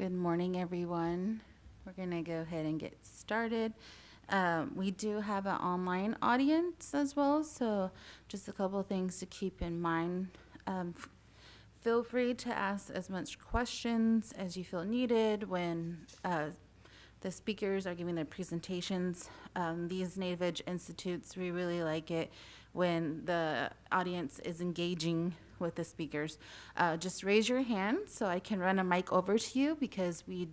Good morning, everyone. We're going to go ahead and get started. We do have an online audience as well, so just a couple of things to keep in mind. Feel free to ask as much questions as you feel needed when the speakers are giving their presentations. These Native Edge Institutes, we really like it when the audience is engaging with the speakers. Just raise your hand so I can run a mic over to you, because we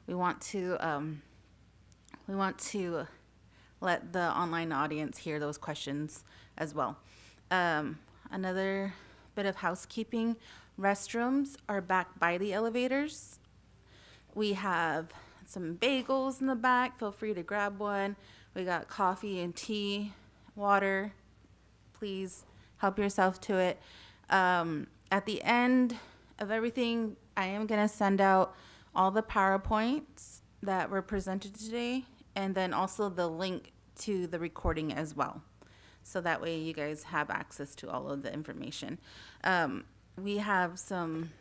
want to let the online audience hear those questions as well. Another bit of housekeeping: restrooms are back by the elevators. We have some bagels in the back. Feel free to grab one. We got coffee and tea, water. Please help yourself to it. At the end of everything, I am going to send out all the PowerPoints that were presented today, and then also the link to the recording as well. So that way you guys have access to all of the information. We have some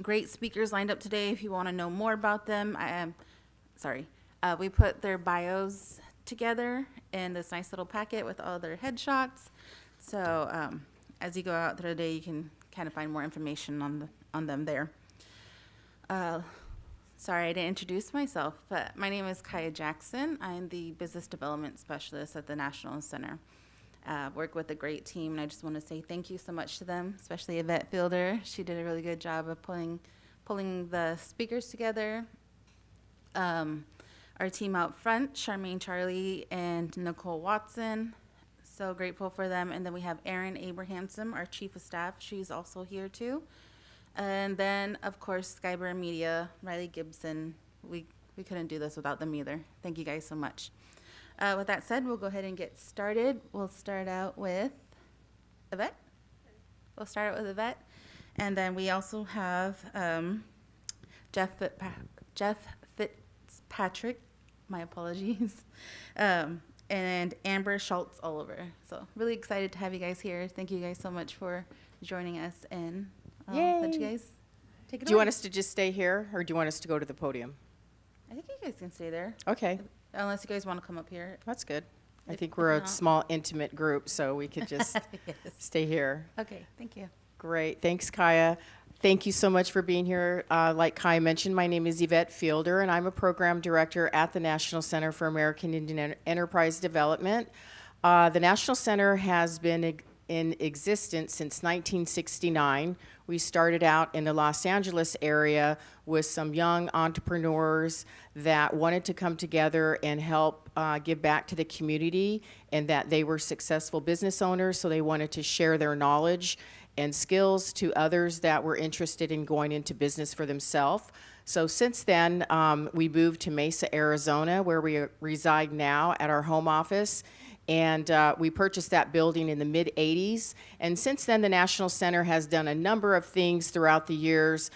great speakers lined up today. If you want to know more about them, we put their bios together in this nice little packet with all their headshots. So as you go out through the day, you can kind of find more information on them there. Sorry, I didn't introduce myself, but my name is Kaya Jackson. I'm the Business Development Specialist at the National Center. Work with a great team, and I just want to say thank you so much to them, especially Yvette Fielder. She did a really good job of pulling the speakers together. Our team out front, Charmaine Charlie and Nicole Watson. So grateful for them. And then we have Erin Abrahamson, our Chief of Staff. She's also here too. And then, of course, Skyber Media, Riley Gibson. We couldn't do this without them either. Thank you guys so much. With that said, we'll go ahead and get started. We'll start out with Yvette. And then we also have Jeff Fitzpatrick, my apologies, and Amber Schultz Oliver. So really excited to have you guys here. Thank you guys so much for joining us, and I'll let you guys take it away. Do you want us to just stay here, or do you want us to go to the podium? I think you guys can stay there. Okay. Unless you guys want to come up here. That's good. I If- think if we're a not. small, intimate group, so we could just Yes. stay here. Okay, thank you. Great. Thanks, Kaya. Thank you so much for being here. Like Kaya mentioned, my name is Yvette Fielder, and I'm a program director at the National Center for American Indian Enterprise Development. The National Center has been in existence since 1969. We started out in the Los Angeles area with some young entrepreneurs that wanted to come together and help give back to the community, and that they were successful business owners, so they wanted to share their knowledge and skills to others that were interested in going into business for themselves. So since then, we moved to Mesa, Arizona, where we reside now at our home office. And we purchased that building in the mid-'80s. And since then, the National Center has done a number of things throughout the years,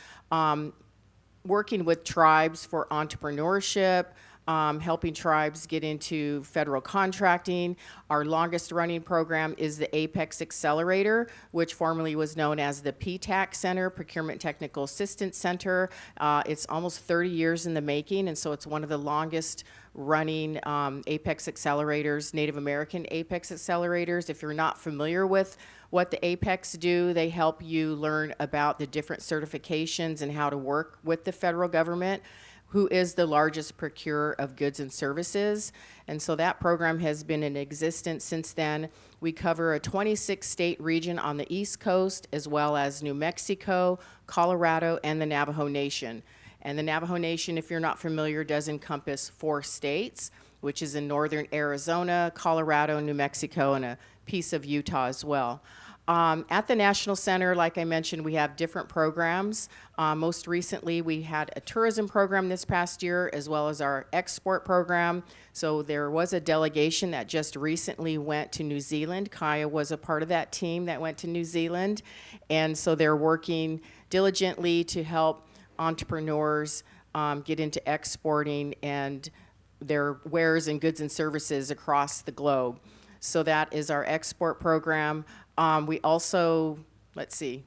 working with tribes for entrepreneurship, helping tribes get into federal contracting. Our longest running program is the Apex Accelerator, which formerly was known as the PTAC Center, Procurement Technical Assistance Center. It's almost 30 years in the making, and so it's one of the longest running Apex Accelerators, Native American Apex Accelerators. If you're not familiar with what the Apex do, they help you learn about the different certifications and how to work with the federal government, who is the largest procurer of goods and services. And so that program has been in existence since then. We cover a 26-state region on the East Coast, as well as New Mexico, Colorado, and the Navajo Nation. And the Navajo Nation, if you're not familiar, does encompass 4 states, which is in northern Arizona, Colorado, New Mexico, and a piece of Utah as well. At the National Center, like I mentioned, we have different programs. Most recently, we had a tourism program this past year, as well as our export program. So there was a delegation that just recently went to New Zealand. Kaya was a part of that team that went to New Zealand. And so they're working diligently to help entrepreneurs get into exporting and their wares and goods and services across the globe. So that is our export program. We also, let's see,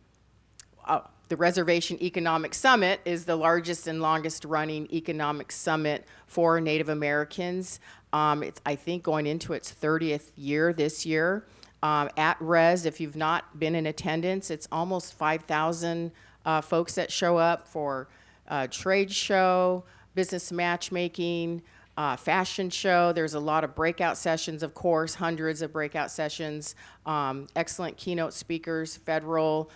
the Reservation Economic Summit is the largest and longest running economic summit for Native Americans. It's, I think, going into its 30th year this year. At Res, if you've not been in attendance, it's almost 5,000 folks that show up for trade show, business matchmaking, fashion show. There's a lot of breakout sessions, of course, hundreds of breakout sessions, excellent keynote speakers, federal,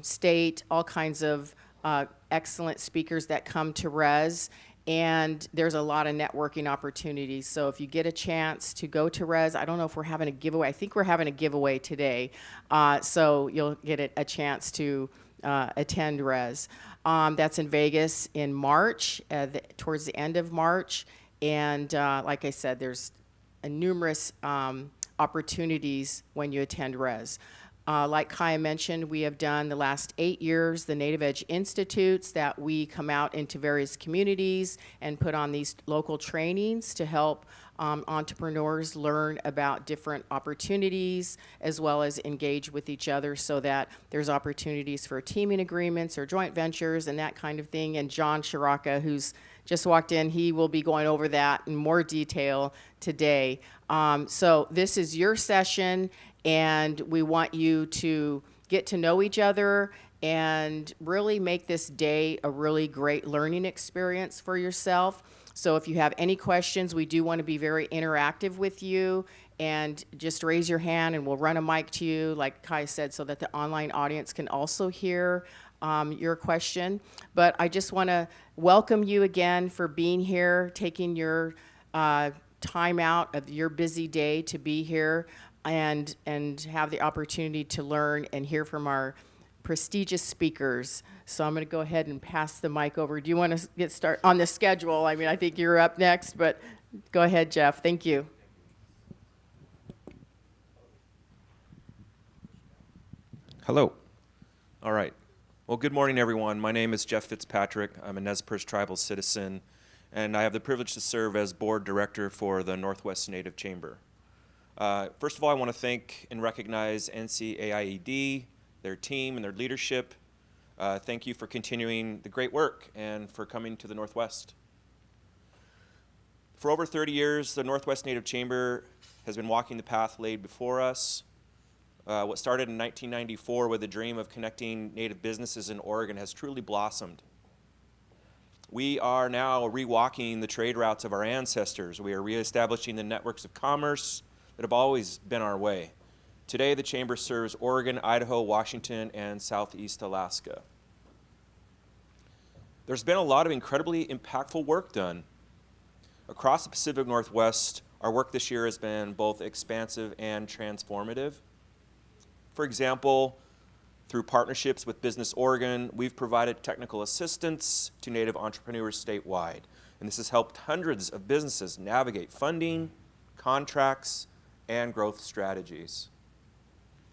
state, all kinds of excellent speakers that come to Res. And there's a lot of networking opportunities. So if you get a chance to go to Res, I don't know if we're having a giveaway. I think we're having a giveaway today. So you'll get a chance to attend Res. That's in Vegas in March, towards the end of March. And like I said, there's numerous opportunities when you attend Res. Like Kaya mentioned, we have done the last 8 years the Native Edge Institutes that we come out into various communities and put on these local trainings to help entrepreneurs learn about different opportunities as well as engage with each other so that there's opportunities for teaming agreements or joint ventures and that kind of thing. And John Shiraka, who's just walked in, he will be going over that in more detail today. So this is your session, and we want you to get to know each other and really make this day a really great learning experience for yourself. So if you have any questions, we do want to be very interactive with you, and just raise your hand and we'll run a mic to you, like Kai said, so that the online audience can also hear your question. But I just want to welcome you again for being here, taking your time out of your busy day to be here and have the opportunity to learn and hear from our prestigious speakers. So I'm going to go ahead and pass the mic over. Do you want to get started on the schedule? I mean, I think you're up next, but go ahead, Jeff. Thank you. Hello. All right. Well, good morning, everyone. My name is Jeff Fitzpatrick. I'm a Nez Perce tribal citizen, and I have the privilege to serve as board director for the Northwest Native Chamber. First of all, I want to thank and recognize NCAIED, their team, and their leadership. Thank you for continuing the great work and for coming to the Northwest. For over 30 years, the Northwest Native Chamber has been walking the path laid before us. What started in 1994 with a dream of connecting Native businesses in Oregon has truly blossomed. We are now rewalking the trade routes of our ancestors. We are reestablishing the networks of commerce that have always been our way. Today, the Chamber serves Oregon, Idaho, Washington, and Southeast Alaska. There's been a lot of incredibly impactful work done. Across the Pacific Northwest, our work this year has been both expansive and transformative. For example, through partnerships with Business Oregon, we've provided technical assistance to Native entrepreneurs statewide. And this has helped hundreds of businesses navigate funding, contracts, and growth strategies.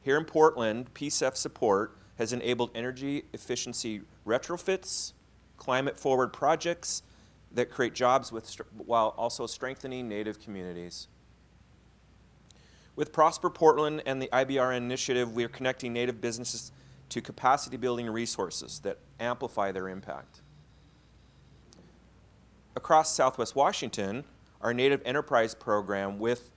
Here in Portland, PSEF support has enabled energy efficiency retrofits, climate-forward projects that create jobs while also strengthening Native communities. With Prosper Portland and the IBRN initiative, we are connecting Native businesses to capacity-building resources that amplify their impact. Across Southwest Washington, our Native Enterprise Program, with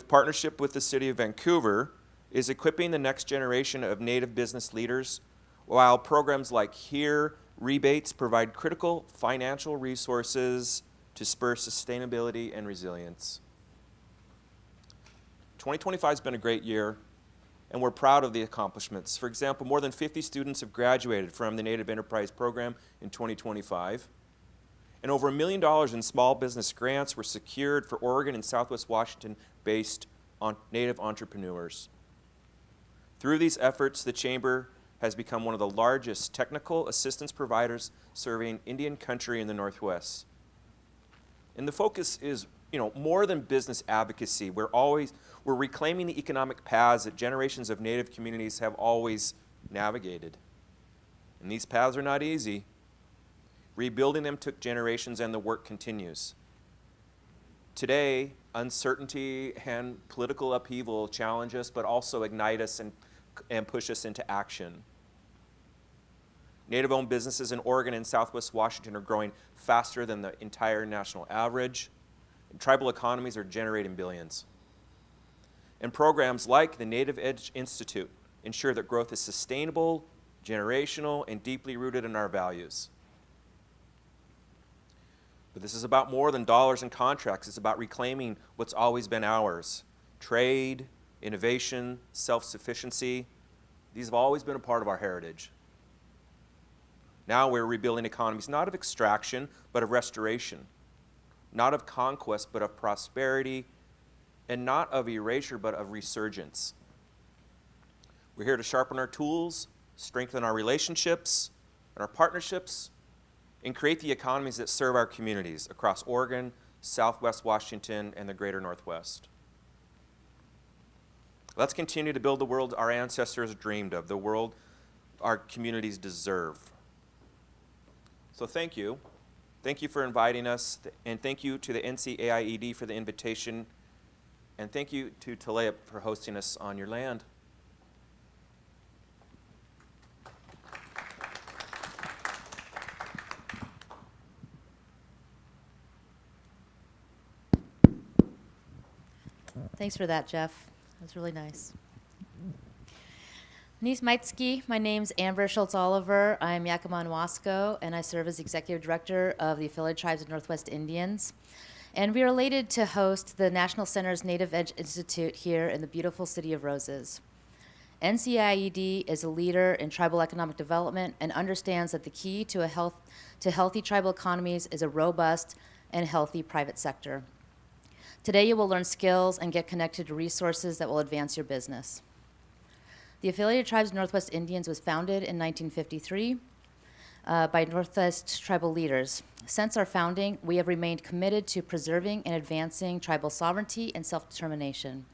partnership with the City of Vancouver, is equipping the next generation of Native business leaders, while programs like HERE rebates provide critical financial resources to spur sustainability and resilience. 2025 has been a great year, and we're proud of the accomplishments. For example, more than 50 students have graduated from the Native Enterprise Program in 2025, and over $1 million in small business grants were secured for Oregon and Southwest Washington based on Native entrepreneurs. Through these efforts, the Chamber has become one of the largest technical assistance providers serving Indian country in the Northwest. And the focus is, more than business advocacy. We're reclaiming the economic paths that generations of Native communities have always navigated. And these paths are not easy. Rebuilding them took generations, and the work continues. Today, uncertainty and political upheaval challenge us, but also ignite us and push us into action. Native-owned businesses in Oregon and Southwest Washington are growing faster than the entire national average. And tribal economies are generating billions. And programs like the Native Edge Institute ensure that growth is sustainable, generational, and deeply rooted in our values. But this is about more than dollars and contracts. It's about reclaiming what's always been ours. Trade, innovation, self-sufficiency. These have always been a part of our heritage. Now we're rebuilding economies, not of extraction, but of restoration. Not of conquest, but of prosperity. And not of erasure, but of resurgence. We're here to sharpen our tools, strengthen our relationships and our partnerships, and create the economies that serve our communities across Oregon, Southwest Washington, and the greater Northwest. Let's continue to build the world our ancestors dreamed of, the world our communities deserve. So thank you. Thank you for inviting us, and thank you to the NCAIED for the invitation, and thank you to Talea for hosting us on your land. Thanks for that, Jeff. That was really nice. Nismaitsky, my name's Amber Schultz-Oliver. I'm Yakima and Wasco, and I serve as Executive Director of the Affiliated Tribes of Northwest Indians. And we are elated to host the National Center's Native Edge Institute here in the beautiful City of Roses. NCAIED is a leader in tribal economic development and understands that the key to healthy tribal economies is a robust and healthy private sector. Today you will learn skills and get connected to resources that will advance your business. The Affiliated Tribes of Northwest Indians was founded in 1953 by Northwest tribal leaders. Since our founding, we have remained committed to preserving and advancing tribal sovereignty and self-determination.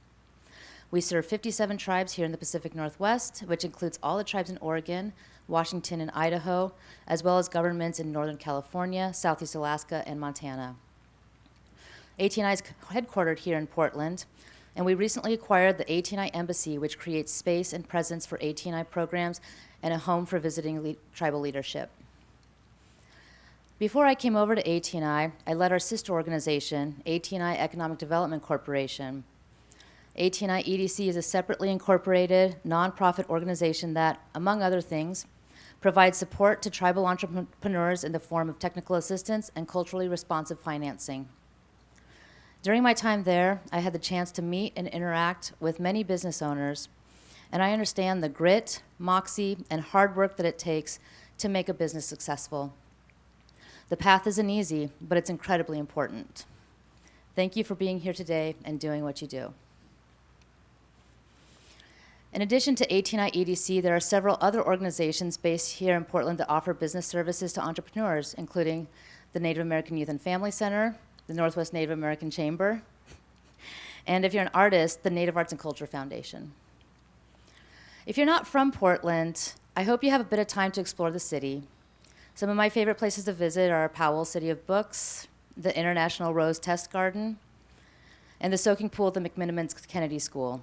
We serve 57 tribes here in the Pacific Northwest, which includes all the tribes in Oregon, Washington, and Idaho, as well as governments in Northern California, Southeast Alaska, and Montana. ATNI is headquartered here in Portland, and we recently acquired the ATNI Embassy, which creates space and presence for ATNI programs and a home for visiting tribal leadership. Before I came over to ATNI, I led our sister organization, ATNI Economic Development Corporation. ATNI EDC is a separately incorporated nonprofit organization that, among other things, provides support to tribal entrepreneurs in the form of technical assistance and culturally responsive financing. During my time there, I had the chance to meet and interact with many business owners, and I understand the grit, moxie, and hard work that it takes to make a business successful. The path isn't easy, but it's incredibly important. Thank you for being here today and doing what you do. In addition to ATNI EDC, there are several other organizations based here in Portland that offer business services to entrepreneurs, including the Native American Youth and Family Center, the Northwest Native American Chamber, and if you're an artist, the Native Arts and Culture Foundation. If you're not from Portland, I hope you have a bit of time to explore the city. Some of my favorite places to visit are Powell City of Books, the International Rose Test Garden, and the soaking pool at the McMinimans Kennedy School.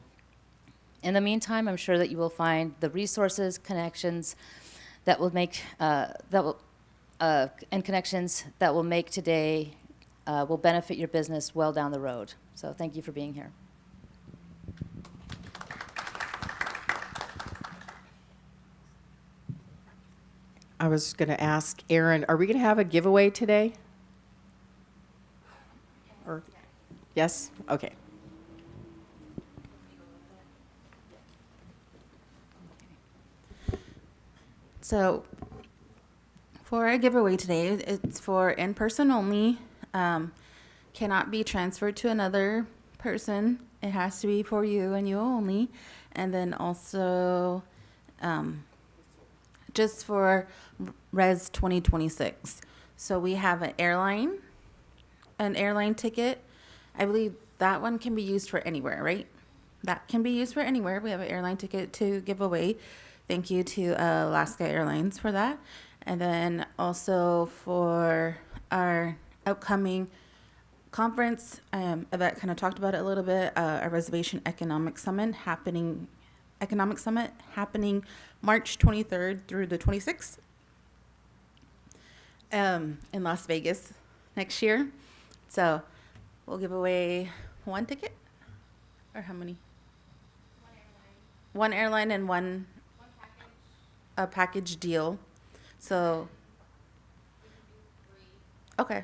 In the meantime, I'm sure that you will find the resources, connections that will make today will benefit your business well down the road. So thank you for being here. I was going to ask Aaron, are we going to have a giveaway today? Or yes? Okay. So for our giveaway today, it's for in-person only. Cannot be transferred to another person. It has to be for you and you only. And then also just for Res 2026. So we have an airline ticket. I believe that one can be used for anywhere, right? That can be used for anywhere. We have an airline ticket to give away. Thank you to Alaska Airlines for that. And then also for our upcoming conference, Yvette kind of talked about it a little bit, our Reservation Economic Summit happening March 23rd through the 26th. in Las Vegas next year. So we'll give away one ticket, or how many? One airline and one a package deal. So okay,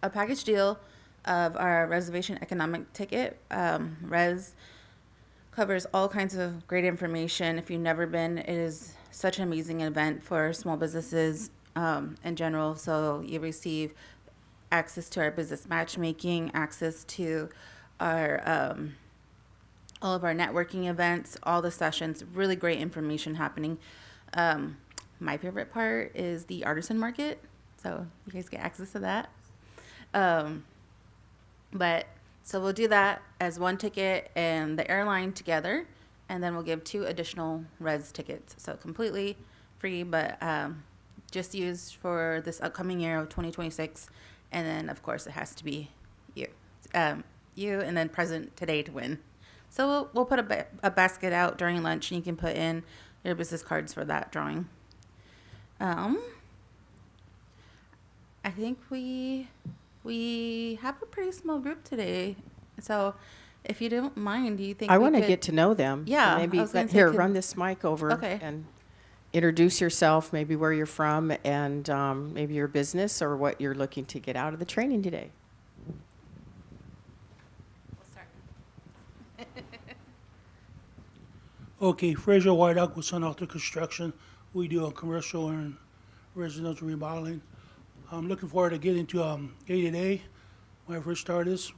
a package deal of our reservation economic ticket. Res covers all kinds of great information. If you've never been, it is such an amazing event for small businesses in general. So you receive access to our business matchmaking, access to our all of our networking events, all the sessions. Really great information happening. My favorite part is the artisan market, so you guys get access to that. But so we'll do that as one ticket and the airline together, and then we'll give 2 additional res tickets. So completely free, but just used for this upcoming year of 2026. And then of course it has to be you, you, and then present today to win. So we'll put a basket out during lunch, and you can put in your business cards for that drawing. I think we have a pretty small group today. So if you don't mind, do you think I we want to could- get to know them. Yeah, I Maybe was gonna say, here, could- run this mic over. Okay. And introduce yourself, maybe where you're from, and maybe your business or what you're looking to get out of the training today. Okay, Fraser Whiteout with Sun Alta Construction. We do a commercial and residential remodeling. I'm looking forward to getting into A. When I first started this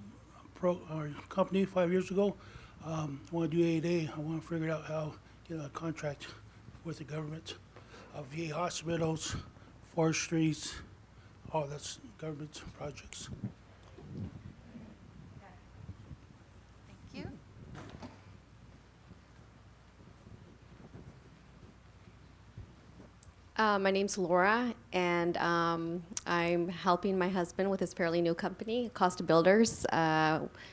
company 5 years ago, I want to do A. I want to figure out how to get a contract with the government. VA hospitals, forestries, all that's government projects. Thank you. My name's Laura, and I'm helping my husband with his fairly new company, Costa Builders.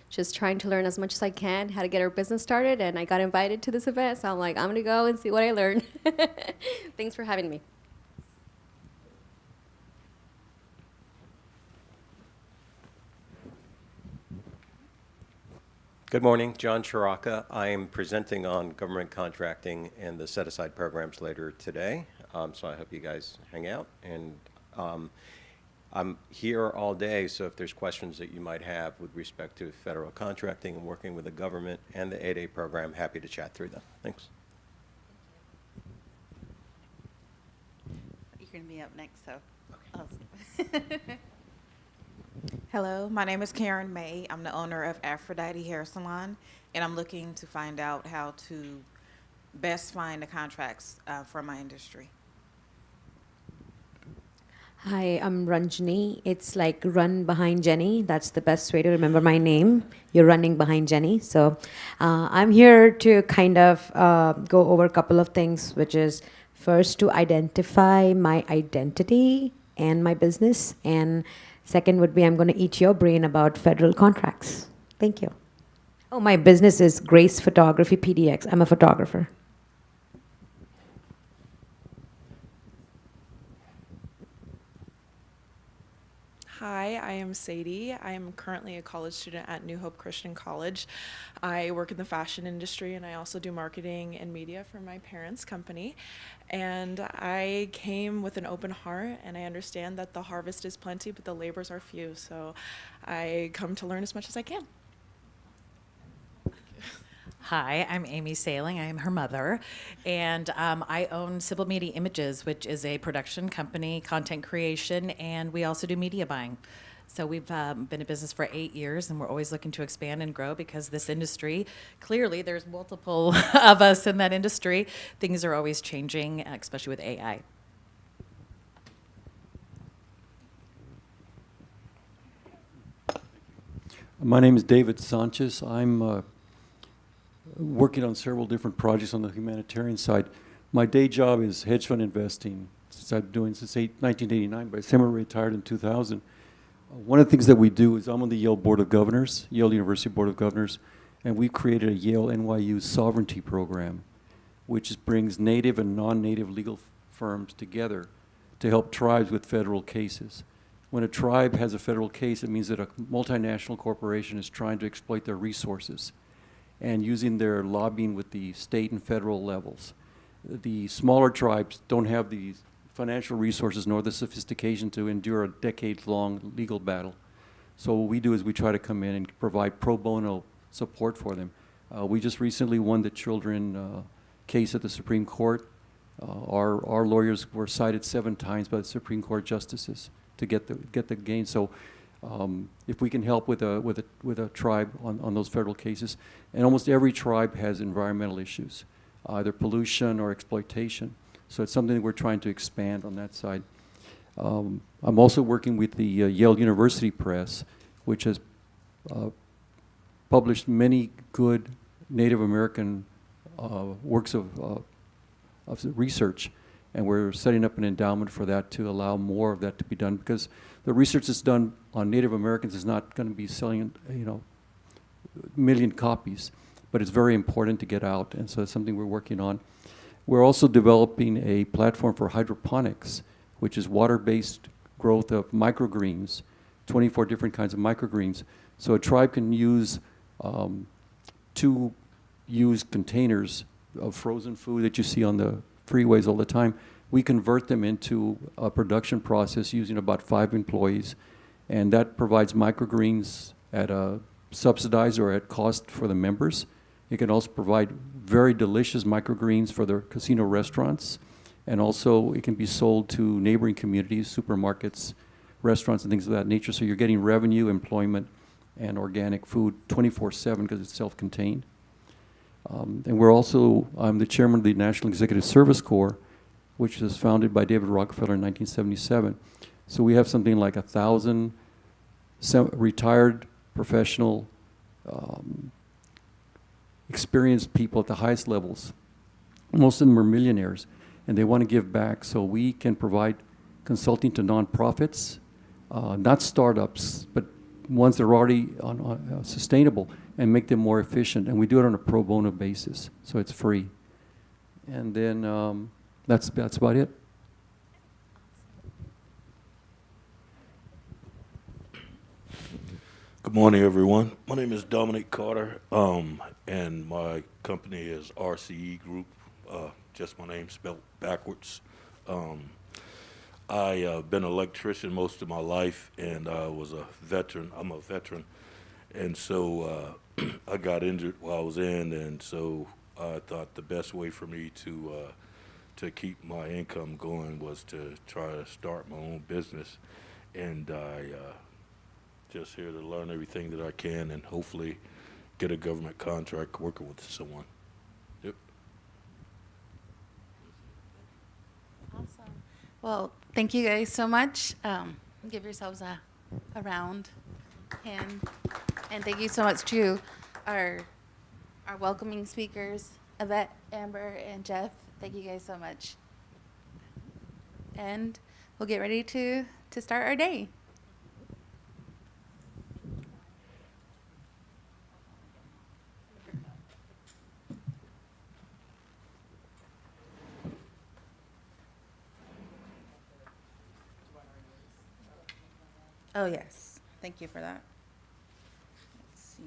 Just trying to learn as much as I can how to get our business started, and I got invited to this event, so I'm like, I'm gonna go and see what I learn. Thanks for having me. Good morning, John Chiraka. I am presenting on government contracting and the set-aside programs later today, so I hope you guys hang out. And I'm here all day, so if there's questions that you might have with respect to federal contracting and working with the government and the 8A program, happy to chat through them. Thanks. You're going to be up next, so. Hello, my name is Karen May. I'm the owner of Aphrodite Hair Salon, and I'm looking to find out how to best find the contracts for my industry. Hi, I'm Ranjani. It's like run behind Jenny. That's the best way to remember my name. You're running behind Jenny. So I'm here to kind of go over a couple of things, which is first to identify my identity and my business. And second would be I'm going to eat your brain about federal contracts. Thank you. Oh, my business is Grace Photography PDX. I'm a photographer. Hi, I am Sadie. I am currently a college student at New Hope Christian College. I work in the fashion industry, and I also do marketing and media for my parents' company. And I came with an open heart, and I understand that the harvest is plenty, but the labors are few. So I come to learn as much as I can. Hi, I'm Amy Sailing. I am her mother, and I own Civil Media Images, which is a production company, content creation, and we also do media buying. So we've been in business for 8 years, and we're always looking to expand and grow because this industry, clearly there's multiple of us in that industry. Things are always changing, especially with AI. My name is David Sanchez. I'm working on several different projects on the humanitarian side. My day job is hedge fund investing, since I've been doing since 1989, but I semi-retired in 2000. One of the things that we do is I'm on the Yale Board of Governors, Yale University Board of Governors, and we've created a Yale NYU sovereignty program, which brings native and non-native legal firms together to help tribes with federal cases. When a tribe has a federal case, it means that a multinational corporation is trying to exploit their resources and using their lobbying with the state and federal levels. The smaller tribes don't have the financial resources nor the sophistication to endure a decades-long legal battle. So what we do is we try to come in and provide pro bono support for them. We just recently won the children case at the Supreme Court. Our lawyers were cited 7 times by the Supreme Court justices to get the gain. So if we can help with a tribe on those federal cases, and almost every tribe has environmental issues, either pollution or exploitation. So it's something that we're trying to expand on that side. I'm also working with the Yale University Press, which has published many good Native American works of research, and we're setting up an endowment for that to allow more of that to be done, because the research that's done on Native Americans is not going to be selling, a million copies, but it's very important to get out, and so it's something we're working on. We're also developing a platform for hydroponics, which is water-based growth of microgreens, 24 different kinds of microgreens. So a tribe can use 2 used containers of frozen food that you see on the freeways all the time. We convert them into a production process using about 5 employees, and that provides microgreens at a subsidized or at cost for the members. It can also provide very delicious microgreens for the casino restaurants, and also it can be sold to neighboring communities, supermarkets, restaurants, and things of that nature. So you're getting revenue, employment, and organic food 24/7 because it's self-contained. And we're also, I'm the chairman of the National Executive Service Corps, which was founded by David Rockefeller in 1977. So we have something like 1,000 retired professional experienced people at the highest levels. Most of them are millionaires, and they want to give back. So we can provide consulting to nonprofits, not startups, but ones that are already sustainable, and make them more efficient. And we do it on a pro bono basis, so it's free. And then that's about it. Good morning, everyone. My name is Dominic Carter, and my company is RCE Group, just my name spelled backwards. I've been an electrician most of my life, and I was a veteran. I'm a veteran, and so I got injured while I was in, and so I thought the best way for me to keep my income going was to try to start my own business, and I just here to learn everything that I can and hopefully get a government contract working with someone. Yep. Awesome. Well, thank you guys so much. Give yourselves a round. And thank you so much to our welcoming speakers, Yvette, Amber, and Jeff. Thank you guys so much. And we'll get ready to start our day. Oh, yes. Thank you for that. Let's see.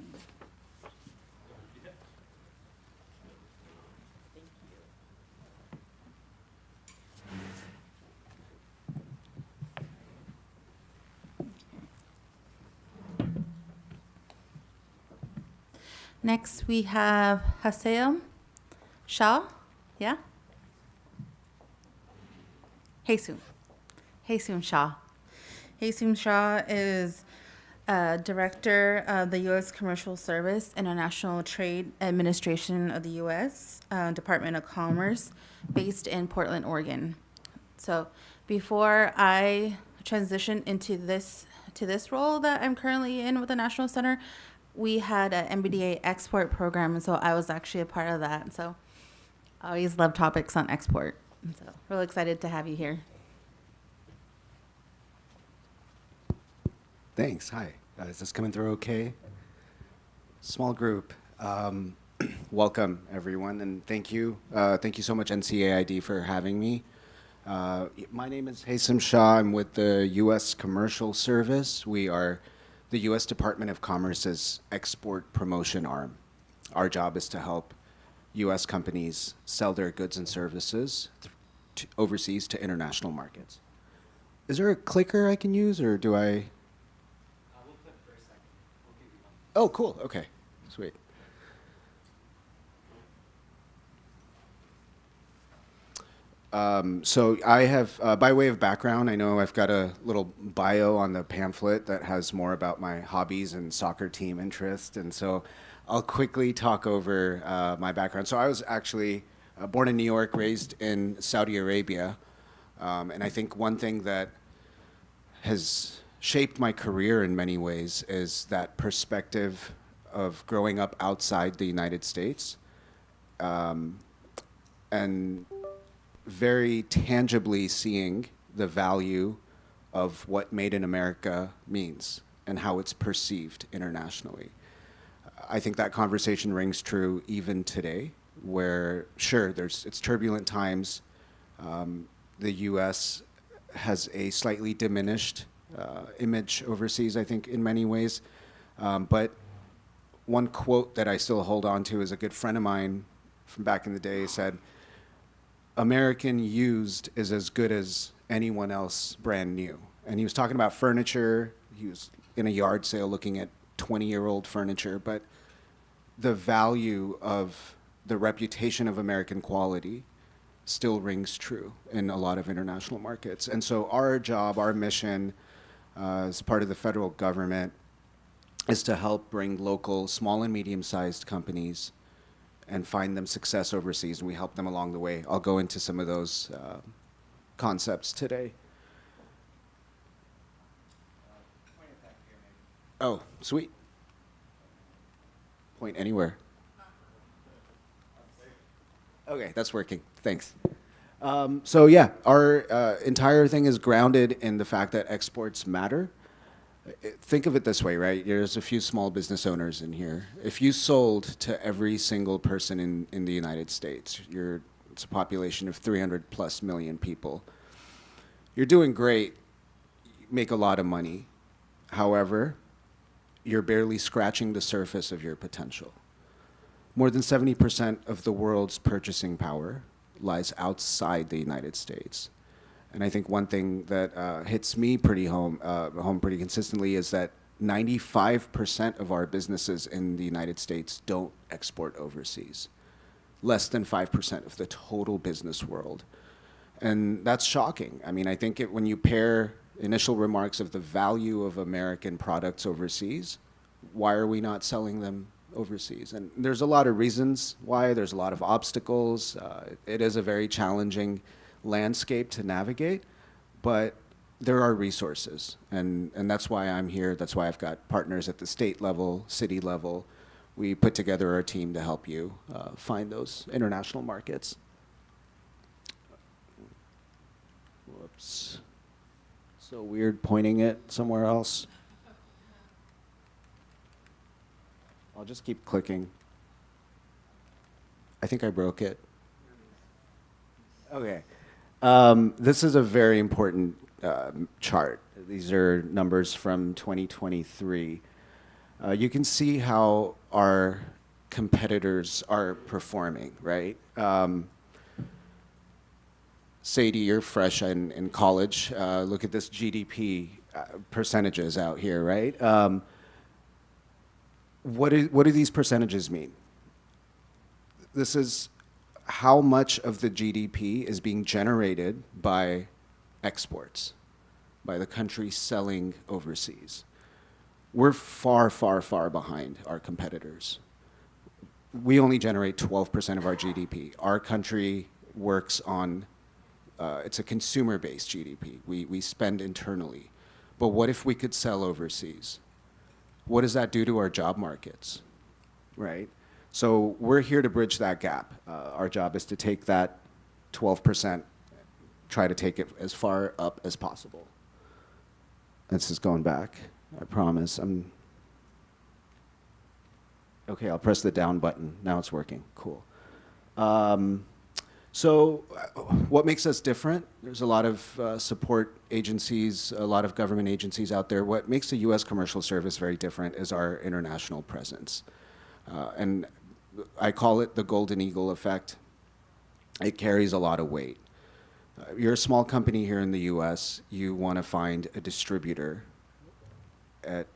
Next, we have Hasem Shah. Yeah? Haesum Shah. Haesum Shah is Director of the U.S. Commercial Service, International Trade Administration of the U.S. Department of Commerce, based in Portland, Oregon. So before I transition into this role that I'm currently in with the National Center, we had an MBDA export program, and so I was actually a part of that. So I always love topics on export. And so really excited to have you here. Thanks. Hi. Is this coming through okay? Small group. Welcome, everyone, and thank you. Thank you so much, NCAIED, for having me. My name is Haysam Shah. I'm with the U.S. Commercial Service. We are the U.S. Department of Commerce's export promotion arm. Our job is to help U.S. companies sell their goods and services overseas to international markets. Is there a clicker I can use, or do I? We'll click for a second. We'll give you one. Oh, cool. Okay. Sweet. So I have, by way of background, I know I've got a little bio on the pamphlet that has more about my hobbies and soccer team interest, and so I'll quickly talk over my background. So I was actually born in New York, raised in Saudi Arabia, and I think one thing that has shaped my career in many ways is that perspective of growing up outside the United States, and very tangibly seeing the value of what Made in America means and how it's perceived internationally. I think that conversation rings true even today, where sure, it's turbulent times. The U.S. has a slightly diminished image overseas, I think, in many ways. But one quote that I still hold on to is a good friend of mine from back in the day said, "American used is as good as anyone else brand new." And he was talking about furniture. He was in a yard sale looking at 20-year-old furniture, but the value of the reputation of American quality still rings true in a lot of international markets. And so our job, our mission as part of the federal government is to help bring local small and medium-sized companies and find them success overseas, and we help them along the way. I'll go into some of those concepts today. Oh, sweet. Point anywhere. Okay, that's working. Thanks. So yeah, our entire thing is grounded in the fact that exports matter. Think of it this way, right? There's a few small business owners in here. If you sold to every single person in the United States, it's a population of 300 plus million people. You're doing great, you make a lot of money. However, you're barely scratching the surface of your potential. More than 70% of the world's purchasing power lies outside the United States. And I think one thing that hits me home pretty consistently is that 95% of our businesses in the United States don't export overseas. Less than 5% of the total business world. And that's shocking. I mean, I think when you pair initial remarks of the value of American products overseas, why are we not selling them overseas? And there's a lot of reasons why. There's a lot of obstacles. It is a very challenging landscape to navigate, but there are resources, and that's why I'm here. That's why I've got partners at the state level, city level. We put together our team to help you find those international markets. Whoops. So weird pointing it somewhere else. I'll just keep clicking. I think I broke it. Okay. This is a very important chart. These are numbers from 2023. You can see how our competitors are performing, right? Sadie, you're fresh in college. Look at this GDP percentages out here, right? What do these percentages mean? This is how much of the GDP is being generated by exports, by the country selling overseas. We're far, far, far behind our competitors. We only generate 12% of our GDP. Our country works on, it's a consumer-based GDP. We spend internally. But what if we could sell overseas? What does that do to our job markets, right? So we're here to bridge that gap. Our job is to take that 12%, try to take it as far up as possible. This is going back, I promise. Okay, I'll press the down button. Now it's working, cool. So what makes us different? There's a lot of support agencies, a lot of government agencies out there. What makes the U.S. commercial service very different is our international presence. And I call it the golden eagle effect. It carries a lot of weight. You're a small company here in the U.S., you want to find a distributor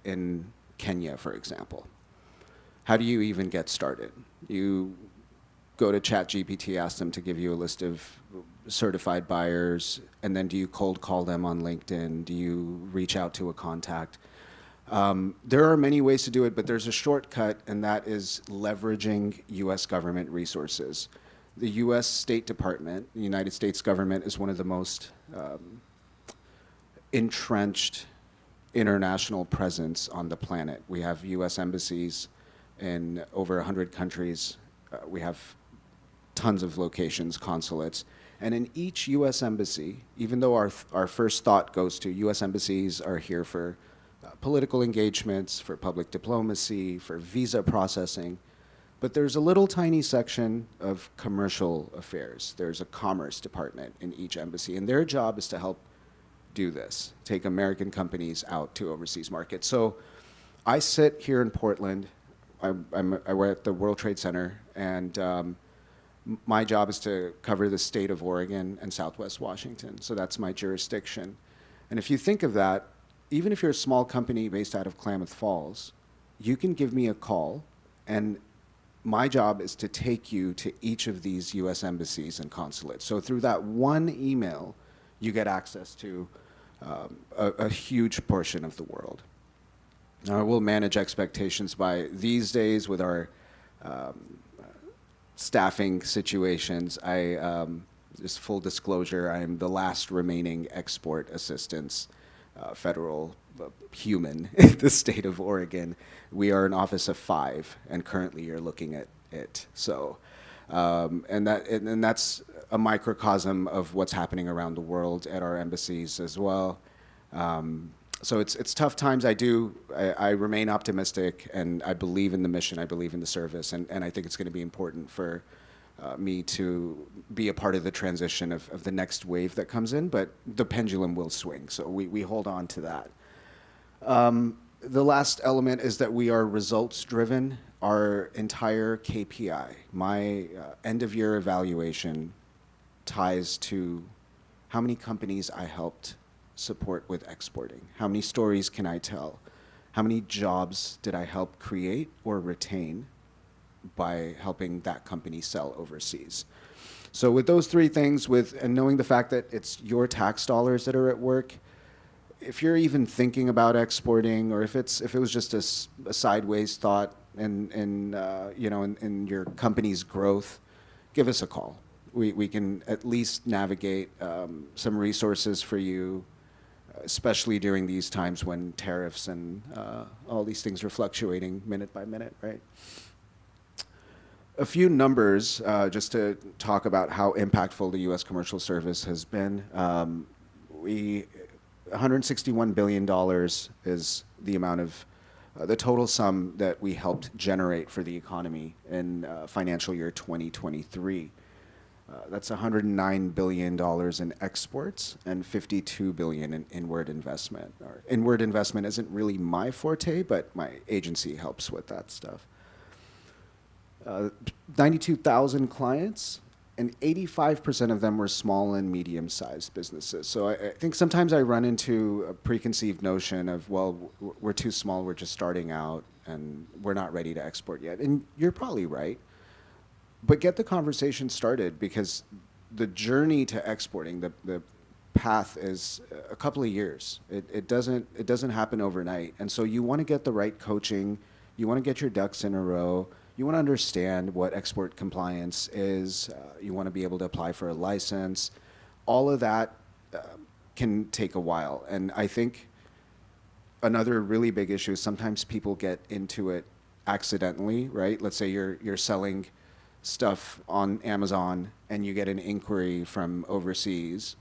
in Kenya, for example. How do you even get started? You go to ChatGPT, ask them to give you a list of certified buyers, and then do you cold call them on LinkedIn? Do you reach out to a contact? There are many ways to do it, but there's a shortcut, and that is leveraging U.S. government resources. The U.S. State Department, the United States government, is one of the most entrenched international presence on the planet. We have U.S. embassies in over 100 countries. We have tons of locations, consulates. And in each U.S. embassy, even though our first thought goes to U.S. embassies are here for political engagements, for public diplomacy, for visa processing, but there's a little tiny section of commercial affairs. There's a commerce department in each embassy, and their job is to help do this, take American companies out to overseas markets. So I sit here in Portland. I work at the World Trade Center, and my job is to cover the state of Oregon and Southwest Washington. So that's my jurisdiction. And if you think of that, even if you're a small company based out of Klamath Falls, you can give me a call, and my job is to take you to each of these U.S. embassies and consulates. So through that one email, you get access to a huge portion of the world. Now, we'll manage expectations by these days with our staffing situations. Just full disclosure, I'm the last remaining export assistance federal human in the state of Oregon. We are an office of 5, and currently you're looking at it. So, and that's a microcosm of what's happening around the world at our embassies as well. So it's tough times. I remain optimistic, and I believe in the mission. I believe in the service, and I think it's going to be important for me to be a part of the transition of the next wave that comes in. But the pendulum will swing, so we hold on to that. The last element is that we are results driven. Our entire KPI, my end of year evaluation, ties to how many companies I helped support with exporting. How many stories can I tell? How many jobs did I help create or retain by helping that company sell overseas? So with those 3 things, and knowing the fact that it's your tax dollars that are at work, if you're even thinking about exporting, or if it was just a sideways thought in your company's growth, give us a call. We can at least navigate some resources for you, especially during these times when tariffs and all these things are fluctuating minute by minute, right? A few numbers just to talk about how impactful the U.S. commercial service has been. $161 billion is the amount of the total sum that we helped generate for the economy in financial year 2023. That's $109 billion in exports and $52 billion in inward investment. Inward investment isn't really my forte, but my agency helps with that stuff. 92,000 clients, and 85% of them were small and medium-sized businesses. So I think sometimes I run into a preconceived notion of, well, we're too small, we're just starting out, and we're not ready to export yet. And you're probably right. But get the conversation started, because the journey to exporting, the path is a couple of years. It doesn't happen overnight. And so you want to get the right coaching. You want to get your ducks in a row. You want to understand what export compliance is. You want to be able to apply for a license. All of that can take a while. And I think another really big issue is sometimes people get into it accidentally, right? Let's say you're selling stuff on Amazon and you get an inquiry from overseas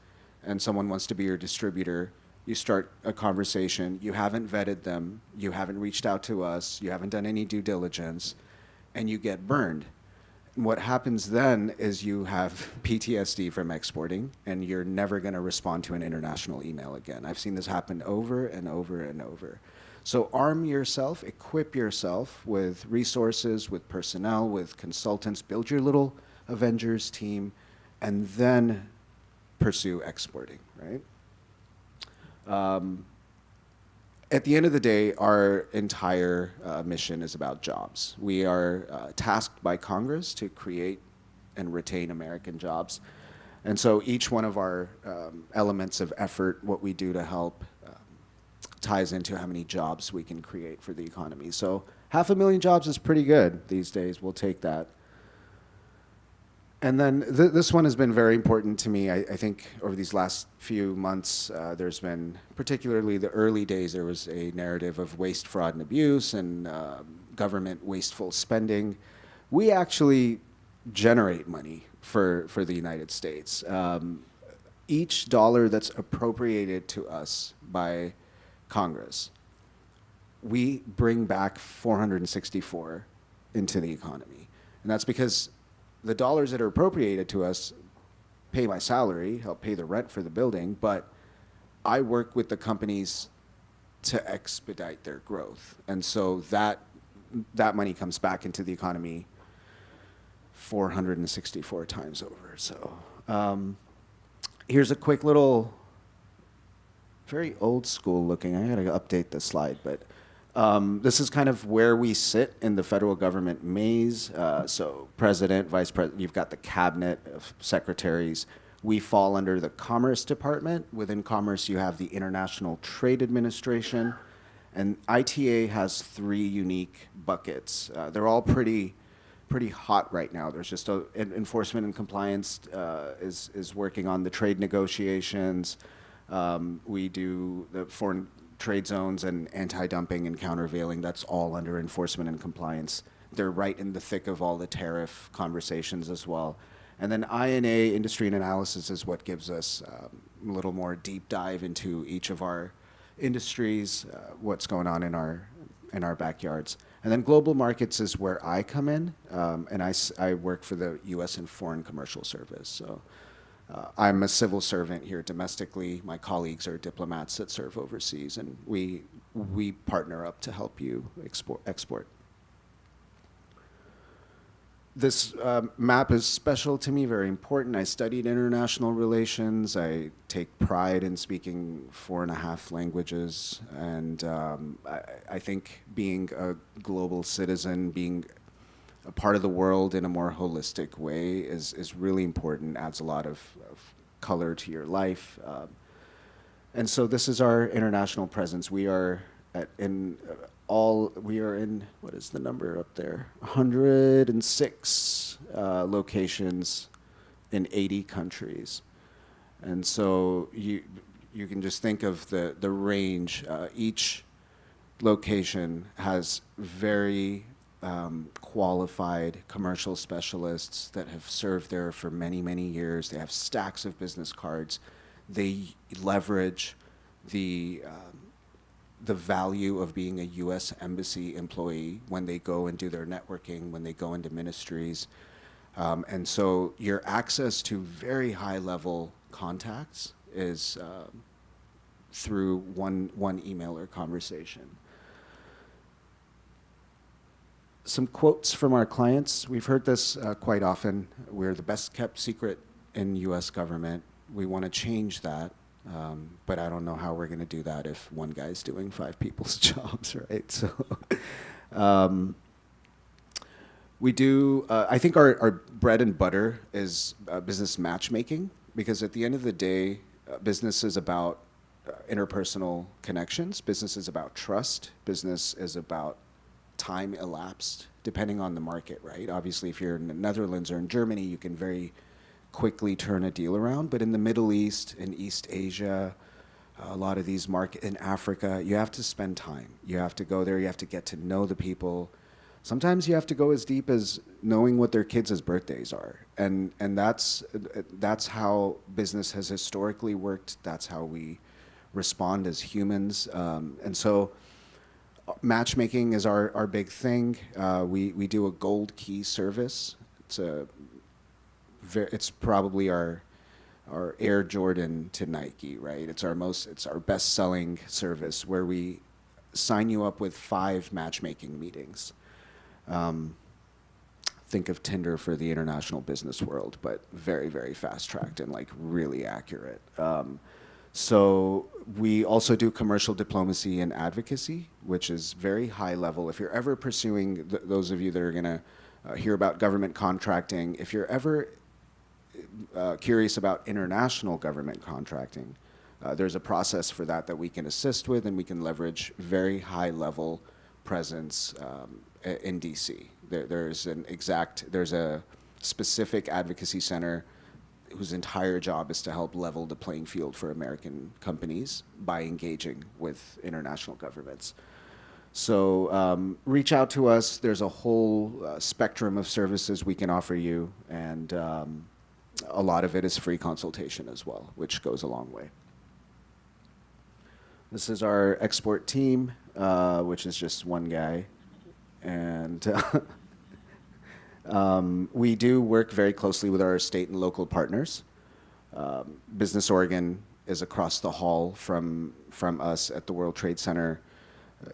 and someone wants to be your distributor. You start a conversation. You haven't vetted them. You haven't reached out to us. You haven't done any due diligence. And you get burned. what happens then is you have PTSD from exporting, and you're never going to respond to an international email again. I've seen this happen over and over and over. So arm yourself, equip yourself with resources, with personnel, with consultants, build your little Avengers team, and then pursue exporting, right? At the end of the day, our entire mission is about jobs. We are tasked by Congress to create and retain American jobs. And so each one of our elements of effort, what we do to help, ties into how many jobs we can create for the economy. So 500,000 jobs is pretty good these days. We'll take that. And then this one has been very important to me. I think over these last few months, there's been, particularly the early days, there was a narrative of waste, fraud, and abuse and government wasteful spending. We actually generate money for the United States. Each dollar that's appropriated to us by Congress, we bring back 464 into the economy. And that's because the dollars that are appropriated to us pay my salary, help pay the rent for the building, but I work with the companies to expedite their growth. And so that money comes back into the economy 464 times over. So here's a quick little, very old school looking, I gotta update this slide, but this is kind of where we sit in the federal government maze. So president, vice president, you've got the cabinet of secretaries. We fall under the Commerce Department. Within Commerce, you have the International Trade Administration. And ITA has 3 unique buckets. They're all pretty hot right now. There's just enforcement and compliance is working on the trade negotiations. We do the foreign trade zones and anti-dumping and countervailing. That's all under enforcement and compliance. They're right in the thick of all the tariff conversations as well. And then INA, industry and analysis, is what gives us a little more deep dive into each of our industries, what's going on in our backyards. And then global markets is where I come in, and I work for the U.S. and Foreign Commercial Service. So I'm a civil servant here domestically. My colleagues are diplomats that serve overseas, and we partner up to help you export. This map is special to me, very important. I studied international relations. I take pride in speaking 4.5 languages, and I think being a global citizen, being a part of the world in a more holistic way is really important, adds a lot of color to your life. And so this is our international presence. We are in, what is the number up there? 106 locations in 80 countries. And so you can just think of the range. Each location has very qualified commercial specialists that have served there for many, many years. They have stacks of business cards. They leverage the value of being a U.S. Embassy employee when they go and do their networking, when they go into ministries. And so your access to very high-level contacts is through one email or conversation. Some quotes from our clients. We've heard this quite often. We're the best kept secret in U.S. government. We want to change that, but I don't know how we're going to do that if one guy's doing 5 people's jobs, right? So we do, I think our bread and butter is business matchmaking, because at the end of the day, business is about interpersonal connections. Business is about trust. Business is about time elapsed, depending on the market, right? Obviously, if you're in the Netherlands or in Germany, you can very quickly turn a deal around. But in the Middle East, in East Asia, a lot of these markets, in Africa, you have to spend time. You have to go there. You have to get to know the people. Sometimes you have to go as deep as knowing what their kids' birthdays are. And that's how business has historically worked. That's how we respond as humans. And so matchmaking is our big thing. We do a gold key service It's probably our Air Jordan to Nike, right? It's our best-selling service where we sign you up with 5 matchmaking meetings. Think of Tinder for the international business world, but very, very fast-tracked and like really accurate. So we also do commercial diplomacy and advocacy, which is very high level. If you're ever pursuing, those of you that are gonna hear about government contracting, if you're ever curious about international government contracting, there's a process for that we can assist with, and we can leverage very high level presence in DC. There's a specific advocacy center whose entire job is to help level the playing field for American companies by engaging with international governments. So reach out to us. There's a whole spectrum of services we can offer you, and a lot of it is free consultation as well, which goes a long way. This is our export team, which is just one guy. And we do work very closely with our state and local partners. Business Oregon is across the hall from us at the World Trade Center.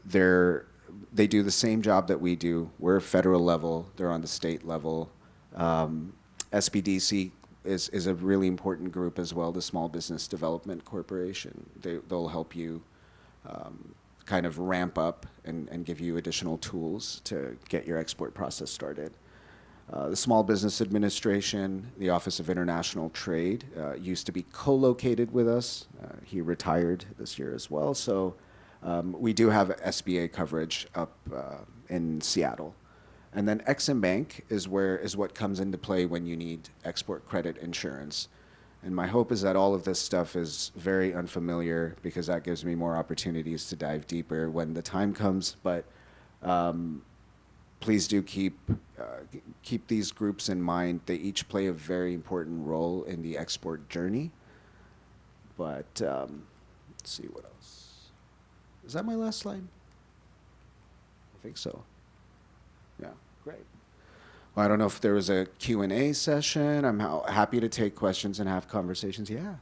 They do the same job that we do. We're federal level, they're on the state level. SBDC is a really important group as well, the Small Business Development Corporation. They'll help you kind of ramp up and give you additional tools to get your export process started. The Small Business Administration, the Office of International Trade, used to be co-located with us. He retired this year as well, so we do have SBA coverage up in Seattle. And then Ex-Im Bank is what comes into play when you need export credit insurance. And my hope is that all of this stuff is very unfamiliar, because that gives me more opportunities to dive deeper when the time comes. But please do keep these groups in mind. They each play a very important role in the export journey. But let's see what else. Is that my last slide? I think so. Yeah, great. Well, I don't know if there was a Q&A session. I'm happy to take questions and have conversations. Yeah.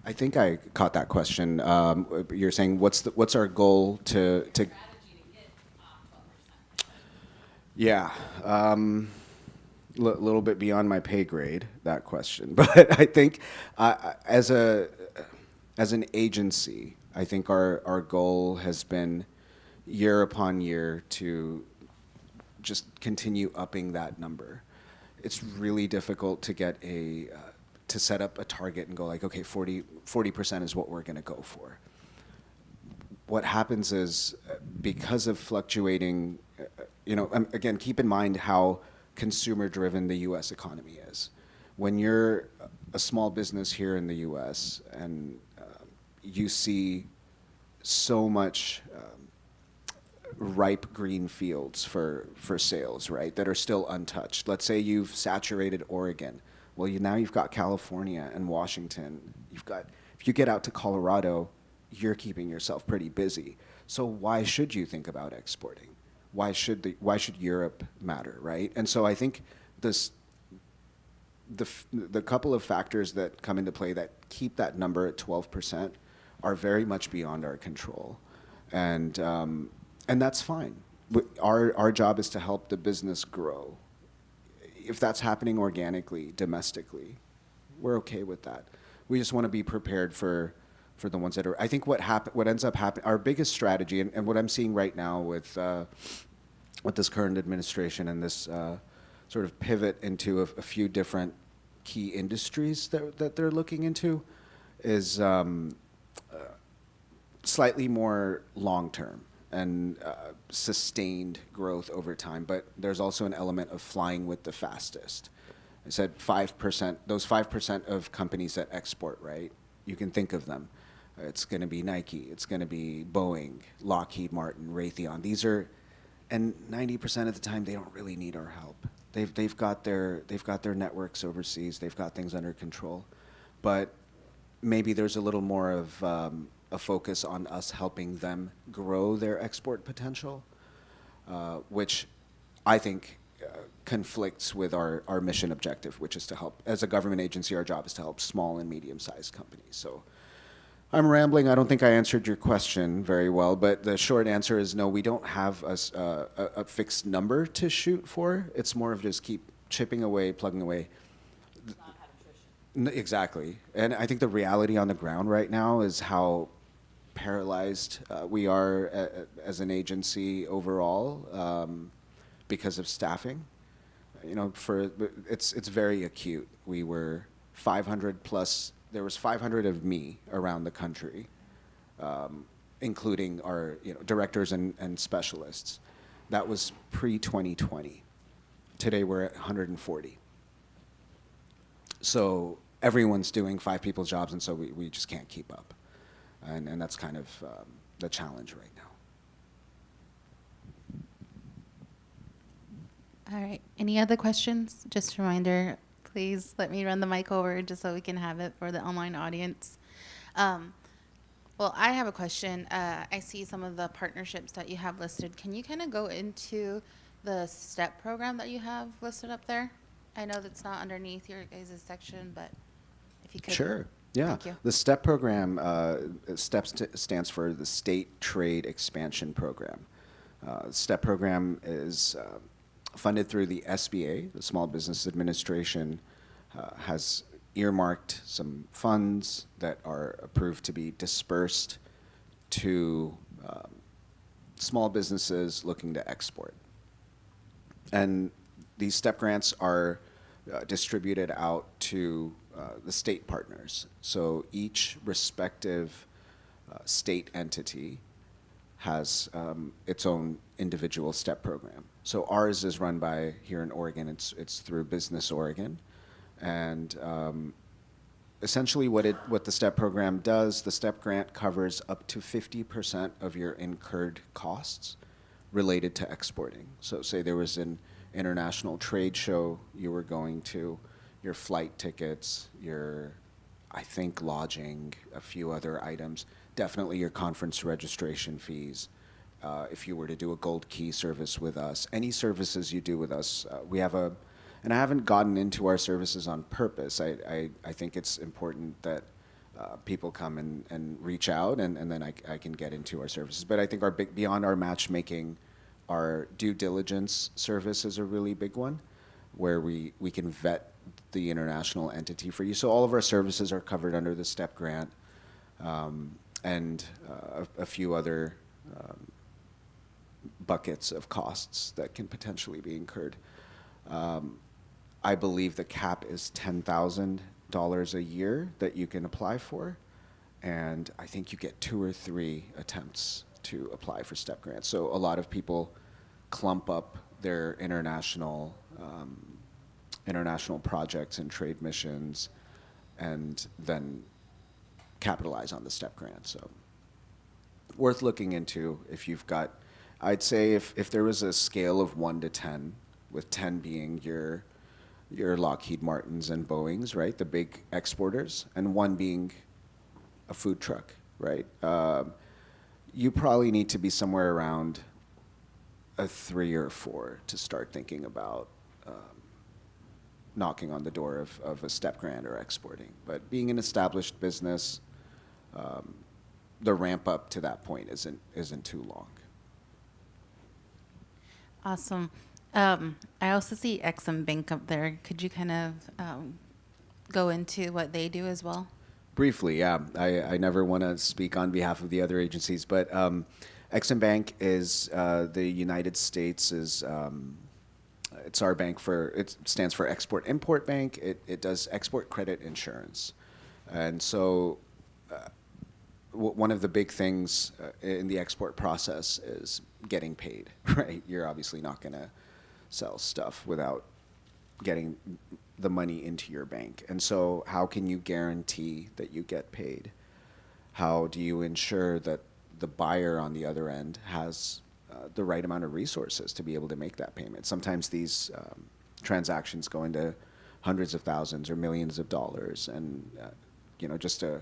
I think I caught that question. You're saying what's our goal to Yeah, little bit beyond my pay grade, that question. But I think as an agency, I think our goal has been year upon year to just continue upping that number. It's really difficult to get to set up a target and go like, okay, 40% is what we're going to go for. What happens is, because of fluctuating, again, keep in mind how consumer-driven the U.S. economy is. When you're a small business here in the U.S. and you see so much ripe green fields for sales, right, that are still untouched. Let's say you've saturated Oregon. Well, now you've got California and Washington. If you get out to Colorado, you're keeping yourself pretty busy. So why should you think about exporting? Why should Europe matter, right? And so I think the couple of factors that come into play that keep that number at 12% are very much beyond our control, and that's fine. Our job is to help the business grow. If that's happening organically, domestically, we're okay with that. We just want to be prepared for the ones that are. I think what ends up happening, our biggest strategy, and what I'm seeing right now with this current administration and this sort of pivot into a few different key industries that they're looking into, is slightly more long-term and sustained growth over time. But there's also an element of flying with the fastest. I said 5%, those 5% of companies that export, right? You can think of them. It's going to be Nike, it's going to be Boeing, Lockheed Martin, Raytheon. These are and 90% of the time they don't really need our help. They've got their networks overseas. They've got things under control, but maybe there's a little more of a focus on us helping them grow their export potential, which I think conflicts with our mission objective, which is to help, as a government agency, our job is to help small and medium-sized companies. So I'm rambling. I don't think I answered your question very well, but the short answer is no, we don't have a fixed number to shoot for. It's more of just keep chipping away, plugging away. Exactly. And I think the reality on the ground right now is how paralyzed we are as an agency overall because of staffing. You know, it's very acute. We were 500 plus. There was 500 of me around the country, including our directors and specialists. That was pre-2020. Today we're at 140. So everyone's doing 5 people's jobs, and so we just can't keep up. And that's kind of the challenge right now. All right. Any other questions? Just a reminder, please let me run the mic over just so we can have it for the online audience. Well, I have a question. I see some of the partnerships that you have listed. Can you kind of go into the STEP program that you have listed up there? I know that's not underneath your guys' section, but if you could. Sure. Yeah. Thank you. The STEP program, STEP stands for the State Trade Expansion Program. STEP program is funded through the SBA, the Small Business Administration, has earmarked some funds that are approved to be dispersed to small businesses looking to export. And these STEP grants are distributed out to the state partners. So each respective state entity has its own individual STEP program. So ours is run by, here in Oregon, it's through Business Oregon. And essentially what the STEP program does, the STEP grant covers up to 50% of your incurred costs related to exporting. So say there was an international trade show you were going to, your flight tickets, your, I think, lodging, a few other items, definitely your conference registration fees. If you were to do a gold key service with us, any services you do with us, we have and I haven't gotten into our services on purpose. I think it's important that people come and reach out, and then I can get into our services. But I think beyond our matchmaking, our due diligence service is a really big one, where we can vet the international entity for you. So all of our services are covered under the STEP grant, and a few other buckets of costs that can potentially be incurred. I believe the cap is $10,000 a year that you can apply for, and I think you get 2 or 3 attempts to apply for STEP grants. So a lot of people clump up their international projects and trade missions, and then capitalize on the STEP grant. So worth looking into if you've got, I'd say if there was a scale of 1 to 10, with 10 being your Lockheed Martins and Boeings, right, the big exporters, and 1 being a food truck, right? You probably need to be somewhere around a 3 or 4 to start thinking about knocking on the door of a STEP grant or exporting. But being an established business, the ramp up to that point isn't too long. Awesome. I also see Exim Bank up there. Could you kind of go into what they do as well? Briefly, yeah. I never want to speak on behalf of the other agencies, but Exim Bank is the United States is it's our bank it stands for Export-Import Bank. It does export credit insurance. And so one of the big things in the export process is getting paid, right? You're obviously not going to sell stuff without getting the money into your bank. And so how can you guarantee that you get paid? How do you ensure that the buyer on the other end has the right amount of resources to be able to make that payment. Sometimes these transactions go into hundreds of thousands or millions of dollars, and just a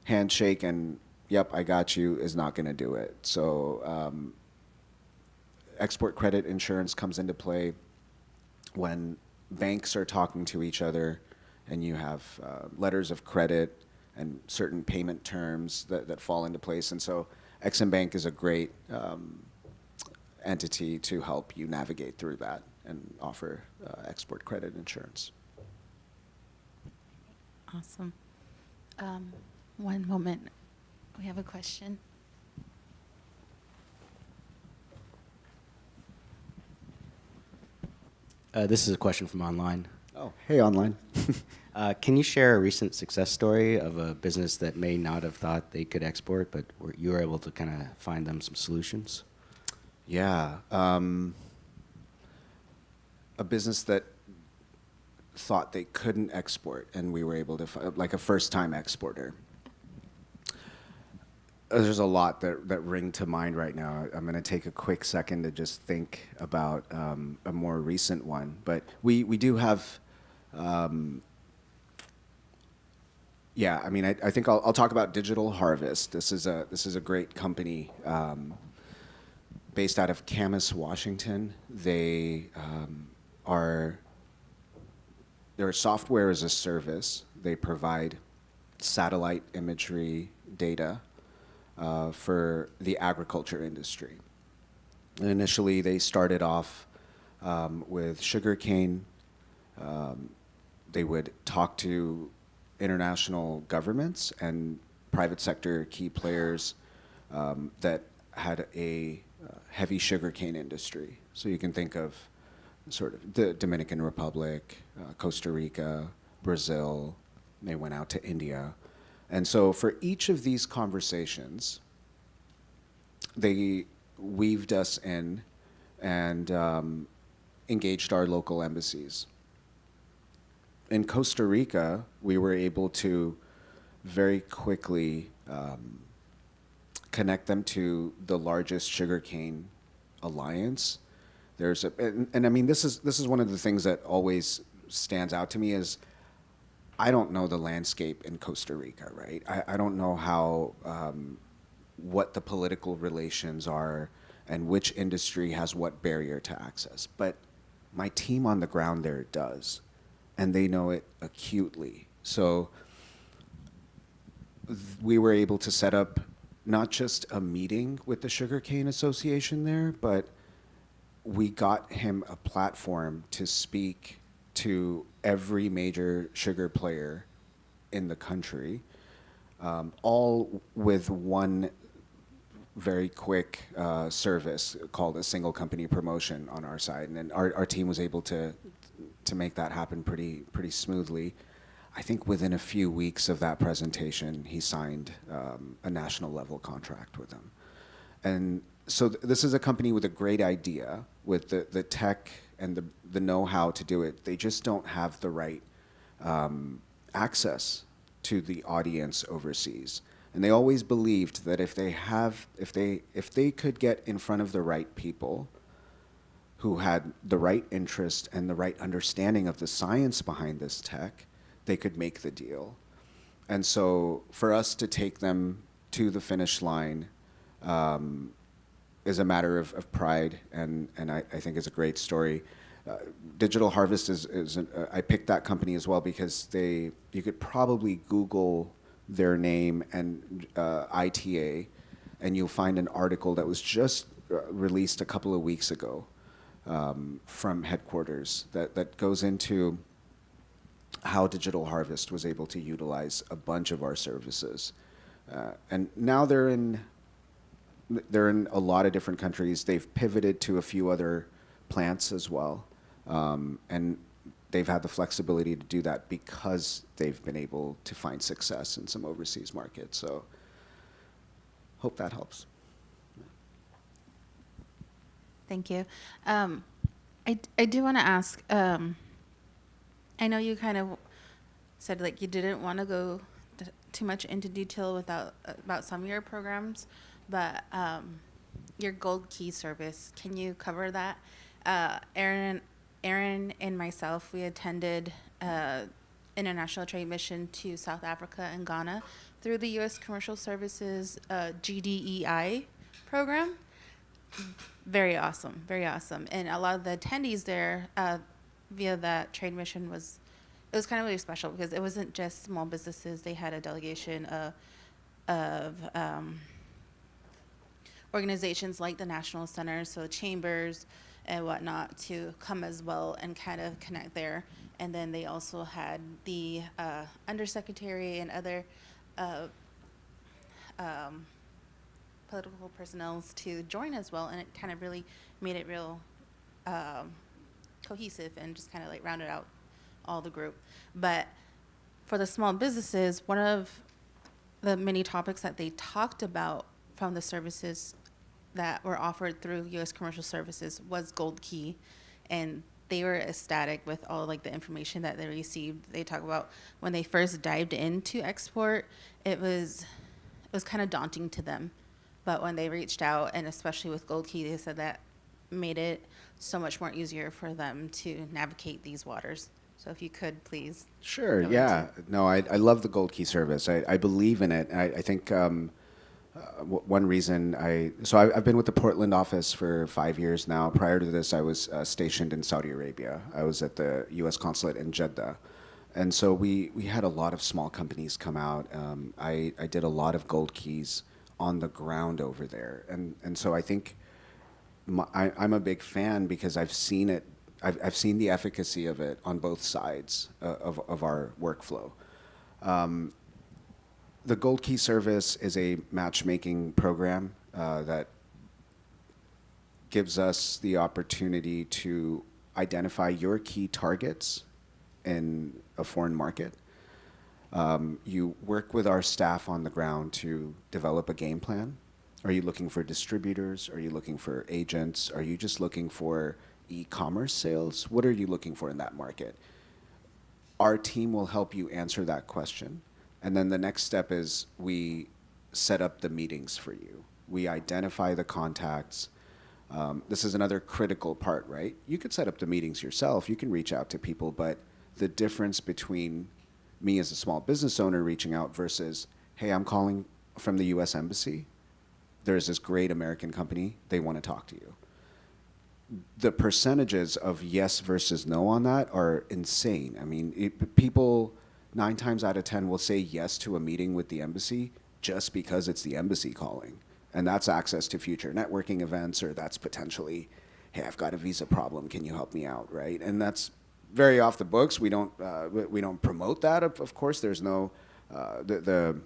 handshake and yep, I got you is not going to do it. So export credit insurance comes into play when banks are talking to each other and you have letters of credit and certain payment terms that fall into place. And so Ex-Im Bank is a great entity to help you navigate through that and offer export credit insurance. Awesome. One moment. We have a question. This is a question from online. Oh, hey, online. Can you share a recent success story of a business that may not have thought they could export, but you were able to kind of find them some solutions? Yeah. A business that thought they couldn't export, and we were able to, like a first-time exporter. There's a lot that ring to mind right now. I'm going to take a quick second to just think about a more recent one. But we do have, yeah, I mean, I think I'll talk about Digital Harvest. This is a great company based out of Camas, Washington. They're a software as a service. They provide satellite imagery data for the agriculture industry. And initially, they started off with sugarcane. They would talk to international governments and private sector key players that had a heavy sugarcane industry. So you can think of sort of the Dominican Republic, Costa Rica, Brazil. They went out to India. And so for each of these conversations, they weaved us in and engaged our local embassies. In Costa Rica, we were able to very quickly connect them to the largest sugarcane alliance. There's and I mean, this is one of the things that always stands out to me is I don't know the landscape in Costa Rica, right? I don't know how, what the political relations are and which industry has what barrier to access. But my team on the ground there does, and they know it acutely. So we were able to set up not just a meeting with the Sugarcane Association there, but we got him a platform to speak to every major sugar player in the country, all with one very quick service called a single company promotion on our side. And then our team was able to make that happen pretty smoothly. I think within a few weeks of that presentation, he signed a national level contract with them. And so this is a company with a great idea, with the tech and the know-how to do it. They just don't have the right access to the audience overseas. And they always believed that if they could get in front of the right people who had the right interest and the right understanding of the science behind this tech, they could make the deal. And so for us to take them to the finish line is a matter of pride, and I think is a great story. Digital Harvest I picked that company as well because you could probably Google their name and ITA, and you'll find an article that was just released a couple of weeks ago from headquarters that goes into how Digital Harvest was able to utilize a bunch of our services. And now they're in a lot of different countries. They've pivoted to a few other plants as well. And they've had the flexibility to do that because they've been able to find success in some overseas markets. So hope that helps. Thank you. I do want to ask, I know you kind of said like you didn't want to go too much into detail about some of your programs, but your gold key service. Can you cover that? Aaron and myself, we attended international trade mission to South Africa and Ghana through the U.S. Commercial Services GDEI program. Very awesome, very awesome. And a lot of the attendees there via that trade mission was kind of really special because it wasn't just small businesses. They had a delegation of organizations like the National Center, so chambers and whatnot, to come as well and kind of connect there. And then they also had the undersecretary and other political personnel to join as well, and it kind of really made it real cohesive and just kind of like rounded out all the group. But for the small businesses, one of the many topics that they talked about from the services that were offered through U.S. Commercial Services was Gold Key, and they were ecstatic with all like the information that they received. They talk about when they first dived into export, it was kind of daunting to them, but when they reached out, and especially with Gold Key, they said that made it so much more easier for them to navigate these waters. So if you could please. Sure, go yeah. into- No, I love the Gold Key service. I believe in it. I think one reason I've been with the Portland office for 5 years now. Prior to this, I was stationed in Saudi Arabia. I was at the U.S. consulate in Jeddah. And so we had a lot of small companies come out. I did a lot of Gold Keys on the ground over there. And so I think I'm a big fan because I've seen it. I've seen the efficacy of it on both sides of our workflow. The Gold Key service is a matchmaking program that gives us the opportunity to identify your key targets in a foreign market. You work with our staff on the ground to develop a game plan. Are you looking for distributors? Are you looking for agents? Are you just looking for e-commerce sales? What are you looking for in that market? Our team will help you answer that question. And then the next step is we set up the meetings for you. We identify the contacts. This is another critical part, right? You could set up the meetings yourself. You can reach out to people, but the difference between me as a small business owner reaching out versus, hey, I'm calling from the U.S. Embassy. There's this great American company. They want to talk to you. The percentages of yes versus no on that are insane. I mean, people 9 times out of 10 will say yes to a meeting with the embassy just because it's the embassy calling. And that's access to future networking events, or that's potentially, hey, I've got a visa problem, can you help me out, right? And that's very off the books. We don't promote that, of course. There's no, the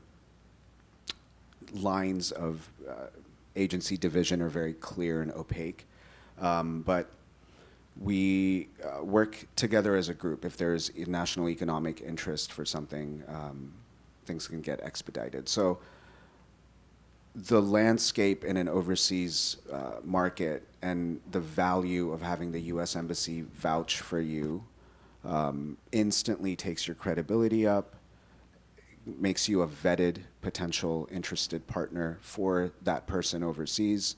lines of agency division are very clear and opaque. But we work together as a group. If there's a national economic interest for something, things can get expedited. So the landscape in an overseas market and the value of having the U.S. Embassy vouch for you instantly takes your credibility up, makes you a vetted potential interested partner for that person overseas.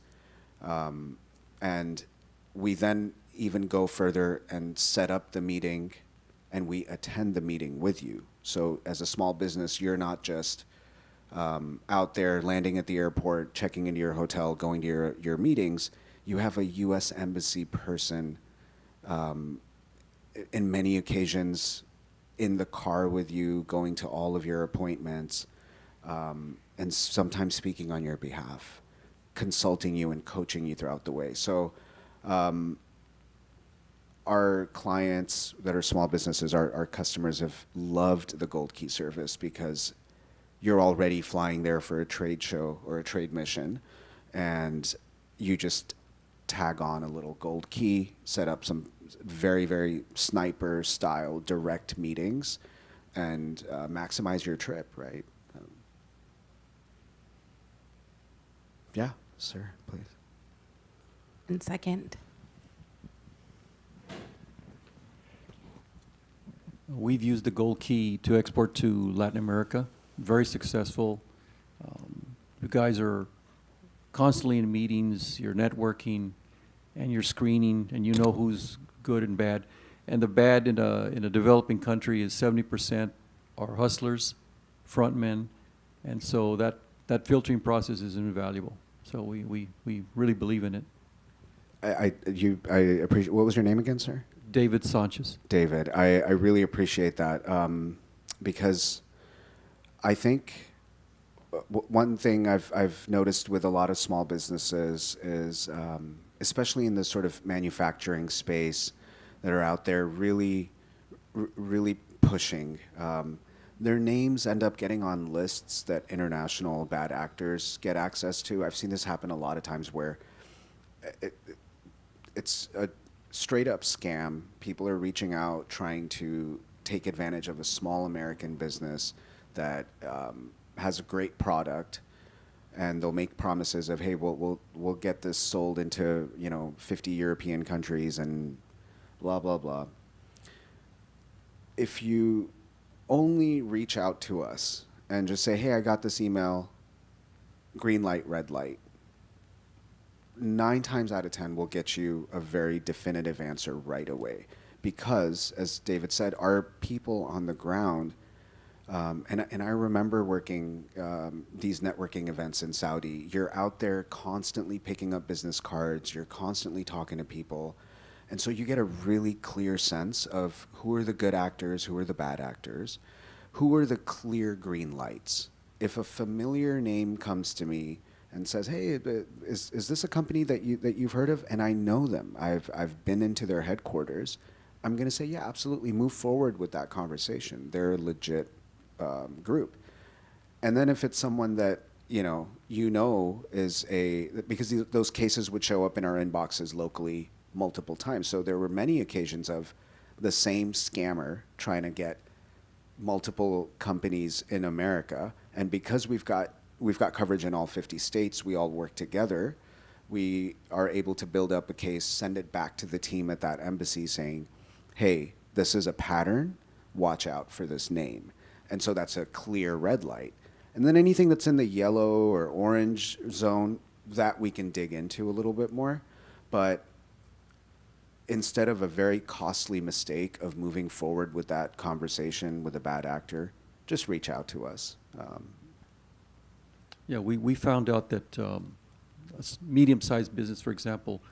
And we then even go further and set up the meeting, and we attend the meeting with you. So as a small business, you're not just out there landing at the airport, checking into your hotel, going to your meetings. You have a U.S. Embassy person in many occasions in the car with you, going to all of your appointments, and sometimes speaking on your behalf, consulting you and coaching you throughout the way. So our clients that are small businesses, our customers have loved the Gold Key service because you're already flying there for a trade show or a trade mission, and you just tag on a little Gold Key, set up some very, very sniper style direct meetings, and maximize your trip, right? Yeah, sir, please. And second. We've used the Gold Key to export to Latin America. Very successful. You guys are constantly in meetings, you're networking, and you're screening, and you know who's good and bad. And the bad in a developing country is 70% are hustlers, frontmen, and so that filtering process is invaluable. So we really believe in it. I appreciate. What was your name again, sir? David Sanchez. David, I really appreciate that because I think one thing I've noticed with a lot of small businesses is, especially in the sort of manufacturing space that are out there, really pushing. Their names end up getting on lists that international bad actors get access to. I've seen this happen a lot of times where it's a straight up scam. People are reaching out trying to take advantage of a small American business that has a great product, and they'll make promises of, hey, we'll get this sold into 50 European countries and blah blah blah. If you only reach out to us and just say, hey, I got this email, green light, red light, 9 times out of 10 will get you a very definitive answer right away. Because, as David said, our people on the ground, and I remember working these networking events in Saudi, you're out there constantly picking up business cards, you're constantly talking to people, and so you get a really clear sense of who are the good actors, who are the bad actors, who are the clear green lights. If a familiar name comes to me and says, hey, is this a company that you've heard of? And I know them, I've been into their headquarters, I'm going to say, yeah, absolutely, move forward with that conversation. They're a legit group. And then if it's someone that is because those cases would show up in our inboxes locally multiple times. So there were many occasions of the same scammer trying to get multiple companies in America. And because we've got coverage in all 50 states, we all work together, we are able to build up a case, send it back to the team at that embassy saying, hey, this is a pattern, watch out for this name. And so that's a clear red light. And then anything that's in the yellow or orange zone, that we can dig into a little bit more. But instead of a very costly mistake of moving forward with that conversation with a bad actor, just reach out to us. Yeah, we found out that a medium-sized business, for example,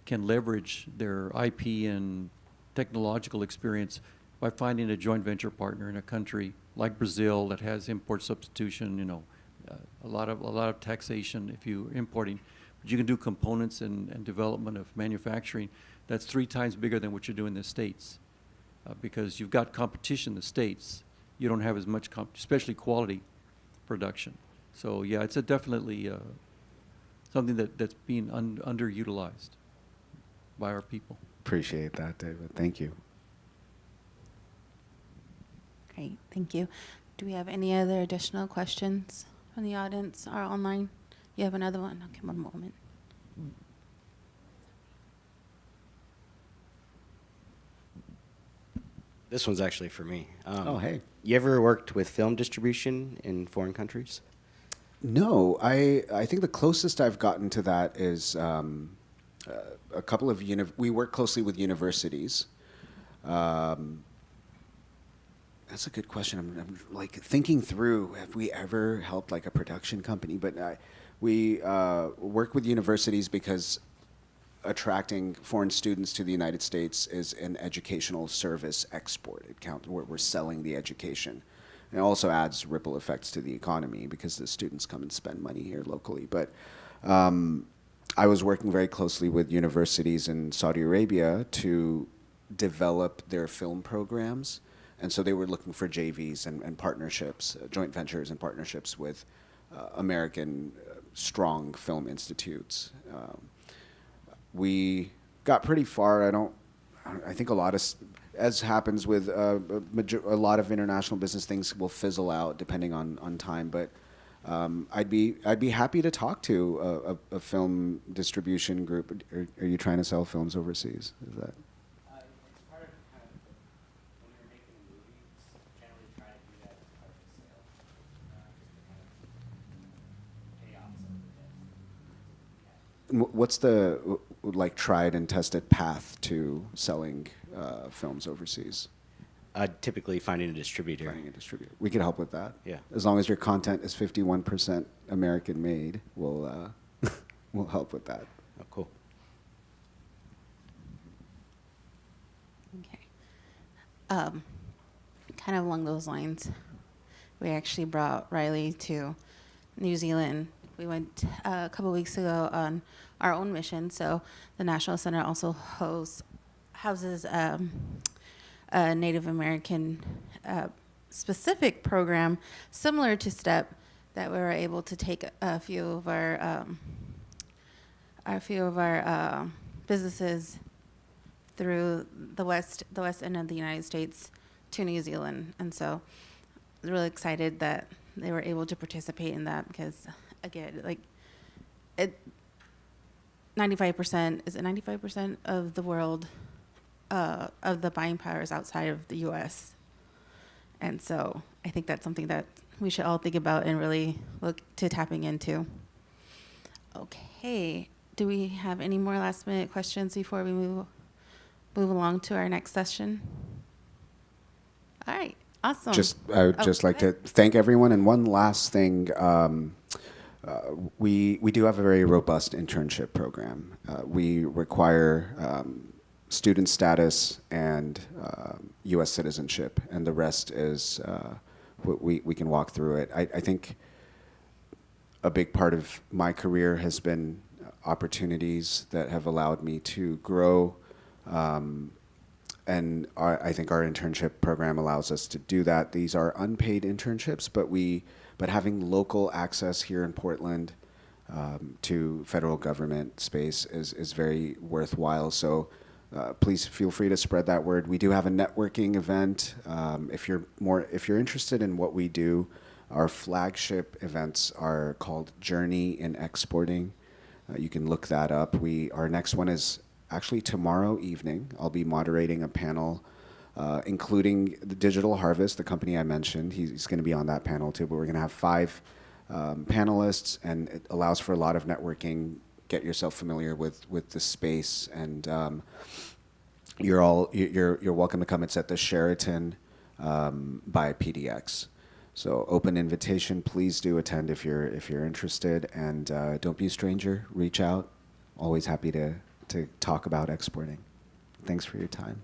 can leverage their IP and technological experience by finding a joint venture partner in a country like Brazil that has import substitution, a lot of taxation if you're importing. But you can do components and development of manufacturing that's 3 times bigger than what you do in the States. Because you've got competition in the States. You don't have as much, especially quality production. So yeah, it's definitely something that's being underutilized by our people. Appreciate that, David. Thank you. Great, thank you. Do we have any other additional questions from the audience or online? You have another one? Okay, one moment. This one's actually for me. Oh, hey. You ever worked with film distribution in foreign countries? No, I think the closest I've gotten to that is a couple of we work closely with universities. That's a good question. I'm like thinking through, have we ever helped like a production company? But we work with universities because attracting foreign students to the United States is an educational service export. It counts where we're selling the education. And it also adds ripple effects to the economy because the students come and spend money here locally. But I was working very closely with universities in Saudi Arabia to develop their film programs. And so they were looking for JVs and partnerships, joint ventures and partnerships with American strong film institutes. We got pretty far. I think a lot of, as happens with a lot of international business, things will fizzle out depending on time. But I'd be happy to talk to a film distribution group. Are you trying to sell films overseas? Is that? what's the like tried and tested path to selling films overseas? Typically finding a distributor. Finding a distributor. We can help with that. Yeah. As long as your content is 51% American made, we'll we'll help with that. Oh, cool. Okay. Kind of along those lines, we actually brought Riley to New Zealand. We went a couple weeks ago on our own mission. So the National Center also houses a Native American specific program similar to STEP that we were able to take a few of our businesses through the west end of the United States to New Zealand. And so I was really excited that they were able to participate in that because, again, like 95% of the world of the buying power is outside of the U.S. And so I think that's something that we should all think about and really look to tapping into. Okay, do we have any more last minute questions before we move along to our next session? All right, awesome. I would just like to thank everyone. And one last thing, we do have a very robust internship program. We require student status and U.S. citizenship, and the rest is we can walk through it. I think a big part of my career has been opportunities that have allowed me to grow. And I think our internship program allows us to do that. These are unpaid internships, but having local access here in Portland to federal government space is very worthwhile. So please feel free to spread that word. We do have a networking event. If you're interested in what we do, our flagship events are called Journey in Exporting. You can look that up. Our next one is actually tomorrow evening. I'll be moderating a panel, including the Digital Harvest, the company I mentioned. He's going to be on that panel too. But we're going to have 5 panelists, and it allows for a lot of networking. Get yourself familiar with the space, and you're welcome to come. It's at the Sheraton by PDX. So open invitation. Please do attend if you're interested, and don't be a stranger. Reach out. Always happy to talk about exporting. Thanks for your time.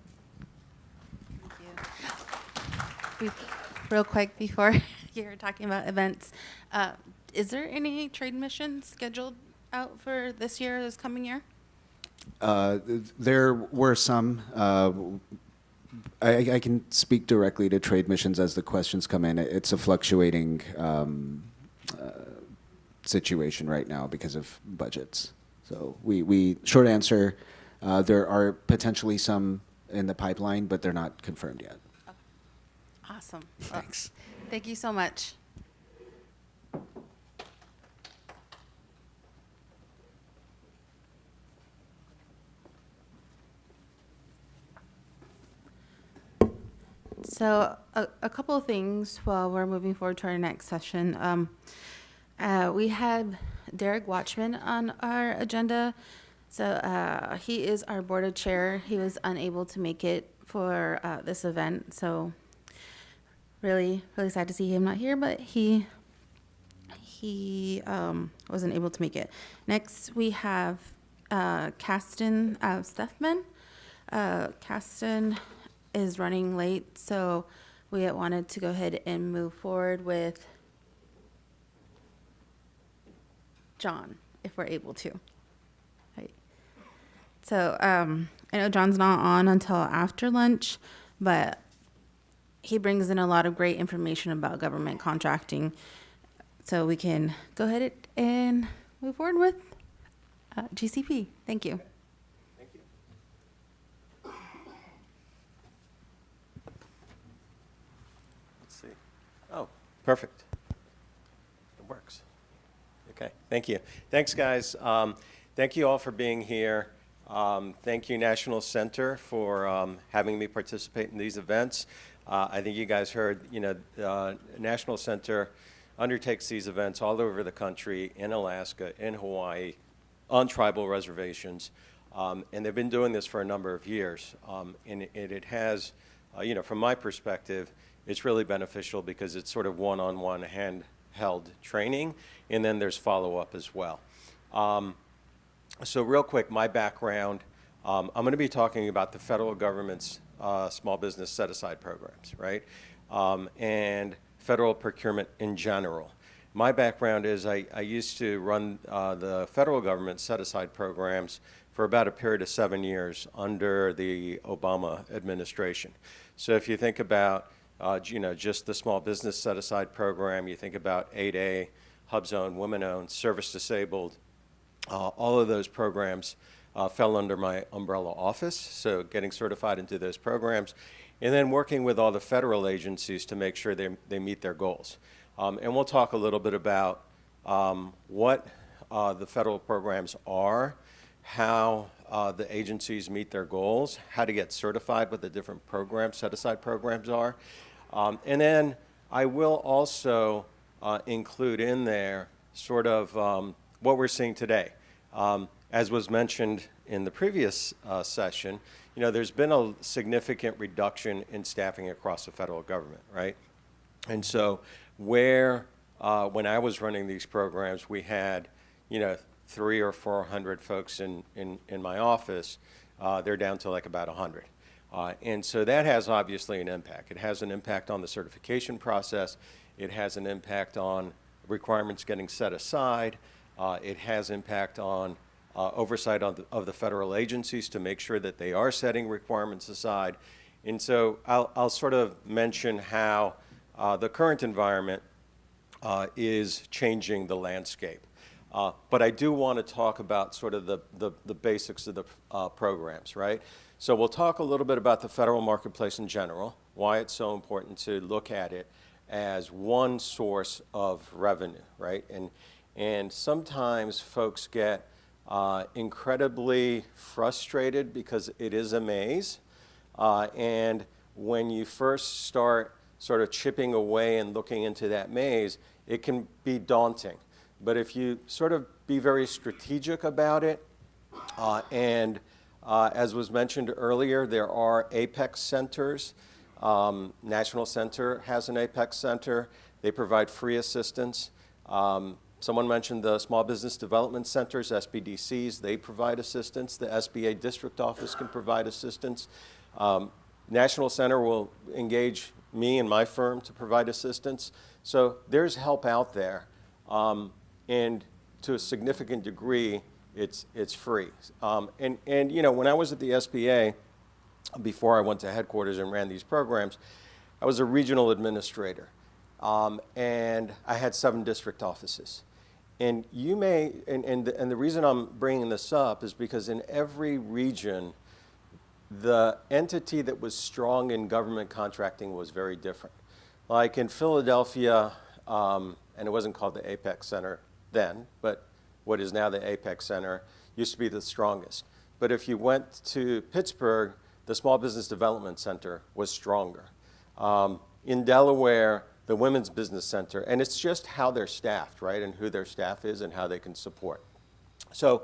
Thank you. Real quick before you were talking about events, is there any trade missions scheduled out for this year, this coming year? There were some. I can speak directly to trade missions as the questions come in. It's a fluctuating situation right now because of budgets. So we short answer, there are potentially some in the pipeline, but they're not confirmed yet. Okay. Awesome. Thanks. Well, thank you so much. So a couple of things while we're moving forward to our next session. We had Derek Watchman on our agenda. So he is our board chair. He was unable to make it for this event. So really, really sad to see him not here, but he wasn't able to make it. Next, we have Kasten Steffman. Kasten is running late, so we wanted to go ahead and move forward with John, if we're able to. Right. So I know John's not on until after lunch, but he brings in a lot of great information about government contracting. So we can go ahead and move forward with GCP. Thank you. Oh, perfect. It works. Okay, thank you. Thanks, guys. Thank you all for being here. Thank you, National Center, for having me participate in these events. I think you guys heard, National Center undertakes these events all over the country, in Alaska, in Hawaii, on tribal reservations. And they've been doing this for a number of years. And it has, from my perspective, it's really beneficial because it's sort of one-on-one handheld training, and then there's follow-up as well. So real quick, my background, I'm going to be talking about the federal government's small business set-aside programs, right? And federal procurement in general. My background is I used to run the federal government set-aside programs for about a period of 7 years under the Obama administration. So if you think about, just the small business set-aside program, you think about 8A, HUBZone, women-owned, service-disabled, all of those programs fell under my umbrella office, so getting certified into those programs, and then working with all the federal agencies to make sure they meet their goals. And we'll talk a little bit about what the federal programs are, how the agencies meet their goals, how to get certified, what the different programs, set-aside programs are. And then I will also include in there sort of what we're seeing today. As was mentioned in the previous session, there's been a significant reduction in staffing across the federal government, right? And so where, when I was running these programs, we had, 300 or 400 folks in my office, they're down to like about 100. And so that has obviously an impact. It has an impact on the certification process. It has an impact on requirements getting set aside. It has impact on oversight of the federal agencies to make sure that they are setting requirements aside. And so I'll sort of mention how the current environment is changing the landscape. But I do want to talk about sort of the basics of the programs, right? So we'll talk a little bit about the federal marketplace in general, why it's so important to look at it as one source of revenue, right? And sometimes folks get incredibly frustrated because it is a maze. And when you first start sort of chipping away and looking into that maze, it can be daunting. But if you sort of be very strategic about it, as was mentioned earlier, there are Apex centers. National Center has an Apex center. They provide free assistance. Someone mentioned the Small Business Development Centers, SBDCs. They provide assistance. The SBA District Office can provide assistance. National Center will engage me and my firm to provide assistance. So there's help out there. And to a significant degree, it's free. And when I was at the SBA, before I went to headquarters and ran these programs, I was a regional administrator. And I had 7 district offices. And the reason I'm bringing this up is because in every region, the entity that was strong in government contracting was very different. Like in Philadelphia, and it wasn't called the Apex Center then, but what is now the Apex Center used to be the strongest. But if you went to Pittsburgh, the Small Business Development Center was stronger. In Delaware, the Women's Business Center, and it's just how they're staffed, right, and who their staff is and how they can support. So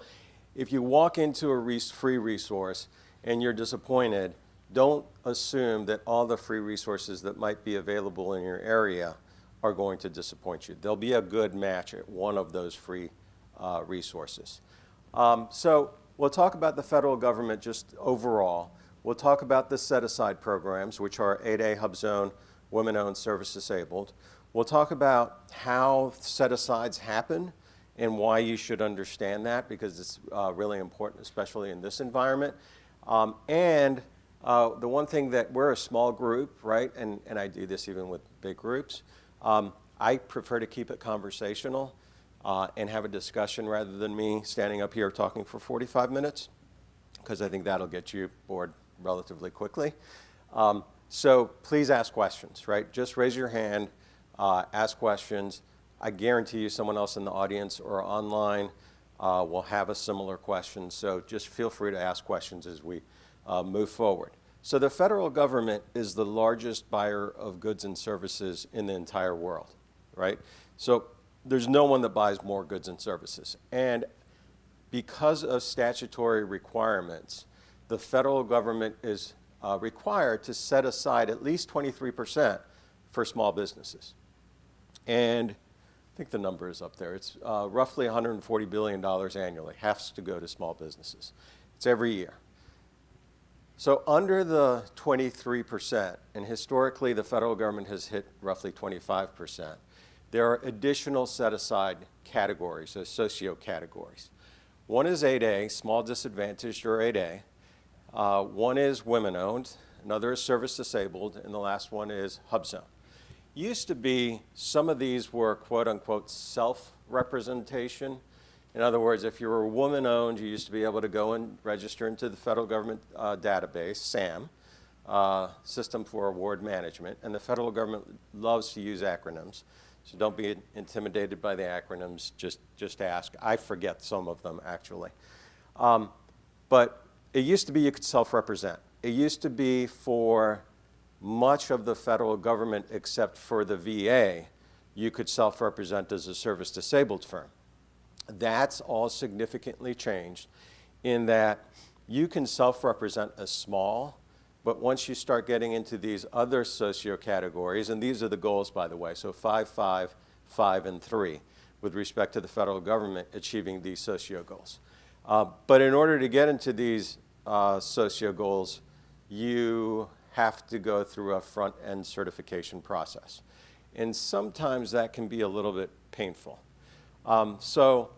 if you walk into a free resource and you're disappointed, don't assume that all the free resources that might be available in your area are going to disappoint you. There'll be a good match at one of those free resources. So we'll talk about the federal government just overall. We'll talk about the set-aside programs, which are 8A, HUBZone, women-owned, service-disabled. We'll talk about how set-asides happen and why you should understand that, because it's really important, especially in this environment. The one thing that we're a small group, right, and I do this even with big groups, I prefer to keep it conversational and have a discussion rather than me standing up here talking for 45 minutes, because I think that'll get you bored relatively quickly. So please ask questions, right? Just raise your hand, ask questions. I guarantee you someone else in the audience or online will have a similar question. So just feel free to ask questions as we move forward. So the federal government is the largest buyer of goods and services in the entire world, right? So there's no one that buys more goods and services. And because of statutory requirements, the federal government is required to set aside at least 23% for small businesses. And I think the number is up there. It's roughly $140 billion annually has to go to small businesses. It's every year. So under the 23%, and historically the federal government has hit roughly 25%, there are additional set-aside categories, or socio-categories. One is 8A, small disadvantaged, or 8A. One is women-owned, another is service-disabled, and the last one is hub zone. Used to be, some of these were quote-unquote self-representation. In other words, if you were woman-owned, you used to be able to go and register into the federal government database, SAM, System for Award Management, and the federal government loves to use acronyms. So don't be intimidated by the acronyms, just ask. I forget some of them, actually. But it used to be you could self-represent. It used to be for much of the federal government, except for the VA, you could self-represent as a service-disabled firm. That's all significantly changed in that you can self-represent as small, but once you start getting into these other socio-categories, and these are the goals, by the way, so 5, 5, 5, and 3, with respect to the federal government achieving these socio goals. But in order to get into these socio goals, you have to go through a front-end certification process. And sometimes that can be a little bit painful. So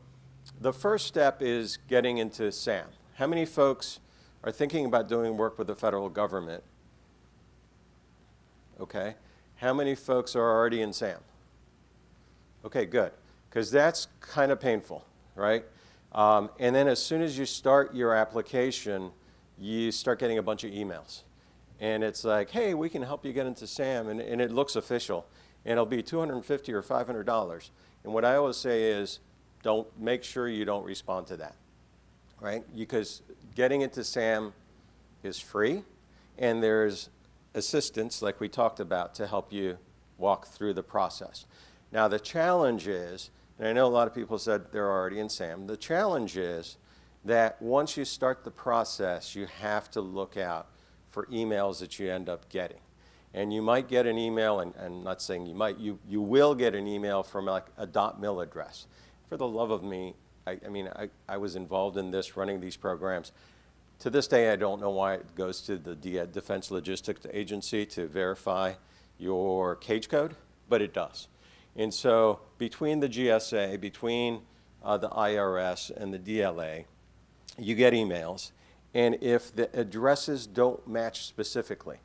the first step is getting into SAM. How many folks are thinking about doing work with the federal government? Okay. How many folks are already in SAM? Okay, good. Because that's kind of painful, right? And then as soon as you start your application, you start getting a bunch of emails. And it's like, hey, we can help you get into SAM, and it looks official. And it'll be $250 or $500. And what I always say is, make sure you don't respond to that, right? Because getting into SAM is free, and there's assistance, like we talked about, to help you walk through the process. Now, the challenge is, and I know a lot of people said they're already in SAM, the challenge is that once you start the process, you have to look out for emails that you end up getting. And you might get an email, and I'm not saying you might, you will get an email from like a .mil address. For the love of me, I was involved in this, running these programs. To this day, I don't know why it goes to the Defense Logistics Agency to verify your cage code, but it does. And so between the GSA, between the IRS and the DLA, you get emails. And if the addresses don't match specifically,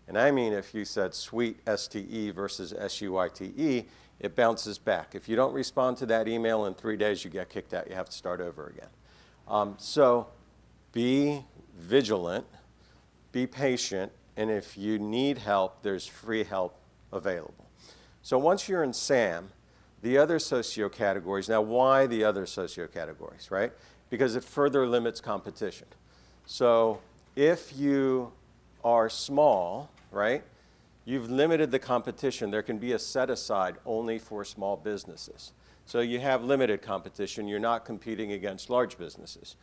and I mean if you said suite STE versus SUITE, it bounces back. If you don't respond to that email in 3 days, you get kicked out. You have to start over again. So be vigilant, be patient, and if you need help, there's free help available. So once you're in SAM, the other socio-categories, now why the other socio-categories, right? Because it further limits competition. So if you are small, right, you've limited the competition. There can be a set-aside only for small businesses. So you have limited competition. You're not competing against large businesses.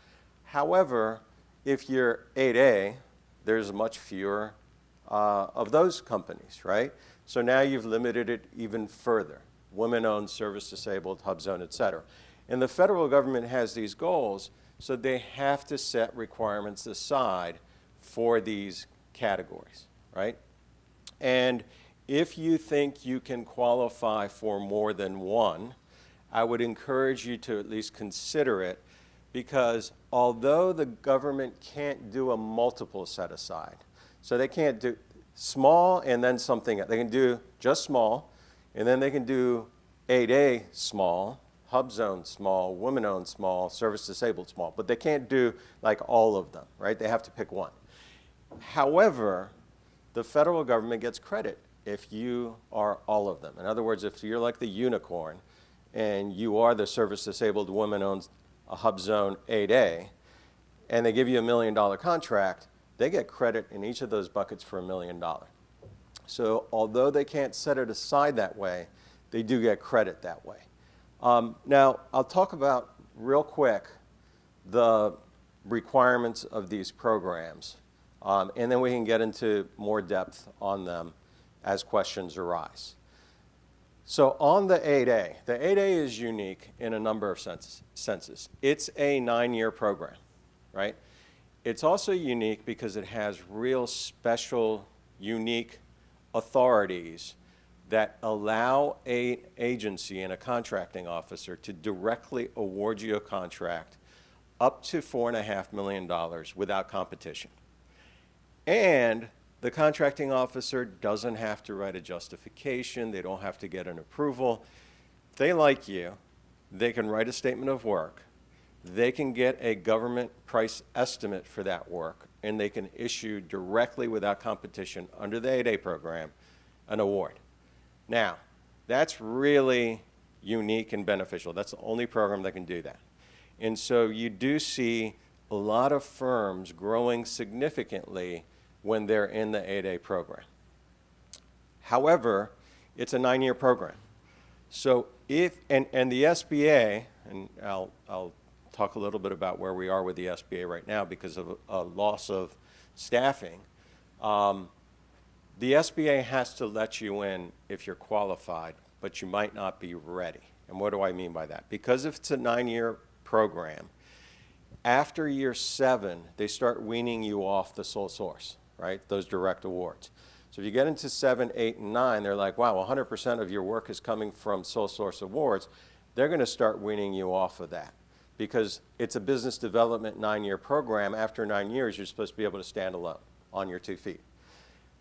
However, if you're 8A, there's much fewer of those companies, right? So now you've limited it even further. Women-owned, service-disabled, hub zone, et cetera. And the federal government has these goals, so they have to set requirements aside for these categories, right? And if you think you can qualify for more than one, I would encourage you to at least consider it, because although the government can't do a multiple set aside, so they can't do small and then something, they can do just small, and then they can do 8A small, hub zone small, women-owned small, service-disabled small, but they can't do like all of them, right? They have to pick one. However, the federal government gets credit if you are all of them. In other words, if you're like the unicorn and you are the service-disabled women-owned hub zone 8A, and they give you $1 million contract, they get credit in each of those buckets for $1 million. So although they can't set it aside that way, they do get credit that way. Now, I'll talk about real quick the requirements of these programs, and then we can get into more depth on them as questions arise. So on the 8A, the 8A is unique in a number of senses. It's a 9-year program, right? It's also unique because it has real special, unique authorities that allow an agency and a contracting officer to directly award you a contract up to $4.5 million without competition. And the contracting officer doesn't have to write a justification. They don't have to get an approval. If they like you, they can write a statement of work. They can get a government price estimate for that work, and they can issue directly without competition under the 8A program an award. Now, that's really unique and beneficial. That's the only program that can do that. And so you do see a lot of firms growing significantly when they're in the 8A program. However, it's a 9-year program. So if, and the SBA, and I'll talk a little bit about where we are with the SBA right now because of a loss of staffing. The SBA has to let you in if you're qualified, but you might not be ready. And what do I mean by that? Because if it's a 9-year program, after year 7, they start weaning you off the sole source, right? Those direct awards. So if you get into 7, 8, and 9, they're like, wow, 100% of your work is coming from sole source awards. They're going to start weaning you off of that because it's a business development 9-year program. After 9 years, you're supposed to be able to stand alone on your 2 feet.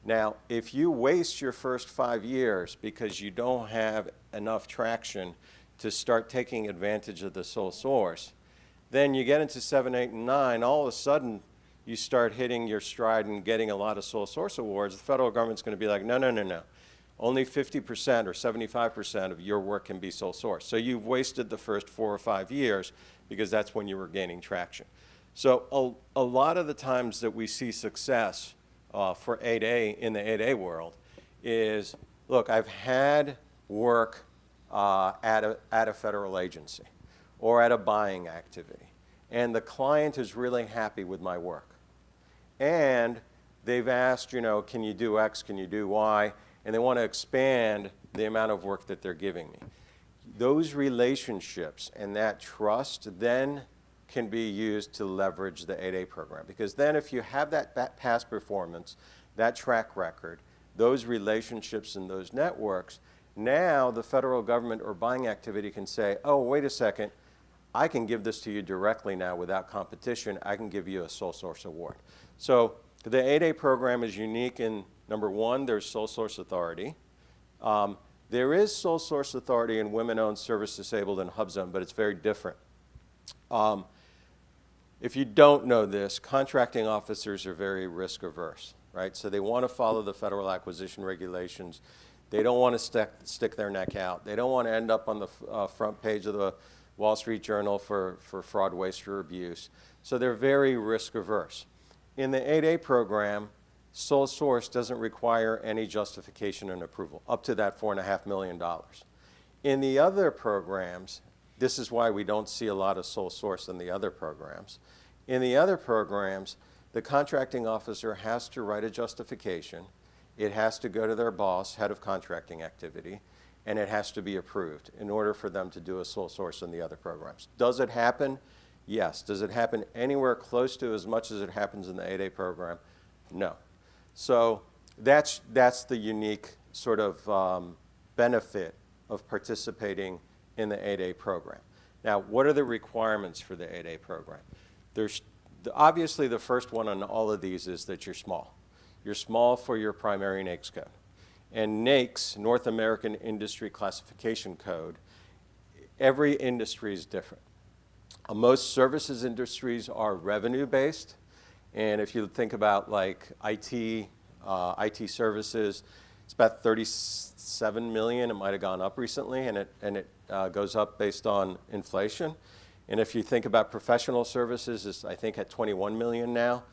Now, if you waste your first 5 years because you don't have enough traction to start taking advantage of the sole source, then you get into 7, 8, and 9, all of a sudden you start hitting your stride and getting a lot of sole source awards. The federal government's going to be like, no, no, no, no. Only 50% or 75% of your work can be sole source. So you've wasted the first 4 or 5 years because that's when you were gaining traction. So a lot of the times that we see success for 8A in the 8A world is, look, I've had work at a federal agency or at a buying activity, and the client is really happy with my work. And they've asked, you know, can you do X, can you do Y, and they want to expand the amount of work that they're giving me. Those relationships and that trust then can be used to leverage the 8A program. Because then if you have that past performance, that track record, those relationships and those networks, now the federal government or buying activity can say, oh, wait a second, I can give this to you directly now without competition. I can give you a sole source award. So the 8A program is unique in, number one, there's sole source authority. There is sole source authority in women-owned, service-disabled, and HUBZone, but it's very different. If you don't know this, contracting officers are very risk-averse, right? So they want to follow the federal acquisition regulations. They don't want to stick their neck out. They don't want to end up on the front page of the Wall Street Journal for fraud, waste, or abuse. So they're very risk-averse. In the 8A program, sole source doesn't require any justification and approval, up to that $4.5 million. In the other programs, this is why we don't see a lot of sole source in the other programs. In the other programs, the contracting officer has to write a justification. It has to go to their boss, head of contracting activity, and it has to be approved in order for them to do a sole source in the other programs. Does it happen? Yes. Does it happen anywhere close to as much as it happens in the 8A program? No. So that's the unique sort of benefit of participating in the 8A program. Now, what are the requirements for the 8A program? Obviously, the first one on all of these is that you're small. You're small for your primary NAICS code. And NAICS, North American Industry Classification Code, every industry is different. Most services industries are revenue-based. And if you think about like IT services, it's about 37 million. It might have gone up recently, and it goes up based on inflation. And if you think about professional services, it's I think at 21 million now.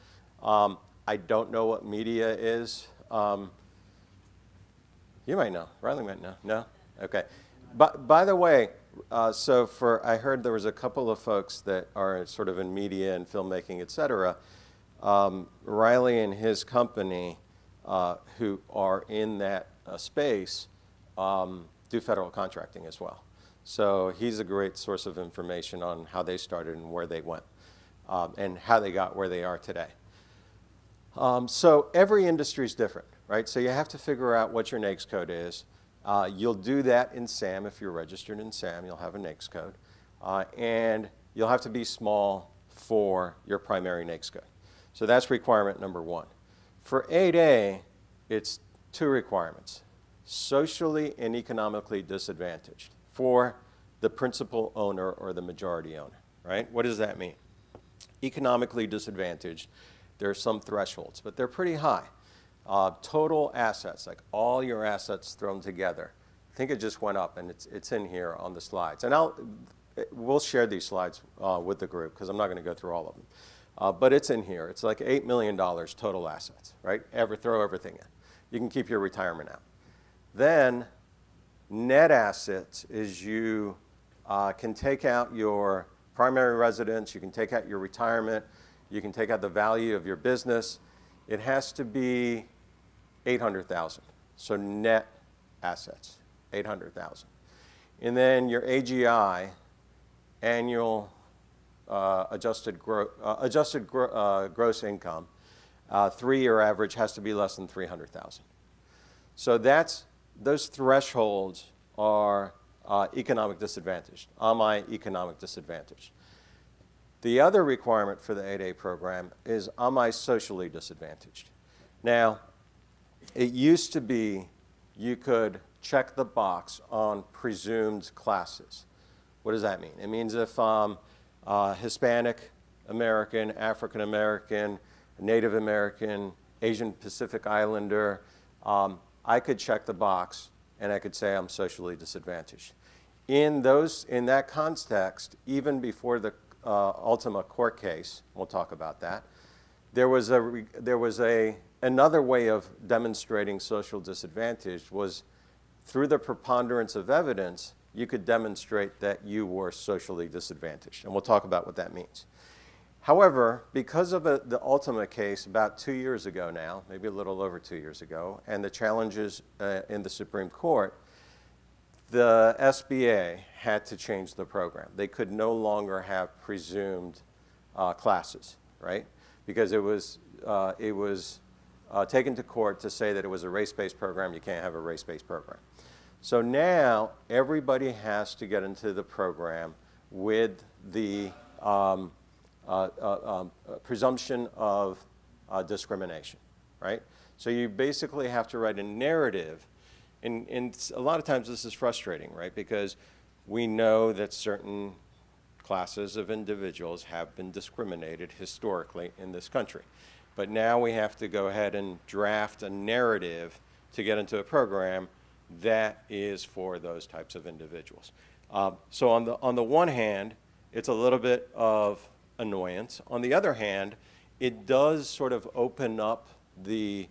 I don't know what media is. You might know. Riley might know. No? Okay. But by the way, I heard there was a couple of folks that are sort of in media and filmmaking, et cetera. Riley and his company, who are in that space, do federal contracting as well. So he's a great source of information on how they started and where they went, and how they got where they are today. So every industry is different, right? So you have to figure out what your NAICS code is. You'll do that in SAM. If you're registered in SAM, you'll have a NAICS code. And you'll have to be small for your primary NAICS code. So that's requirement number 1. For 8A, it's 2 requirements: socially and economically disadvantaged for the principal owner or the majority owner, right? What does that mean? Economically disadvantaged, there are some thresholds, but they're pretty high. Total assets, like all your assets thrown together. I think it just went up, and it's in here on the slides. And we'll share these slides with the group, because I'm not going to go through all of them. But it's in here. It's like $8 million total assets, right? Throw everything in. You can keep your retirement out. Then net assets is you can take out your primary residence, you can take out your retirement, you can take out the value of your business. It has to be 800,000. So net assets, 800,000. And then your AGI, annual adjusted gross income, 3-year average has to be less than 300,000. So those thresholds are economic disadvantaged. Am I economic disadvantaged? The other requirement for the 8A program is, am I socially disadvantaged? Now, it used to be you could check the box on presumed classes. What does that mean? It means if I'm Hispanic American, African American, Native American, Asian Pacific Islander, I could check the box and I could say I'm socially disadvantaged. In that context, even before the Ultima court case, we'll talk about that, there was another way of demonstrating social disadvantage was through the preponderance of evidence, you could demonstrate that you were socially disadvantaged. And we'll talk about what that means. However, because of the Ultima case about 2 years ago now, maybe a little over 2 years ago, and the challenges in the Supreme Court, the SBA had to change the program. They could no longer have presumed classes, right? Because it was taken to court to say that it was a race-based program. You can't have a race-based program. So now everybody has to get into the program with the presumption of discrimination, right? So you basically have to write a narrative. And a lot of times this is frustrating, right? Because we know that certain classes of individuals have been discriminated historically in this country. But now we have to go ahead and draft a narrative to get into a program that is for those types of individuals. So on the one hand, it's a little bit of annoyance. On the other hand, it does sort of open up the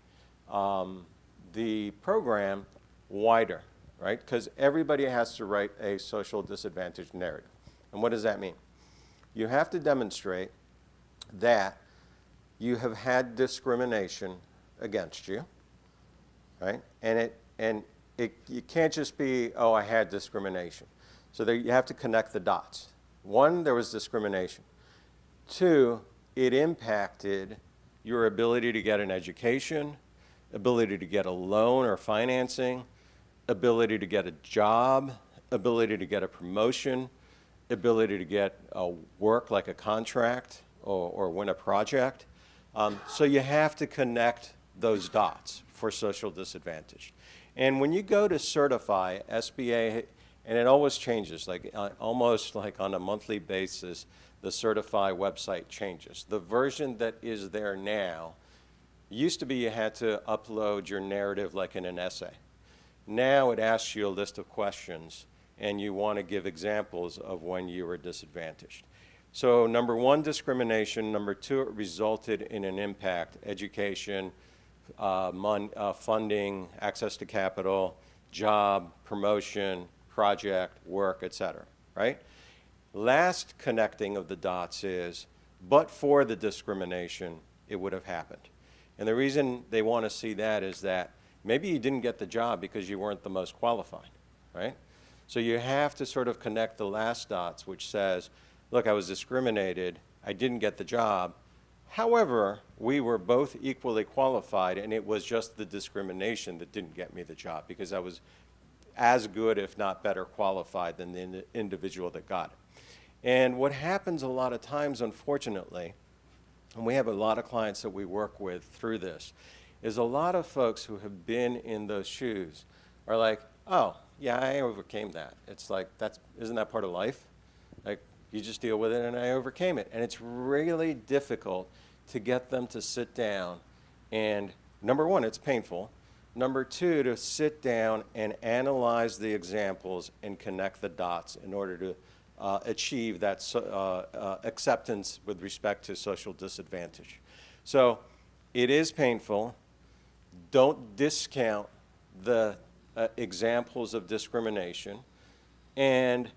program wider, right? Because everybody has to write a social disadvantage narrative. And what does that mean? You have to demonstrate that you have had discrimination against you, right? And you can't just be, oh, I had discrimination. So there, you have to connect the dots. 1, there was discrimination. 2, it impacted your ability to get an education, ability to get a loan or financing, ability to get a job, ability to get a promotion, ability to get a work like a contract or win a project. So you have to connect those dots for social disadvantage. And when you go to certify, SBA, and it always changes, like almost like on a monthly basis, the certify website changes. The version that is there now, used to be you had to upload your narrative like in an essay. Now it asks you a list of questions, and you want to give examples of when you were disadvantaged. So number 1, discrimination. Number 2, it resulted in an impact: education, funding, access to capital, job, promotion, project, work, et cetera, right? Last connecting of the dots is, but for the discrimination, it would have happened. And the reason they want to see that is that maybe you didn't get the job because you weren't the most qualified, right? So you have to sort of connect the last dots, which says, look, I was discriminated, I didn't get the job. However, we were both equally qualified, and it was just the discrimination that didn't get me the job because I was as good, if not better, qualified than the individual that got it. And what happens a lot of times, unfortunately, and we have a lot of clients that we work with through this, is a lot of folks who have been in those shoes are like, oh, yeah, I overcame that. It's like, isn't that part of life? Like, you just deal with it, and I overcame it. And it's really difficult to get them to sit down and, number one, it's painful. Number two, to sit down and analyze the examples and connect the dots in order to achieve that acceptance with respect to social disadvantage. So it is painful. Don't discount the examples of discrimination. And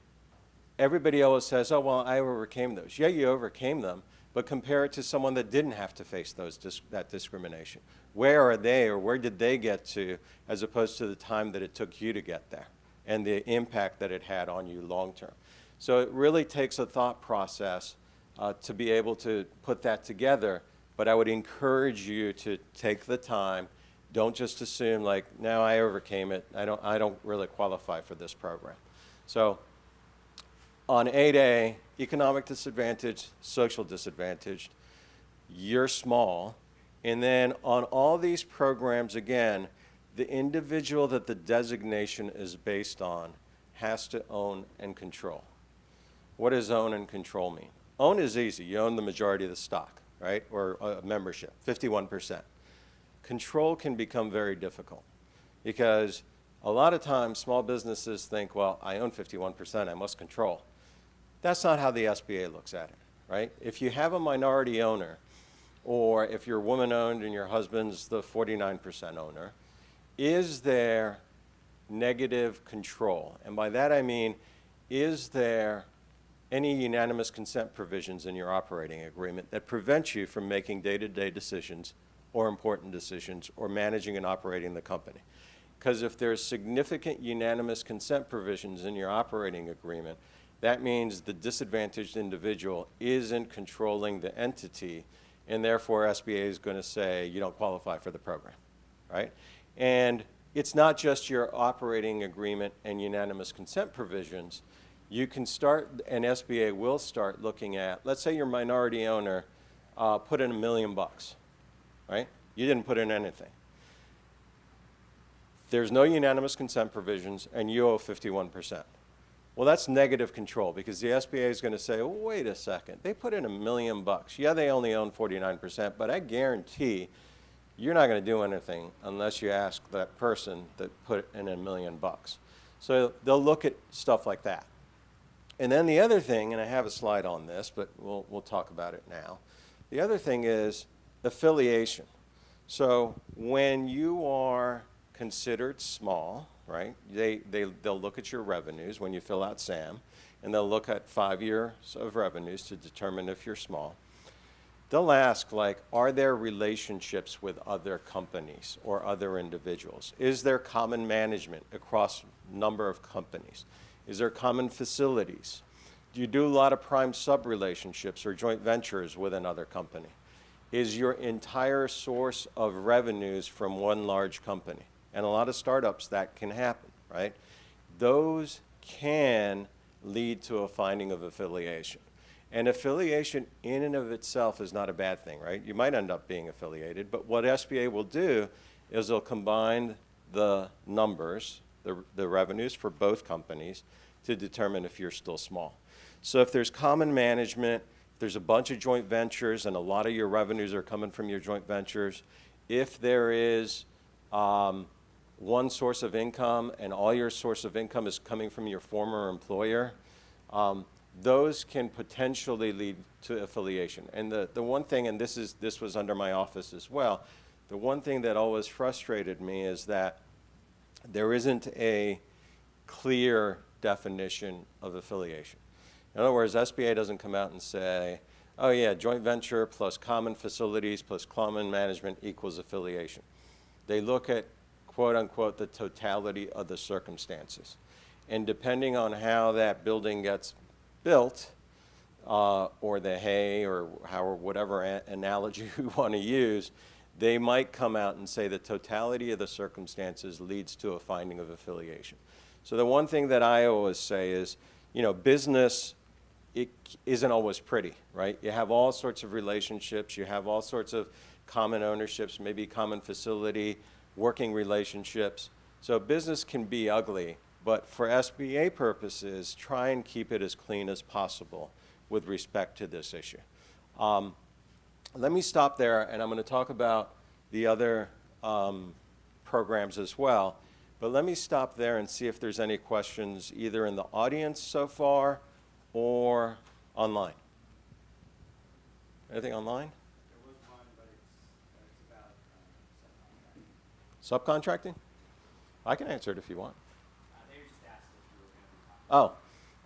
everybody always says, oh, well, I overcame those. Yeah, you overcame them, but compare it to someone that didn't have to face that discrimination. Where are they, or where did they get to, as opposed to the time that it took you to get there and the impact that it had on you long term. So it really takes a thought process to be able to put that together, but I would encourage you to take the time. Don't just assume like, no, I overcame it. I don't really qualify for this program. So on 8A, economic disadvantage, social disadvantage, you're small. And then on all these programs, again, the individual that the designation is based on has to own and control. What does own and control mean? Own is easy. You own the majority of the stock, right? Or membership, 51%. Control can become very difficult because a lot of times small businesses think, well, I own 51%, I must control. That's not how the SBA looks at it, right? If you have a minority owner, or if you're woman-owned and your husband's the 49% owner, is there negative control? And by that I mean, is there any unanimous consent provisions in your operating agreement that prevent you from making day-to-day decisions or important decisions or managing and operating the company? Because if there's significant unanimous consent provisions in your operating agreement, that means the disadvantaged individual isn't controlling the entity, and therefore SBA is going to say you don't qualify for the program, right? And it's not just your operating agreement and unanimous consent provisions. You can start, and SBA will start looking at, let's say your minority owner put in $1 million, right? You didn't put in anything. There's no unanimous consent provisions, and you owe 51%. Well, that's negative control because the SBA is going to say, oh, wait a second, they put in $1 million. Yeah, they only own 49%, but I guarantee you're not going to do anything unless you ask that person that put in $1 million. So they'll look at stuff like that. And then the other thing, and I have a slide on this, but we'll talk about it now. The other thing is affiliation. So when you are considered small, right, they'll look at your revenues when you fill out SAM, and they'll look at 5 years of revenues to determine if you're small. They'll ask, like, are there relationships with other companies or other individuals? Is there common management across a number of companies? Is there common facilities? Do you do a lot of prime sub-relationships or joint ventures with another company? Is your entire source of revenues from one large company? And a lot of startups, that can happen, right? Those can lead to a finding of affiliation. And affiliation in and of itself is not a bad thing, right? You might end up being affiliated, but what SBA will do is they'll combine the numbers, the revenues for both companies to determine if you're still small. So if there's common management, there's a bunch of joint ventures and a lot of your revenues are coming from your joint ventures, if there is one source of income and all your source of income is coming from your former employer, those can potentially lead to affiliation. And the one thing, and this was under my office as well, the one thing that always frustrated me is that there isn't a clear definition of affiliation. In other words, SBA doesn't come out and say, oh yeah, joint venture plus common facilities plus common management equals affiliation. They look at, quote unquote, the totality of the circumstances. And depending on how that building gets built, or the hay, or whatever analogy we want to use, they might come out and say the totality of the circumstances leads to a finding of affiliation. So the one thing that I always say is, business, it isn't always pretty, right? You have all sorts of relationships, you have all sorts of common ownerships, maybe common facility, working relationships. So business can be ugly, but for SBA purposes, try and keep it as clean as possible with respect to this issue. Let me stop there, and I'm going to talk about the other programs as well. But let me stop there and see if there's any questions either in the audience so far or online. Anything online? There was one, but it's about subcontracting. I can answer it if you want. They just asked if you were going to talk. Oh,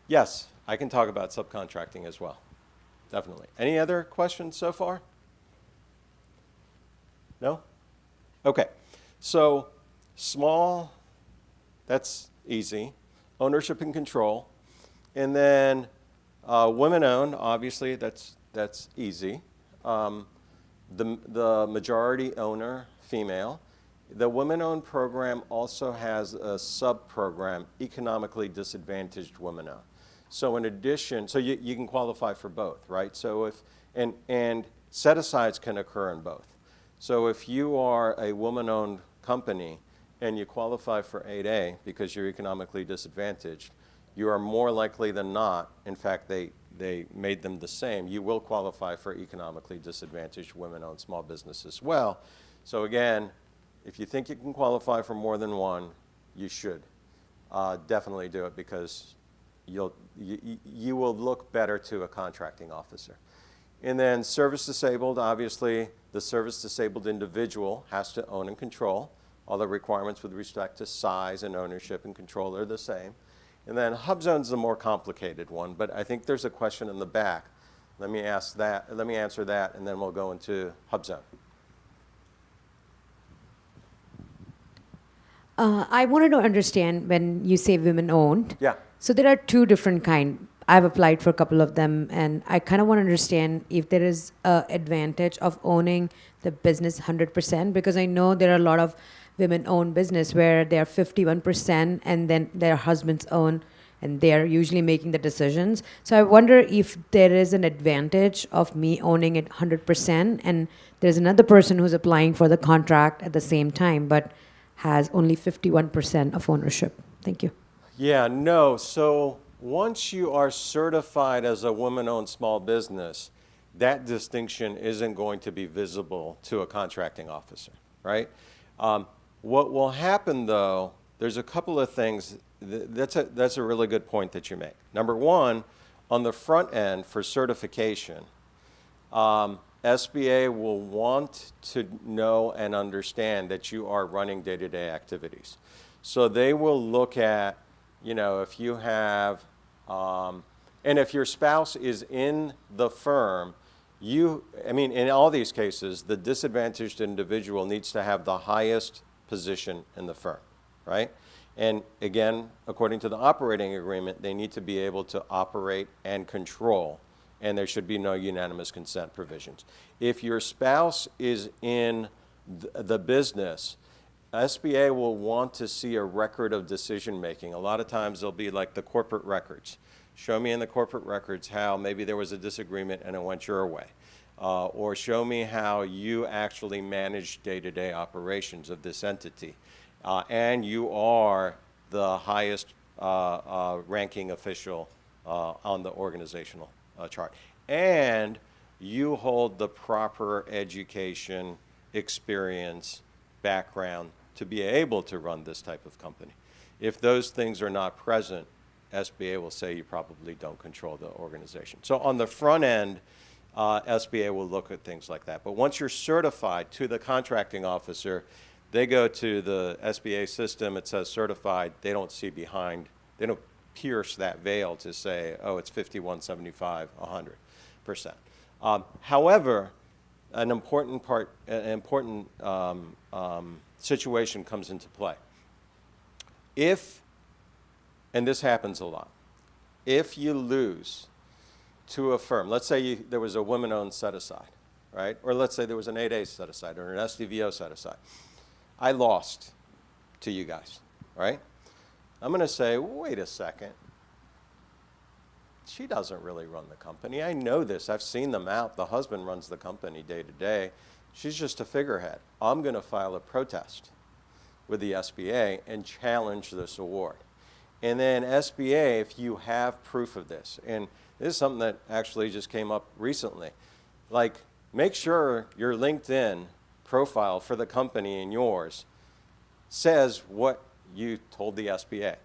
yes, I can talk about subcontracting as well. Definitely. Any other questions so far? No? Okay. So small, that's easy. Ownership and control. And then women-owned, obviously, that's easy. The majority owner, female. The women-owned program also has a sub-program, economically disadvantaged women-owned. So in addition, so you can qualify for both, right? So and set-asides can occur in both. So if you are a woman-owned company and you qualify for 8A because you're economically disadvantaged, you are more likely than not, in fact, they made them the same, you will qualify for economically disadvantaged women-owned small business as well. So again, if you think you can qualify for more than one, you should definitely do it, because you will look better to a contracting officer. And then service disabled, obviously, the service disabled individual has to own and control. All the requirements with respect to size and ownership and control are the same. And then HUBZone is the more complicated one, but I think there's a question in the back. Let me answer that, and then we'll go into HUBZone. I wanted to understand when you say women-owned. Yeah. So there are two different kinds. I've applied for a couple of them, and I kind of want to understand if there is an advantage of owning the business 100%, because I know there are a lot of women-owned business where they are 51% and then their husbands own, and they are usually making the decisions. So I wonder if there is an advantage of me owning it 100%, and there's another person who's applying for the contract at the same time, but has only 51% of ownership. Thank you. Yeah, no. So once you are certified as a woman-owned small business, that distinction isn't going to be visible to a contracting officer, right? What will happen, though, there's a couple of things. That's a really good point that you make. Number one, on the front end for certification, SBA will want to know and understand that you are running day-to-day activities. So they will look at, if you have, and if your spouse is in the firm, in all these cases, the disadvantaged individual needs to have the highest position in the firm, right? And again, according to the operating agreement, they need to be able to operate and control, and there should be no unanimous consent provisions. If your spouse is in the business, SBA will want to see a record of decision making. A lot of times they'll be like the corporate records. Show me in the corporate records how maybe there was a disagreement and it went your way. Or show me how you actually manage day-to-day operations of this entity. And you are the highest ranking official on the organizational chart. And you hold the proper education, experience, background to be able to run this type of company. If those things are not present, SBA will say you probably don't control the organization. So on the front end, SBA will look at things like that. But once you're certified to the contracting officer, they go to the SBA system, it says certified, they don't see behind, they don't pierce that veil to say, oh, it's 51, 75, 100%. However, an important situation comes into play. If, and this happens a lot, if you lose to a firm, let's say there was a women-owned set-aside, right? Or let's say there was an 8A set-aside or an SDVO set-aside. I lost to you guys, right? I'm going to say, wait a second. She doesn't really run the company. I know this. I've seen them out. The husband runs the company day to day. She's just a figurehead. I'm going to file a protest with the SBA and challenge this award. And then SBA, if you have proof of this, and this is something that actually just came up recently, like make sure your LinkedIn profile for the company and yours says what you told the SBA,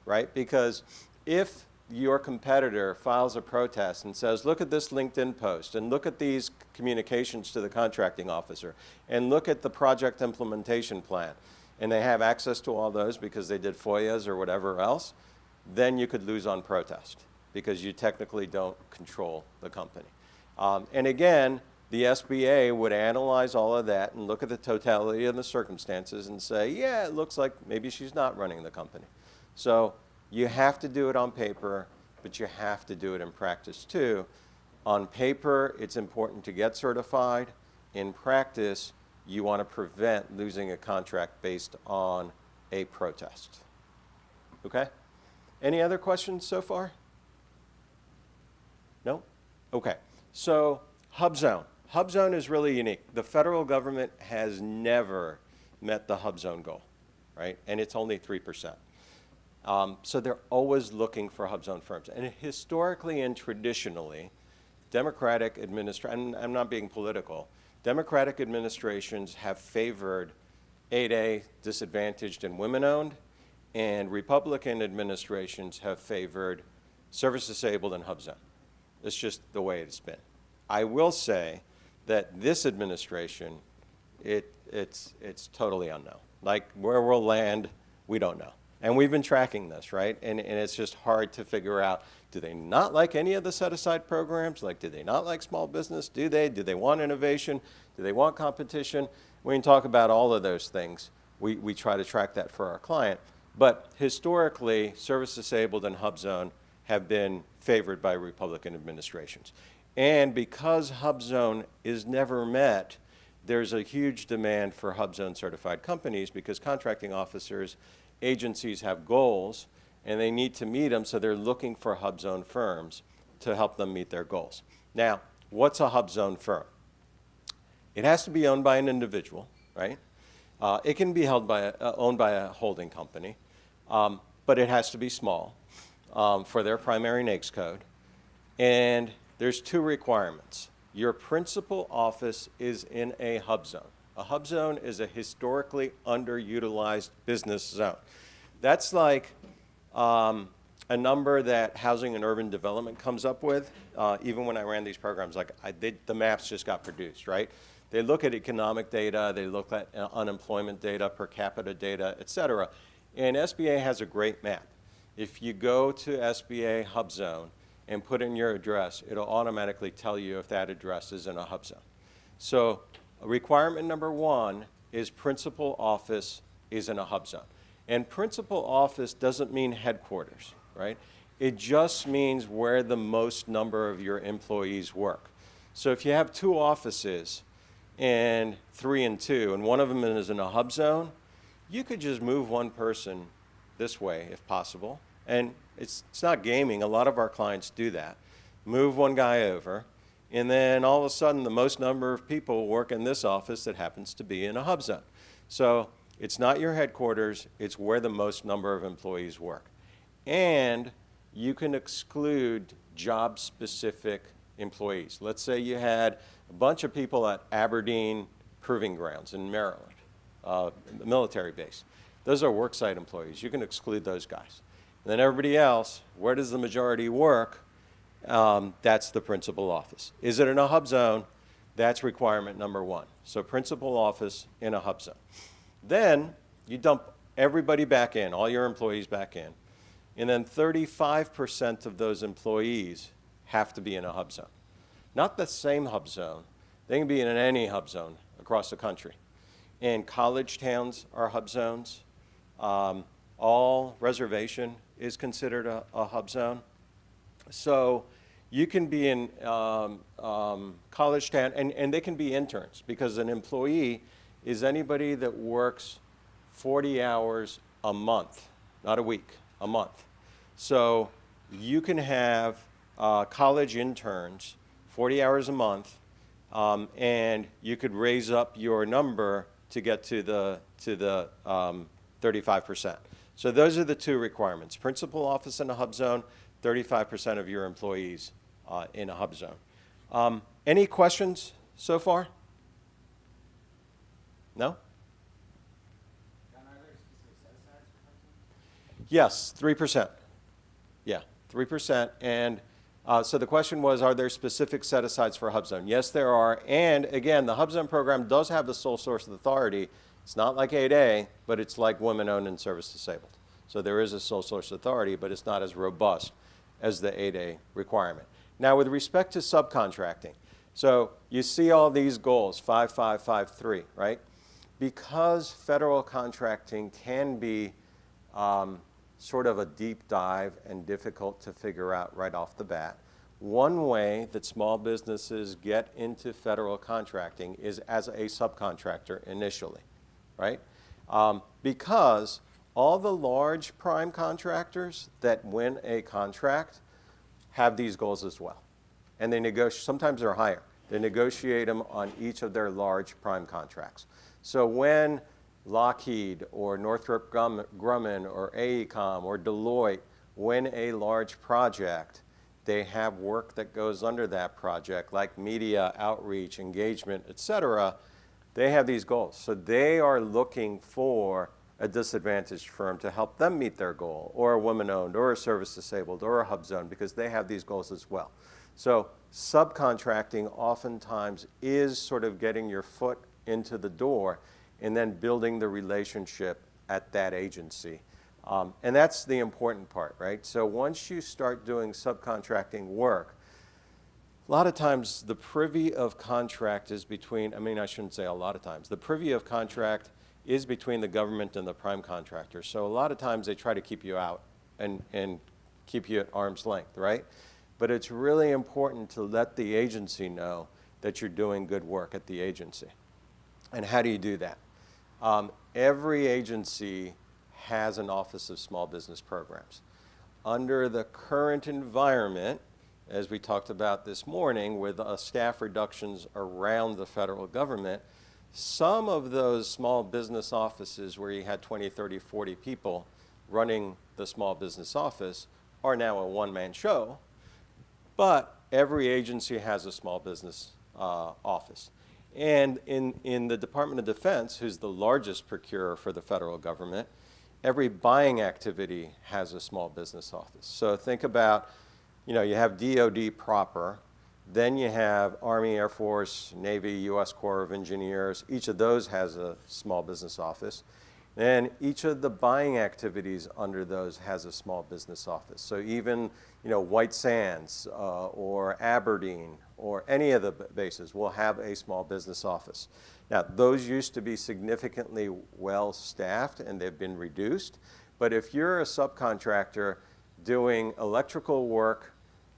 right? Because if your competitor files a protest and says, look at this LinkedIn post and look at these communications to the contracting officer and look at the project implementation plan, and they have access to all those because they did FOIAs or whatever else, then you could lose on protest because you technically don't control the company. And again, the SBA would analyze all of that and look at the totality of the circumstances and say, yeah, it looks like maybe she's not running the company. So you have to do it on paper, but you have to do it in practice too. On paper, it's important to get certified. In practice, you want to prevent losing a contract based on a protest. Okay? Any other questions so far? No? Okay. So HubZone. HubZone is really unique. The federal government has never met the HubZone goal, right? And it's only 3%. So they're always looking for HubZone firms. And historically and traditionally, Democratic administrations, I'm not being political, Democratic administrations have favored 8A, disadvantaged and women-owned, and Republican administrations have favored service-disabled and HubZone. It's just the way it's been. I will say that this administration, it's totally unknown. Like where we'll land, we don't know. And we've been tracking this, right? And it's just hard to figure out, do they not like any of the set-aside programs? Like, do they not like small business? Do they? Do they want innovation? Do they want competition? We can talk about all of those things. We try to track that for our client. But historically, service-disabled and HubZone have been favored by Republican administrations. And because HubZone is never met, there's a huge demand for HubZone certified companies because contracting officers, agencies have goals and they need to meet them, so they're looking for HubZone firms to help them meet their goals. Now, what's a HubZone firm? It has to be owned by an individual, right? It can be owned by a holding company, but it has to be small for their primary NAICS code. And there's two requirements. Your principal office is in a HubZone. A HubZone is a historically underutilized business zone. That's like a number that Housing and Urban Development comes up with. Even when I ran these programs, like the maps just got produced, right? They look at economic data, they look at unemployment data, per capita data, et cetera. And SBA has a great map. If you go to SBA HubZone and put in your address, it'll automatically tell you if that address is in a HubZone. So requirement number one is principal office is in a HubZone. And principal office doesn't mean headquarters, right? It just means where the most number of your employees work. So if you have two offices and 3 and 2, and one of them is in a HubZone, you could just move one person this way if possible. And it's not gaming. A lot of our clients do that. Move one guy over, and then all of a sudden the most number of people work in this office that happens to be in a HubZone. So it's not your headquarters, it's where the most number of employees work. And you can exclude job-specific employees. Let's say you had a bunch of people at Aberdeen Proving Grounds in Maryland, military base. Those are worksite employees. You can exclude those guys. And then everybody else, where does the majority work? That's the principal office. Is it in a HubZone? That's requirement number one. So principal office in a HubZone. Then you dump everybody back in, all your employees back in, And then 35% of those employees have to be in a hub zone. Not the same hub zone. They can be in any hub zone across the country. And college towns are hub zones. All reservation is considered a hub zone. So you can be in college town, and they can be interns, because an employee is anybody that works 40 hours a month, not a week, a month. So you can have college interns, 40 hours a month, and you could raise up your number to get to the 35%. So those are the two requirements: principal office in a hub zone, 35% of your employees in a hub zone. Any questions so far? No? Yes, 3%. Yeah, 3%. And so the question was, are there specific set-asides for hub zone? Yes, there are. And again, the hub zone program does have the sole source of authority. It's not like 8A, but it's like women-owned and service-disabled. So there is a sole source authority, but it's not as robust as the 8A requirement. Now, with respect to subcontracting, so you see all these goals, 5, 5, 5, 3, right? Because federal contracting can be sort of a deep dive and difficult to figure out right off the bat, one way that small businesses get into federal contracting is as a subcontractor initially, right? Because all the large prime contractors that win a contract have these goals as well. And they negotiate, sometimes they're higher. They negotiate them on each of their large prime contracts. So when Lockheed or Northrop Grumman or AECOM or Deloitte win a large project, they have work that goes under that project, like media, outreach, engagement, et cetera. They have these goals. So they are looking for a disadvantaged firm to help them meet their goal, or a women-owned, or a service-disabled, or a hub zone, because they have these goals as well. So subcontracting oftentimes is sort of getting your foot into the door and then building the relationship at that agency. And that's the important part, right? So once you start doing subcontracting work, a lot of times the privy of contract is between, I mean, I shouldn't say a lot of times, the privy of contract is between the government and the prime contractor. So a lot of times they try to keep you out and keep you at arm's length, right? But it's really important to let the agency know that you're doing good work at the agency. And how do you do that? Every agency has an Office of Small Business Programs. Under the current environment, as we talked about this morning, with staff reductions around the federal government, some of those small business offices where you had 20, 30, 40 people running the small business office are now a one-man show, but every agency has a small business office. And in the Department of Defense, who's the largest procurer for the federal government, every buying activity has a small business office. So think about, you know, you have DOD proper, then you have Army, Air Force, Navy, U.S. Corps of Engineers. Each of those has a small business office. And each of the buying activities under those has a small business office. So even, you know, White Sands or Aberdeen or any of the bases will have a small business office. Now, those used to be significantly well-staffed, and they've been reduced. But if you're a subcontractor doing electrical work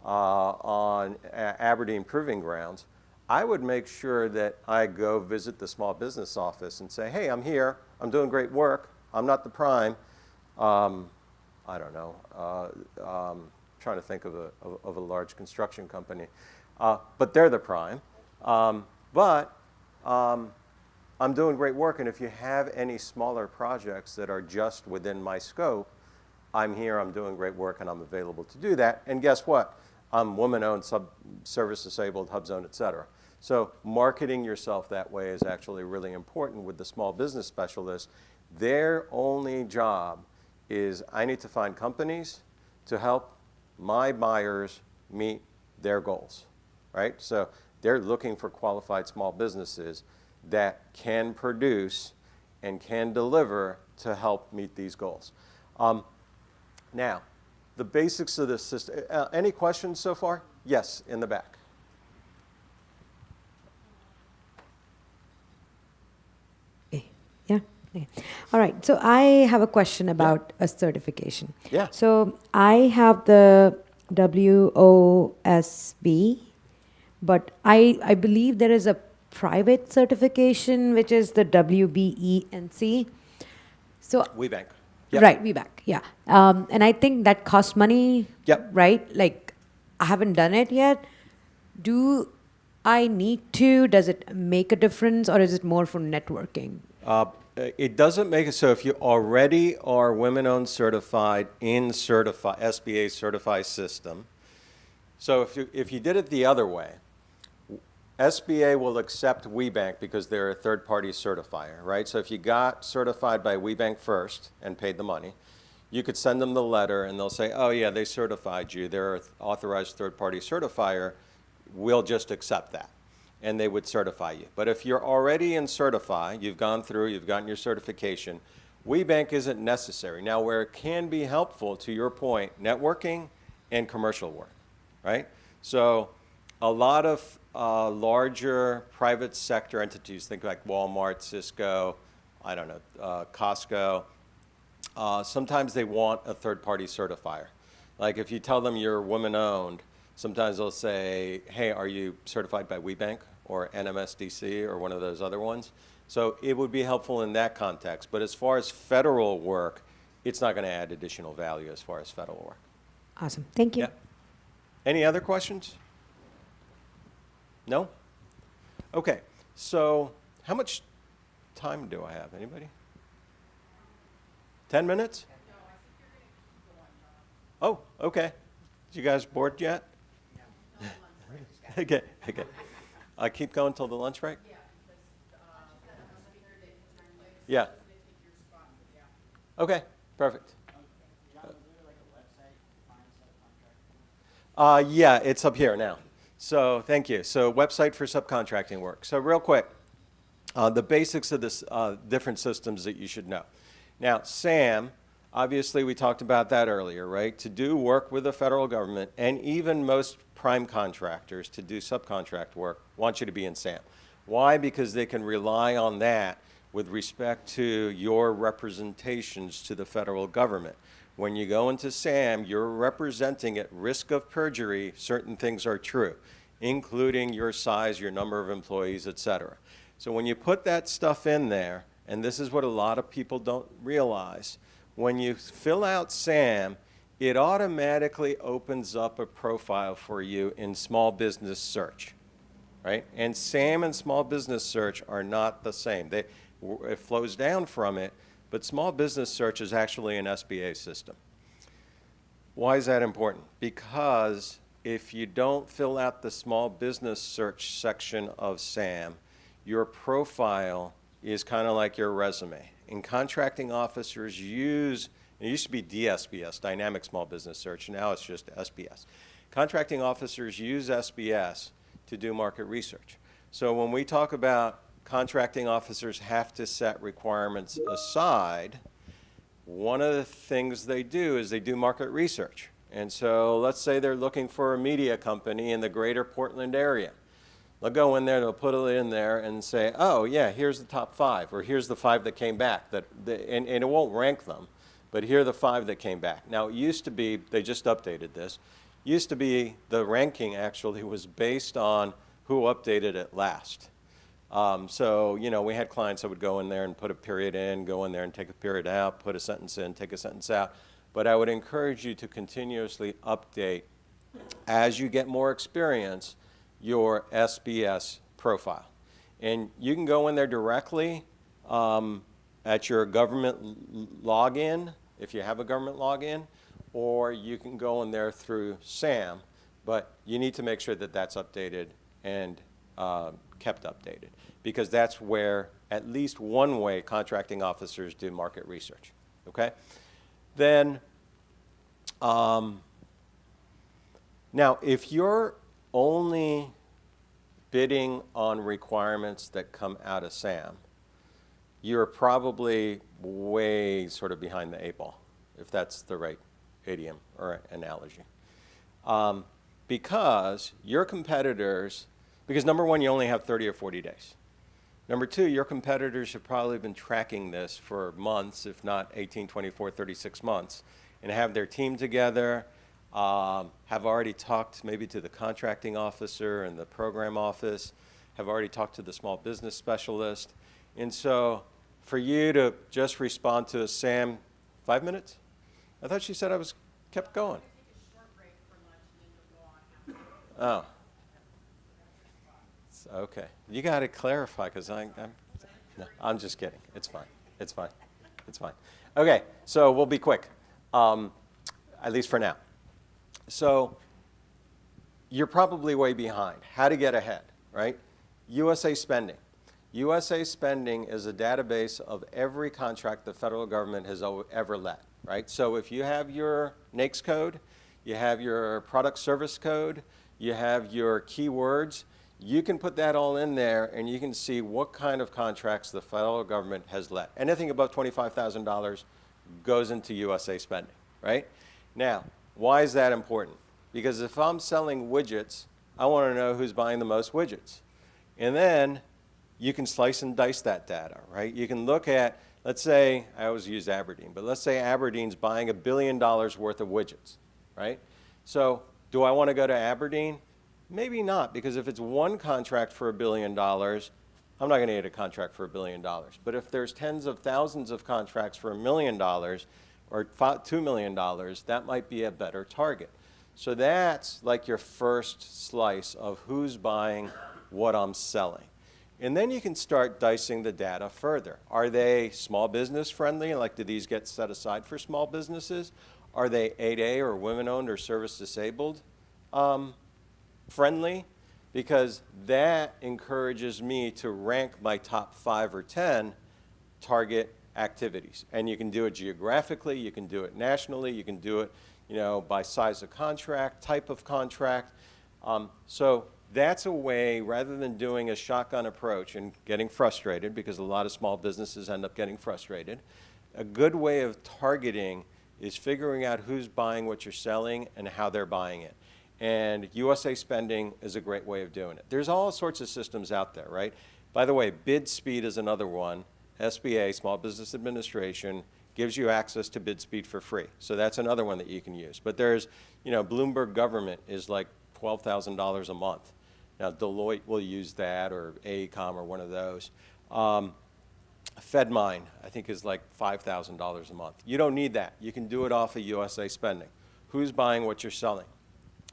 on Aberdeen Proving Grounds, I would make sure that I go visit the small business office and say, hey, I'm here, I'm doing great work, I'm not the prime. I don't know, trying to think of a large construction company, but they're the prime. But I'm doing great work, and if you have any smaller projects that are just within my scope, I'm here, I'm doing great work, and I'm available to do that. And guess what? I'm woman-owned, service-disabled, hub zone, et cetera. So marketing yourself that way is actually really important with the small business specialists. Their only job is, I need to find companies to help my buyers meet their goals, right? So they're looking for qualified small businesses that can produce and can deliver to help meet these goals. Now, the basics of this system. Any questions so far? Yes, in the back. Yeah. Okay. All right. So I have a question about a certification. Yeah. So I have the WOSB, but I believe there is a private certification which is the WBENC. So WeBank. right, WeBank. Yeah. And I think that costs money. Yep. Right. Like I haven't done it yet. Do I need to? Does it make a difference, or is it more for networking? It doesn't make it so if you already are women-owned certified in SBA certified system. So if you did it the other way, SBA will accept WeBank because they're a third-party certifier, right? So if you got certified by WeBank first and paid the money, you could send them the letter and they'll say, oh yeah, they certified you. They're an authorized third-party certifier. We'll just accept that. And they would certify you. But if you're already in Certify, you've gone through, you've gotten your certification, WeBank isn't necessary. Now, where it can be helpful, to your point, networking and commercial work, right? So a lot of larger private sector entities, think like Walmart, Cisco, I don't know, Costco, sometimes they want a third-party certifier. Like if you tell them you're woman-owned, sometimes they'll say, hey, are you certified by WeBank or NMSDC or one of those other ones? So it would be helpful in that context. But as far as federal work, it's not going to add additional value as far as federal work. Awesome. Thank you. Yeah. Any other questions? No? Okay. So how much time do I have? Anybody? 10 minutes? Oh, okay. You guys bored yet? Okay. I keep going till the lunch break? Yeah. Okay, perfect. Yeah, it's up here now. So thank you. So website for subcontracting work. So real quick, the basics of this different systems that you should know. Now, SAM, obviously we talked about that earlier, right? To do work with the federal government and even most prime contractors to do subcontract work want you to be in SAM. Why? Because they can rely on that with respect to your representations to the federal government. When you go into SAM, you're representing at risk of perjury certain things are true, including your size, your number of employees, et cetera. So when you put that stuff in there, and this is what a lot of people don't realize, when you fill out SAM, it automatically opens up a profile for you in small business search, right? And SAM and small business search are not the same. It flows down from it, but small business search is actually an SBA system. Why is that important? Because if you don't fill out the small business search section of SAM, your profile is kind of like your resume. And contracting officers use, it used to be DSBS, Dynamic Small Business Search, now it's just SBS. Contracting officers use SBS to do market research. So when we talk about contracting officers have to set requirements aside, one of the things they do is they do market research. And so let's say they're looking for a media company in the greater Portland area. They'll go in there, they'll put it in there and say, oh yeah, here's the top 5, or here's the 5 that came back, and it won't rank them, but here are the 5 that came back. Now it used to be, they just updated this, used to be the ranking actually was based on who updated it last. So, you know, we had clients that would go in there and put a period in, go in there and take a period out, put a sentence in, take a sentence out. But I would encourage you to continuously update, as you get more experience, your SBS profile. And you can go in there directly at your government login, if you have a government login, or you can go in there through SAM, but you need to make sure that that's updated and kept updated, because that's where at least one way contracting officers do market research, okay? Then, now if you're only bidding on requirements that come out of SAM, you're probably way sort of behind the 8 ball, if that's the right idiom or analogy. Because your competitors, because number one, you only have 30 or 40 days. Number two, your competitors have probably been tracking this for months, if not 18, 24, 36 months, and have their team together, have already talked maybe to the contracting officer and the program office, have already talked to the small business specialist. And so for you to just respond to Sam, 5 minutes? I thought she said I was kept going. Oh. Okay. You got to clarify because I'm just kidding. It's fine. It's fine. It's fine. Okay. So we'll be quick, at least for now. So you're probably way behind. How to get ahead, right? USA Spending. USA Spending is a database of every contract the federal government has ever let, right? So if you have your NAICS code, you have your product service code, you have your keywords, you can put that all in there and you can see what kind of contracts the federal government has let. Anything above $25,000 goes into USA Spending, right? Now, why is that important? Because if I'm selling widgets, I want to know who's buying the most widgets. And then you can slice and dice that data, right? You can look at, let's say, I always use Aberdeen, but let's say Aberdeen's buying $1 billion worth of widgets, right? So do I want to go to Aberdeen? Maybe not, because if it's one contract for $1 billion, I'm not going to get a contract for $1 billion. But if there's tens of thousands of contracts for $1 million or $2 million, that might be a better target. So that's like your first slice of who's buying what I'm selling. And then you can start dicing the data further. Are they small business friendly? Like, do these get set aside for small businesses? Are they 8A or women-owned or service disabled friendly? Because that encourages me to rank my top 5 or 10 target activities. And you can do it geographically, you can do it nationally, you can do it, by size of contract, type of contract. So that's a way, rather than doing a shotgun approach and getting frustrated, because a lot of small businesses end up getting frustrated, a good way of targeting is figuring out who's buying what you're selling and how they're buying it. And USA Spending is a great way of doing it. There's all sorts of systems out there, right? By the way, bid speed is another one. SBA, Small Business Administration, gives you access to bid speed for free. So that's another one that you can use. But there's, Bloomberg Government is like $12,000 a month. Now, Deloitte will use that, or AECOM, or one of those. FedMine, I think, is like $5,000 a month. You don't need that. You can do it off of USA Spending. Who's buying what you're selling?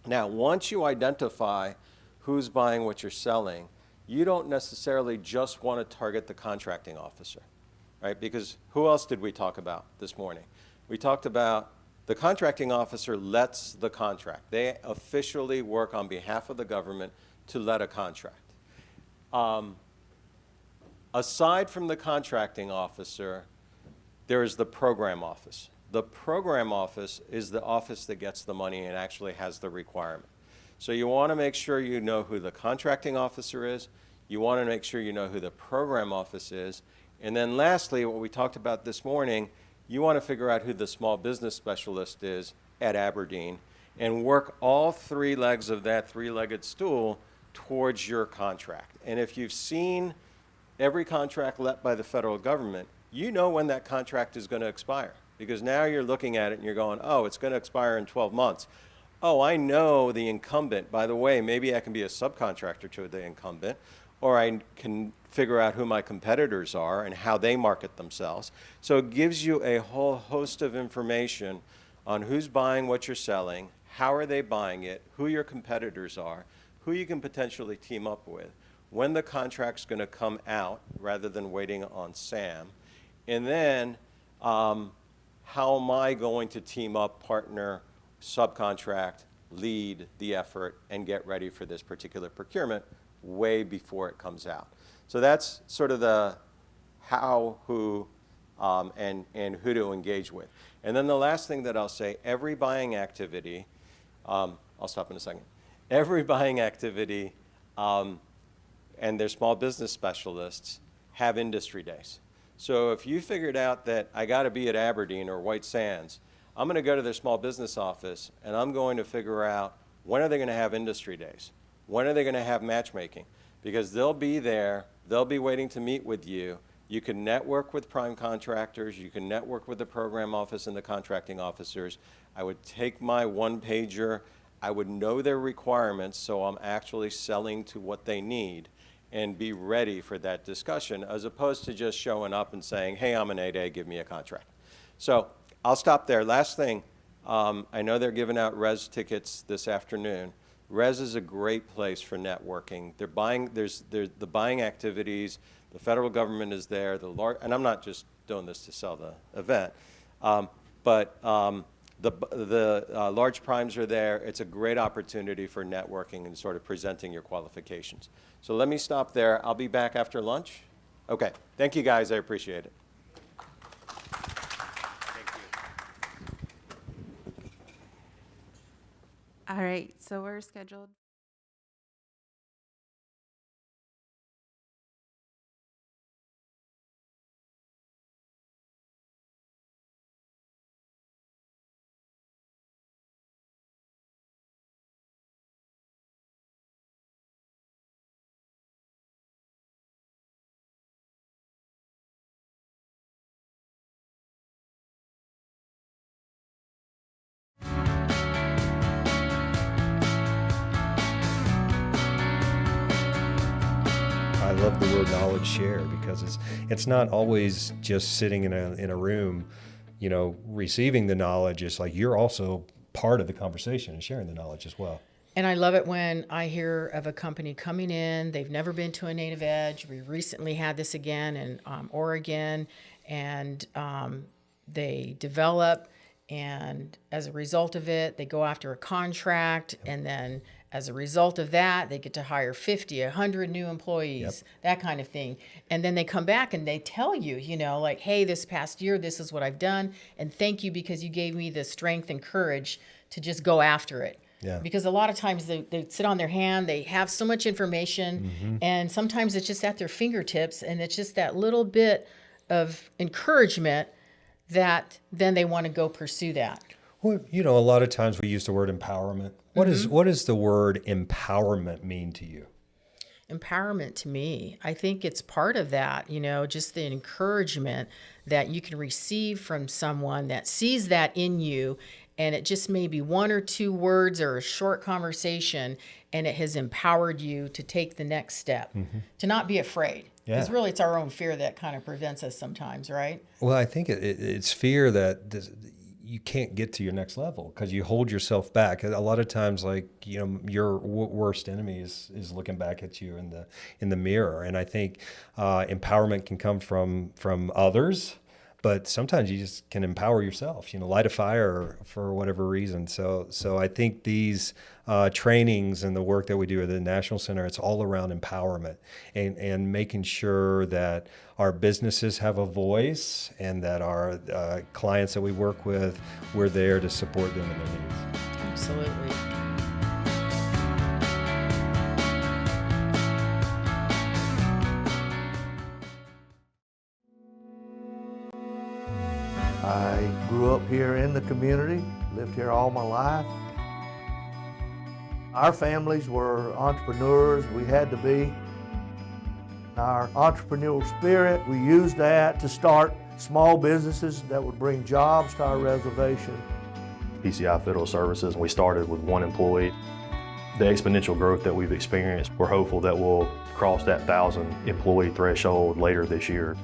Now, once you identify who's buying what you're selling, you don't necessarily just want to target the contracting officer, right? Because who else did we talk about this morning? We talked about the contracting officer lets the contract. They officially work on behalf of the government to let a contract. Aside from the contracting officer, there is the program office. The program office is the office that gets the money and actually has the requirement. So you want to make sure you know who the contracting officer is. You want to make sure you know who the program office is. And then lastly, what we talked about this morning, you want to figure out who the small business specialist is at Aberdeen and work all 3 legs of that 3-legged stool towards your contract. And if you've seen every contract let by the federal government, you know when that contract is going to expire. Because now you're looking at it and you're going, oh, it's going to expire in 12 months. Oh, I know the incumbent. By the way, maybe I can be a subcontractor to the incumbent, or I can figure out who my competitors are and how they market themselves. So it gives you a whole host of information on who's buying what you're selling, how are they buying it, who your competitors are, who you can potentially team up with, when the contract's going to come out rather than waiting on Sam, and then how am I going to team up, partner, subcontract, lead the effort, and get ready for this particular procurement way before it comes out. So that's sort of the how, who, and who to engage with. And then the last thing that I'll say, every buying activity, I'll stop in a second. Every buying activity and their small business specialists have industry days. So if you figured out that I got to be at Aberdeen or White Sands I'm going to go to their small business office and I'm going to figure out when are they going to have industry days? When are they going to have matchmaking? Because they'll be there, they'll be waiting to meet with you. You can network with prime contractors, you can network with the program office and the contracting officers. I would take my one-pager, I would know their requirements so I'm actually selling to what they need and be ready for that discussion as opposed to just showing up and saying, hey, I'm an 8A, give me a contract. So I'll stop there. Last thing, I know they're giving out Res tickets this afternoon. Res is a great place for networking. They're buying, there's the buying activities, the federal government is there, and I'm not just doing this to sell the event, but the large primes are there. It's a great opportunity for networking and sort of presenting your qualifications. So let me stop there. I'll be back after lunch. Okay, thank you guys, I appreciate it. All right, so we're scheduled. I love the word knowledge share because it's not always just sitting in a room, you know, receiving the knowledge. It's like you're also part of the conversation and sharing the knowledge as well. And I love it when I hear of a company coming in, they've never been to a Native Edge. We recently had this again in Oregon, and they develop, and as a result of it, they go after a contract, and then as a result of that, they get to hire 50, 100 new employees, that kind of thing. And then they come back and they tell you, you know, like, hey, this past year, this is what I've done, and thank you because you gave me the strength and courage to just go after it. Yeah. Because a lot of times they sit on their hand, they have so much information, and sometimes it's just at their fingertips, and it's just that little bit of encouragement that then they want to go pursue that. Well, you know, a lot of times we use the word empowerment. What does the word empowerment mean to you? Empowerment to me, I think it's part of that, you know, just the encouragement that you can receive from someone that sees that in you, and it just may be one or two words or a short conversation, and it has empowered you to take the next step, to not be afraid. Because really it's our own fear that kind of prevents us sometimes, right? Well, I think it's fear that you can't get to your next level because you hold yourself back. A lot of times, like, you know, your worst enemy is looking back at you in the mirror. And I think empowerment can come from others, but sometimes you just can empower yourself, you know, light a fire for whatever reason. So I think these trainings and the work that we do at the National Center, it's all around empowerment and making sure that our businesses have a voice and that our clients that we work with, we're there to support them in their needs. Absolutely. I grew up here in the community, lived here all my life. Our families were entrepreneurs, we had to be. Our entrepreneurial spirit, we used that to start small businesses that would bring jobs to our reservation. PCI Federal Services, we started with one employee. The exponential growth that we've experienced, we're hopeful that we'll cross that 1,000 employee threshold later this year.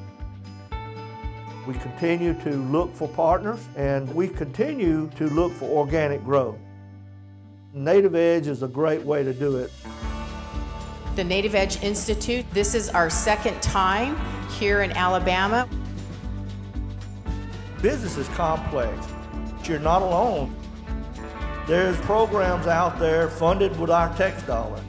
We continue to look for partners, and we continue to look for organic growth. Native Edge is a great way to do it. The Native Edge Institute, this is our second time here in Alabama. Business is complex. You're not alone. There's programs out there funded with our tax dollar.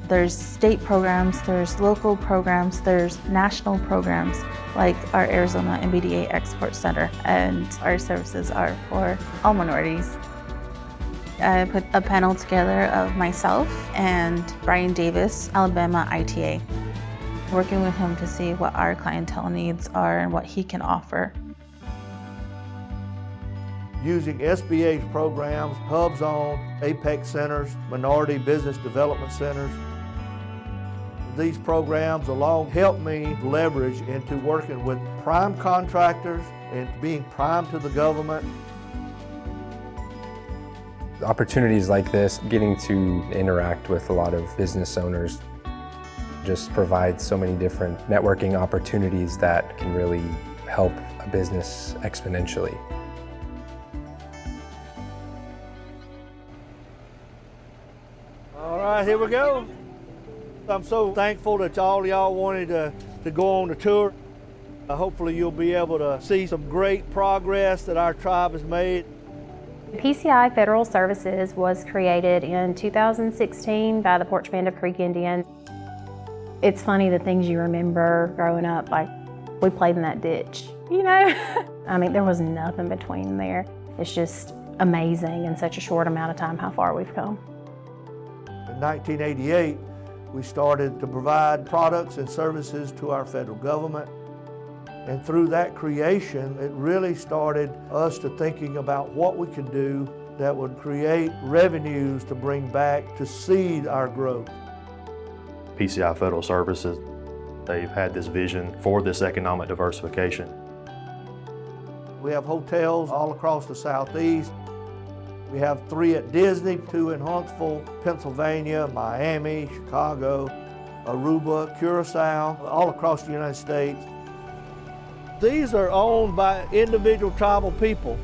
There's state programs, there's local programs, there's national programs like our Arizona MBDA Export Center, and our services are for all minorities. I put a panel together of myself and Brian Davis, Alabama ITA, working with him to see what our clientele needs are and what he can offer. using SBA's programs, Hub Zone, Apex Centers, Minority Business Development Centers. These programs alone help me leverage into working with prime contractors and being prime to the government. Opportunities like this, getting to interact with a lot of business owners, just provides so many different networking opportunities that can really help a business exponentially. All right, here we go. I'm so thankful that all y'all wanted to go on the tour. Hopefully you'll be able to see some great progress that our tribe has made. PCI Federal Services was created in 2016 by the Porch Band of Creek Indians. It's funny the things you remember growing up, like we played in that ditch, you know? I mean, there was nothing between there. It's just amazing in such a short amount of time how far we've come. In 1988, we started to provide products and services to our federal government. And through that creation, it really started us to thinking about what we could do that would create revenues to bring back to seed our growth. PCI Federal Services, they've had this vision for this economic diversification. We have hotels all across the Southeast. We have 3 at Disney, 2 in Huntsville, Pennsylvania, Miami, Chicago, Aruba, Curacao, all across the United States. These are owned by individual tribal people.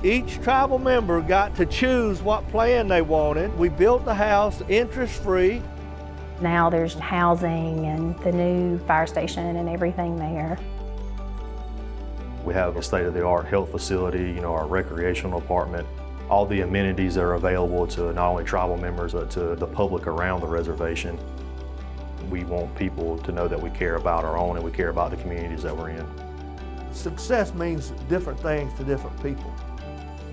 Each tribal member got to choose what plan they wanted. We built the house interest-free. Now there's housing and the new fire station and everything there. We have a state-of-the-art health facility, our recreational department, all the amenities that are available to not only tribal members, but to the public around the reservation. We want people to know that we care about our own and we care about the communities that we're in. Success means different things to different people.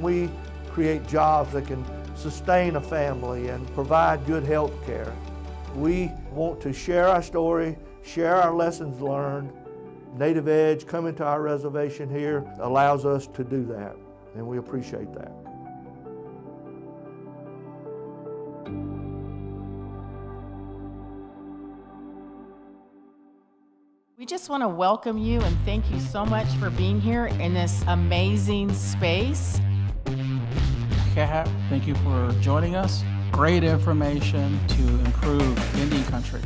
We create jobs that can sustain a family and provide good health care. We want to share our story, share our lessons learned. Native Edge coming to our reservation here allows us to do that, and we appreciate that. We just want to welcome you and thank you so much for being here in this amazing space. Thank you for joining us. Great information to improve Indian country.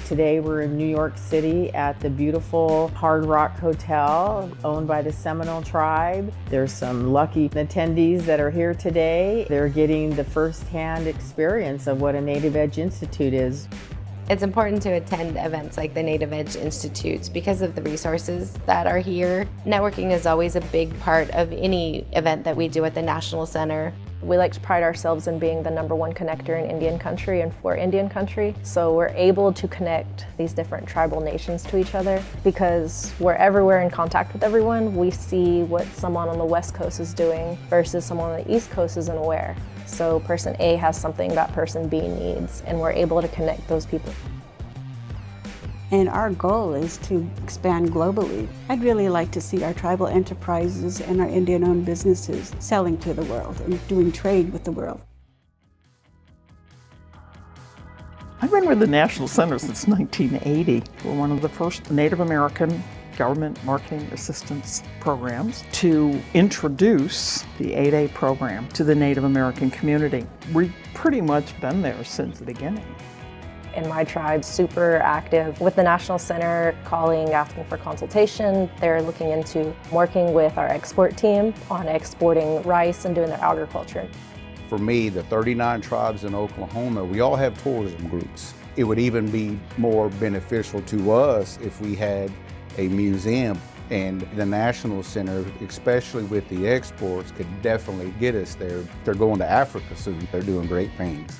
Today we're in New York City at the beautiful Hard Rock Hotel owned by the Seminole Tribe. There's some lucky attendees that are here today. They're getting the first-hand experience of what a Native Edge Institute is. It's important to attend events like the Native Edge Institutes because of the resources that are here. Networking is always a big part of any event that we do at the National Center. We like to pride ourselves in being the #1 connector in Indian country and for Indian country. So we're able to connect these different tribal nations to each other because we're everywhere in contact with everyone. We see what someone on the West Coast is doing versus someone on the East Coast isn't aware. So person A has something that person B needs, and we're able to connect those people. And our goal is to expand globally. I'd really like to see our tribal enterprises and our Indian-owned businesses selling to the world and doing trade with the world. I've been with the National Center since 1980. We're one of the first Native American government marketing assistance programs to introduce the 8A program to the Native American community. We've pretty much been there since the beginning. And my tribe's super active with the National Center, calling, asking for consultation. They're looking into working with our export team on exporting rice and doing their agriculture. For me, the 39 tribes in Oklahoma, we all have tourism groups. It would even be more beneficial to us if we had a museum, and the National Center, especially with the exports, could definitely get us there. They're going to Africa soon. They're doing great things.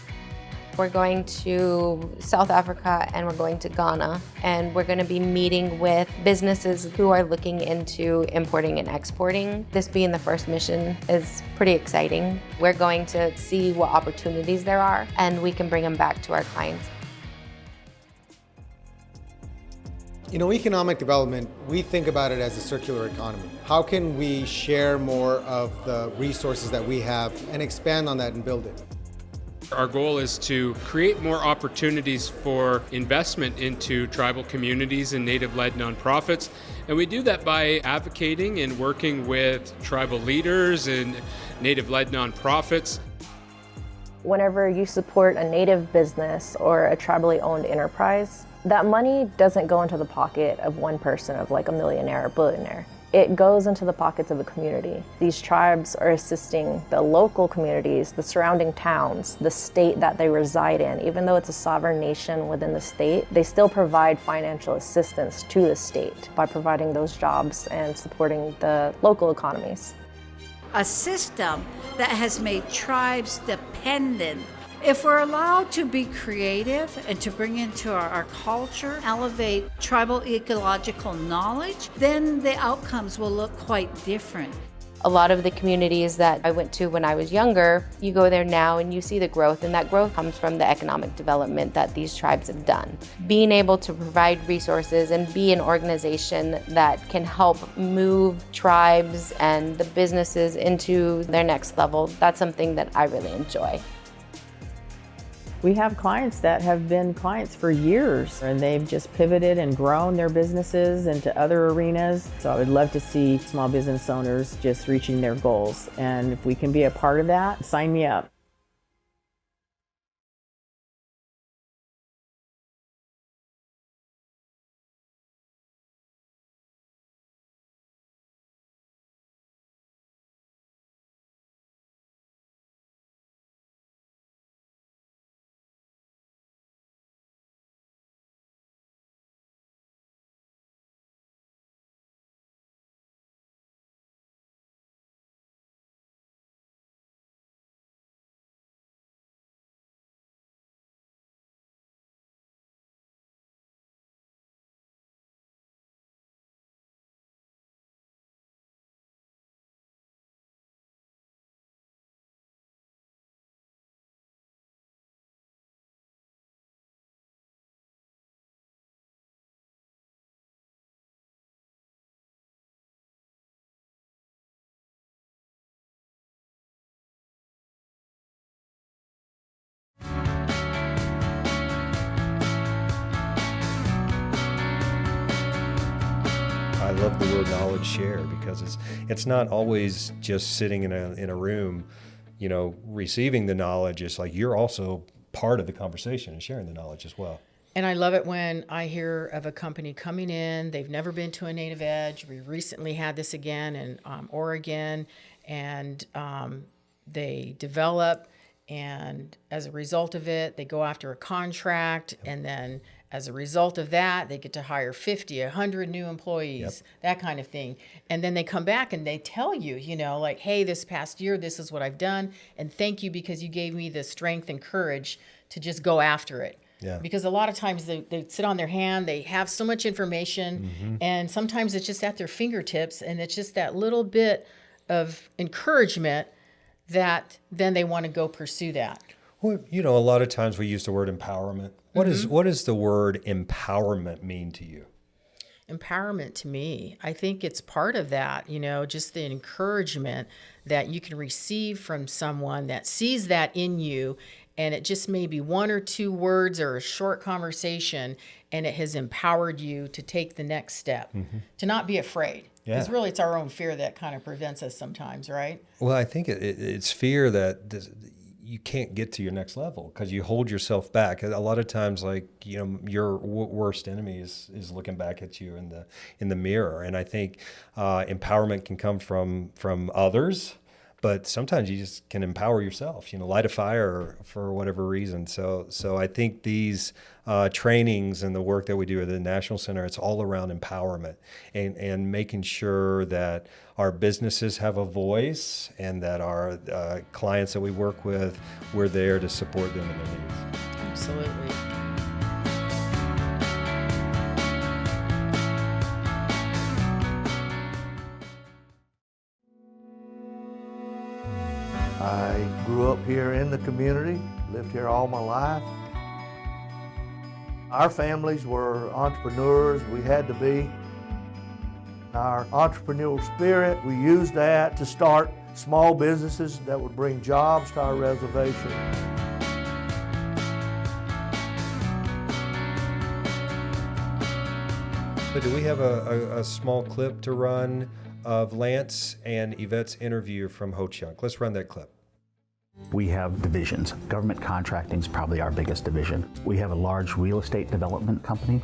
We're going to South Africa and we're going to Ghana, and we're going to be meeting with businesses who are looking into importing and exporting. This being the first mission is pretty exciting. We're going to see what opportunities there are and we can bring them back to our clients. You know, economic development, we think about it as a circular economy. How can we share more of the resources that we have and expand on that and build it? Our goal is to create more opportunities for investment into tribal communities and Native-led nonprofits. And we do that by advocating and working with tribal leaders and Native-led nonprofits. Whenever you support a Native business or a tribally owned enterprise, that money doesn't go into the pocket of one person, of like a millionaire or billionaire. It goes into the pockets of a community. These tribes are assisting the local communities, the surrounding towns, the state that they reside in. Even though it's a sovereign nation within the state, they still provide financial assistance to the state by providing those jobs and supporting the local economies. A system that has made tribes dependent. If we're allowed to be creative and to bring into our culture, elevate tribal ecological knowledge, then the outcomes will look quite different. A lot of the communities that I went to when I was younger, you go there now and you see the growth, and that growth comes from the economic development that these tribes have done. Being able to provide resources and be an organization that can help move tribes and the businesses into their next level, that's something that I really enjoy. We have clients that have been clients for years, and they've just pivoted and grown their businesses into other arenas. So I would love to see small business owners just reaching their goals. And if we can be a part of that, sign me up. I love the word knowledge share, because it's not always just sitting in a room, you know, receiving the knowledge. It's like you're also part of the conversation and sharing the knowledge as well. And I love it when I hear of a company coming in, they've never been to a Native Edge. We recently had this again in Oregon, and they develop, and as a result of it, they go after a contract, and then as a result of that, they get to hire 50, 100 new employees, that kind of thing. And then they come back and they tell you, you know, like, hey, this past year, this is what I've done, and thank you because you gave me the strength and courage to just go after it. Yeah. Because a lot of times they sit on their hand, they have so much information, and sometimes it's just at their fingertips, and it's just that little bit of encouragement that then they want to go pursue that. Well, you know, a lot of times we use the word empowerment. What does the word empowerment mean to you? Empowerment to me, I think it's part of that, you know, just the encouragement that you can receive from someone that sees that in you, and it just may be one or two words or a short conversation, and it has empowered you to take the next step, to not be afraid. Because really it's our own fear that kind of prevents us sometimes, right? Well, I think it's fear that you can't get to your next level because you hold yourself back. A lot of times, like, you know, your worst enemy is looking back at you in the mirror. And I think empowerment can come from others, but sometimes you just can empower yourself, you know, light a fire for whatever reason. So I think these trainings and the work that we do at the National Center, it's all around empowerment and making sure that our businesses have a voice and that our clients that we work with, we're there to support them in their needs. Absolutely. I grew up here in the community, lived here all my life. Our families were entrepreneurs. We had to be. Our entrepreneurial spirit, we used that to start small businesses that would bring jobs to our reservation. So do we have a small clip to run of Lance and Yvette's interview from Ho-Chunk? Let's run that clip. We have divisions. Government contracting is probably our biggest division. We have a large real estate development company.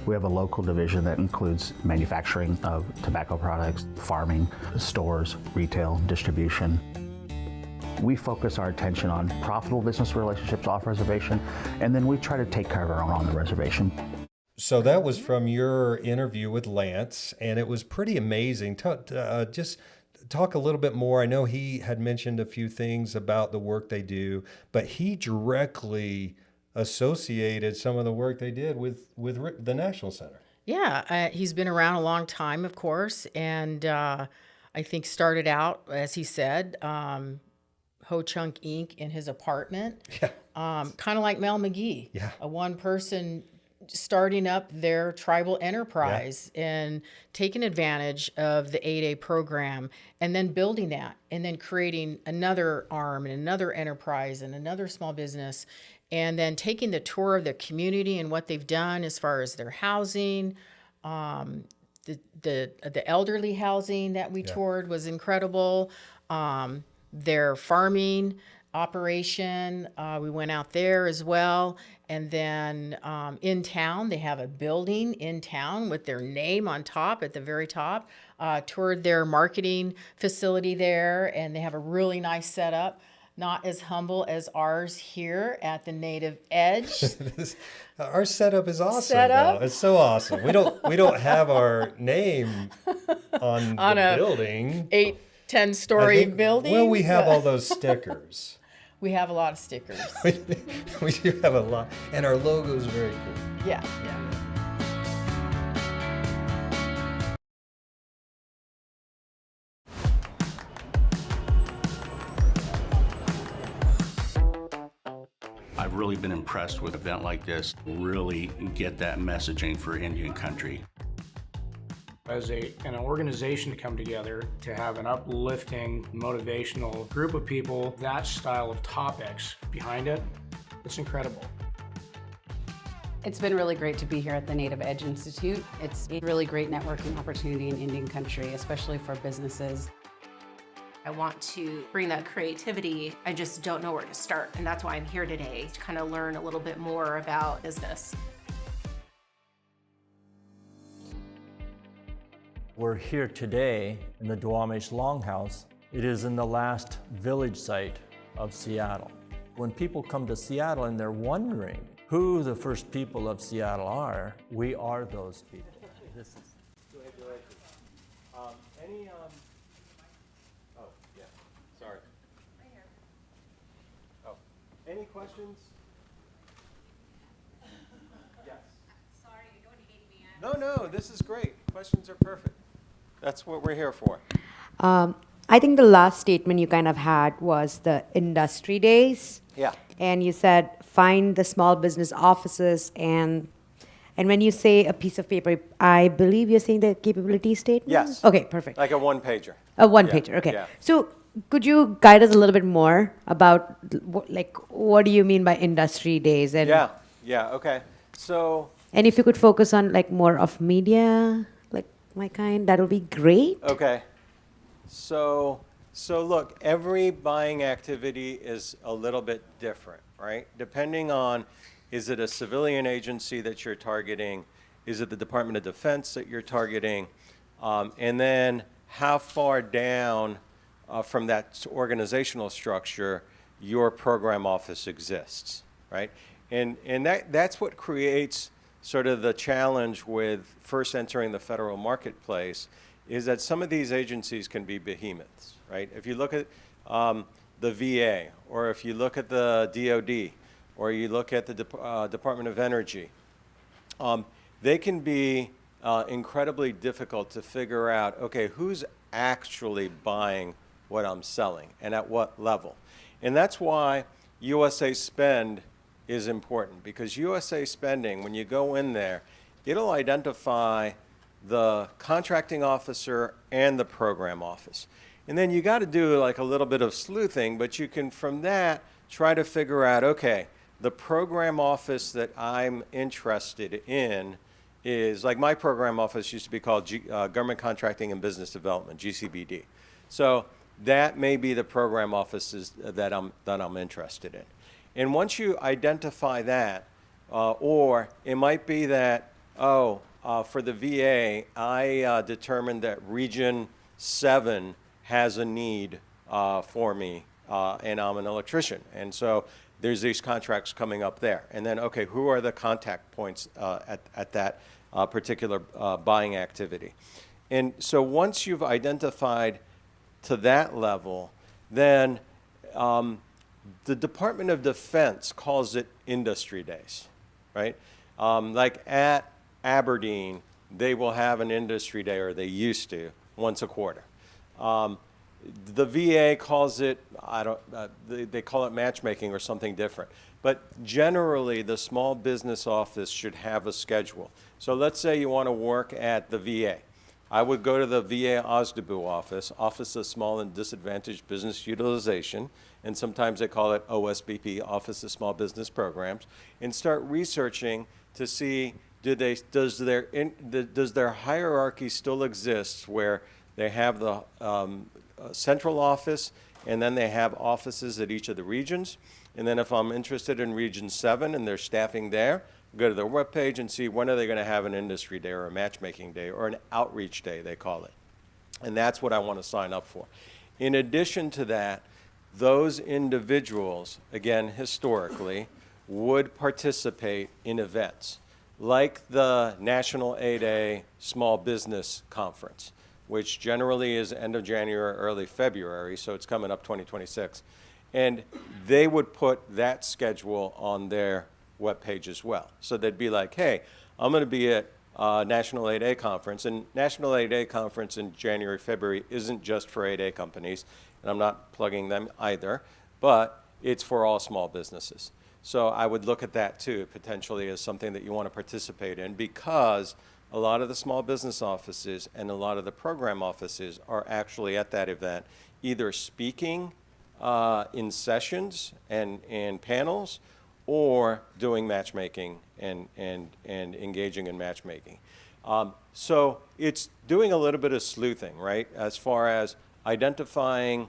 We have a local division that includes manufacturing of tobacco products, farming, stores, retail, distribution. We focus our attention on profitable business relationships off reservation, and then we try to take care of our own on the reservation. So that was from your interview with Lance, and it was pretty amazing. Just talk a little bit more. I know he had mentioned a few things about the work they do, but he directly associated some of the work they did with the National Center. Yeah, he's been around a long time, of course, and I think started out, as he said, Ho-Chunk Inc. in his apartment. Yeah. Kind of like Mel McGee. Yeah. A one-person starting up their tribal enterprise and taking advantage of the 8A program and then building that and then creating another arm and another enterprise and another small business and then taking the tour of the community and what they've done as far as their housing. The elderly housing that we toured was incredible. Their farming operation, we went out there as well. And then in town, they have a building in town with their name on top, at the very top. Toured their marketing facility there, and they have a really nice setup. Not as humble as ours here at the Native Edge. Our setup is awesome. Though. It's so awesome. We don't have our name on the building. 8-10 story building. Well, we have all those stickers. We have a lot of stickers. We do have a lot, and our logo is very cool. Yeah. I've really been impressed with an event like this, really get that messaging for Indian country. As an organization to come together, to have an uplifting, motivational group of people, that style of topics behind it, it's incredible. It's been really great to be here at the Native Edge Institute. It's a really great networking opportunity in Indian country, especially for businesses. I want to bring that creativity. I just don't know where to start, and that's why I'm here today, to kind of learn a little bit more about business. We're here today in the Duwamish Longhouse. It is in the last village site of Seattle. When people come to Seattle and they're wondering who the first people of Seattle are, we are those people. This is Any questions? Yes. Sorry, you don't hate me. No, this is great. Questions are perfect. That's what we're here for. I think the last statement you kind of had was the industry days. Yeah. And you said find the small business offices and when you say a piece of paper, I believe you're saying the capability statement? Yes. Okay, perfect. Like a one-pager. A one-pager, okay. Yeah. So could you guide us a little bit more about what do you mean by industry days? And Okay. So. And if you could focus on more of media, my kind, that would be great. Okay. So look, every buying activity is a little bit different, right? Depending on, is it a civilian agency that you're targeting? Is it the Department of Defense that you're targeting? And then how far down from that organizational structure your program office exists, right? And that's what creates sort of the challenge with first entering the federal marketplace, is that some of these agencies can be behemoths, right? If you look at the VA, or if you look at the DOD, or you look at the Department of Energy, they can be incredibly difficult to figure out, okay, who's actually buying what I'm selling and at what level. And that's why USA Spend is important because USA Spending, when you go in there, it'll identify the contracting officer and the program office. And then you got to do like a little bit of sleuthing, but you can from that try to figure out, okay, the program office that I'm interested in is, like my program office used to be called Government Contracting and Business Development, GCBD. So that may be the program offices that I'm interested in. And once you identify that, or it might be that, for the VA, I determined that Region 7 has a need for me, and I'm an electrician. And so there's these contracts coming up there. And then, okay, who are the contact points at that particular buying activity? And so once you've identified to that level, then the Department of Defense calls it industry days, right? Like at Aberdeen, they will have an industry day, or they used to, once a quarter. The VA calls it, they call it matchmaking or something different. But generally, the small business office should have a schedule. So let's say you want to work at the VA. I would go to the VA OSDBU office, Office of Small and Disadvantaged Business Utilization, and sometimes they call it OSBP, Office of Small Business Programs, and start researching to see does their hierarchy still exist where they have the central office, and then they have offices at each of the regions. And then if I'm interested in Region 7 and they're staffing there, go to their webpage and see when are they going to have an industry day or a matchmaking day or an outreach day, they call it. And that's what I want to sign up for. In addition to that, those individuals, again, historically, would participate in events like the National 8A Small Business Conference, which generally is end of January, early February, so it's coming up 2026. And they would put that schedule on their webpage as well. So they'd be like, hey, I'm going to be at National 8A Conference, and National 8A Conference in January, February isn't just for 8A companies, and I'm not plugging them either, but it's for all small businesses. So I would look at that too, potentially as something that you want to participate in, because a lot of the small business offices and a lot of the program offices are actually at that event, either speaking in sessions and panels, or doing matchmaking and engaging in matchmaking. So it's doing a little bit of sleuthing, right? As far as identifying,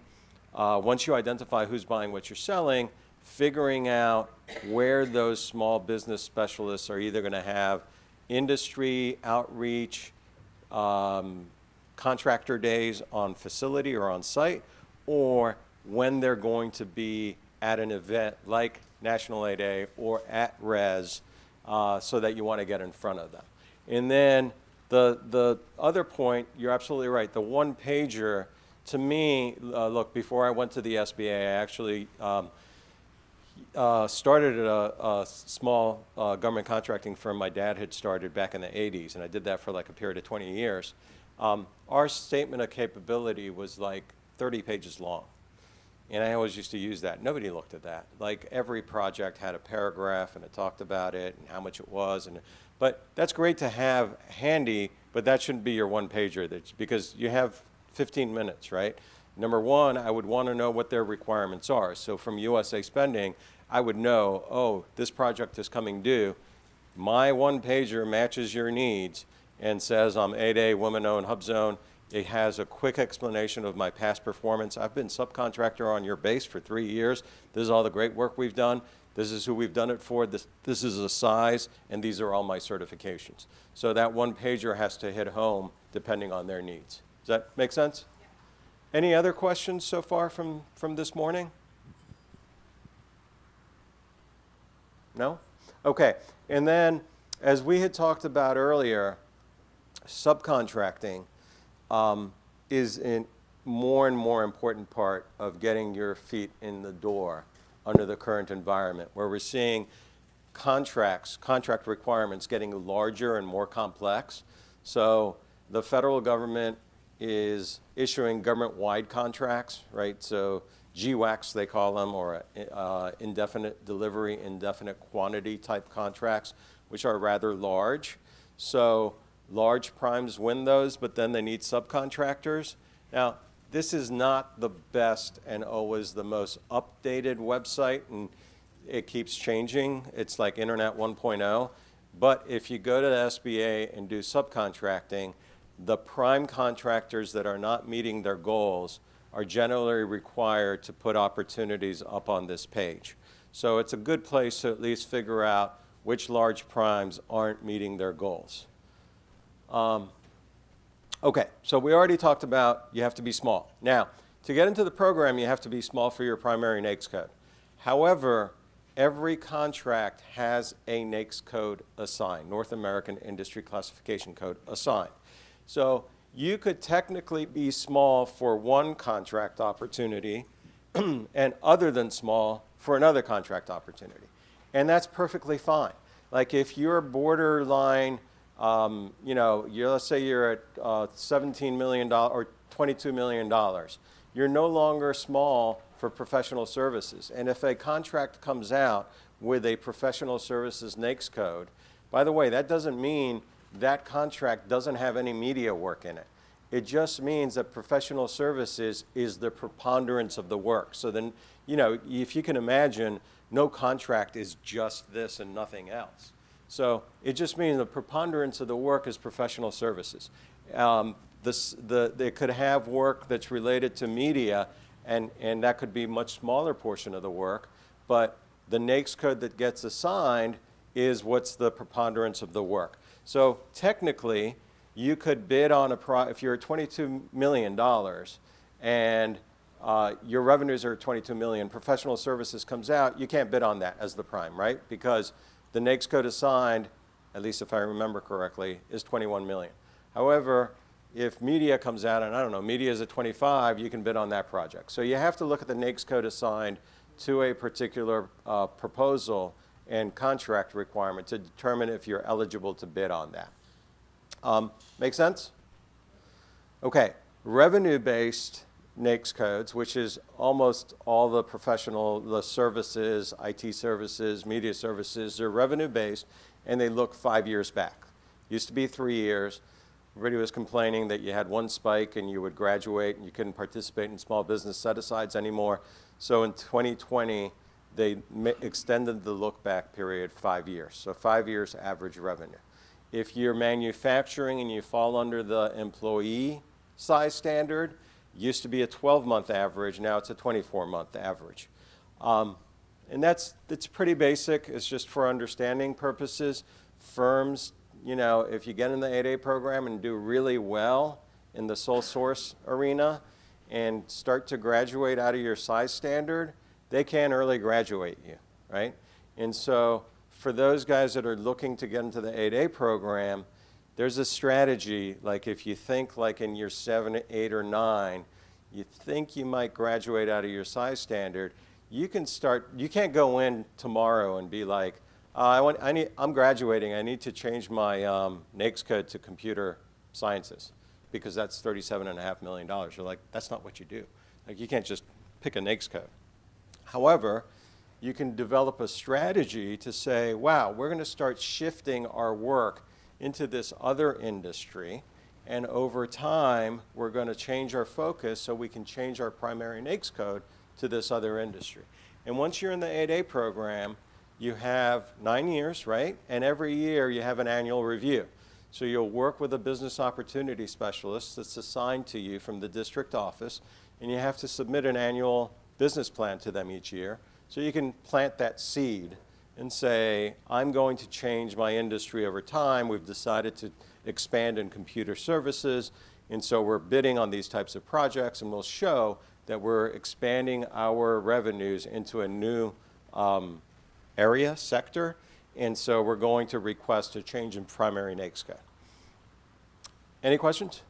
once you identify who's buying what you're selling, figuring out where those small business specialists are either going to have industry outreach, contractor days on facility or on site, or when they're going to be at an event like National 8A or at RES, so that you want to get in front of them. And then the other point, you're absolutely right, the one pager, to me, look, before I went to the SBA, I actually started at a small government contracting firm my dad had started back in the 80s, and I did that for like a period of 20 years. Our statement of capability was like 30 pages long. And I always used to use that. Nobody looked at that. Like every project had a paragraph and it talked about it and how much it was. But that's great to have handy, but that shouldn't be your one pager because you have 15 minutes, right? Number one, I would want to know what their requirements are. So from USA Spending, I would know, oh, this project is coming due. My one pager matches your needs and says I'm 8A, women-owned, hub zone. It has a quick explanation of my past performance. I've been subcontractor on your base for 3 years. This is all the great work we've done. This is who we've done it for. This is the size, and these are all my certifications. So that one pager has to hit home depending on their needs. Does that make sense? Yeah. Any other questions so far from this morning? No? Okay. And then, as we had talked about earlier, subcontracting is a more and more important part of getting your feet in the door under the current environment, where we're seeing contract requirements getting larger and more complex. So the federal government is issuing government-wide contracts, right? So GWACs they call them, or indefinite delivery, indefinite quantity type contracts, which are rather large. So large primes win those, but then they need subcontractors. Now, this is not the best and always the most updated website, and it keeps changing. It's like Internet 1.0. But if you go to the SBA and do subcontracting, the prime contractors that are not meeting their goals are generally required to put opportunities up on this page. So it's a good place to at least figure out which large primes aren't meeting their goals. Okay, so we already talked about you have to be small. Now, to get into the program, you have to be small for your primary NAICS code. However, every contract has a NAICS code assigned, North American Industry Classification Code assigned. So you could technically be small for one contract opportunity and other than small for another contract opportunity. And that's perfectly fine. Like if you're borderline, let's say you're at $17 million or $22 million, you're no longer small for professional services. And if a contract comes out with a professional services NAICS code, by the way, that doesn't mean that contract doesn't have any media work in it. It just means that professional services is the preponderance of the work. So then, if you can imagine, no contract is just this and nothing else. So it just means the preponderance of the work is professional services. They could have work that's related to media, and that could be a much smaller portion of the work, but the NAICS code that gets assigned is what's the preponderance of the work. So technically, you could bid on if you're at $22 million and your revenues are $22 million, professional services comes out, you can't bid on that as the prime, right? Because the NAICS code assigned, at least if I remember correctly, is $21 million. However, if media comes out, and I don't know, media is at 25, you can bid on that project. So you have to look at the NAICS code assigned to a particular proposal and contract requirement to determine if you're eligible to bid on that. Make sense? Okay, revenue-based NAICS codes, which is almost all the services, IT services, media services, they're revenue-based, and they look 5 years back. Used to be 3 years. Everybody was complaining that you had one spike and you would graduate and you couldn't participate in small business set-asides anymore. So in 2020, they extended the look-back period 5 years. So 5 years average revenue. If you're manufacturing and you fall under the employee size standard, used to be a 12-month average, now it's a 24-month average. And it's pretty basic. It's just for understanding purposes. Firms, if you get in the 8A program and do really well in the sole source arena and start to graduate out of your size standard, they can early graduate you, right? And so for those guys that are looking to get into the 8A program, there's a strategy, like if you think like in year 7, 8, or 9, you think you might graduate out of your size standard, you can't go in tomorrow and be like, I'm graduating, I need to change my NAICS code to computer sciences because that's $37.5 million. You're like, that's not what you do. Like you can't just pick a NAICS code. However, you can develop a strategy to say, wow, we're going to start shifting our work into this other industry, and over time, we're going to change our focus so we can change our primary NAICS code to this other industry. And once you're in the 8A program, you have 9 years, right? And every year you have an annual review. So you'll work with a business opportunity specialist that's assigned to you from the district office, and you have to submit an annual business plan to them each year. So you can plant that seed and say, I'm going to change my industry over time. We've decided to expand in computer services, and so we're bidding on these types of projects, and we'll show that we're expanding our revenues into a new sector, and so we're going to request a change in primary NAICS code. Any questions?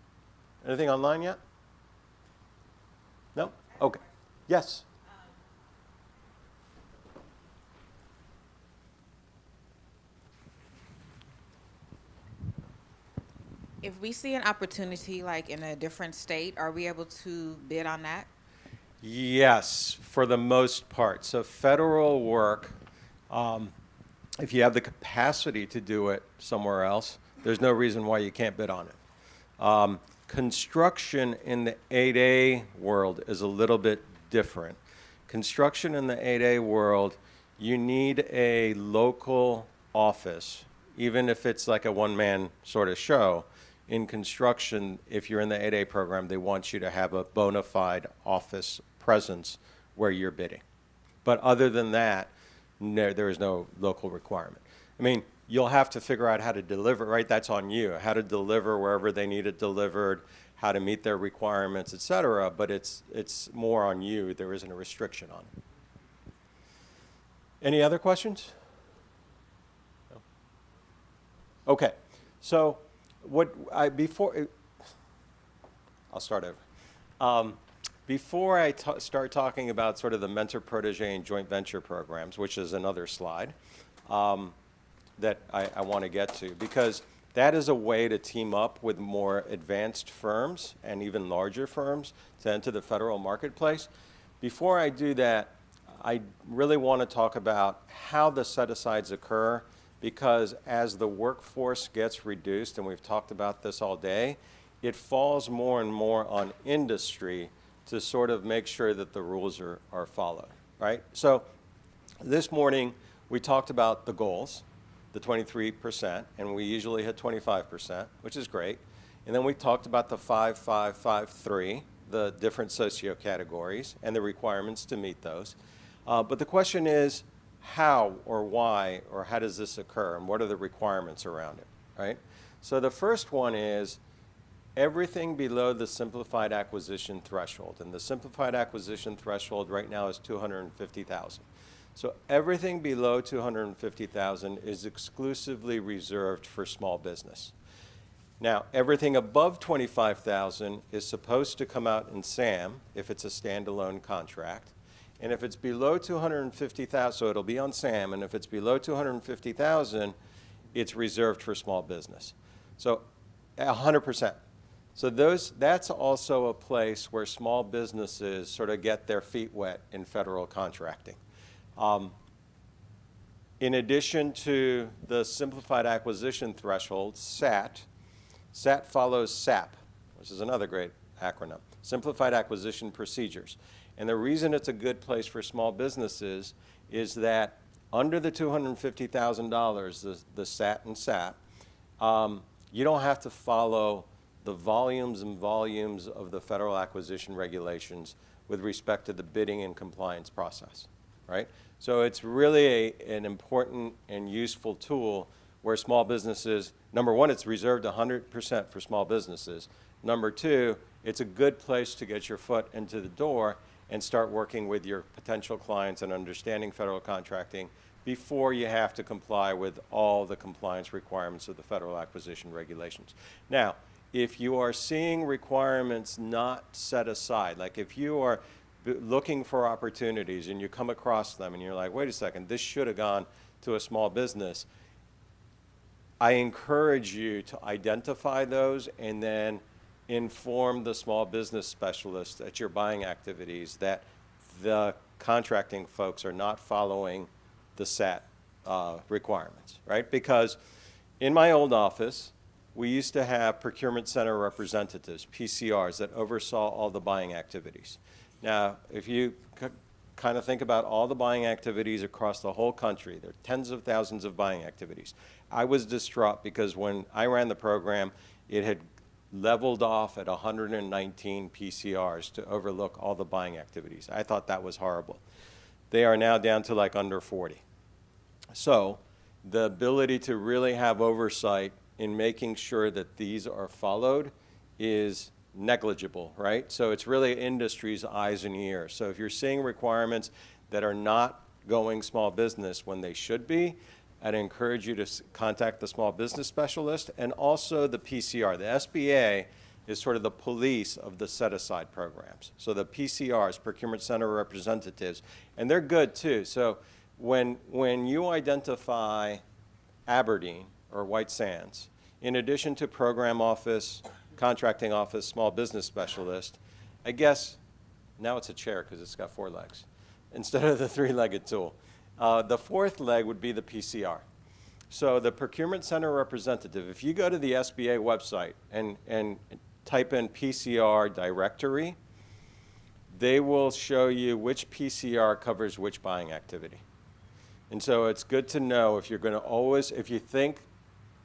Anything online yet? No? Okay. Yes? If we see an opportunity like in a different state, are we able to bid on that? Yes, for the most part. So federal work, if you have the capacity to do it somewhere else, there's no reason why you can't bid on it. Construction in the 8A world is a little bit different. Construction in the 8A world, you need a local office, even if it's like a one-man sort of show. In construction, if you're in the 8A program, they want you to have a bona fide office presence where you're bidding. But other than that, there is no local requirement. I mean, you'll have to figure out how to deliver, right? That's on you, how to deliver wherever they need it delivered, how to meet their requirements, et cetera, but it's more on you. There isn't a restriction on it. Any other questions? No? Okay, so I'll start over. Before I start talking about sort of the mentor-protege and joint venture programs, which is another slide that I want to get to, because that is a way to team up with more advanced firms and even larger firms to enter the federal marketplace. Before I do that, I really want to talk about how the set-asides occur, because as the workforce gets reduced, and we've talked about this all day, it falls more and more on industry to sort of make sure that the rules are followed, right? So this morning, we talked about the goals, the 23%, and we usually hit 25%, which is great. And then we talked about the 5, 5, 5, 3, the different socio categories and the requirements to meet those. But the question is, how or why or how does this occur, and what are the requirements around it, right? So the first one is everything below the simplified acquisition threshold. And the simplified acquisition threshold right now is $250,000. So everything below $250,000 is exclusively reserved for small business. Now, everything above $25,000 is supposed to come out in SAM if it's a standalone contract. And if it's below $250,000, so it'll be on SAM, and if it's below $250,000, it's reserved for small business. So 100%. So that's also a place where small businesses sort of get their feet wet in federal contracting. In addition to the simplified acquisition threshold, SAT follows SAP, which is another great acronym, Simplified Acquisition Procedures. And the reason it's a good place for small businesses is that under the $250,000, the SAT and SAP, you don't have to follow the volumes and volumes of the federal acquisition regulations with respect to the bidding and compliance process, right? So it's really an important and useful tool where small businesses, number one, it's reserved 100% for small businesses. Number two, it's a good place to get your foot into the door and start working with your potential clients and understanding federal contracting before you have to comply with all the compliance requirements of the federal acquisition regulations. Now, if you are seeing requirements not set aside, like if you are looking for opportunities and you come across them and you're like, wait a second, this should have gone to a small business, I encourage you to identify those and then inform the small business specialists at your buying activities that the contracting folks are not following the SAT requirements, right? Because in my old office, we used to have procurement center representatives, PCRs, that oversaw all the buying activities. Now, if you kind of think about all the buying activities across the whole country, there are tens of thousands of buying activities. I was distraught because when I ran the program, it had leveled off at 119 PCRs to overlook all the buying activities. I thought that was horrible. They are now down to like under 40. So the ability to really have oversight in making sure that these are followed is negligible, right? So it's really industry's eyes and ears. So if you're seeing requirements that are not going small business when they should be, I'd encourage you to contact the small business specialist and also the PCR. The SBA is sort of the police of the set-aside programs. So the PCRs, procurement center representatives, and they're good too. So when you identify Aberdeen or White Sands, in addition to program office, contracting office, small business specialist, I guess Now it's a chair because it's got 4 legs instead of the 3-legged tool. The 4th leg would be the PCR. So the procurement center representative, if you go to the SBA website and type in PCR directory, they will show you which PCR covers which buying activity. And so it's good to know if you're going to always, if you think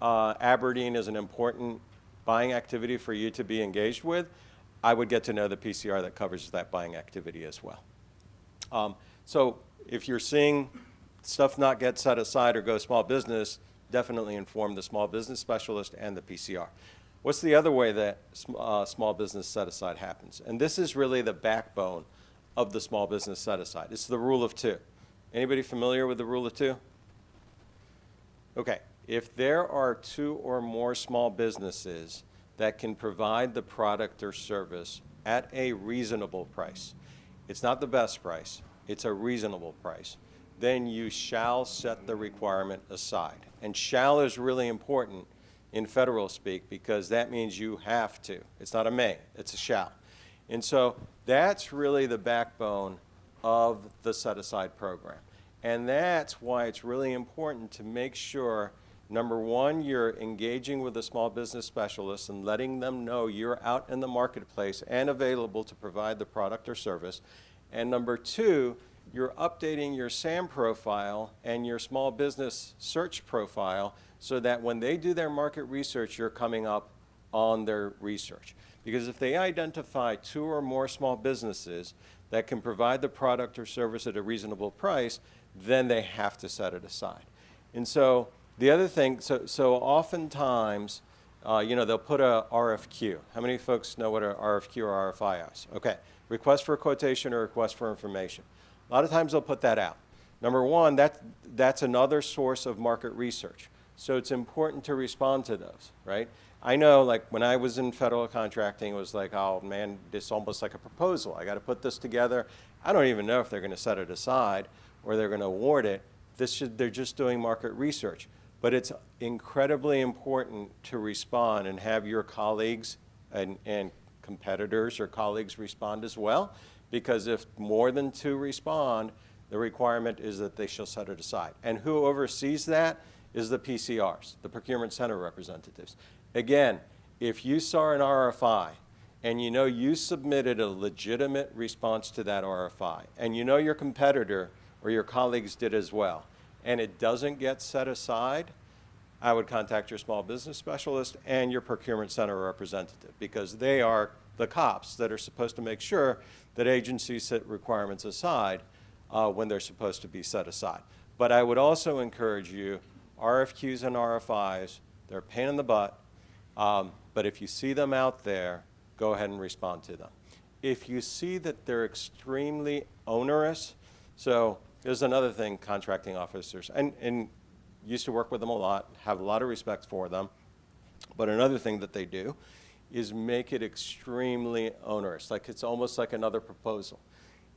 Aberdeen is an important buying activity for you to be engaged with, I would get to know the PCR that covers that buying activity as well. So if you're seeing stuff not get set aside or go small business, definitely inform the small business specialist and the PCR. What's the other way that small business set aside happens? And this is really the backbone of the small business set aside. It's the rule of 2. Anybody familiar with the rule of 2? Okay, if there are 2 or more small businesses that can provide the product or service at a reasonable price, it's not the best price, it's a reasonable price, then you shall set the requirement aside. And shall is really important in federal speak because that means you have to. It's not a may, it's a shall. And so that's really the backbone of the set-aside program. And that's why it's really important to make sure, number one, you're engaging with a small business specialist and letting them know you're out in the marketplace and available to provide the product or service. And number 2, you're updating your SAM profile and your small business search profile so that when they do their market research, you're coming up on their research. Because if they identify 2 or more small businesses that can provide the product or service at a reasonable price, then they have to set it aside. And so the other thing, so oftentimes, they'll put a RFQ. How many folks know what a RFQ or RFI is? Okay, request for a quotation or request for information. A lot of times they'll put that out. Number one, that's another source of market research. So it's important to respond to those, right? I know, like, when I was in federal contracting, it was like, oh man, it's almost like a proposal. I got to put this together. I don't even know if they're going to set it aside or they're going to award it. They're just doing market research. But it's incredibly important to respond and have your colleagues and competitors or colleagues respond as well, because if more than 2 respond, the requirement is that they shall set it aside. And who oversees that is the PCRs, the procurement center representatives. Again, if you saw an RFI and you know you submitted a legitimate response to that RFI, and you know your competitor or your colleagues did as well, and it doesn't get set aside, I would contact your small business specialist and your procurement center representative, because they are the cops that are supposed to make sure that agencies set requirements aside when they're supposed to be set aside. But I would also encourage you, RFQs and RFIs, they're a pain in the butt, but if you see them out there, go ahead and respond to them. If you see that they're extremely onerous, so there's another thing contracting officers, and used to work with them a lot, have a lot of respect for them, but another thing that they do is make it extremely onerous, like it's almost like another proposal.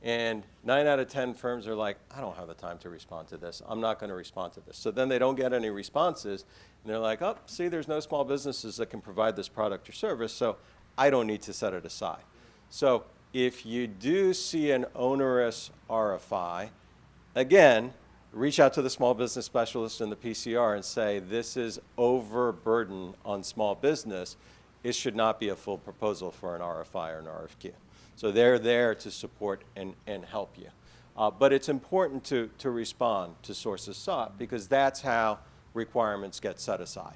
And 9 out of 10 firms are like, I don't have the time to respond to this. I'm not going to respond to this. So then they don't get any responses, and they're like, oh, see, there's no small businesses that can provide this product or service, so I don't need to set it aside. So if you do see an onerous RFI, again, reach out to the small business specialist and the PCR and say, this is overburden on small business. It should not be a full proposal for an RFI or an RFQ. So they're there to support and help you. But it's important to respond to sources sought, because that's how requirements get set aside.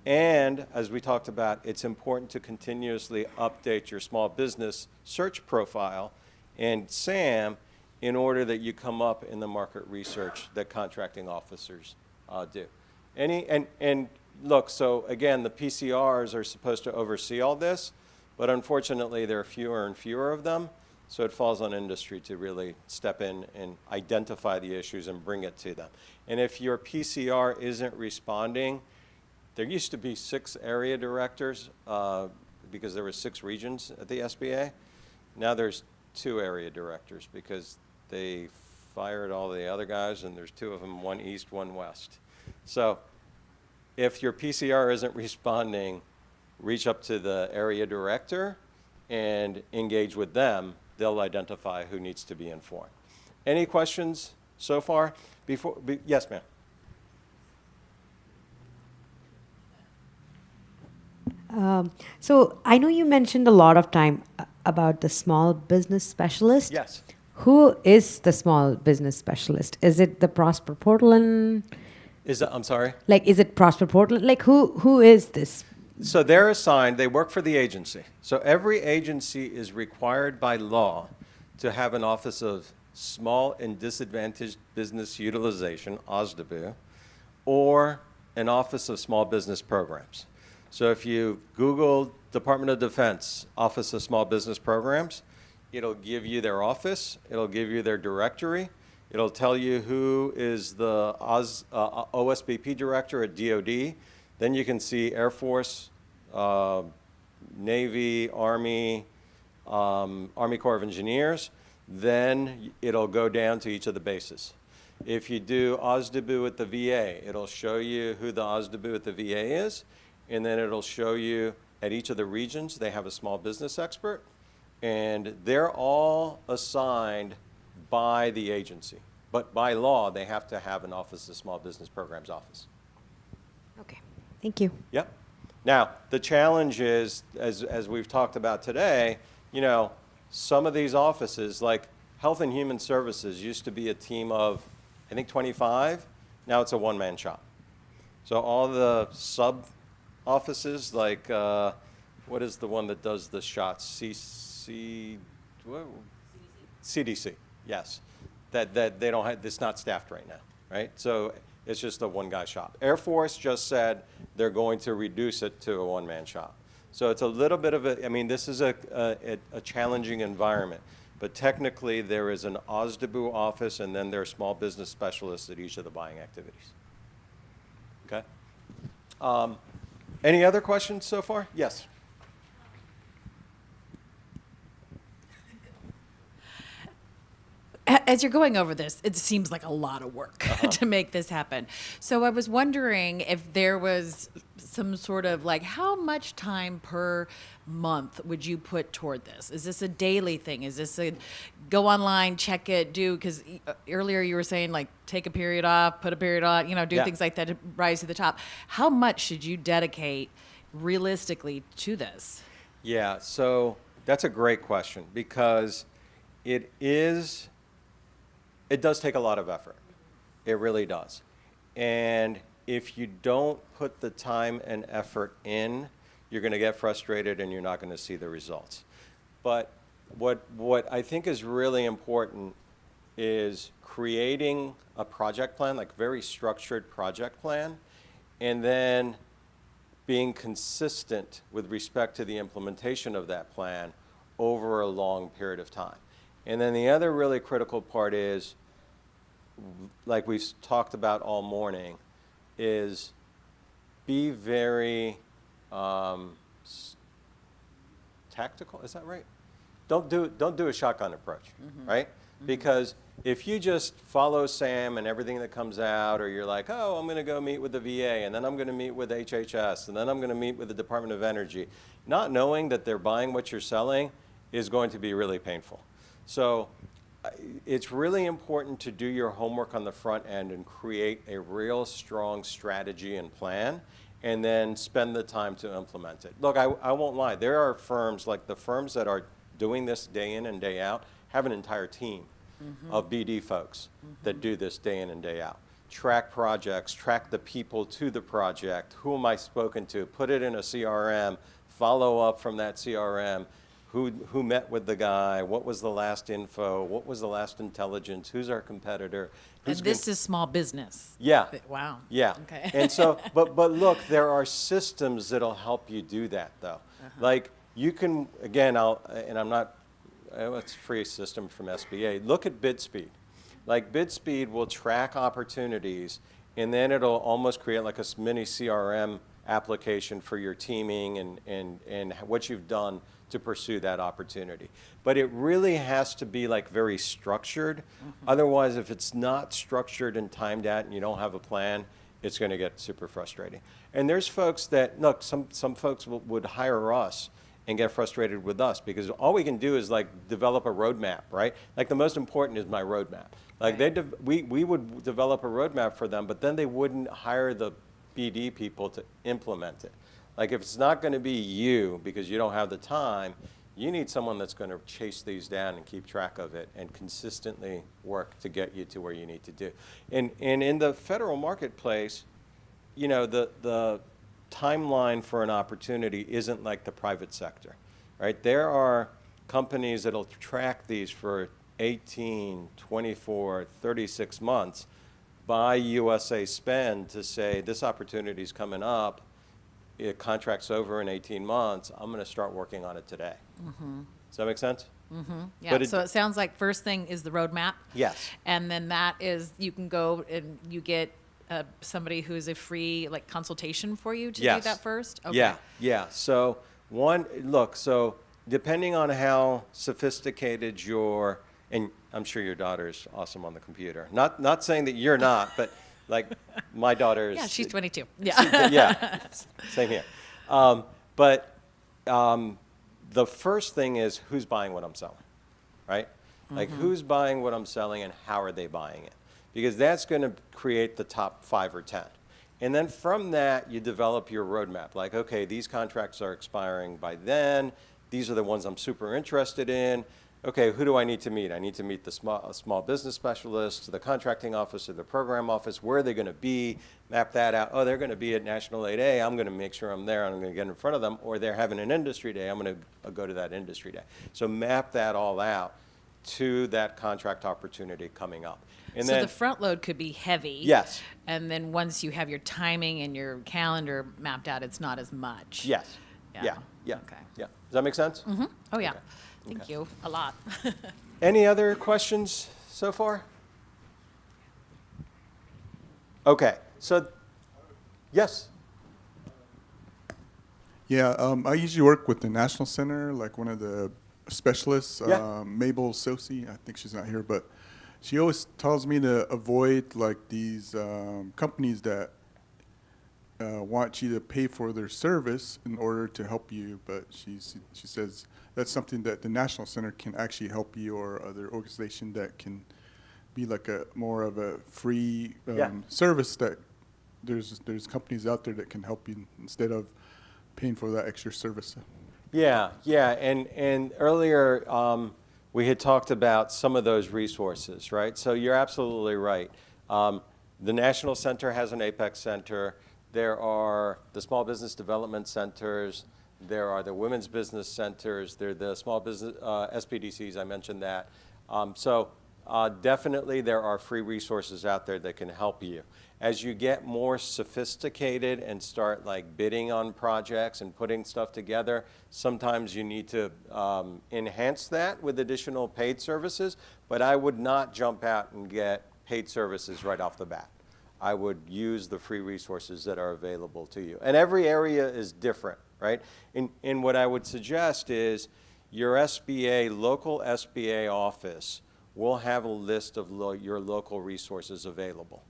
And as we talked about, it's important to continuously update your small business search profile and SAM in order that you come up in the market research that contracting officers do. And look, so again, the PCRs are supposed to oversee all this, but unfortunately there are fewer and fewer of them, so it falls on industry to really step in and identify the issues and bring it to them. And if your PCR isn't responding, there used to be 6 area directors because there were 6 regions at the SBA. Now there's 2 area directors because they fired all the other guys, and there's 2 of them, one east, one west. So if your PCR isn't responding, reach up to the area director and engage with them, they'll identify who needs to be informed. Any questions so far? Yes, ma'am. So I know you mentioned a lot of time about the small business specialist. Yes. Who is the small business specialist? Is it the Prosper Portland? I'm sorry? Like, is it Prosper Portland? Like, who is this? So they're assigned, they work for the agency. So every agency is required by law to have an Office of Small and Disadvantaged Business Utilization, OSDBU, or an Office of Small Business Programs. So if you Google Department of Defense, Office of Small Business Programs, it'll give you their office, it'll give you their directory, it'll tell you who is the OSBP director at DOD. Then you can see Air Force, Navy, Army, Army Corps of Engineers. Then it'll go down to each of the bases. If you do OSDBU at the VA, it'll show you who the OSDBU at the VA is, and then it'll show you at each of the regions, they have a small business expert, and they're all assigned by the agency. But by law, they have to have an Office of Small Business Programs office. Okay, thank you. Yep. Now, the challenge is, as we've talked about today, you know, some of these offices, like Health and Human Services, used to be a team of, I think, 25. Now it's a one-man shop. So all the sub-offices, like, what is the one that does the shots? CDC, yes. That they don't have, it's not staffed right now, right? So it's just a one-guy shop. Air Force just said they're going to reduce it to a one-man shop. So it's a little bit of a, I mean, this is a challenging environment. But technically, there is an OSDBU office, and then there are small business specialists at each of the buying activities. Okay? Any other questions so far? Yes. As you're going over this, it seems like a lot of work to make this happen. So I was wondering if there was some sort of like, how much time per month would you put toward this? Is this a daily thing? Is this a go online, check it, do? Because earlier you were saying like take a period off, put a period on, you know, do things like that to rise to the top. How much should you dedicate realistically to this? Yeah, so that's a great question because it does take a lot of effort. It really does. And if you don't put the time and effort in, you're going to get frustrated and you're not going to see the results. But what I think is really important is creating a project plan, like very structured project plan, and then being consistent with respect to the implementation of that plan over a long period of time. And then the other really critical part is, like we've talked about all morning, is be very tactical. Is that right? Don't do a shotgun approach, right? Because if you just follow Sam and everything that comes out, or you're like, oh, I'm going to go meet with the VA, and then I'm going to meet with HHS, and then I'm going to meet with the Department of Energy, not knowing that they're buying what you're selling is going to be really painful. So it's really important to do your homework on the front end and create a real strong strategy and plan, and then spend the time to implement it. Look, I won't lie. There are firms, like the firms that are doing this day in and day out, have an entire team of BD folks that do this day in and day out. Track projects, track the people to the project, who am I spoken to, put it in a CRM, follow up from that CRM, who met with the guy, what was the last info, what was the last intelligence, who's our competitor. And this is small business. Yeah. Wow. Yeah. Okay. And so, but look, there are systems that'll help you do that though. Like you can, again, it's a free system from SBA. Look at BidSpeed. Like BidSpeed will track opportunities, and then it'll almost create like a mini CRM application for your teaming and what you've done to pursue that opportunity. But it really has to be like very structured. Otherwise, if it's not structured and timed out and you don't have a plan, it's going to get super frustrating. And there's folks that, look, some folks would hire us and get frustrated with us, because all we can do is like develop a roadmap, right? Like the most important is my roadmap. Like we would develop a roadmap for them, but then they wouldn't hire the BD people to implement it. Like if it's not going to be you because you don't have the time, you need someone that's going to chase these down and keep track of it and consistently work to get you to where you need to do. And in the federal marketplace, you know, the timeline for an opportunity isn't like the private sector, right? There are companies that'll track these for 18, 24, 36 months, buy USA Spend to say this opportunity is coming up, it contract's over in 18 months, I'm going to start working on it today. Mm-hmm. Does that make sense? Mm-hmm. Yeah, so it sounds like first thing is the roadmap. Yes. And then that is, you can go and you get somebody who's a free like consultation for you to do that first? Okay. Yeah, yeah. So so depending on how sophisticated your, and I'm sure your daughter's awesome on the computer. Not saying that you're not, but like my daughter's. Yeah, she's 22. Yeah. Yeah, same here. The first thing is who's buying what I'm selling, right? Like who's buying what I'm selling and how are they buying it? Because that's going to create the top 5 or 10. And then from that, you develop your roadmap. Like, okay, these contracts are expiring by then. These are the ones I'm super interested in. Okay, who do I need to meet? I need to meet the small business specialist, the contracting officer, the program office. Where are they going to be? Map that out. Oh, they're going to be at National 8A. I'm going to make sure I'm there. I'm going to get in front of them. Or they're having an industry day. I'm going to go to that industry day. So map that all out to that contract opportunity coming up. And so then the front load could be heavy. Yes. And then once you have your timing and your calendar mapped out, it's not as much. Yes. Yeah. Yeah. Okay. Yeah. Does that make sense? Mm-hmm. Oh, yeah. Okay. Thank you a lot. Any other questions so far? Okay. So, yes. Yeah, I usually work with the National Center, like one of the specialists, Yeah. Mabel Sosi. I think she's not here, but she always tells me to avoid like these companies that want you to pay for their service in order to help you. But she says that's something that the National Center can actually help you, or other organization that can be like a more of a free service. That there's companies out there that can help you instead of paying for that extra service. Yeah, yeah, and earlier we had talked about some of those resources, right? So you're absolutely right. The National Center has an Apex Center. There are the small business development centers. There are the women's business centers. There are the small business SPDCs. I mentioned that. Definitely there are free resources out there that can help you. As you get more sophisticated and start like bidding on projects and putting stuff together, sometimes you need to enhance that with additional paid services, but I would not jump out and get paid services right off the bat. I would use the free resources that are available to you. And every area is different, right? And what I would suggest is your SBA, local SBA office will have a list of your local resources available.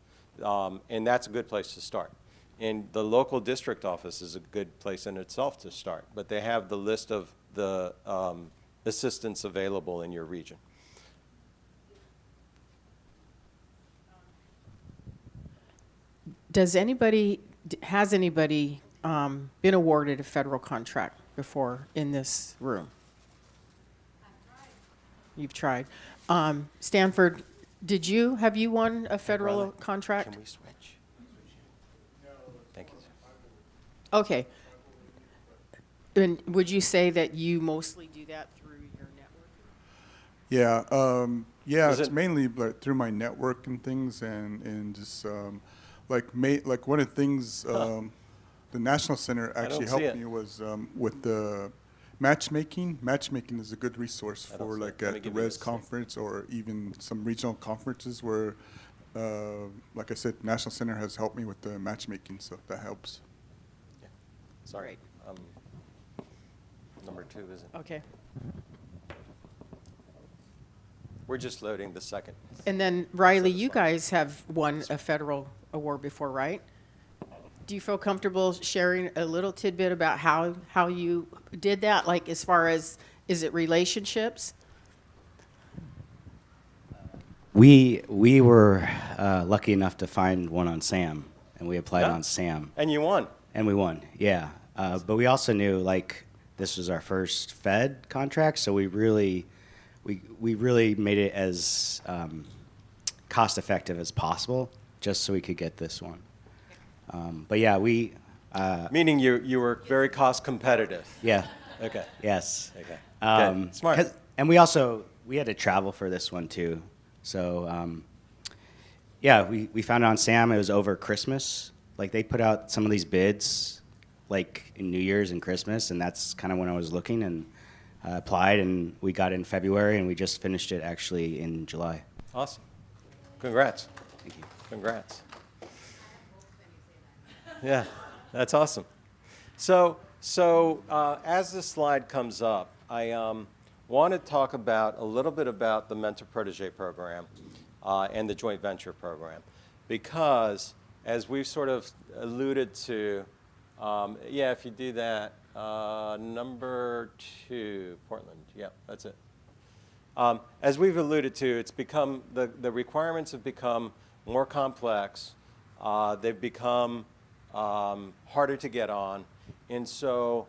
And that's a good place to start. And the local district office is a good place in itself to start, but they have the list of the assistance available in your region. Has anybody been awarded a federal contract before in this room? You've tried. Stanford, have you won a federal contract? Can we switch? Thank you, sir. Okay. And would you say that you mostly do that through your network? Yeah, it's mainly like through my network and things, and just like one of the things the National Center actually helped me was with the matchmaking. Matchmaking is a good resource for like at the RES conference or even some regional conferences where, like I said, National Center has helped me with the matchmaking, so that helps. Yeah. Sorry. Number 2 isn't. Okay. We're just loading the second. And then Riley, you guys have won a federal award before, right? Do you feel comfortable sharing a little tidbit about how you did that? Like as far as, is it relationships? We were lucky enough to find one on SAM, and we applied on SAM. And you won. And we won, yeah. But we also knew like this was our first Fed contract, so we really made it as cost effective as possible, just so we could get this one. But yeah, we. Meaning you were very cost competitive. Yeah. Okay. Yes. Okay. Good. Smart. And we had to travel for this one too. So yeah, we found it on SAM. It was over Christmas. Like they put out some of these bids like in New Year's and Christmas, and that's kind of when I was looking and applied, and we got it in February, and we just finished it actually in July. Awesome. Congrats. Thank you. Congrats. Yeah, that's awesome. So as the slide comes up, I want to talk about a little bit about the mentor-protege program and the joint venture program, because as we've sort of alluded to, yeah, if you do that, number 2, Portland, yeah, that's it. As we've alluded to, it's become, the requirements have become more complex. They've become harder to get on. And so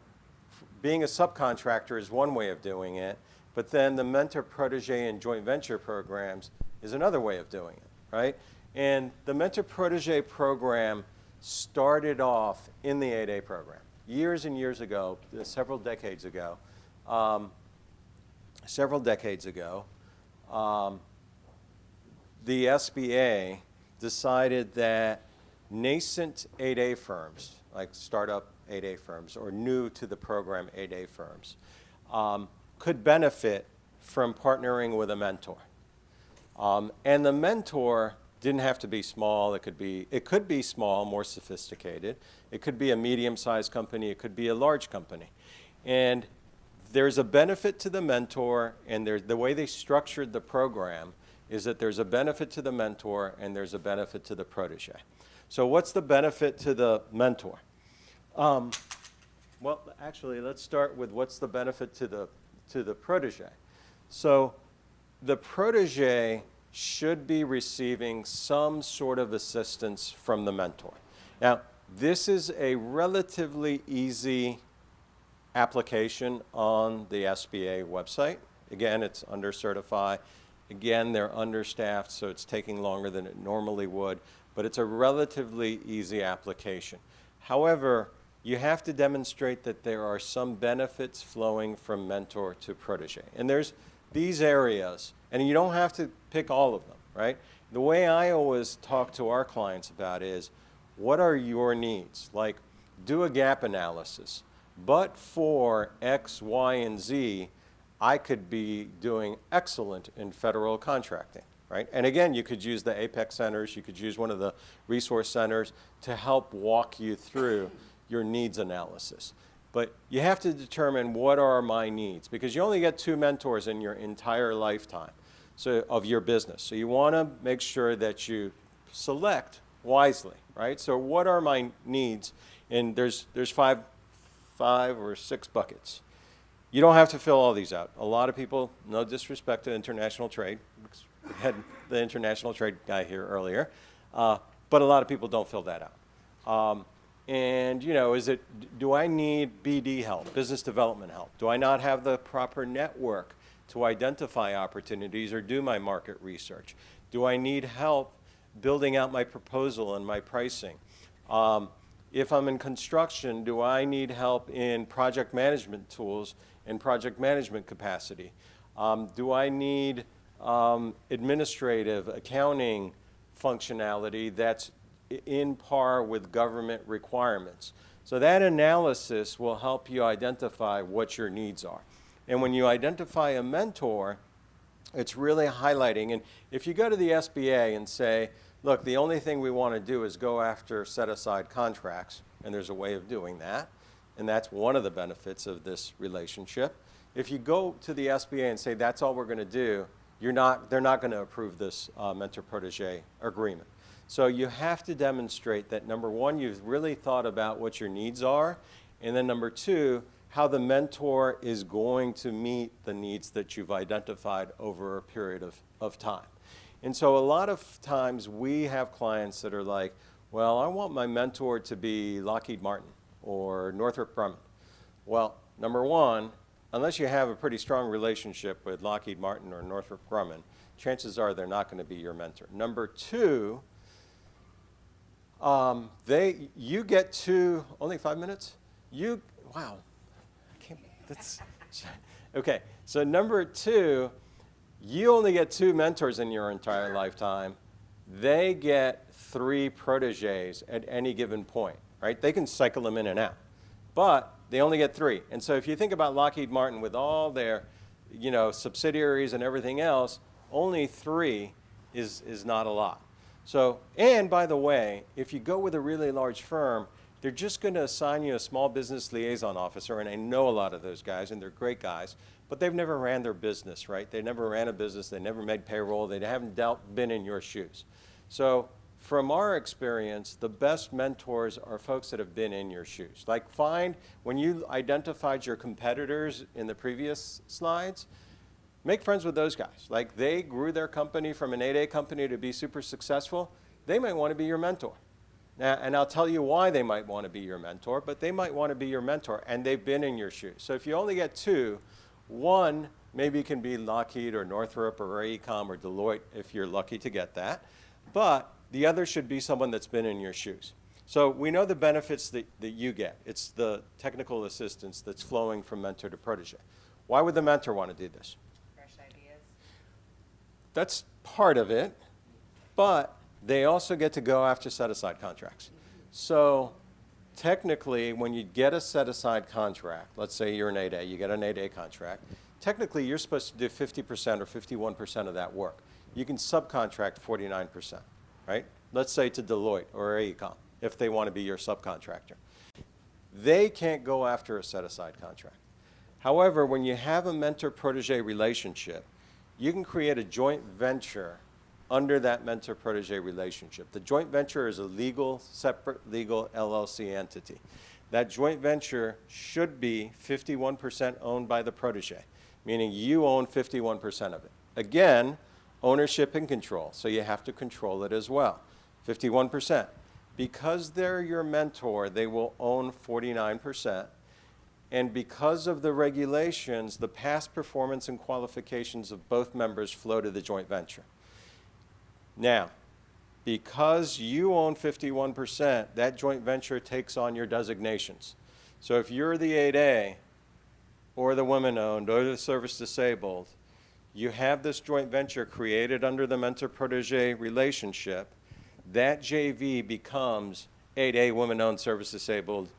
being a subcontractor is one way of doing it, but then the mentor, protege, and joint venture programs is another way of doing it, right? And the mentor, protege program started off in the 8A program years and years ago, several decades ago. The SBA decided that nascent 8A firms, like startup 8A firms or new to the program 8A firms, could benefit from partnering with a mentor. And the mentor didn't have to be small. It could be small, more sophisticated. It could be a medium-sized company. It could be a large company. And there's a benefit to the mentor, and the way they structured the program is that there's a benefit to the mentor and there's a benefit to the protege. So what's the benefit to the mentor? Well, actually, let's start with what's the benefit to the protege. So the protege should be receiving some sort of assistance from the mentor. Now, this is a relatively easy application on the SBA website. Again, it's under certified. Again, they're understaffed, so it's taking longer than it normally would, but it's a relatively easy application. However, you have to demonstrate that there are some benefits flowing from mentor to protege. And there's these areas, and you don't have to pick all of them, right? The way I always talk to our clients about is, what are your needs? Like, do a gap analysis. But for X, Y, and Z, I could be doing excellent in federal contracting, right? And again, you could use the APEX centers, you could use one of the resource centers to help walk you through your needs analysis. But you have to determine what are my needs, because you only get 2 mentors in your entire lifetime of your business. So you want to make sure that you select wisely, right? So what are my needs? And there's five or six buckets. You don't have to fill all these out. A lot of people, no disrespect to international trade, we had the international trade guy here earlier, but a lot of people don't fill that out. And you know, do I need BD help, business development help? Do I not have the proper network to identify opportunities or do my market research? Do I need help building out my proposal and my pricing? If I'm in construction, do I need help in project management tools and project management capacity? Do I need administrative, accounting functionality that's in par with government requirements? So that analysis will help you identify what your needs are. And when you identify a mentor, it's really highlighting. And if you go to the SBA and say, look, the only thing we want to do is go after set-aside contracts, and there's a way of doing that, and that's one of the benefits of this relationship. If you go to the SBA and say that's all we're going to do, they're not going to approve this mentor-protege agreement. So you have to demonstrate that, number one, you've really thought about what your needs are, and then number two, how the mentor is going to meet the needs that you've identified over a period of time. And so a lot of times we have clients that are like, well, I want my mentor to be Lockheed Martin or Northrop Grumman. Well, number one, unless you have a pretty strong relationship with Lockheed Martin or Northrop Grumman, chances are they're not going to be your mentor. Number two, you get to, only 5 minutes? Wow. Okay, so number two, you only get 2 mentors in your entire lifetime. They get 3 proteges at any given point, right? They can cycle them in and out, but they only get 3. And so if you think about Lockheed Martin with all their, subsidiaries and everything else, only 3 is not a lot. So, and by the way, if you go with a really large firm, they're just going to assign you a small business liaison officer, and I know a lot of those guys, and they're great guys, but they've never ran their business, right? They never ran a business, they never made payroll, they haven't been in your shoes. So from our experience, the best mentors are folks that have been in your shoes. Like when you identified your competitors in the previous slides, make friends with those guys. Like they grew their company from an 8A company to be super successful. They might want to be your mentor. Now, and I'll tell you why they might want to be your mentor, but they might want to be your mentor, and they've been in your shoes. So if you only get 2, one maybe can be Lockheed or Northrop or AECOM or Deloitte if you're lucky to get that, but the other should be someone that's been in your shoes. So we know the benefits that you get. It's the technical assistance that's flowing from mentor to protege. Why would the mentor want to do this? Fresh ideas. That's part of it, but they also get to go after set-aside contracts. So technically, when you get a set-aside contract, let's say you're an 8A, you get an 8A contract, technically you're supposed to do 50% or 51% of that work. You can subcontract 49%, right? Let's say to Deloitte or AECOM, if they want to be your subcontractor. They can't go after a set-aside contract. However, when you have a mentor-protege relationship, you can create a joint venture under that mentor-protege relationship. The joint venture is a separate legal LLC entity. That joint venture should be 51% owned by the protege, meaning you own 51% of it. Again, ownership and control, so you have to control it as well. 51%. Because they're your mentor, they will own 49%. And because of the regulations, the past performance and qualifications of both members flow to the joint venture. Now, because you own 51%, that joint venture takes on your designations. So if you're the 8A, or the women-owned, or the service-disabled, you have this joint venture created under the mentor-protege relationship. That JV becomes 8A, women-owned, service-disabled,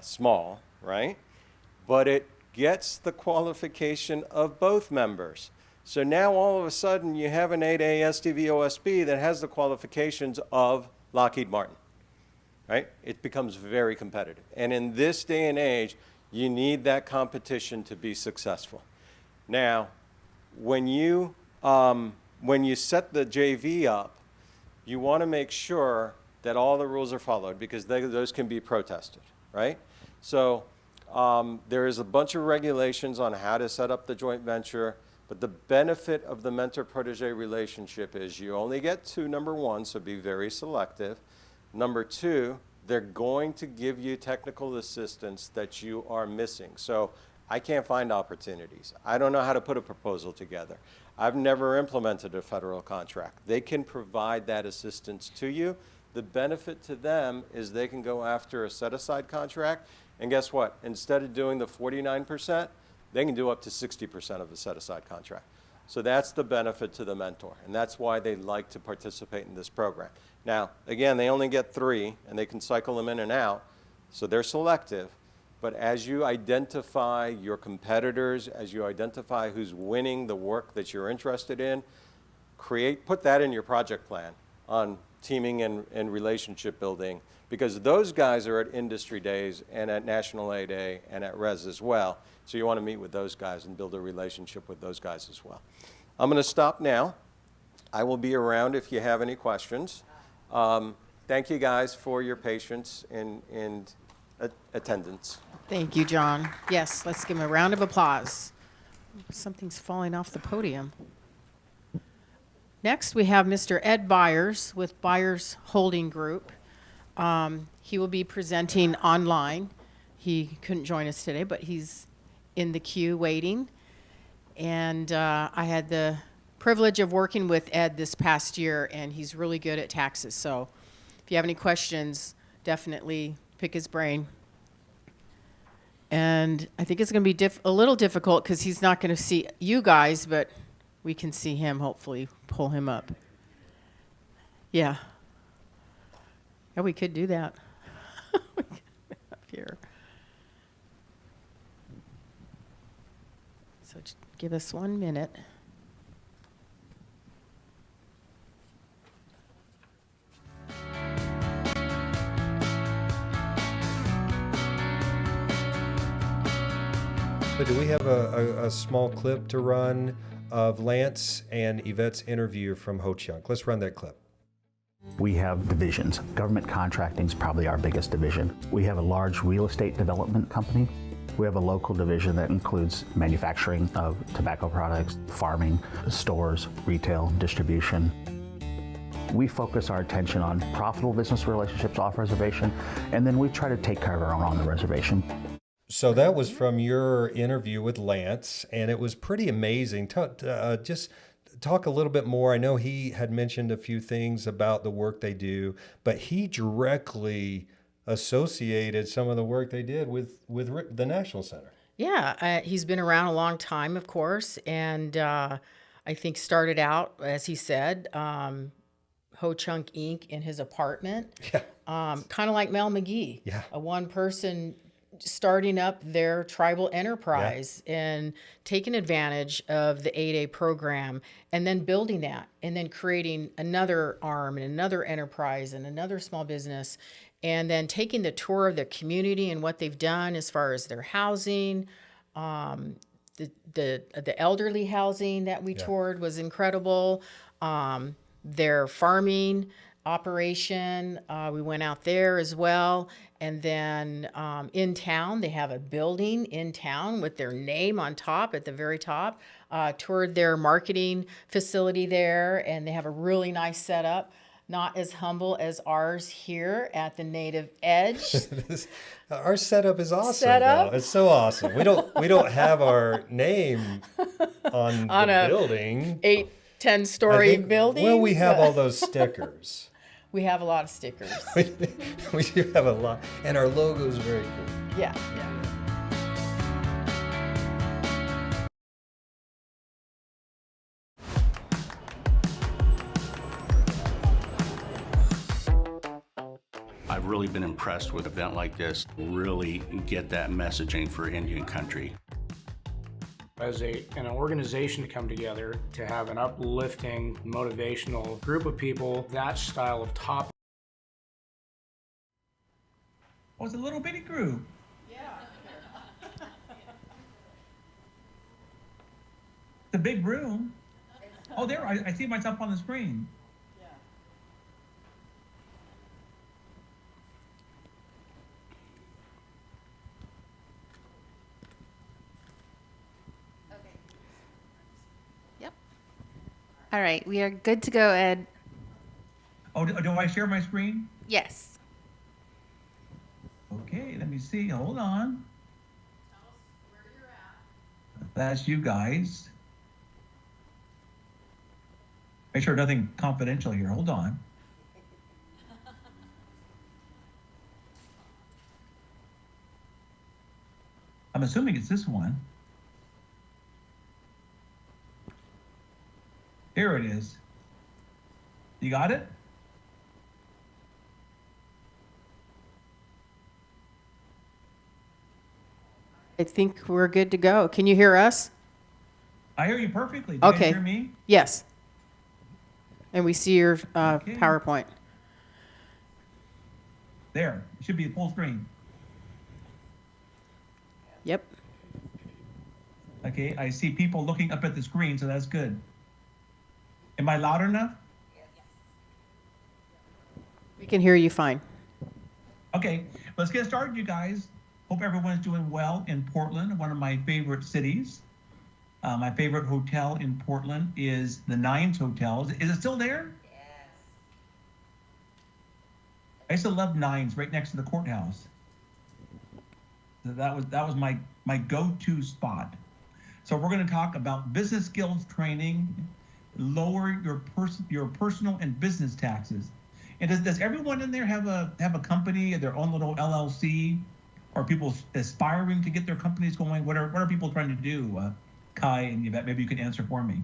small, right? But it gets the qualification of both members. So now all of a sudden you have an 8A SDV OSB that has the qualifications of Lockheed Martin, right? It becomes very competitive. And in this day and age, you need that competition to be successful. Now, when you set the JV up, you want to make sure that all the rules are followed because those can be protested, right? So there is a bunch of regulations on how to set up the joint venture. But the benefit of the mentor-protege relationship is you only get 2, number one, so be very selective. Number 2, they're going to give you technical assistance that you are missing. So I can't find opportunities. I don't know how to put a proposal together. I've never implemented a federal contract. They can provide that assistance to you. The benefit to them is they can go after a set-aside contract, and guess what? Instead of doing the 49%, they can do up to 60% of a set-aside contract. So that's the benefit to the mentor, and that's why they like to participate in this program. Now, again, they only get 3, and they can cycle them in and out, so they're selective. But as you identify your competitors, as you identify who's winning the work that you're interested in, put that in your project plan on teaming and relationship building, because those guys are at industry days and at National 8A and at RES as well. So you want to meet with those guys and build a relationship with those guys as well. I'm going to stop now. I will be around if you have any questions. Thank you guys for your patience and attendance. Thank you, John. Yes, let's give him a round of applause. Something's falling off the podium. Next, we have Mr. Ed Byers with Byers Holding Group. He will be presenting online. He couldn't join us today, but he's in the queue waiting. And I had the privilege of working with Ed this past year, and he's really good at taxes. So if you have any questions, definitely pick his brain. And I think it's going to be a little difficult because he's not going to see you guys, but we can see him, hopefully pull him up. Yeah. Yeah, we could do that. We could up here. So just give us 1 minute. So do we have a small clip to run of Lance and Yvette's interview from Ho Chunk? Let's run that clip. We have divisions. Government contracting is probably our biggest division. We have a large real estate development company. We have a local division that includes manufacturing of tobacco products, farming, stores, retail, distribution. We focus our attention on profitable business relationships off reservation, and then we try to take care of our own on the reservation. So that was from your interview with Lance, and it was pretty amazing. Just talk a little bit more. I know he had mentioned a few things about the work they do, but he directly associated some of the work they did with the National Center. Yeah, he's been around a long time, of course, and I think started out, as he said, Ho Chunk Inc. in his apartment. Yeah. Kind of like Mel McGee. Yeah. A one-person starting up their tribal enterprise and taking advantage of the 8A program and then building that and then creating another arm and another enterprise and another small business and then taking the tour of the community and what they've done as far as their housing. The elderly housing that we toured was incredible. Their farming operation, we went out there as well. And then in town, they have a building in town with their name on top, at the very top. Toured their marketing facility there, and they have a really nice setup. Not as humble as ours here at the Native Edge. Our setup is awesome. Though. It's so awesome. We don't have our name on the building. 8-10 story building. Well, we have all those stickers. We have a lot of stickers. We do have a lot, and our logo is very cool. Yeah. I've really been impressed with an event like this, really get that messaging for Indian country. As an organization to come together, to have an uplifting, motivational group of people, that style of topic. Oh, it's a little bitty group. Yeah. The big room. Oh, there, I see myself on the screen. All right, we are good to go, Ed. Oh, do I share my screen? Yes. Okay, let me see. Hold on. That's you guys. Make sure nothing confidential here. Hold on. I'm assuming it's this one. Here it is. You got it? I think we're good to go. Can you hear us? I hear you perfectly. Do you guys hear me? Yes. And we see your PowerPoint. There. It should be full screen. Yep. Okay, I see people looking up at the screen, so that's good. Am I loud enough? We can hear you fine. Okay, let's get started, you guys. Hope everyone's doing well in Portland, one of my favorite cities. My favorite hotel in Portland is the Nines Hotel. Is it still there? Yes. I used to love Nines right next to the courthouse. So that was my go-to spot. So we're going to talk about business skills training, lower your personal and business taxes. And does everyone in there have a company, their own little LLC, or people aspiring to get their companies going? What are people trying to do? Kai and Yvette, maybe you can answer for me.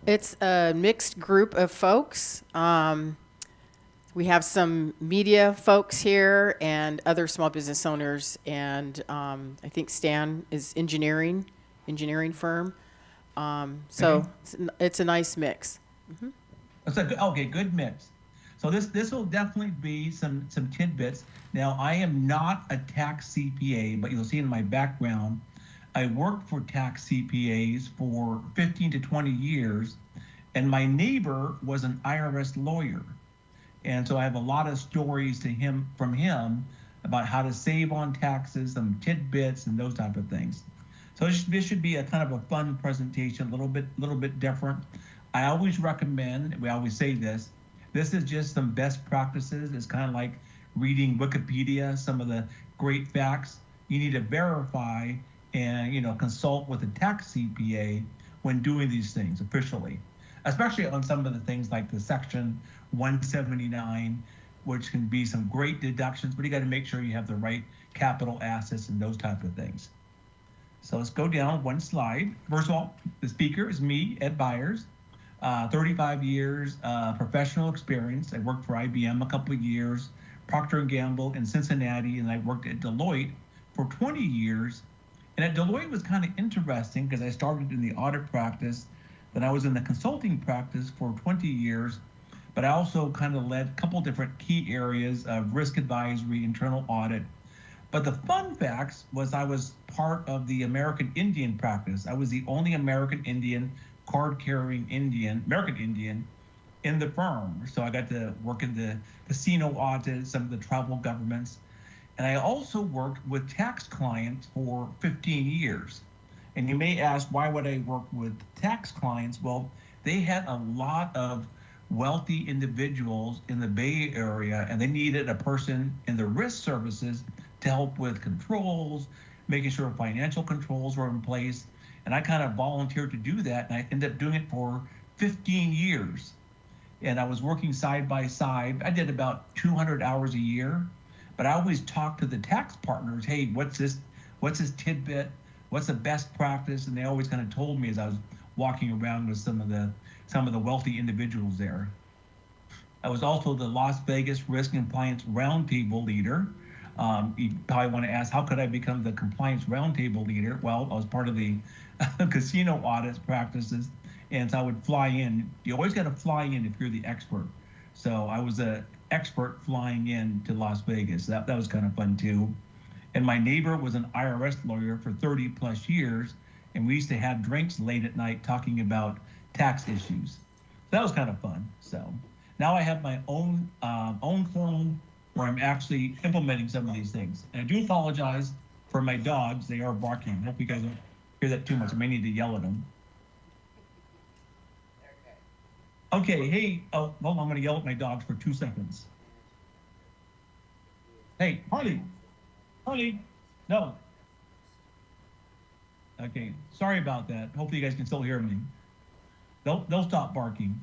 It's a mixed group of folks. We have some media folks here and other small business owners, and I think Stan is engineering firm. So it's a nice mix. Okay, good mix. So this will definitely be some tidbits. Now, I am not a tax CPA, but you'll see in my background, I worked for tax CPAs for 15 to 20 years, and my neighbor was an IRS lawyer. And so I have a lot of stories from him about how to save on taxes, some tidbits, and those type of things. So this should be a kind of a fun presentation, a little bit different. I always recommend, we always say this is just some best practices. It's kind of like reading Wikipedia, some of the great facts. You need to verify and consult with a tax CPA when doing these things officially, especially on some of the things like the Section 179, which can be some great deductions, but you got to make sure you have the right capital assets and those type of things. So let's go down one slide. First of all, the speaker is me, Ed Byers, 35 years professional experience. I worked for IBM a couple of years, Procter & Gamble in Cincinnati, and I worked at Deloitte for 20 years. And at Deloitte was kind of interesting because I started in the audit practice, then I was in the consulting practice for 20 years, but I also kind of led a couple different key areas of risk advisory, internal audit. But the fun facts was I was part of the American Indian practice. I was the only American Indian, card-carrying American Indian in the firm. So I got to work in the casino audit, some of the tribal governments. And I also worked with tax clients for 15 years. And you may ask, why would I work with tax clients? Well, they had a lot of wealthy individuals in the Bay Area, and they needed a person in the risk services to help with controls, making sure financial controls were in place. And I kind of volunteered to do that, and I ended up doing it for 15 years. And I was working side by side. I did about 200 hours a year. But I always talked to the tax partners, hey, what's this tidbit? What's the best practice? And they always kind of told me as I was walking around with some of the wealthy individuals there. I was also the Las Vegas Risk and Compliance Roundtable leader. You probably want to ask, how could I become the Compliance Roundtable leader? Well, I was part of the casino audits practices, and so I would fly in. You always got to fly in if you're the expert. So I was an expert flying in to Las Vegas. That was kind of fun too. And my neighbor was an IRS lawyer for 30 plus years, and we used to have drinks late at night talking about tax issues. So that was kind of fun. So now I have my own firm where I'm actually implementing some of these things. And I do apologize for my dogs. They are barking. I hope you guys don't hear that too much. I may need to yell at them. Okay, hey, hold on, I'm gonna yell at my dogs for 2 seconds. Hey, Harley, no. Okay, sorry about that. Hopefully you guys can still hear me. They'll stop barking.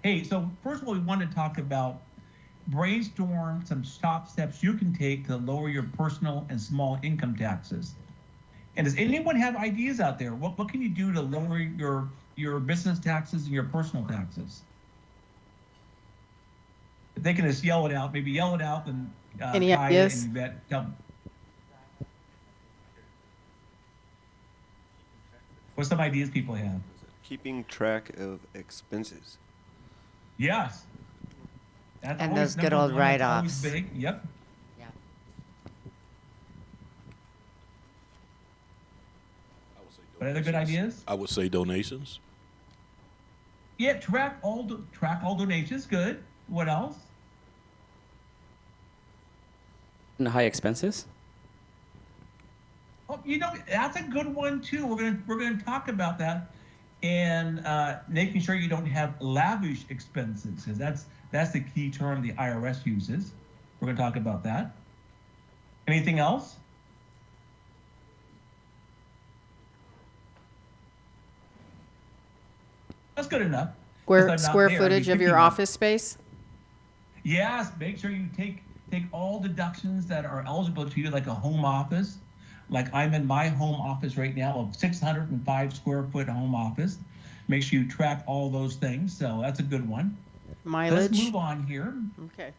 Hey, so first of all, we want to talk about brainstorm some top steps you can take to lower your personal and small income taxes. And does anyone have ideas out there? What can you do to lower your business taxes and your personal taxes? If they can just yell it out, maybe yell it out, then any ideas? And Yvette, tell them. What's some ideas people have? Keeping track of expenses. Yes. That's and always those good old one. That's always write-offs. big. Yep. Yeah. What other good ideas? I would say donations. Yeah, track all donations. Good. What else? And high expenses. Oh, that's a good one too. We're gonna talk about that, and making sure you don't have lavish expenses, because that's the key term the IRS uses. We're gonna talk about that. Anything else? That's good enough. Square footage of your office space? Yes, make sure you take all deductions that are eligible to you, like a home office. Like I'm in my home office right now, a 605 square foot home office. Make sure you track all those things. So that's a good one. Mileage? Let's move on here. Okay.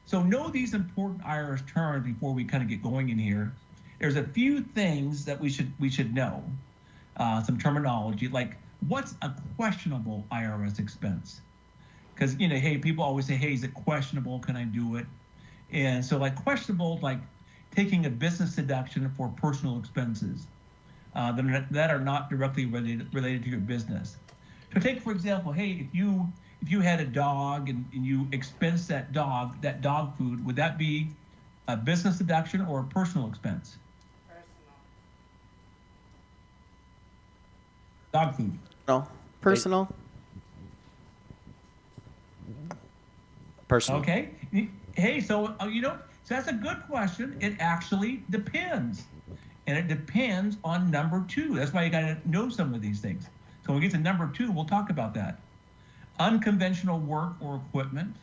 So know these important IRS terms before we kind of get going in here. There's a few things that we should know. Some terminology, like what's a questionable IRS expense? Because hey, people always say, hey, is it questionable? Can I do it? And so like questionable, like taking a business deduction for personal expenses that are not directly related to your business. So take, for example, hey, if you had a dog and you expense that dog food, would that be a business deduction or a personal expense? Dog food. No. Personal. Personal. Okay. Hey, so so that's a good question. It actually depends, and it depends on number 2. That's why you got to know some of these things. So when we get to number 2, we'll talk about that. Unconventional work or equipment.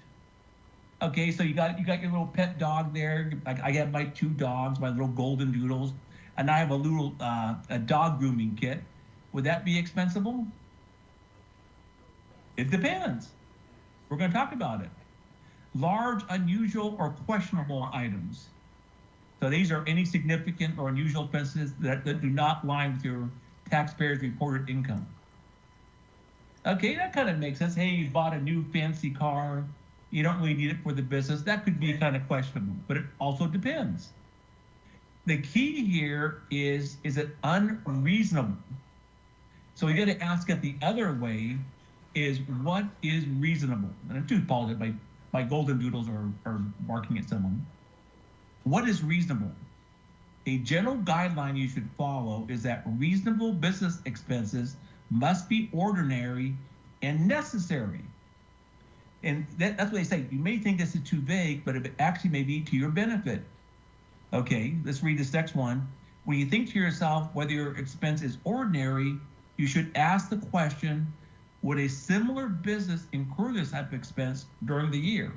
Okay, so you got your little pet dog there. I have my 2 dogs, my little golden doodles, and I have a little a dog grooming kit. Would that be expensible? It depends. We're going to talk about it. Large, unusual, or questionable items. So these are any significant or unusual expenses that do not line with your taxpayer's reported income. Okay, that kind of makes sense. Hey, you bought a new fancy car. You don't really need it for the business. That could be kind of questionable, but it also depends. The key here is it unreasonable? So you got to ask it the other way, is what is reasonable? And I do apologize, my golden doodles are barking at someone. What is reasonable? A general guideline you should follow is that reasonable business expenses must be ordinary and necessary. And that's what they say. You may think this is too vague, but it actually may be to your benefit. Okay, let's read this next one. When you think to yourself whether your expense is ordinary, you should ask the question, would a similar business incur this type of expense during the year?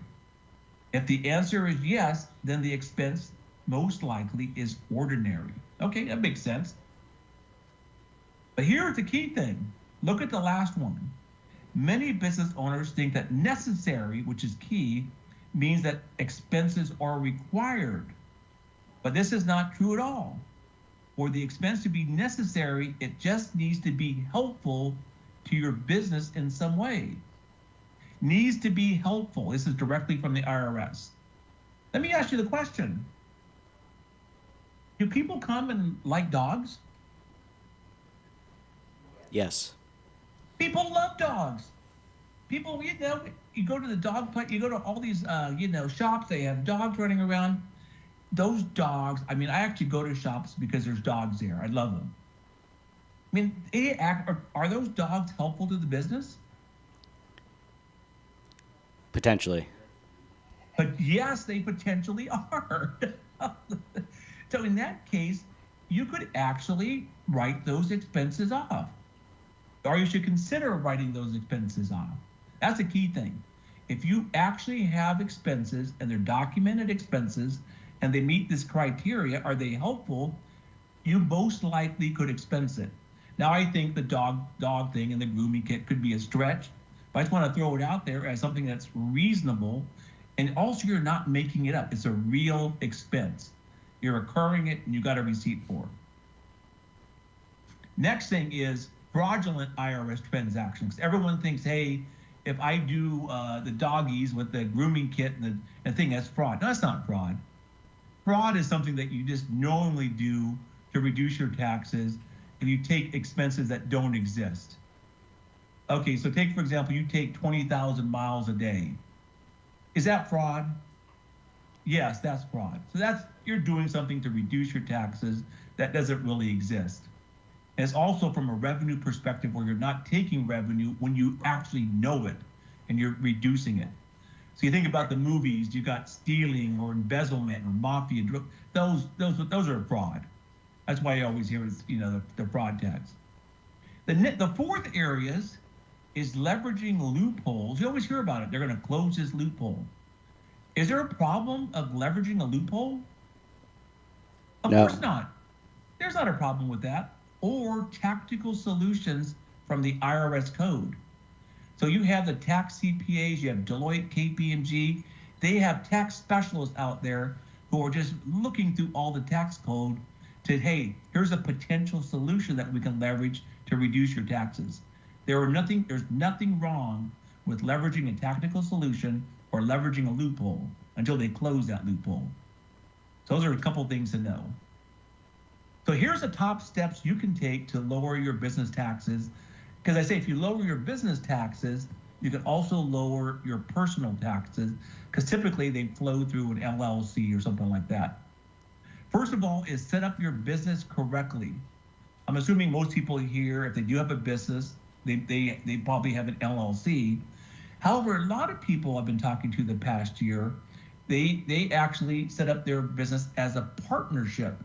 If the answer is yes, then the expense most likely is ordinary. Okay, that makes sense. But here's the key thing. Look at the last one. Many business owners think that necessary, which is key, means that expenses are required. But this is not true at all. For the expense to be necessary, it just needs to be helpful to your business in some way. Needs to be helpful. This is directly from the IRS. Let me ask you the question. Do people come and like dogs? Yes. People love dogs. People, you go to the dog park, you go to all these, shops, they have dogs running around. Those dogs, I actually go to shops because there's dogs there. I love them. Are those dogs helpful to the business? Potentially. But yes, they potentially are. So in that case, you could actually write those expenses off. Or you should consider writing those expenses off. That's a key thing. If you actually have expenses and they're documented expenses and they meet this criteria, are they helpful? You most likely could expense it. Now I think the dog thing and the grooming kit could be a stretch, but I just want to throw it out there as something that's reasonable. And also you're not making it up. It's a real expense. You're incurring it and you got a receipt for it. Next thing is fraudulent IRS transactions. Everyone thinks, hey, if I do the doggies with the grooming kit and the thing, that's fraud. No, that's not fraud. Fraud is something that you just knowingly do to reduce your taxes and you take expenses that don't exist. Okay, so take, for example, you take 20,000 miles a day. Is that fraud? Yes, that's fraud. So you're doing something to reduce your taxes that doesn't really exist. And it's also from a revenue perspective where you're not taking revenue when you actually know it and you're reducing it. So you think about the movies, you got stealing or embezzlement or mafia, those are fraud. That's why you always hear the fraud tax. The fourth area is leveraging loopholes. You always hear about it. They're going to close this loophole. Is there a problem of leveraging a loophole? Of course not. There's not a problem with that. Or tactical solutions from the IRS code. So you have the tax CPAs, you have Deloitte, KPMG. They have tax specialists out there who are just looking through all the tax code to, hey, here's a potential solution that we can leverage to reduce your taxes. There's nothing wrong with leveraging a tactical solution or leveraging a loophole until they close that loophole. So those are a couple things to know. So here's the top steps you can take to lower your business taxes. Because I say if you lower your business taxes, you can also lower your personal taxes, because typically they flow through an LLC or something like that. First of all is set up your business correctly. I'm assuming most people here, if they do have a business, they probably have an LLC. However, a lot of people I've been talking to the past year, they actually set up their business as a partnership.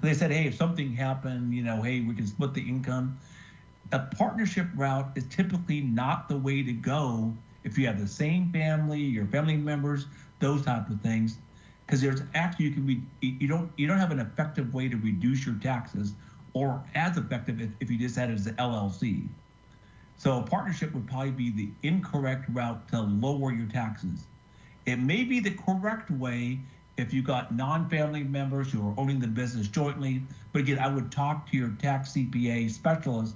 They said, hey, if something happened, hey, we can split the income. A partnership route is typically not the way to go if you have the same family, your family members, those type of things, because there's actually you don't have an effective way to reduce your taxes, or as effective if you just had it as an LLC. So a partnership would probably be the incorrect route to lower your taxes. It may be the correct way if you got non-family members who are owning the business jointly, but again, I would talk to your tax CPA specialist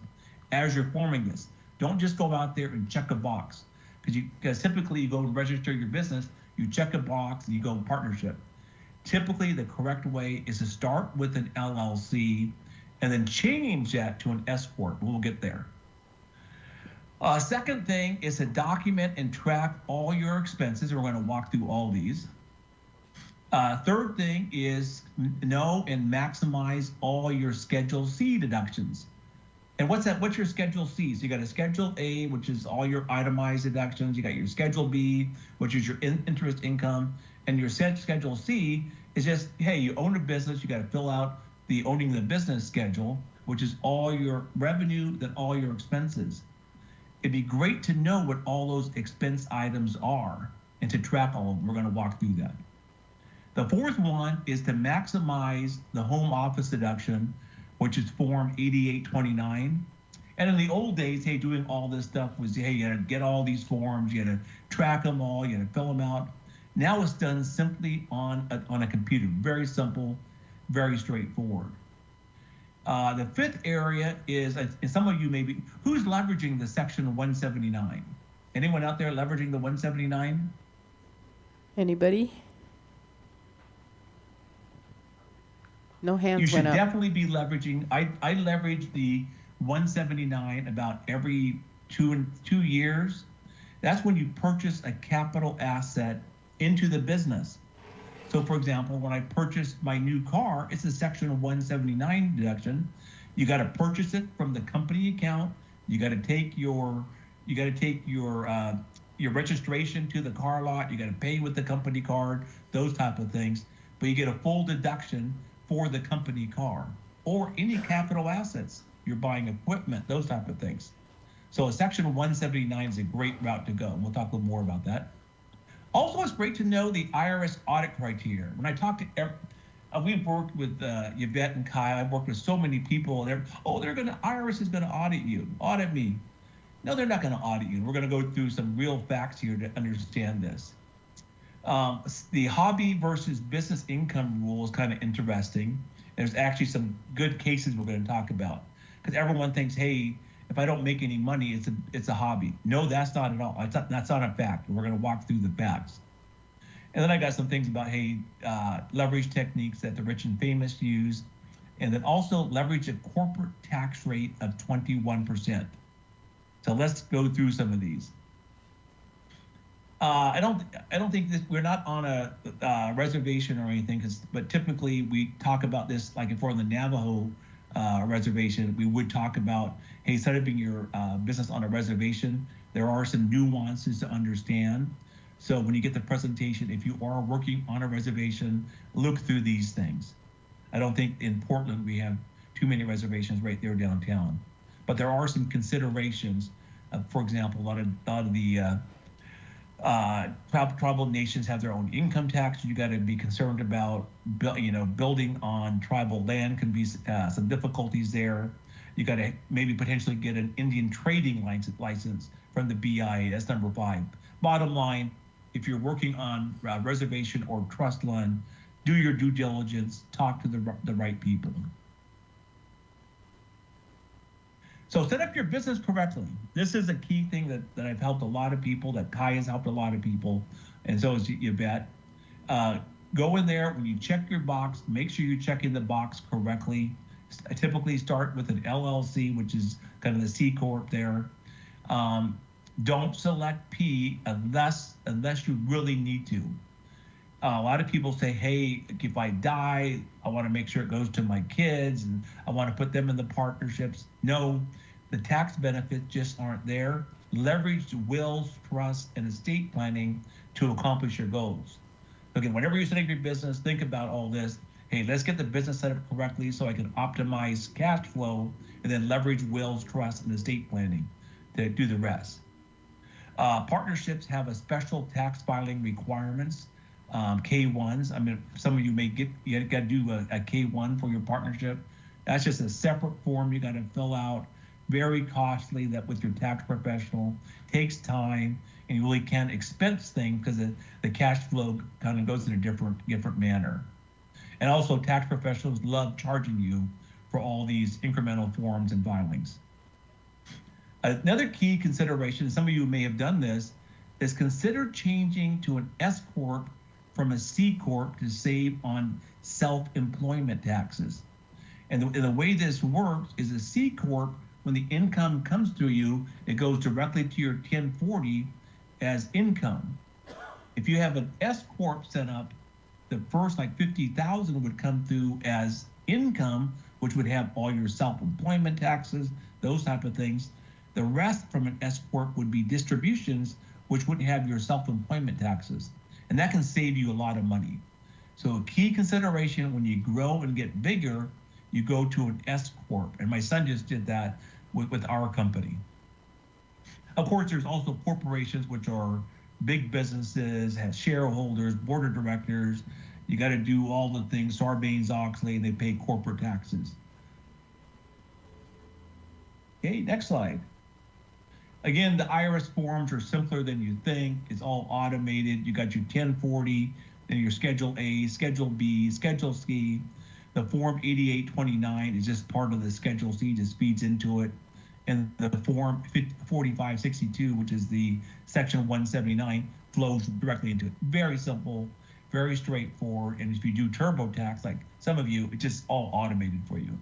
as you're forming this. Don't just go out there and check a box, because typically you go and register your business, you check a box and you go partnership. Typically the correct way is to start with an LLC and then change that to an S corp. We'll get there. Second thing is to document and track all your expenses. We're going to walk through all these. Third thing is know and maximize all your Schedule C deductions. And what's that? What's your Schedule C? So you got a Schedule A, which is all your itemized deductions. You got your Schedule B, which is your interest income. And your Schedule C is just, hey, you own a business. You got to fill out the owning the business schedule, which is all your revenue, then all your expenses. It'd be great to know what all those expense items are and to track all of them. We're going to walk through that. The fourth one is to maximize the home office deduction, which is Form 8829. And in the old days, hey, doing all this stuff was, hey, you had to get all these forms, you had to track them all, you had to fill them out. Now it's done simply on a computer. Very simple, very straightforward. The fifth area is, and some of you may be, who's leveraging the Section 179? Anyone out there leveraging the 179? Anybody? No hands You should went up. definitely be leveraging. I leverage the 179 about every 2 years. That's when you purchase a capital asset into the business. So for example, when I purchased my new car, it's a Section 179 deduction. You got to purchase it from the company account. You got to take your registration to the car lot. You got to pay with the company card, those type of things. But you get a full deduction for the company car or any capital assets. You're buying equipment, those type of things. So a Section 179 is a great route to go. And we'll talk a little more about that. Also, it's great to know the IRS audit criteria. When I talk to, we've worked with Yvette and Kyle. I've worked with so many people. IRS is going to audit you, audit me. No, they're not going to audit you. We're going to go through some real facts here to understand this. The hobby versus business income rule is kind of interesting. There's actually some good cases we're going to talk about, because everyone thinks, hey, if I don't make any money, it's a hobby. No, that's not at all. That's not a fact. We're going to walk through the facts. And then I got some things about, hey, leverage techniques that the rich and famous use, and then also leverage a corporate tax rate of 21%. So let's go through some of these. I don't think that we're not on a reservation or anything, but typically we talk about this, like if we're on the Navajo reservation, we would talk about, hey, setting your business on a reservation. There are some nuances to understand. So when you get the presentation, if you are working on a reservation, look through these things. I don't think in Portland we have too many reservations right there downtown, but there are some considerations. For example, a lot of the tribal nations have their own income tax. You got to be concerned about, building on tribal land can be some difficulties there. You got to maybe potentially get an Indian trading license from the BIA. That's number 5. Bottom line, if you're working on reservation or trust land, do your due diligence, talk to the right people. So set up your business correctly. This is a key thing that I've helped a lot of people, that Kai has helped a lot of people, and so is Yvette. Go in there, when you check your box, make sure you're checking the box correctly. I typically start with an LLC, which is kind of the C Corp there. Don't select P unless you really need to. A lot of people say, hey, if I die, I want to make sure it goes to my kids and I want to put them in the partnerships. No, the tax benefits just aren't there. Leverage wills, trusts, and estate planning to accomplish your goals. Again, whenever you're setting up your business, think about all this. Hey, let's get the business set up correctly so I can optimize cash flow, and then leverage wills, trusts, and estate planning to do the rest. Partnerships have a special tax filing requirements. K1s. I mean, some of you you got to do a K1 for your partnership. That's just a separate form you got to fill out. Very costly, that with your tax professional. Takes time, and you really can't expense things because the cash flow kind of goes in a different manner. And also, tax professionals love charging you for all these incremental forms and filings. Another key consideration, some of you may have done this, is consider changing to an S Corp from a C Corp to save on self-employment taxes. And the way this works is a C Corp, when the income comes through you, it goes directly to your 1040 as income. If you have an S Corp set up, the first like 50,000 would come through as income, which would have all your self-employment taxes, those type of things. The rest from an S Corp would be distributions, which wouldn't have your self-employment taxes. And that can save you a lot of money. So a key consideration when you grow and get bigger, you go to an S Corp. And my son just did that with our company. Of course, there's also corporations, which are big businesses, have shareholders, board of directors. You got to do all the things, Sarbanes-Oxley, and they pay corporate taxes. Okay, next slide. Again, the IRS forms are simpler than you think. It's all automated. You got your 1040, then your Schedule A, Schedule B, Schedule C. The Form 8829 is just part of the Schedule C, just feeds into it. And the Form 4562, which is the Section 179, flows directly into it. Very simple, very straightforward. And if you do TurboTax, like some of you, it's just all automated for you.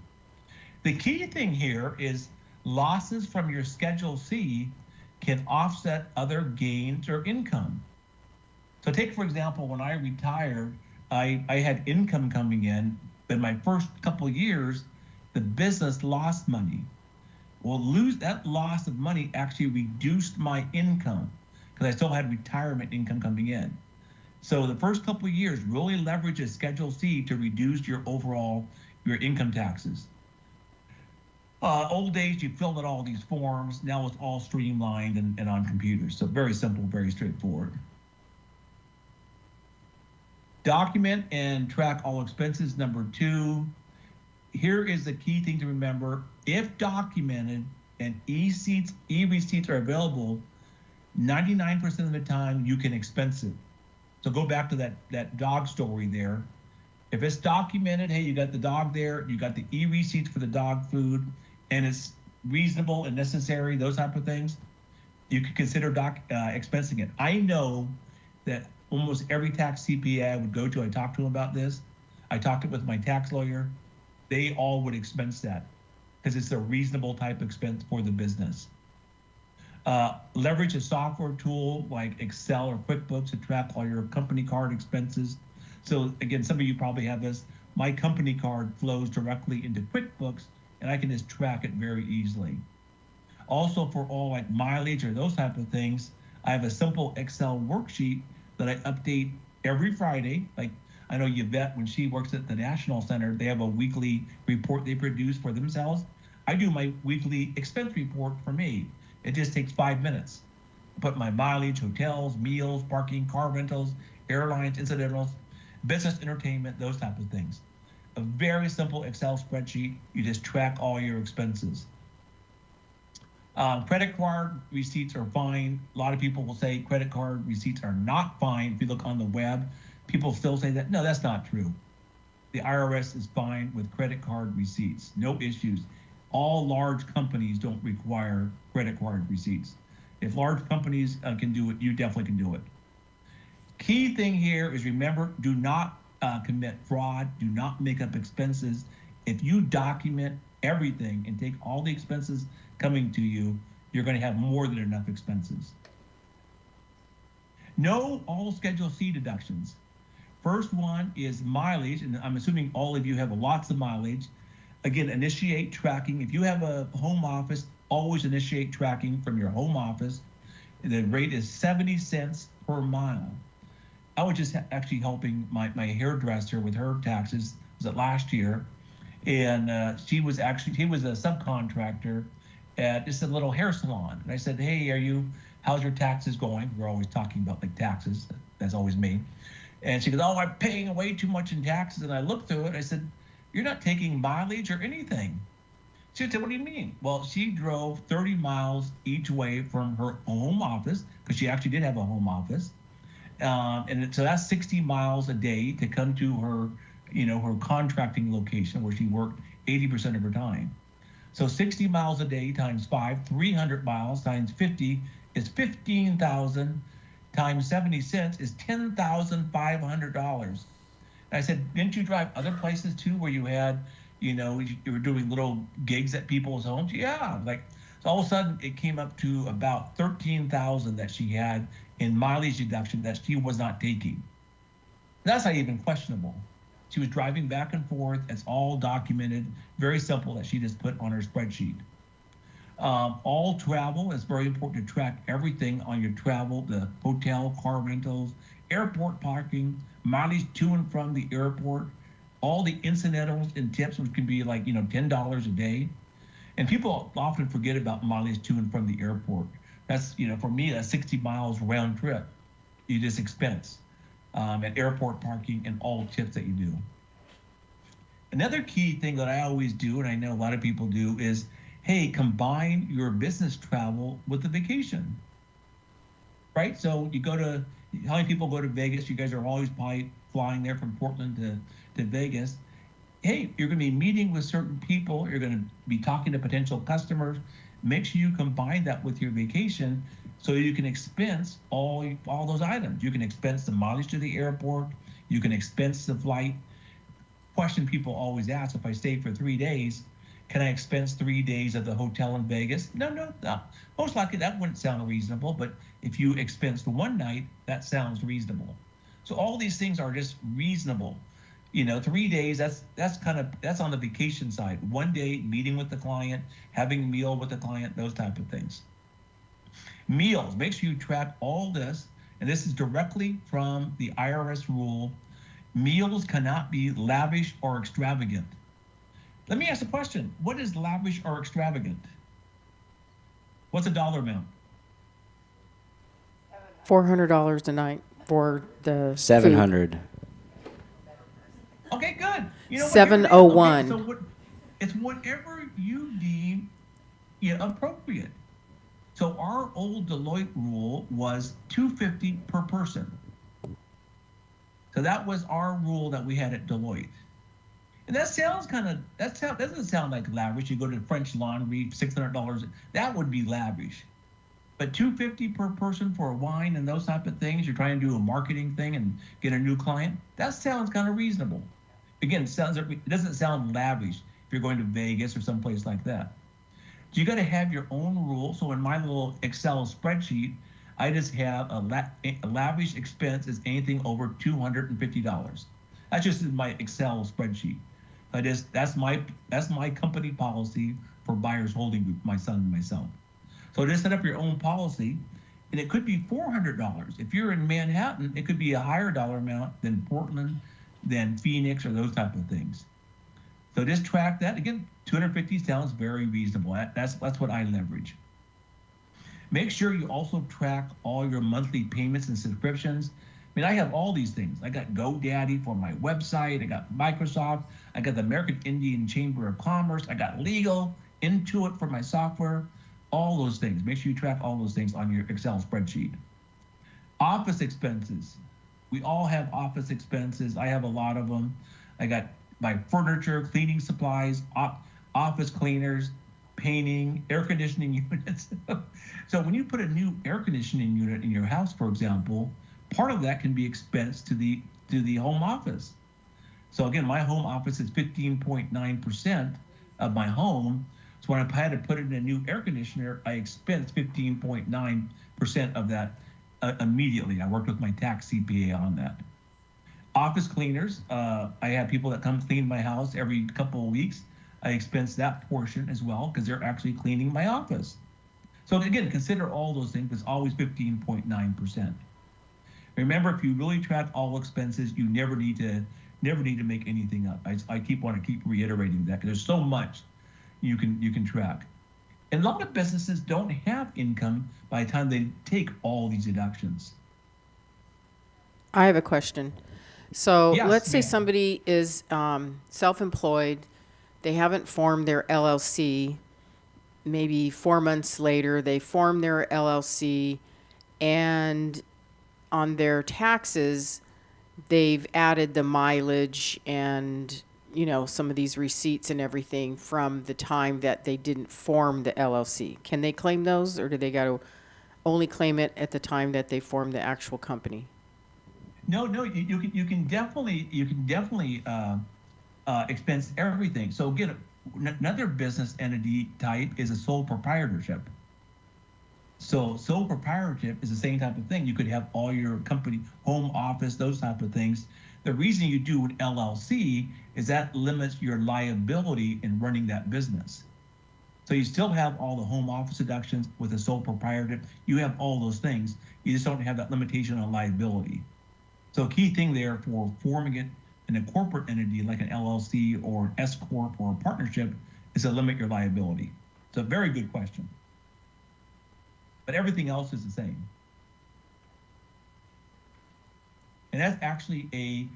The key thing here is losses from your Schedule C can offset other gains or income. So take, for example, when I retired, I had income coming in, but my first couple of years, the business lost money. Well, that loss of money actually reduced my income because I still had retirement income coming in. So the first couple of years, really leverage a Schedule C to reduce your income taxes. Old days, you filled out all these forms. Now it's all streamlined and on computers. So very simple, very straightforward. Document and track all expenses. Number 2. Here is the key thing to remember. If documented and e-receipts are available, 99% of the time you can expense it. So go back to that dog story there. If it's documented, hey, you got the dog there, you got the e-receipts for the dog food, and it's reasonable and necessary, those type of things, you could consider expensing it. I know that almost every tax CPA I would go to, I talked to them about this. I talked it with my tax lawyer. They all would expense that because it's a reasonable type expense for the business. Leverage a software tool like Excel or QuickBooks to track all your company card expenses. So again, some of you probably have this. My company card flows directly into QuickBooks, and I can just track it very easily. Also, for all like mileage or those type of things, I have a simple Excel worksheet that I update every Friday. Like I know Yvette, when she works at the National Center, they have a weekly report they produce for themselves. I do my weekly expense report for me. It just takes 5 minutes. I put my mileage, hotels, meals, parking, car rentals, airlines, incidentals, business entertainment, those type of things. A very simple Excel spreadsheet. You just track all your expenses. Credit card receipts are fine. A lot of people will say credit card receipts are not fine. If you look on the web, people still say that. No, that's not true. The IRS is fine with credit card receipts. No issues. All large companies don't require credit card receipts. If large companies can do it, you definitely can do it. Key thing here is remember, do not commit fraud. Do not make up expenses. If you document everything and take all the expenses coming to you, you're going to have more than enough expenses. Know all Schedule C deductions. First one is mileage, and I'm assuming all of you have lots of mileage. Again, initiate tracking. If you have a home office, always initiate tracking from your home office. The rate is 70 cents per mile. I was just actually helping my hairdresser with her taxes. Was it last year? And he was a subcontractor at just a little hair salon. And I said, hey, how's your taxes going? We're always talking about like taxes. That's always me. And she goes, oh, I'm paying way too much in taxes. And I looked through it. I said, you're not taking mileage or anything. She said, what do you mean? Well, she drove 30 miles each way from her home office, because she actually did have a home office. And so that's 60 miles a day to come to her, her contracting location where she worked 80% of her time. So 60 miles a day times 5, 300 miles times 50 is 15,000 times 70 cents is $10,500. I said, didn't you drive other places too where you had, you were doing little gigs at people's homes? Yeah, so all of a sudden it came up to about 13,000 that she had in mileage deduction that she was not taking. That's not even questionable. She was driving back and forth. It's all documented, very simple that she just put on her spreadsheet. All travel, it's very important to track everything on your travel, the hotel, car rentals, airport parking, mileage to and from the airport, all the incidentals and tips, which can be like, $10 a day. And people often forget about mileage to and from the airport. That's, for me, that's 60 miles round trip. You just expense at airport parking and all tips that you do. Another key thing that I always do, and I know a lot of people do, is, hey, combine your business travel with the vacation, right? So how many people go to Vegas? You guys are always probably flying there from Portland to Vegas. Hey, you're going to be meeting with certain people. You're going to be talking to potential customers. Make sure you combine that with your vacation so you can expense all those items. You can expense the mileage to the airport. You can expense the flight. Question people always ask, if I stay for 3 days, can I expense 3 days of the hotel in Vegas? No. Most likely that wouldn't sound reasonable, but if you expensed 1 night, that sounds reasonable. So all these things are just reasonable. 3 days, that's on the vacation side. 1 day, meeting with the client, having a meal with the client, those type of things. Meals, make sure you track all this, and this is directly from the IRS rule. Meals cannot be lavish or extravagant. Let me ask a question. What is lavish or extravagant? What's a dollar amount? $400 a night for the 700. food. Okay, good. 701. Okay, so it's whatever you deem appropriate. So our old Deloitte rule was $250 per person. So that was our rule that we had at Deloitte. And that doesn't sound like lavish. You go to French Laundry, $600. That would be lavish. But $250 per person for wine and those type of things, you're trying to do a marketing thing and get a new client, that sounds kind of reasonable. Again, it doesn't sound lavish if you're going to Vegas or someplace like that. So you got to have your own rules. So in my little Excel spreadsheet, I just have a lavish expense is anything over $250. That's just in my Excel spreadsheet. That's my company policy for buyers holding group, my son and myself. So just set up your own policy, and it could be $400. If you're in Manhattan, it could be a higher dollar amount than Portland, than Phoenix, or those type of things. So just track that. Again, 250 sounds very reasonable. That's what I leverage. Make sure you also track all your monthly payments and subscriptions. I mean, I have all these things. I got GoDaddy for my website. I got Microsoft. I got the American Indian Chamber of Commerce. I got Legal, Intuit for my software, all those things. Make sure you track all those things on your Excel spreadsheet. Office expenses. We all have office expenses. I have a lot of them. I got my furniture, cleaning supplies, office cleaners, painting, air conditioning units. So when you put a new air conditioning unit in your house, for example, part of that can be expensed to the home office. So again, my home office is 15.9% of my home. So when I had to put in a new air conditioner, I expense 15.9% of that immediately. I worked with my tax CPA on that. Office cleaners, I have people that come clean my house every couple of weeks. I expense that portion as well because they're actually cleaning my office. So again, consider all those things. It's always 15.9%. Remember, if you really track all expenses, you never need to make anything up. I want to keep reiterating that because there's so much you can track. And a lot of businesses don't have income by the time they take all these deductions. I have a question. So Yes, let's say ma'am. somebody is self-employed, they haven't formed their LLC, maybe 4 months later they form their LLC, and on their taxes they've added the mileage and some of these receipts and everything from the time that they didn't form the LLC. Can they claim those, or do they got to only claim it at the time that they form the actual company? No, you can definitely expense everything. So again, another business entity type is a sole proprietorship. So sole proprietorship is the same type of thing. You could have all your company, home office, those type of things. The reason you do an LLC is that limits your liability in running that business. So you still have all the home office deductions with a sole proprietorship. You have all those things. You just don't have that limitation on liability. So a key thing there for forming it in a corporate entity like an LLC or an S Corp or a partnership is to limit your liability. It's a very good question. But everything else is the same. And that's actually a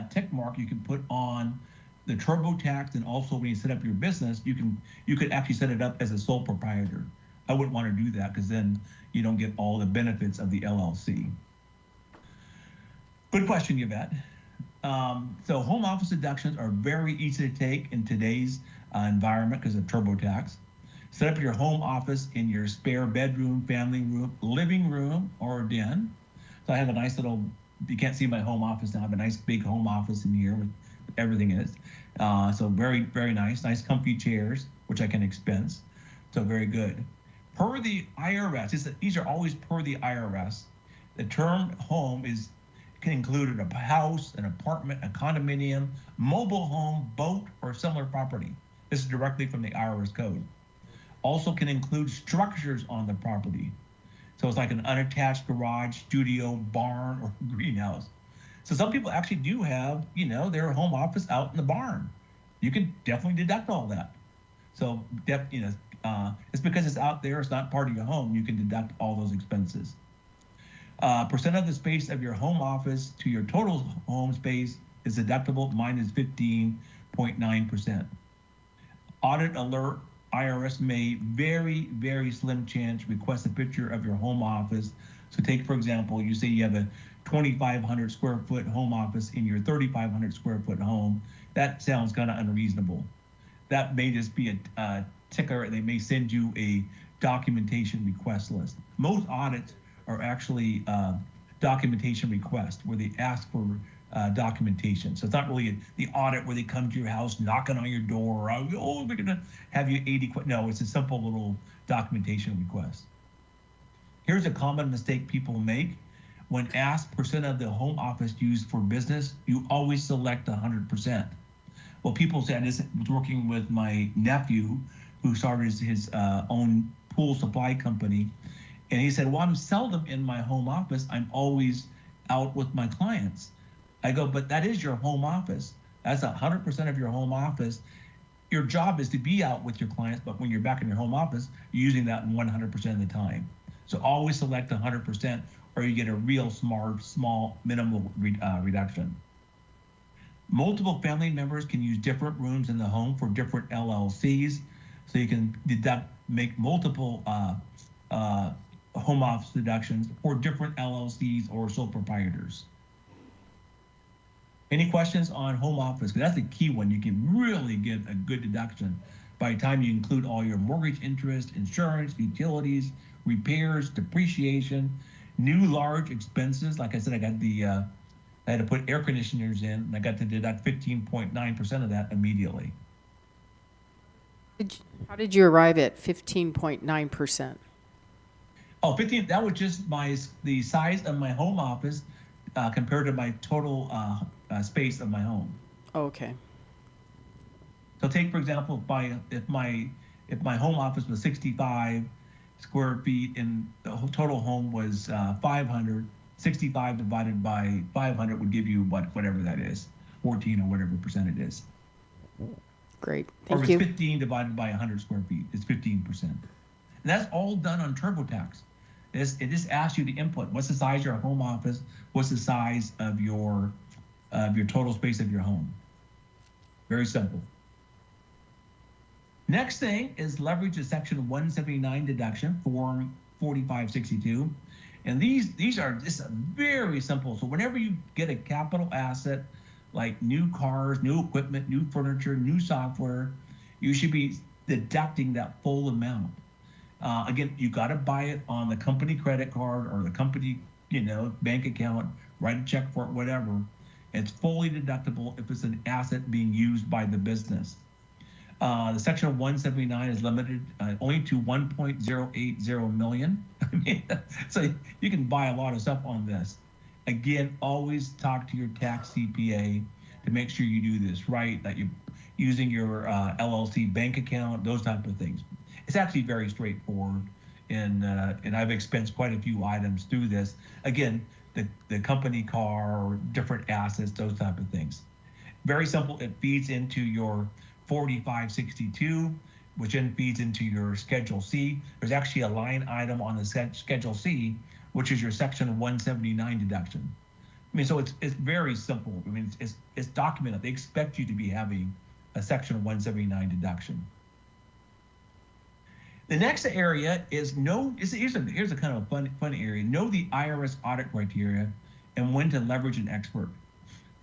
tick mark you can put on the TurboTax, and also when you set up your business, you could actually set it up as a sole proprietor. I wouldn't want to do that because then you don't get all the benefits of the LLC. Good question, Yvette. So home office deductions are very easy to take in today's environment because of TurboTax. Set up your home office in your spare bedroom, family room, living room, or den. So I have a nice little, you can't see my home office now, I have a nice big home office in here with everything is. So very, very nice comfy chairs, which I can expense. So very good. Per the IRS, these are always per the IRS. The term home can include a house, an apartment, a condominium, mobile home, boat, or similar property. This is directly from the IRS code. Also can include structures on the property. So it's like an unattached garage, studio, barn, or greenhouse. So some people actually do have, their home office out in the barn. You can definitely deduct all that. So, it's because it's out there, it's not part of your home, you can deduct all those expenses. Percent of the space of your home office to your total home space is deductible. Mine is 15.9%. Audit alert, IRS may very, very slim chance request a picture of your home office. So take, for example, you say you have a 2,500 square foot home office in your 3,500 square foot home. That sounds kind of unreasonable. That may just be a ticker. They may send you a documentation request list. Most audits are actually documentation requests where they ask for documentation. So it's not really the audit where they come to your house, knocking on your door, oh, we're gonna have you 80. No, it's a simple little documentation request. Here's a common mistake people make. When asked percent of the home office used for business, you always select 100%. Well, people say, I was working with my nephew who started his own pool supply company. And he said, well, I'm seldom in my home office. I'm always out with my clients. I go, but that is your home office. That's 100% of your home office. Your job is to be out with your clients, but when you're back in your home office, you're using that 100% of the time. So always select 100% or you get a real small minimal reduction. Multiple family members can use different rooms in the home for different LLCs. So you can make multiple home office deductions for different LLCs or sole proprietors. Any questions on home office? Because that's a key one. You can really get a good deduction by the time you include all your mortgage interest, insurance, utilities, repairs, depreciation, new large expenses. Like I said, I had to put air conditioners in, and I got to deduct 15.9% of that immediately. How did you arrive at 15.9%? Oh, 15, that was just the size of my home office compared to my total space of my home. Okay. So take, for example, if my home office was 65 square feet and the total home was 500, 65 divided by 500 would give you whatever that is, 14 or whatever percent it is. Great, thank you. Or it's 15 divided by 100 square feet, it's 15%. And that's all done on TurboTax. It just asks you to input, what's the size of your home office, what's the size of your total space of your home. Very simple. Next thing is leverage the Section 179 deduction, Form 4562. And these are just very simple. So whenever you get a capital asset, like new cars, new equipment, new furniture, new software, you should be deducting that full amount. Again, you got to buy it on the company credit card or the company, bank account, write a check for it, whatever. It's fully deductible if it's an asset being used by the business. The Section 179 is limited only to 1.080 million. So you can buy a lot of stuff on this. Again, always talk to your tax CPA to make sure you do this right, that you're using your LLC bank account, those type of things. It's actually very straightforward, and I've expensed quite a few items through this. Again, the company car or different assets, those type of things. Very simple. It feeds into your 4562, which then feeds into your Schedule C. There's actually a line item on the Schedule C, which is your Section 179 deduction. I mean, so it's very simple. I mean, it's documented. They expect you to be having a Section 179 deduction. The next area is here's a kind of a fun area. Know the IRS audit criteria and when to leverage an expert.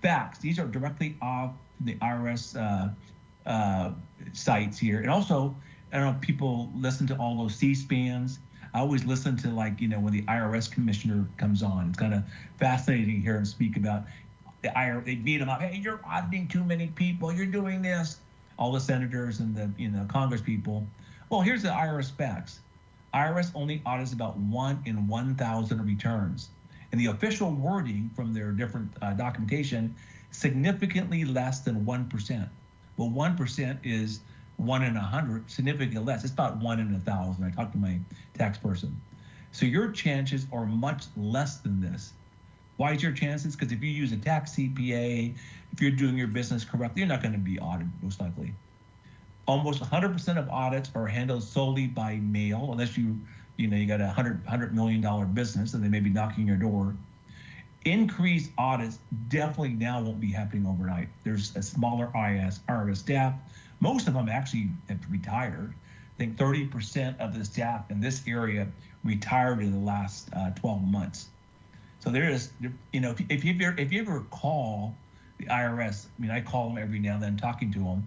Facts, these are directly off the IRS sites here. And also, I don't know if people listen to all those C-SPANs. I always listen to when the IRS commissioner comes on. It's kind of fascinating to hear him speak about the IRS. They beat him up. Hey, you're auditing too many people. You're doing this. All the senators and the Congress people. Well, here's the IRS facts. IRS only audits about 1 in 1,000 returns. And the official wording from their different documentation, significantly less than 1%. Well, 1% is 1 in 100, significantly less. It's about 1 in 1,000. I talked to my tax person. So your chances are much less than this. Why is your chances? Because if you use a tax CPA, if you're doing your business correctly, you're not going to be audited, most likely. Almost 100% of audits are handled solely by mail, unless you got a $100 million business and they may be knocking your door. Increased audits definitely now won't be happening overnight. There's a smaller IRS staff. Most of them actually have retired. I think 30% of the staff in this area retired in the last 12 months. So there is, if you ever call the IRS, I call them every now and then talking to them,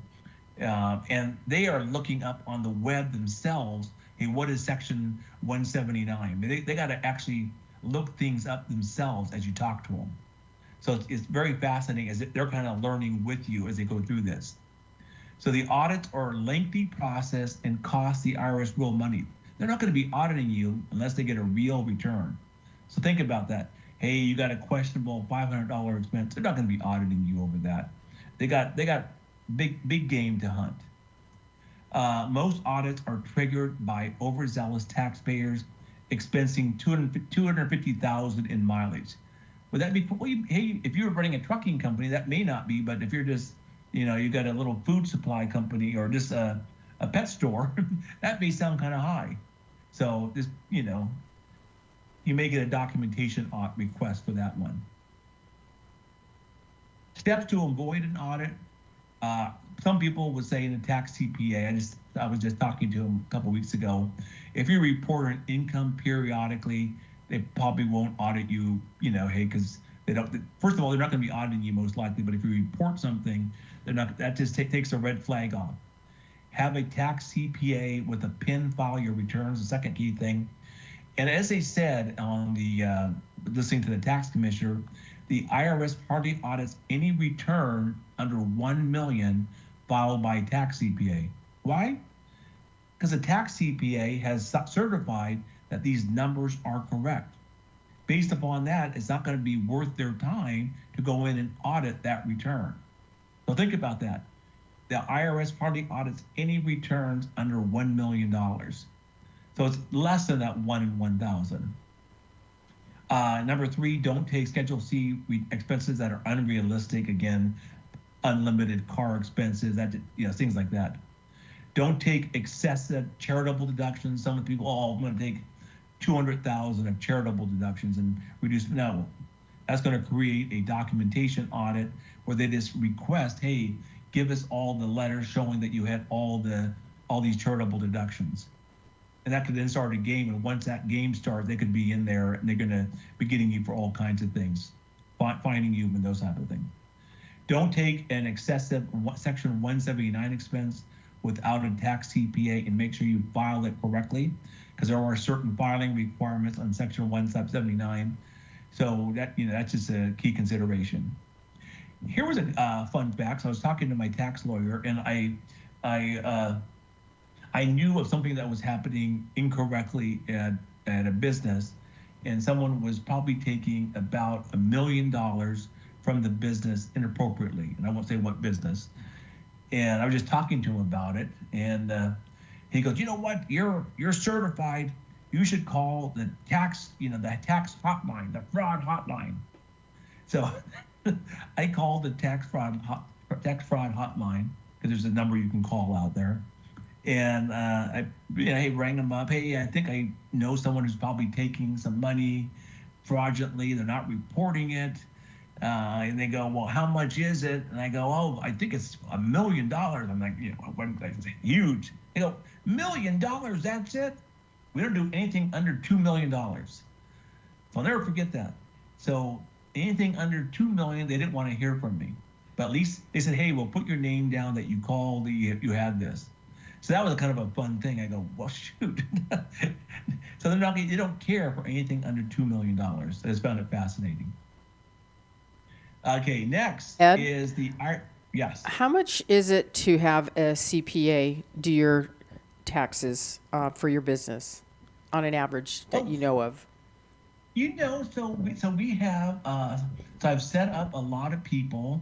and they are looking up on the web themselves, hey, what is Section 179? They got to actually look things up themselves as you talk to them. So it's very fascinating as they're kind of learning with you as they go through this. So the audits are a lengthy process and cost the IRS real money. They're not going to be auditing you unless they get a real return. So think about that. Hey, you got a questionable $500 expense. They're not going to be auditing you over that. They got big game to hunt. Most audits are triggered by overzealous taxpayers expensing $250,000 in mileage. Would that be, well, hey, if you're running a trucking company, that may not be, but if you're just, you got a little food supply company or just a pet store, that may sound kind of high. So just, you may get a documentation request for that one. Steps to avoid an audit. Some people would say in the tax CPA, I was just talking to them a couple weeks ago, if you report an income periodically, they probably won't audit you, hey, because they don't, first of all, they're not going to be auditing you most likely, but if you report something, they're not, that just takes a red flag off. Have a tax CPA with a PIN, file your returns, the second key thing. And as they said on the, listening to the tax commissioner, the IRS hardly audits any return under $1 million filed by a tax CPA. Why? Because the tax CPA has certified that these numbers are correct. Based upon that, it's not going to be worth their time to go in and audit that return. So think about that. The IRS hardly audits any returns under $1 million. So it's less than that 1 in 1,000. Number 3, don't take Schedule C expenses that are unrealistic. Again, unlimited car expenses, things like that. Don't take excessive charitable deductions. Some people, I'm going to take $200,000 of charitable deductions and reduce. No, that's going to create a documentation audit where they just request, hey, give us all the letters showing that you had all these charitable deductions. And that could then start a game. And once that game starts, they could be in there and they're going to be getting you for all kinds of things, finding you and those type of things. Don't take an excessive Section 179 expense without a tax CPA, and make sure you file it correctly, because there are certain filing requirements on Section 179. So that's just a key consideration. Here was a fun fact. So I was talking to my tax lawyer, and I knew of something that was happening incorrectly at a business, and someone was probably taking about $1 million from the business inappropriately, and I won't say what business. And I was just talking to him about it, and he goes, "You know what? You're certified. You should call the tax, the tax hotline, the fraud hotline." So I called the tax fraud hotline, because there's a number you can call out there. And I rang them up. Hey, I think I know someone who's probably taking some money fraudulently. They're not reporting it. And they go, "Well, how much is it?" And I go, "Oh, I think it's $1 million. I'm like, it's huge. They go, $1 million, that's it? We don't do anything under $2 million. So I'll never forget that. So anything under $2 million, they didn't want to hear from me. But at least they said, "Hey, we'll put your name down that you called, you had this." So that was kind of a fun thing. I go, well, shoot. So they don't care for anything under $2 million. I just found it fascinating. Okay, next Ed? is yes. How much is it to have a CPA do your taxes for your business on an average that you know of? So we have, so I've set up a lot of people,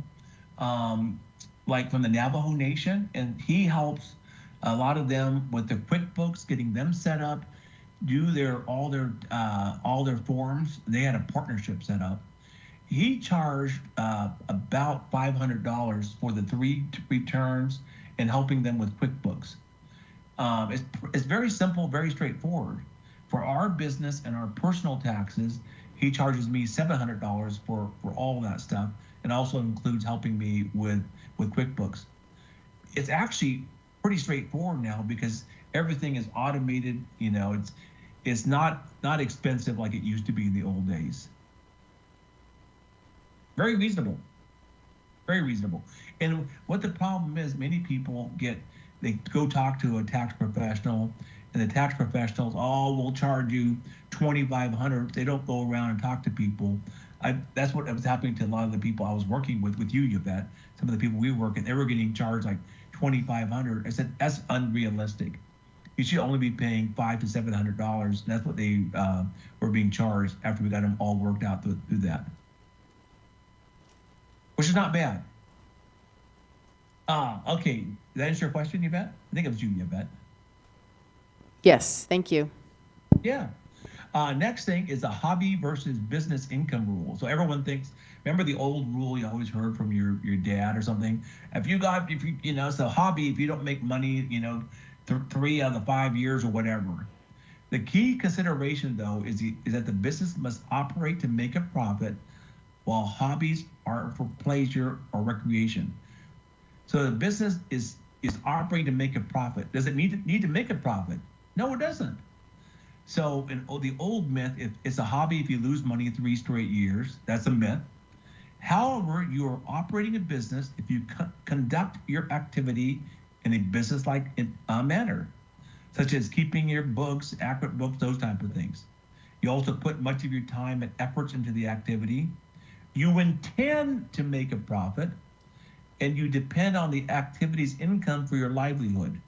like from the Navajo Nation, and he helps a lot of them with their QuickBooks, getting them set up, do all their forms. They had a partnership set up. He charged about $500 for the 3 returns and helping them with QuickBooks. It's very simple, very straightforward. For our business and our personal taxes, he charges me $700 for all that stuff, and also includes helping me with QuickBooks. It's actually pretty straightforward now because everything is automated. It's not expensive like it used to be in the old days. Very reasonable. Very reasonable. And what the problem is, many people they go talk to a tax professional, and the tax professionals, will charge you $2,500. They don't go around and talk to people That's what was happening to a lot of the people I was working with you, Yvette. Some of the people we work with, they were getting charged like $2,500. I said, that's unrealistic. You should only be paying $500 to $700. And that's what they were being charged after we got them all worked out through that. Which is not bad. Okay. Did that answer your question, Yvette? I think it was you, Yvette. Yes, thank you. Yeah. Next thing is a hobby versus business income rule. So everyone thinks, remember the old rule you always heard from your dad or something? If you it's a hobby, if you don't make money, 3 out of the 5 years or whatever. The key consideration, though, is that the business must operate to make a profit, while hobbies are for pleasure or recreation. So the business is operating to make a profit. Does it need to make a profit? No, it doesn't. So in the old myth, if it's a hobby if you lose money 3 straight years, that's a myth. However, you are operating a business if you conduct your activity in a business-like manner, such as keeping your books, accurate books, those type of things. You also put much of your time and efforts into the activity. You intend to make a profit, and you depend on the activity's income for your livelihood.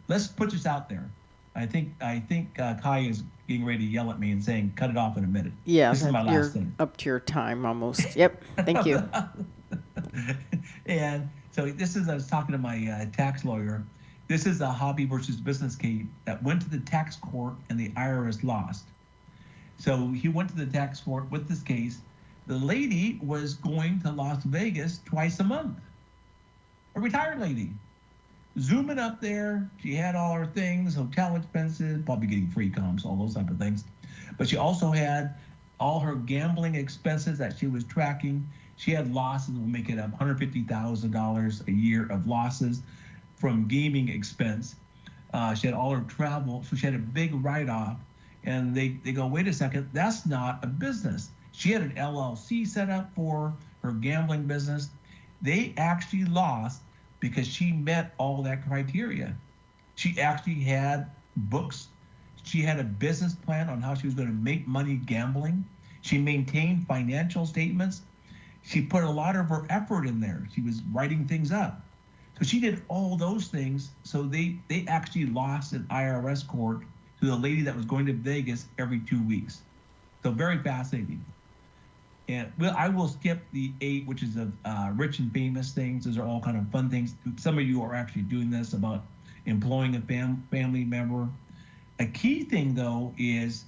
Let's put this out there. I think Kai is getting ready to yell at me and saying, cut it off in a minute. Yeah, This is my you're last thing. up to your time almost. Yep, thank you. And so I was talking to my tax lawyer. This is a hobby versus business case that went to the tax court and the IRS lost. So he went to the tax court with this case. The lady was going to Las Vegas twice a month. A retired lady. Zooming up there, she had all her things, hotel expenses, probably getting free comps, all those type of things. But she also had all her gambling expenses that she was tracking. She had losses, we'll make it up, $150,000 a year of losses from gaming expense. She had all her travel, so she had a big write-off. And they go, wait a second, that's not a business. She had an LLC set up for her gambling business. They actually lost because she met all that criteria. She actually had books. She had a business plan on how she was going to make money gambling. She maintained financial statements. She put a lot of her effort in there. She was writing things up. So she did all those things. So they actually lost in IRS court to the lady that was going to Vegas every 2 weeks. So very fascinating. And I will skip the 8, which is of rich and famous things. Those are all kind of fun things. Some of you are actually doing this about employing a family member. A key thing, though, is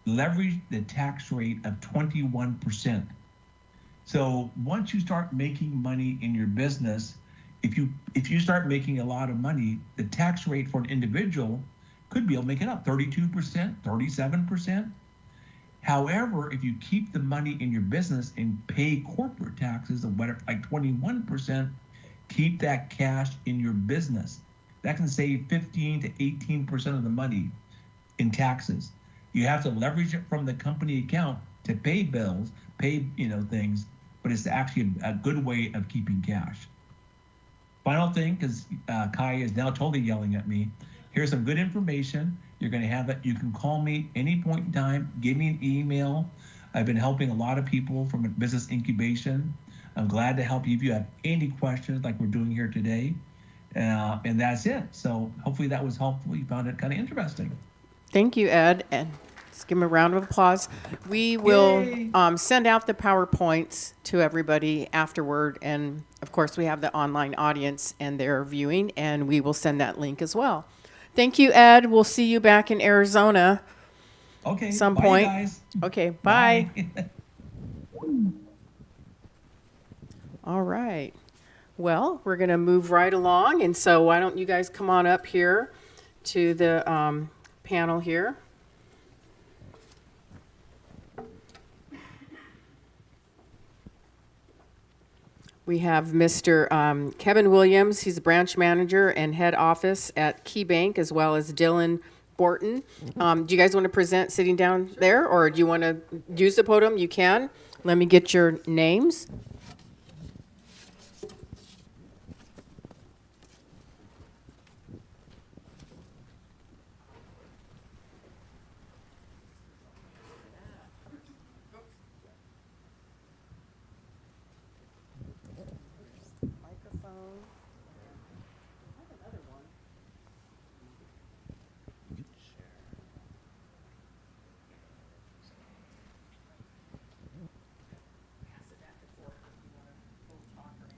leverage the tax rate of 21%. So once you start making money in your business, if you start making a lot of money, the tax rate for an individual could be able to make it up 32%, 37%. However, if you keep the money in your business and pay corporate taxes of whatever, like 21%, keep that cash in your business. That can save 15 to 18% of the money in taxes. You have to leverage it from the company account to pay bills, pay things, but it's actually a good way of keeping cash. Final thing, because Kai is now totally yelling at me. Here's some good information. You're going to have it. You can call me any point in time. Give me an email. I've been helping a lot of people from business incubation. I'm glad to help you if you have any questions like we're doing here today. And that's it. So hopefully that was helpful. You found it kind of interesting. Thank you, Ed. And let's give him a round of applause. We will send out the PowerPoints to everybody afterward. And of course, we have the online audience and they're viewing, and we will send that link as well. Thank you, Ed. We'll see you back in Arizona. Okay. Some bye, point. Guys. Okay. Bye. Bye. All right. Well, we're going to move right along. And so why don't you guys come on up here to the panel here. We have Mr. Kevin Williams. He's a branch manager and head office at KeyBank, as well as Dylan Borton. Do you guys want to present sitting down there, or do you want to use the podium? You can. Let me get your names.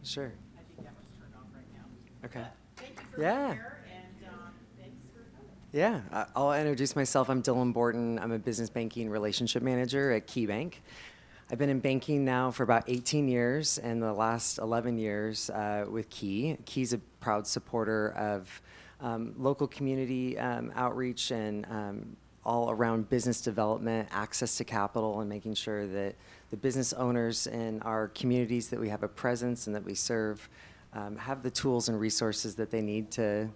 Sure. Okay. Yeah. Yeah, I'll introduce myself. I'm Dylan Borton. I'm a business banking relationship manager at Key Bank. I've been in banking now for about 18 years, and the last 11 years with Key. Key's a proud supporter of local community outreach and all around business development, access to capital, and making sure that the business owners in our communities that we have a presence and that we serve have the tools and resources that they need to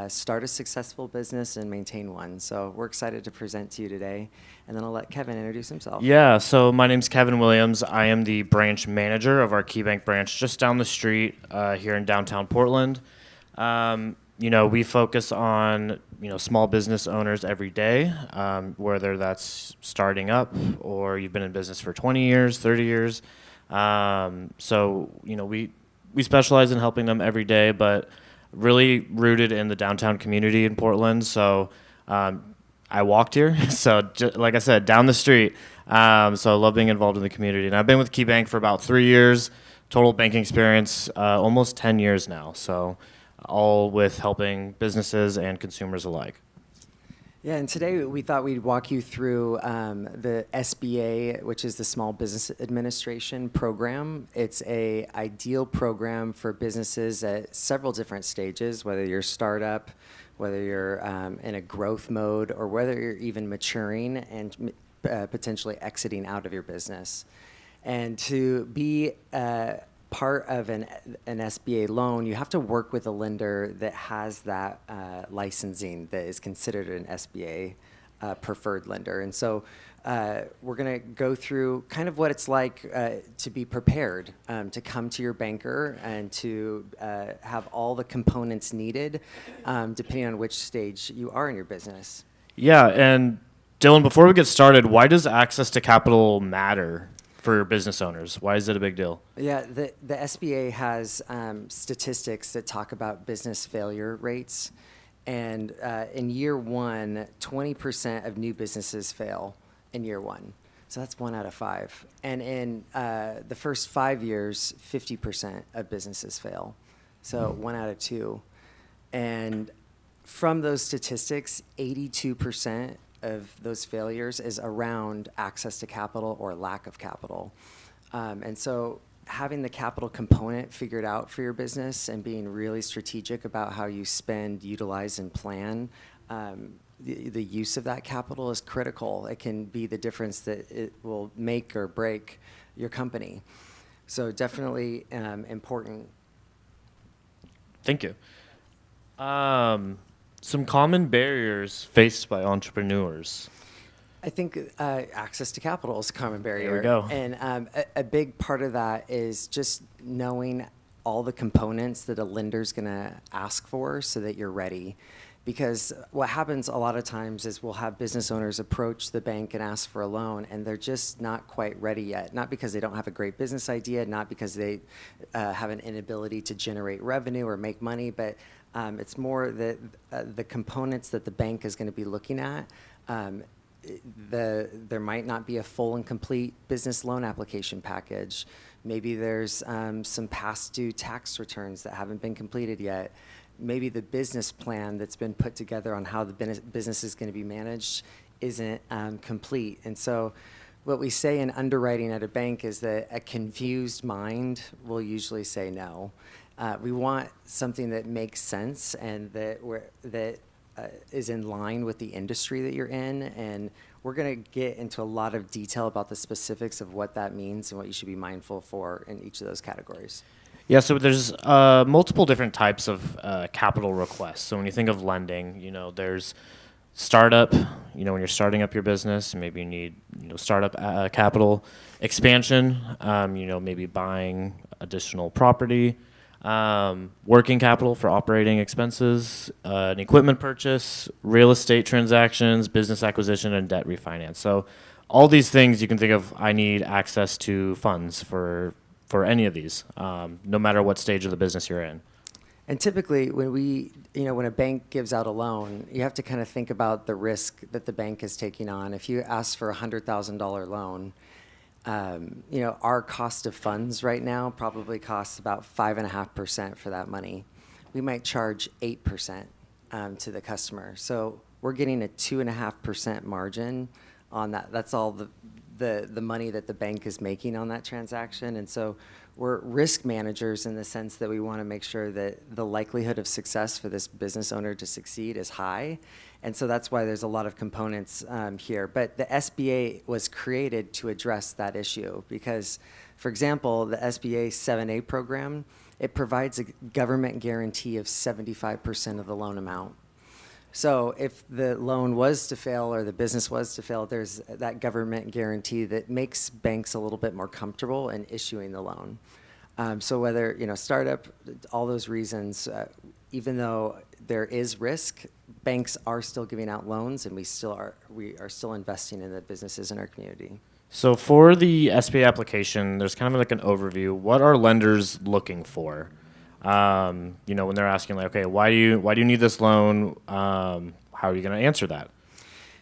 start a successful business and maintain one. So we're excited to present to you today. And then I'll let Kevin introduce himself. Yeah, so my name's Kevin Williams. I am the branch manager of our KeyBank branch just down the street here in downtown Portland. We focus on, small business owners every day, whether that's starting up or you've been in business for 20 years, 30 years. We specialize in helping them every day, but really rooted in the downtown community in Portland. So I walked here, so like I said, down the street. So I love being involved in the community. And I've been with KeyBank for about 3 years, total banking experience, almost 10 years now. So all with helping businesses and consumers alike. Yeah, and today we thought we'd walk you through the SBA, which is the Small Business Administration program. It's a ideal program for businesses at several different stages, whether you're startup, whether you're in a growth mode, or whether you're even maturing and potentially exiting out of your business. And to be part of an SBA loan, you have to work with a lender that has that licensing that is considered an SBA preferred lender. And so we're going to go through kind of what it's like to be prepared to come to your banker and to have all the components needed depending on which stage you are in your business. Yeah, and Dylan, before we get started, why does access to capital matter for business owners? Why is it a big deal? Yeah, the SBA has statistics that talk about business failure rates. And in year one, 20% of new businesses fail in year one. So that's 1 out of 5. And in the first 5 years, 50% of businesses fail. So 1 out of 2. And from those statistics, 82% of those failures is around access to capital or lack of capital. And so having the capital component figured out for your business and being really strategic about how you spend, utilize, and plan the use of that capital is critical. It can be the difference that it will make or break your company. So definitely important. Thank you. Some common barriers faced by entrepreneurs. I think access to capital is a common barrier. There we go. And a big part of that is just knowing all the components that a lender's going to ask for so that you're ready. Because what happens a lot of times is we'll have business owners approach the bank and ask for a loan, and they're just not quite ready yet. Not because they don't have a great business idea, not because they have an inability to generate revenue or make money, but it's more that the components that the bank is going to be looking at. There might not be a full and complete business loan application package. Maybe there's some past due tax returns that haven't been completed yet. Maybe the business plan that's been put together on how the business is going to be managed isn't complete. And so what we say in underwriting at a bank is that a confused mind will usually say no. We want something that makes sense and that is in line with the industry that you're in. And we're going to get into a lot of detail about the specifics of what that means and what you should be mindful for in each of those categories. Yeah, so there's multiple different types of capital requests. So when you think of lending, there's startup, when you're starting up your business, maybe you need, startup capital, expansion, maybe buying additional property, working capital for operating expenses, an equipment purchase, real estate transactions, business acquisition, and debt refinance. So all these things you can think of, I need access to funds for any of these, no matter what stage of the business you're in. And typically when a bank gives out a loan, you have to kind of think about the risk that the bank is taking on. If you ask for a $100,000 loan, Our cost of funds right now probably costs about 5.5% for that money. We might charge 8% to the customer. So we're getting a 2.5% margin on that. That's all the money that the bank is making on that transaction. And so we're risk managers in the sense that we want to make sure that the likelihood of success for this business owner to succeed is high. And so that's why there's a lot of components here. But the SBA was created to address that issue because, for example, the SBA 7A program, it provides a government guarantee of 75% of the loan amount. So if the loan was to fail or the business was to fail, there's that government guarantee that makes banks a little bit more comfortable in issuing the loan. So whether, startup, all those reasons, even though there is risk, banks are still giving out loans, and we are still investing in the businesses in our community. So for the SBA application, there's kind of like an overview. What are lenders looking for? When they're asking like, okay, why do you need this loan? How are you going to answer that?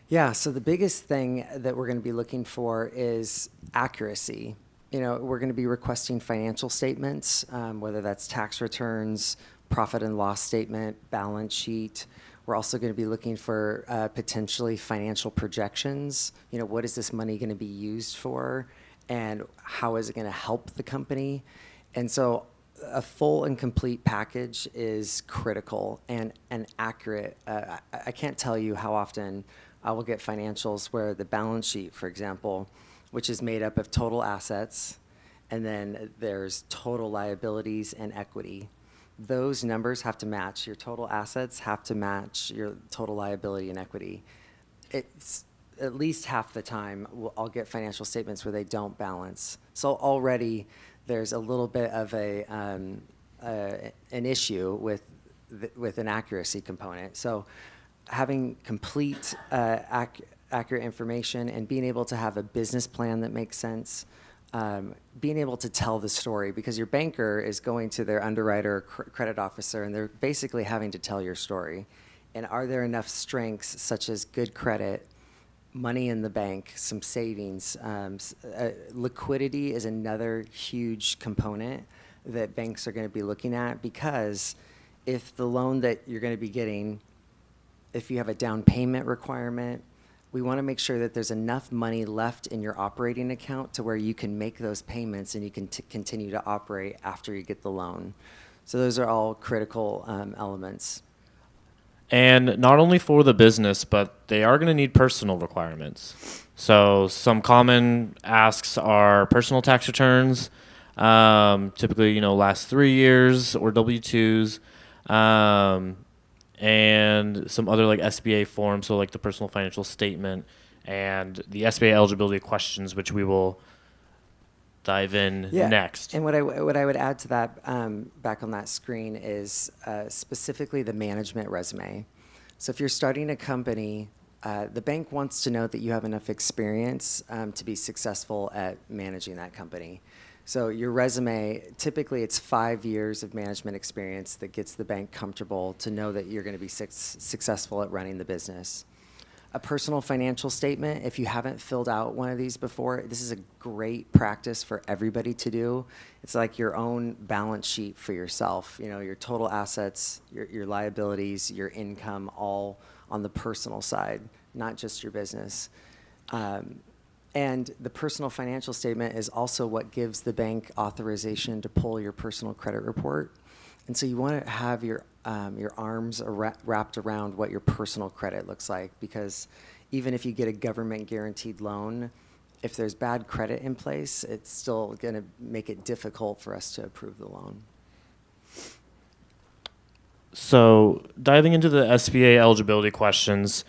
Yeah, so the biggest thing that we're going to be looking for is accuracy. We're going to be requesting financial statements, whether that's tax returns, profit and loss statement, balance sheet. We're also going to be looking for potentially financial projections. What is this money going to be used for, and how is it going to help the company? And so a full and complete package is critical and accurate. I can't tell you how often I will get financials where the balance sheet, for example, which is made up of total assets, and then there's total liabilities and equity. Those numbers have to match. Your total assets have to match your total liability and equity. It's at least half the time I'll get financial statements where they don't balance. So already there's a little bit of an issue with an accuracy component. So having complete accurate information and being able to have a business plan that makes sense, being able to tell the story, because your banker is going to their underwriter or credit officer and they're basically having to tell your story. And are there enough strengths such as good credit, money in the bank, some savings? Liquidity is another huge component that banks are going to be looking at, because if the loan that you're going to be getting, if you have a down payment requirement, we want to make sure that there's enough money left in your operating account to where you can make those payments and you can continue to operate after you get the loan. So those are all critical elements. And not only for the business, but they are going to need personal requirements. So some common asks are personal tax returns, typically, last 3 years, or W-2s, and some other like SBA forms, so like the personal financial statement and the SBA eligibility questions, which we will dive in next. And what I would add to that, back on that screen, is specifically the management resume. So if you're starting a company, the bank wants to know that you have enough experience to be successful at managing that company. So your resume, typically it's 5 years of management experience that gets the bank comfortable to know that you're going to be successful at running the business. A personal financial statement, if you haven't filled out one of these before, this is a great practice for everybody to do. It's like your own balance sheet for yourself. Your total assets, your liabilities, your income, all on the personal side, not just your business. And the personal financial statement is also what gives the bank authorization to pull your personal credit report. And so you want to have your arms wrapped around what your personal credit looks like, because even if you get a government guaranteed loan, if there's bad credit in place, it's still going to make it difficult for us to approve the loan. So diving into the SBA eligibility questions,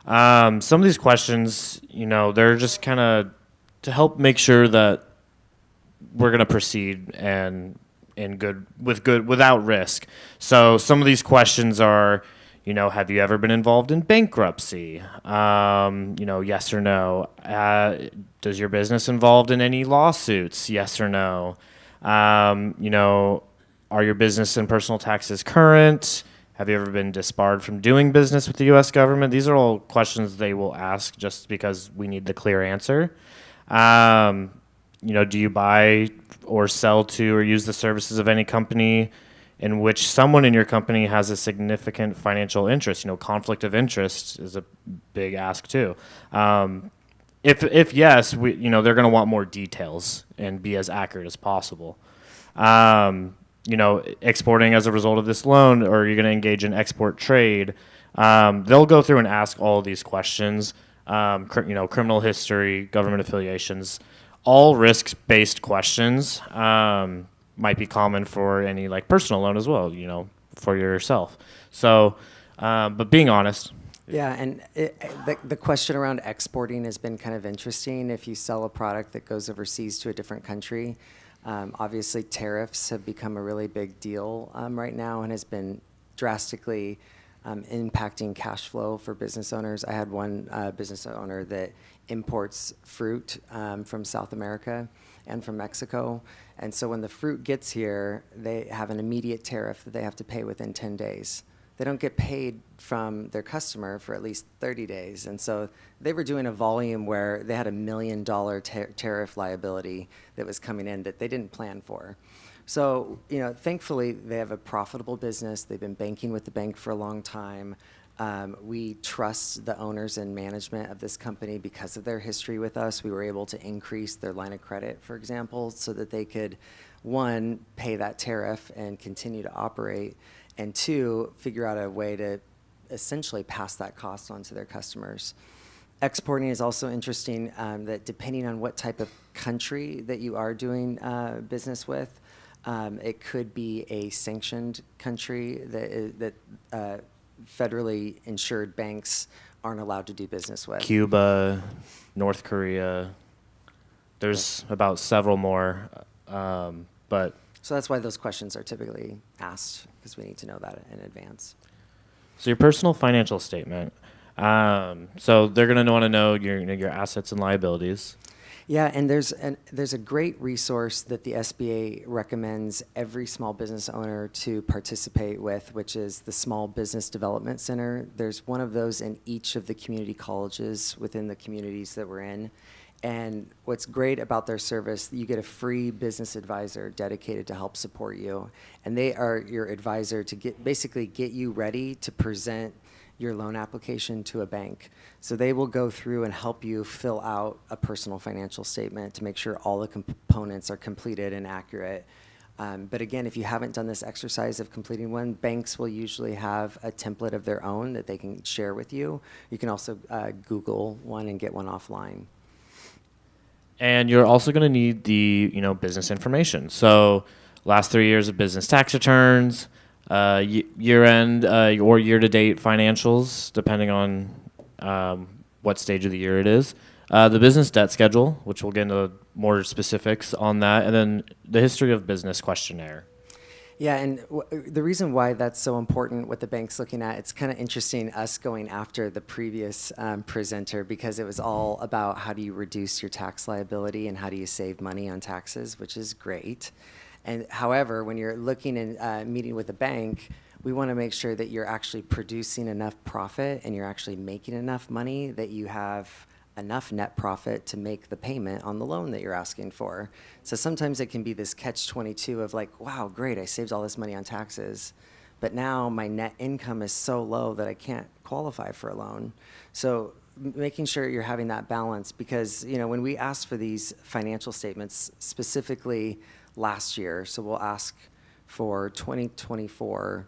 some of these questions, they're just kind of to help make sure that we're going to proceed without risk. So some of these questions are, have you ever been involved in bankruptcy? Yes or no. Does your business involved in any lawsuits? Yes or no. Are your business and personal taxes current? Have you ever been disbarred from doing business with the U.S. government? These are all questions they will ask just because we need the clear answer. do you buy or sell to or use the services of any company in which someone in your company has a significant financial interest? Conflict of interest is a big ask too. If yes, they're going to want more details and be as accurate as possible. Exporting as a result of this loan, or you're going to engage in export trade. They'll go through and ask all of these questions. Criminal history, government affiliations, all risk-based questions might be common for any personal loan as well, for yourself. So, but being honest. Yeah, and the question around exporting has been kind of interesting. If you sell a product that goes overseas to a different country, obviously tariffs have become a really big deal right now and has been drastically impacting cash flow for business owners. I had one business owner that imports fruit from South America and from Mexico. And so when the fruit gets here, they have an immediate tariff that they have to pay within 10 days. They don't get paid from their customer for at least 30 days. And so they were doing a volume where they had $1 million tariff liability that was coming in that they didn't plan for. So, thankfully, they have a profitable business. They've been banking with the bank for a long time. We trust the owners and management of this company because of their history with us. We were able to increase their line of credit, for example, so that they could, one, pay that tariff and continue to operate, and two, figure out a way to essentially pass that cost on to their customers. Exporting is also interesting, that depending on what type of country that you are doing business with, it could be a sanctioned country that federally insured banks aren't allowed to do business with. Cuba, North Korea. There's about several more, but. So that's why those questions are typically asked, because we need to know that in advance. So your personal financial statement. So they're going to want to know your assets and liabilities. Yeah, and there's a great resource that the SBA recommends every small business owner to participate with, which is the Small Business Development Center. There's one of those in each of the community colleges within the communities that we're in. And what's great about their service, you get a free business advisor dedicated to help support you. And they are your advisor to basically get you ready to present your loan application to a bank. So they will go through and help you fill out a personal financial statement to make sure all the components are completed and accurate. But again, if you haven't done this exercise of completing one, banks will usually have a template of their own that they can share with you. You can also Google one and get one offline. And you're also going to need the business information. So last 3 years of business tax returns, year-end or year-to-date financials, depending on what stage of the year it is. The business debt schedule, which we'll get into more specifics on that, and then the history of business questionnaire. Yeah, and the reason why that's so important, what the bank's looking at, it's kind of interesting us going after the previous presenter, because it was all about how do you reduce your tax liability and how do you save money on taxes, which is great. And however, when you're looking and meeting with a bank, we want to make sure that you're actually producing enough profit and you're actually making enough money that you have enough net profit to make the payment on the loan that you're asking for. So sometimes it can be this catch-22 of like, wow, great, I saved all this money on taxes, but now my net income is so low that I can't qualify for a loan. So making sure you're having that balance, because when we ask for these financial statements, specifically last year, so we'll ask for 2024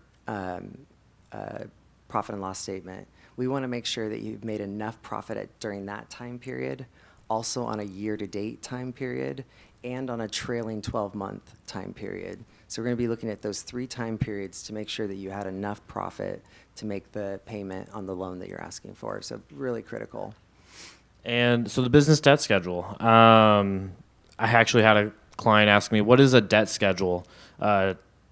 profit and loss statement. We want to make sure that you've made enough profit during that time period, also on a year-to-date time period, and on a trailing 12-month time period. So we're going to be looking at those 3 time periods to make sure that you had enough profit to make the payment on the loan that you're asking for. So really critical. And so the business debt schedule. I actually had a client ask me, what is a debt schedule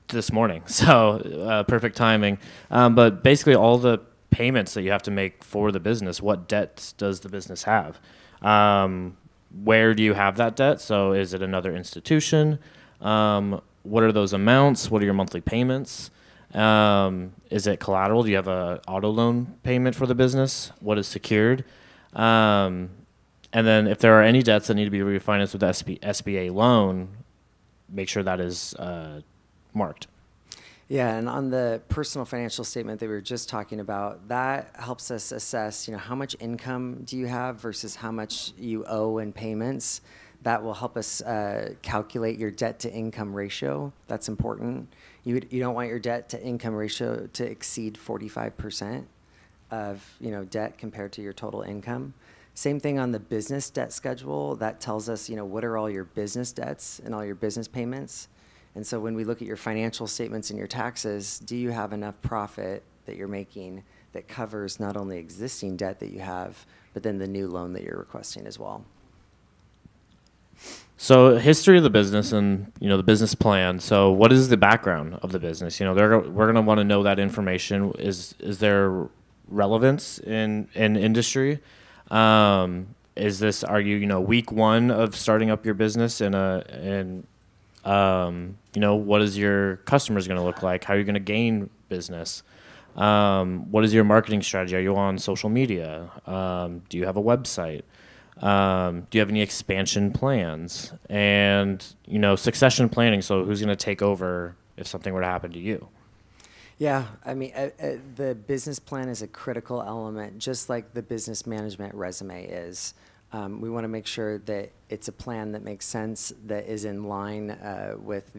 this morning? So perfect timing. But basically all the payments that you have to make for the business, what debt does the business have? Where do you have that debt? So is it another institution? What are those amounts? What are your monthly payments? Is it collateral? Do you have an auto loan payment for the business? What is secured? And then if there are any debts that need to be refinanced with the SBA loan, make sure that is marked. Yeah, and on the personal financial statement that we were just talking about, that helps us assess, how much income do you have versus how much you owe in payments. That will help us calculate your debt to income ratio. That's important. You don't want your debt to income ratio to exceed 45% of debt compared to your total income. Same thing on the business debt schedule. That tells us what are all your business debts and all your business payments. And so when we look at your financial statements and your taxes, do you have enough profit that you're making that covers not only existing debt that you have, but then the new loan that you're requesting as well? So history of the business and the business plan. So what is the background of the business? We're going to want to know that information. Is there relevance in industry? Are you week one of starting up your business what is your customers going to look like? How are you going to gain business? What is your marketing strategy? Are you on social media? Do you have a website? Do you have any expansion plans? And, succession planning. So who's going to take over if something were to happen to you? Yeah, the business plan is a critical element, just like the business management resume is. We want to make sure that it's a plan that makes sense, that is in line with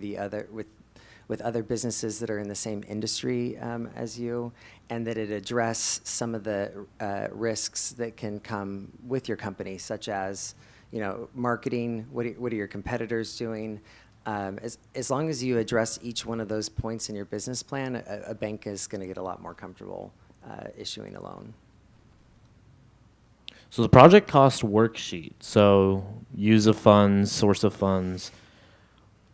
other businesses that are in the same industry as you, and that it address some of the risks that can come with your company, such as marketing. What are your competitors doing? As long as you address each one of those points in your business plan, a bank is going to get a lot more comfortable issuing a loan. So the project cost worksheet. So use of funds, source of funds.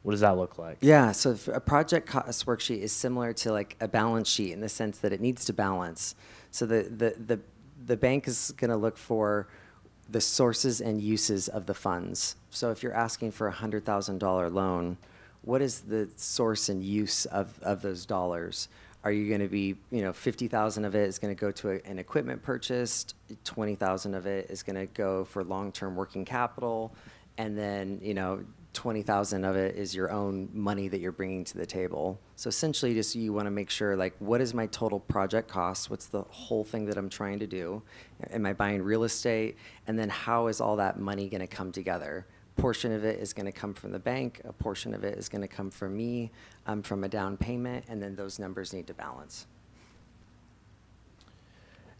What does that look like? Yeah, so a project cost worksheet is similar to like a balance sheet in the sense that it needs to balance. So the bank is going to look for the sources and uses of the funds. So if you're asking for a $100,000 loan, what is the source and use of those dollars? Are you going to be, 50,000 of it is going to go to an equipment purchase, 20,000 of it is going to go for long-term working capital, and then, 20,000 of it is your own money that you're bringing to the table. So essentially, just you want to make sure, like, what is my total project cost? What's the whole thing that I'm trying to do? Am I buying real estate? And then how is all that money going to come together? Portion of it is going to come from the bank. A portion of it is going to come from me, from a down payment, and then those numbers need to balance.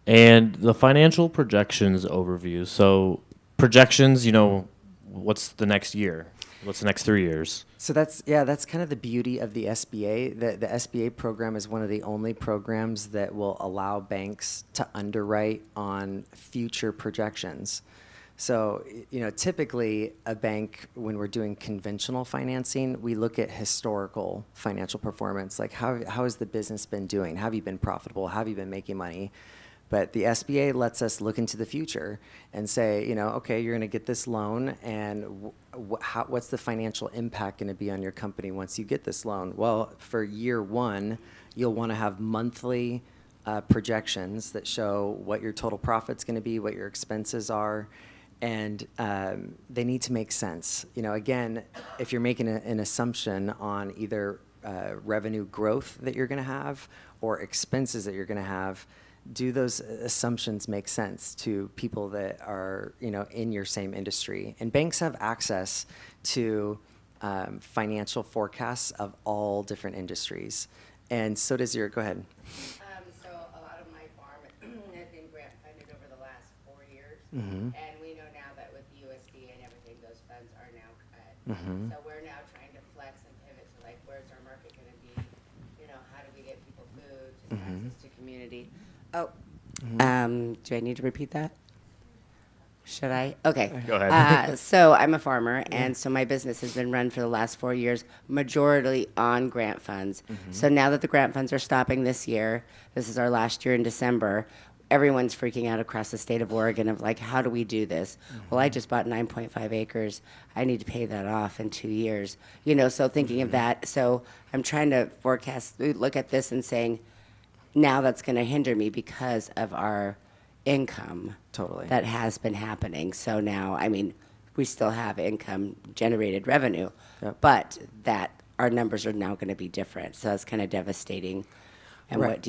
And the financial projections overview. So projections, what's the next year? What's the next 3 years? So that's kind of the beauty of the SBA. The SBA program is one of the only programs that will allow banks to underwrite on future projections. So, typically a bank, when we're doing conventional financing, we look at historical financial performance. Like how has the business been doing? Have you been profitable? Have you been making money? But the SBA lets us look into the future and say, okay, you're going to get this loan, and what's the financial impact going to be on your company once you get this loan? Well, for year one, you'll want to have monthly projections that show what your total profit's going to be, what your expenses are, and they need to make sense. Again, if you're making an assumption on either revenue growth that you're going to have or expenses that you're going to have, do those assumptions make sense to people that are in your same industry? And banks have access to financial forecasts of all different industries, and so does your. Go ahead. So a lot of my farm has been grant funded over the last 4 years, Mm-hmm. and we know now that with USDA and everything, those funds are now cut. Mm-hmm. So we're now trying to flex and pivot to like, where's our market going to be? How do we get people food, just Mm-hmm. access to community? Oh, Mhm. do I need to repeat that? Should I? Okay. Go ahead. So I'm a farmer, and so my business has been run for the last 4 years, majority on grant funds. Mhm. So now that the grant funds are stopping this year, this is our last year in December, everyone's freaking out across the state of Oregon of like, how do we do this? Well, I just bought 9.5 acres. I need to pay that off in 2 years. So thinking of that. So I'm trying to look at this and saying, now that's going to hinder me because of our income Totally. that has been happening. So now, I mean, we still have income generated revenue, but that our numbers are now going to be different. So it's kind of devastating. And Right.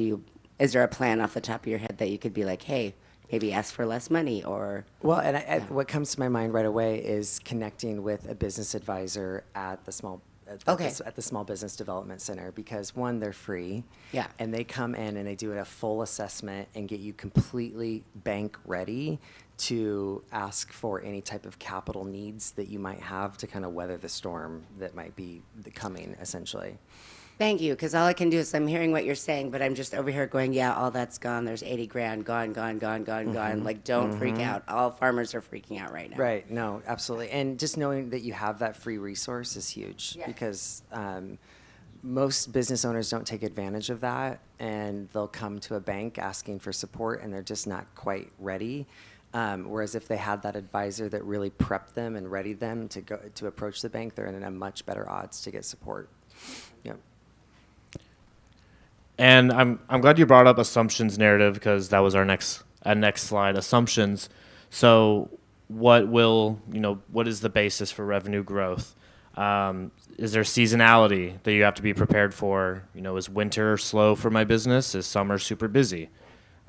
is there a plan off the top of your head that you could be like, hey, maybe ask for less money or? Well, and what comes to my mind right away is connecting with a business advisor at the small at the Small Business Development Center, because one, they're free. Yeah. And they come in and they do a full assessment and get you completely bank ready to ask for any type of capital needs that you might have to kind of weather the storm that might be coming, essentially. Thank you, because all I can do is I'm hearing what you're saying, but I'm just over here going, yeah, all that's gone. There's 80 grand gone. Like, don't freak out. All farmers are freaking out right now. Right. No, absolutely. And just knowing that you have that free resource is huge, Yeah. because most business owners don't take advantage of that, and they'll come to a bank asking for support, and they're just not quite ready. Whereas if they had that advisor that really prepped them and readied them to approach the bank, they're in a much better odds to get support. Yep. And I'm glad you brought up assumptions narrative, because that was our next slide, assumptions. So what is the basis for revenue growth? Is there seasonality that you have to be prepared for? Is winter slow for my business? Is summer super busy?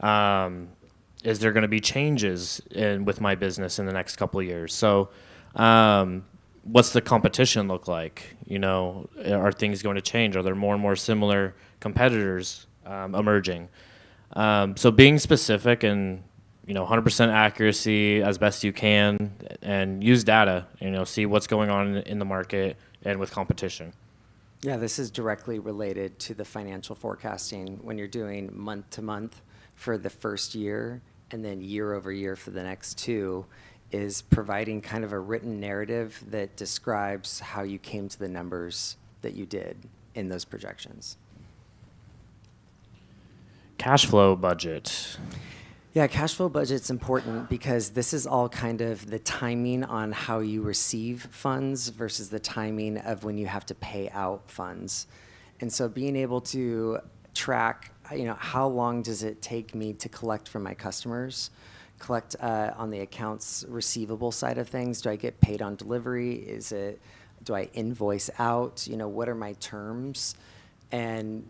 Is there going to be changes with my business in the next couple of years? So what's the competition look like? Are things going to change? Are there more and more similar competitors emerging? So being specific and 100% accuracy as best you can, and use data. See what's going on in the market and with competition. Yeah, this is directly related to the financial forecasting when you're doing month to month for the first year and then year over year for the next two, is providing kind of a written narrative that describes how you came to the numbers that you did in those projections. Cash flow budget. Yeah, cash flow budget's important because this is all kind of the timing on how you receive funds versus the timing of when you have to pay out funds. And so being able to track, how long does it take me to collect from my customers, collect on the accounts receivable side of things. Do I get paid on delivery? Do I invoice out? What are my terms? And,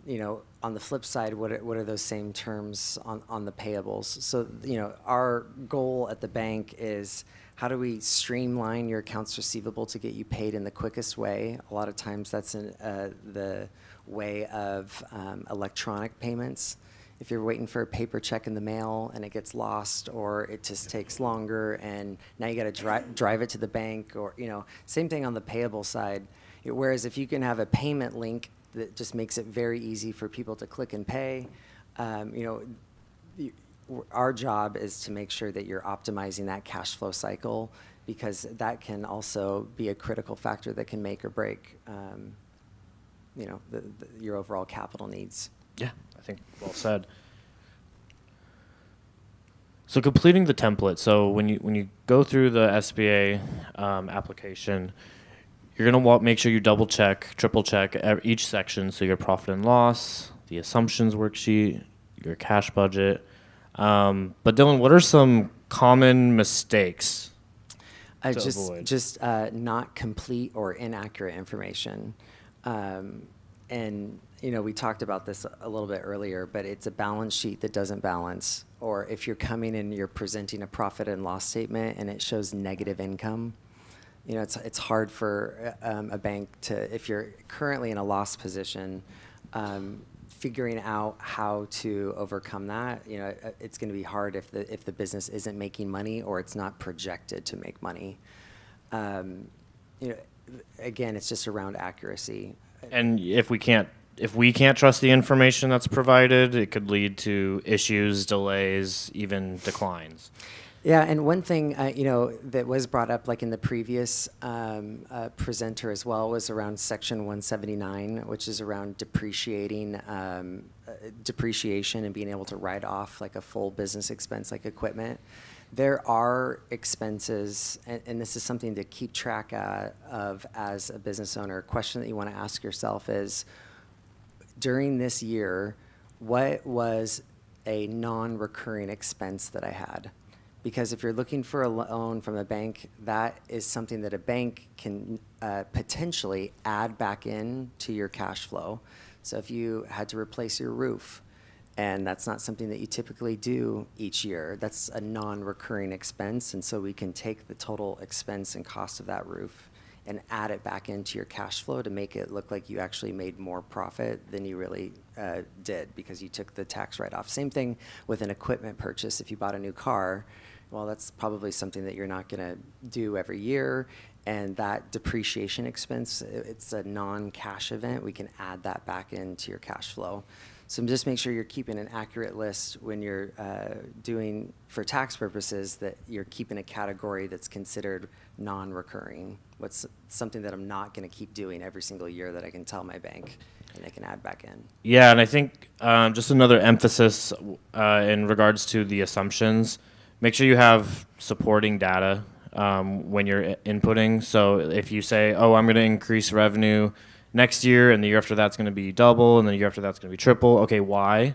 on the flip side, what are those same terms on the payables? So, our goal at the bank is how do we streamline your accounts receivable to get you paid in the quickest way? A lot of times that's the way of electronic payments. If you're waiting for a paper check in the mail and it gets lost, or it just takes longer and now you got to drive it to the bank, or, same thing on the payable side. Whereas if you can have a payment link that just makes it very easy for people to click and pay. Our job is to make sure that you're optimizing that cash flow cycle, because that can also be a critical factor that can make or break, your overall capital needs. Yeah, I think well said. So completing the template. So when you go through the SBA application, you're going to make sure you double check, triple check each section. So your profit and loss, the assumptions worksheet, your cash budget. But Dylan, what are some common mistakes to avoid? Just not complete or inaccurate information. And, we talked about this a little bit earlier, but it's a balance sheet that doesn't balance. Or if you're coming and you're presenting a profit and loss statement and it shows negative income, it's hard for a bank to, if you're currently in a loss position, figuring out how to overcome that. It's going to be hard if the business isn't making money or it's not projected to make money. Again, it's just around accuracy. And if we can't trust the information that's provided, it could lead to issues, delays, even declines. Yeah, and one thing that was brought up, like in the previous presenter as well, was around Section 179, which is around depreciation and being able to write off like a full business expense, like equipment. There are expenses, and this is something to keep track of as a business owner. A question that you want to ask yourself is, during this year, what was a non-recurring expense that I had. Because if you're looking for a loan from a bank, that is something that a bank can potentially add back in to your cash flow. So if you had to replace your roof, and that's not something that you typically do each year, that's a non-recurring expense, and so we can take the total expense and cost of that roof and add it back into your cash flow to make it look like you actually made more profit than you really did, because you took the tax write-off. Same thing with an equipment purchase. If you bought a new car, well, that's probably something that you're not going to do every year, and that depreciation expense, it's a non-cash event. We can add that back into your cash flow. So just make sure you're keeping an accurate list when you're doing, for tax purposes, that you're keeping a category that's considered non-recurring. What's something that I'm not going to keep doing every single year that I can tell my bank and they can add back in. Yeah, and I think just another emphasis in regards to the assumptions, make sure you have supporting data when you're inputting. So if you say, oh, I'm going to increase revenue next year, and the year after that's going to be double, and the year after that's going to be triple. Okay, why?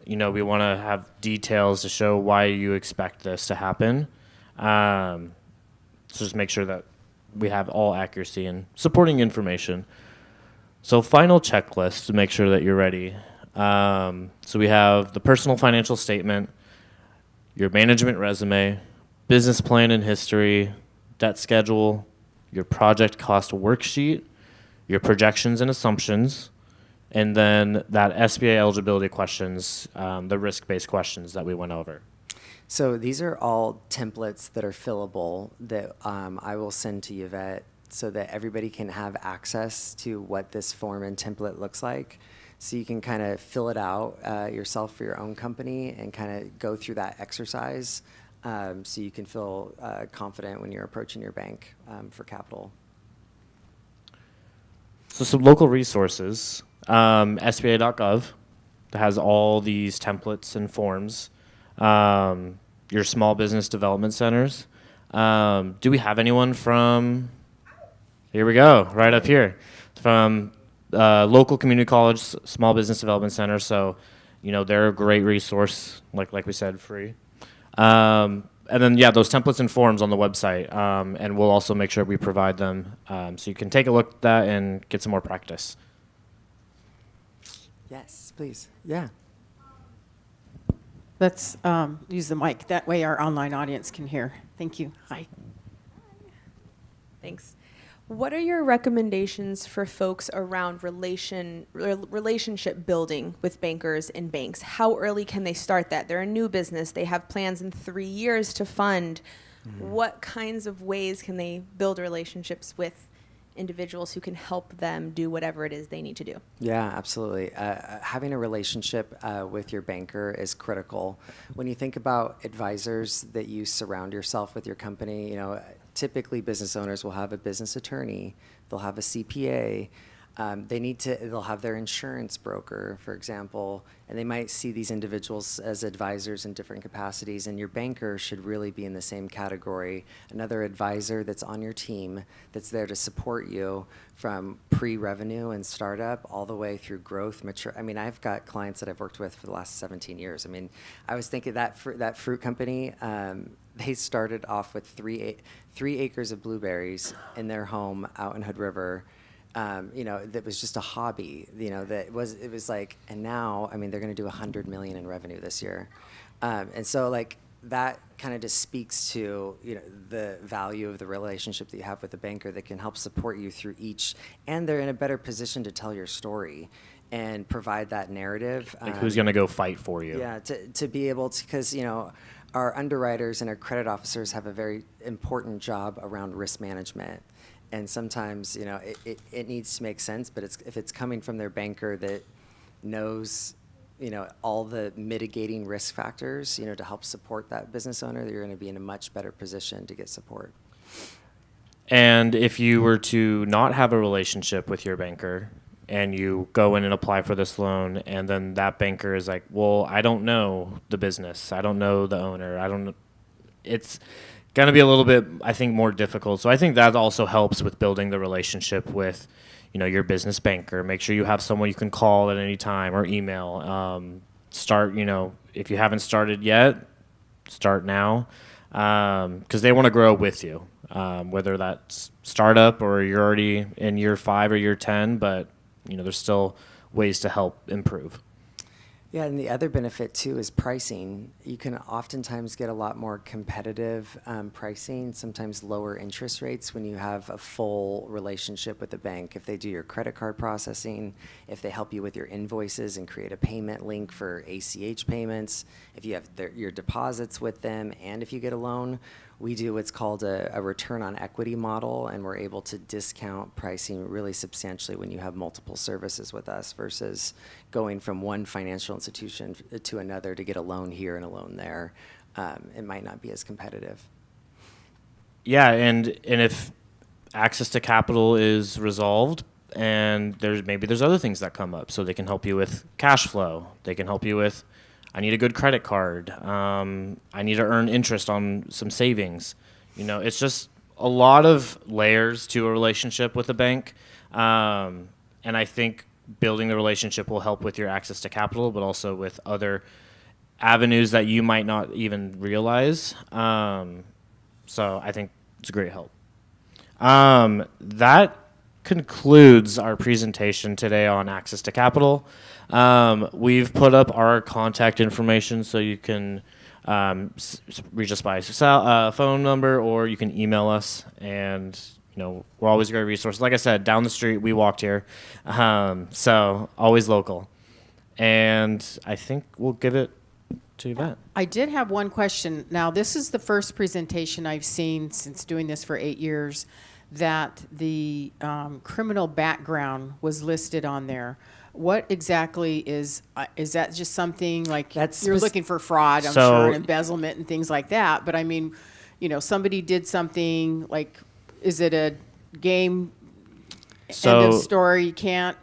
We want to have details to show why you expect this to happen. So just make sure that we have all accuracy and supporting information. So final checklist to make sure that you're ready. So we have the personal financial statement, your management resume, business plan and history, debt schedule, your project cost worksheet, your projections and assumptions, and then that SBA eligibility questions, the risk-based questions that we went over. So these are all templates that are fillable that I will send to Yvette so that everybody can have access to what this form and template looks like. So you can kind of fill it out yourself for your own company and kind of go through that exercise so you can feel confident when you're approaching your bank for capital. So some local resources, SBA.gov, that has all these templates and forms. Your small business development centers. Do we have anyone from, here we go, right up here, from local community college, small business development center. So, they're a great resource, like we said, free. And then, those templates and forms on the website, and we'll also make sure we provide them so you can take a look at that and get some more practice. Yes, please. Yeah. Let's use the mic. That way our online audience can hear. Thank you. Hi. Thanks. What are your recommendations for folks around relationship building with bankers and banks? How early can they start that? They're a new business. They have plans in 3 years to fund. Mm-hmm. What kinds of ways can they build relationships with individuals who can help them do whatever it is they need to do? Yeah, absolutely. Having a relationship with your banker is critical. When you think about advisors that you surround yourself with your company, typically business owners will have a business attorney, they'll have a CPA, they'll have their insurance broker, for example, and they might see these individuals as advisors in different capacities, and your banker should really be in the same category, another advisor that's on your team that's there to support you from pre-revenue and startup all the way through growth, mature. I've got clients that I've worked with for the last 17 years. I was thinking that fruit company, they started off with 3 acres of blueberries in their home out in Hood River. That was just a hobby, it was like, and now, they're going to do $100 million in revenue this year. And so that kind of just speaks to, the value of the relationship that you have with the banker that can help support you through each, and they're in a better position to tell your story and provide that narrative. Who's going to go fight for you? Yeah, to be able to, because, our underwriters and our credit officers have a very important job around risk management. And sometimes, it needs to make sense, but if it's coming from their banker that knows, all the mitigating risk factors, to help support that business owner, you're going to be in a much better position to get support. And if you were to not have a relationship with your banker and you go in and apply for this loan, and then that banker is like, well, I don't know the business. I don't know the owner. I don't know. It's going to be a little bit, I think, more difficult. So I think that also helps with building the relationship with, your business banker. Make sure you have someone you can call at any time or email. Start, if you haven't started yet, start now, because they want to grow with you, whether that's startup or you're already in year 5 or year 10, but there's still ways to help improve. Yeah, and the other benefit too is pricing. You can oftentimes get a lot more competitive pricing, sometimes lower interest rates when you have a full relationship with the bank. If they do your credit card processing, if they help you with your invoices and create a payment link for ACH payments, if you have your deposits with them, and if you get a loan, we do what's called a return on equity model, and we're able to discount pricing really substantially when you have multiple services with us versus going from one financial institution to another to get a loan here and a loan there. It might not be as competitive. Yeah, and if access to capital is resolved and there's other things that come up, so they can help you with cash flow. They can help you with, I need a good credit card. I need to earn interest on some savings. It's just a lot of layers to a relationship with a bank. And I think building the relationship will help with your access to capital, but also with other avenues that you might not even realize. So I think it's a great help. That concludes our presentation today on access to capital. We've put up our contact information so you can reach us by phone number, or you can email us, and we're always a great resource. Like I said, down the street, we walked here, so always local. And I think we'll give it to Yvette. I did have one question. Now, this is the first presentation I've seen since doing this for 8 years that the criminal background was listed on there. What exactly is that just something like you're looking for fraud, I'm sure, and embezzlement and things like that. But I mean, somebody did something like, is it a game end of story? You can't,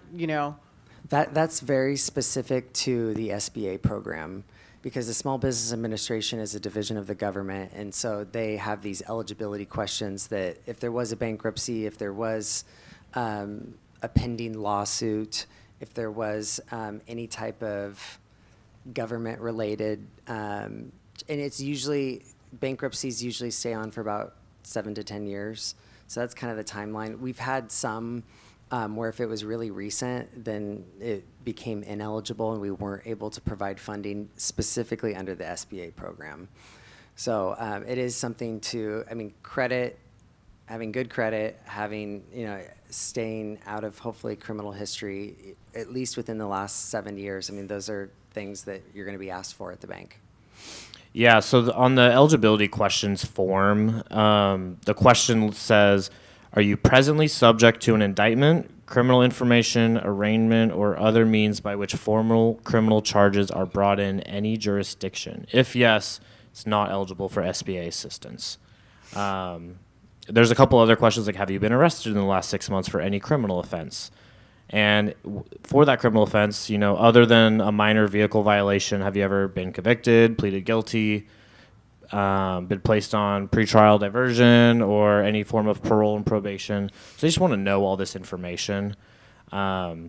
That's very specific to the SBA program, because the Small Business Administration is a division of the government, and so they have these eligibility questions that if there was a bankruptcy, if there was a pending lawsuit, if there was any type of government-related, and it's usually, bankruptcies usually stay on for about 7 to 10 years. So that's kind of the timeline. We've had some where if it was really recent, then it became ineligible and we weren't able to provide funding specifically under the SBA program. So it is something to, credit, having good credit, having, staying out of hopefully criminal history, at least within the last 7 years. Those are things that you're going to be asked for at the bank. Yeah, so on the eligibility questions form, the question says, are you presently subject to an indictment, criminal information, arraignment, or other means by which formal criminal charges are brought in any jurisdiction? If yes, it's not eligible for SBA assistance. There's a couple other questions like, have you been arrested in the last 6 months for any criminal offense? And for that criminal offense, other than a minor vehicle violation, have you ever been convicted, pleaded guilty, been placed on pretrial diversion, or any form of parole and probation? So they just want to know all this information. But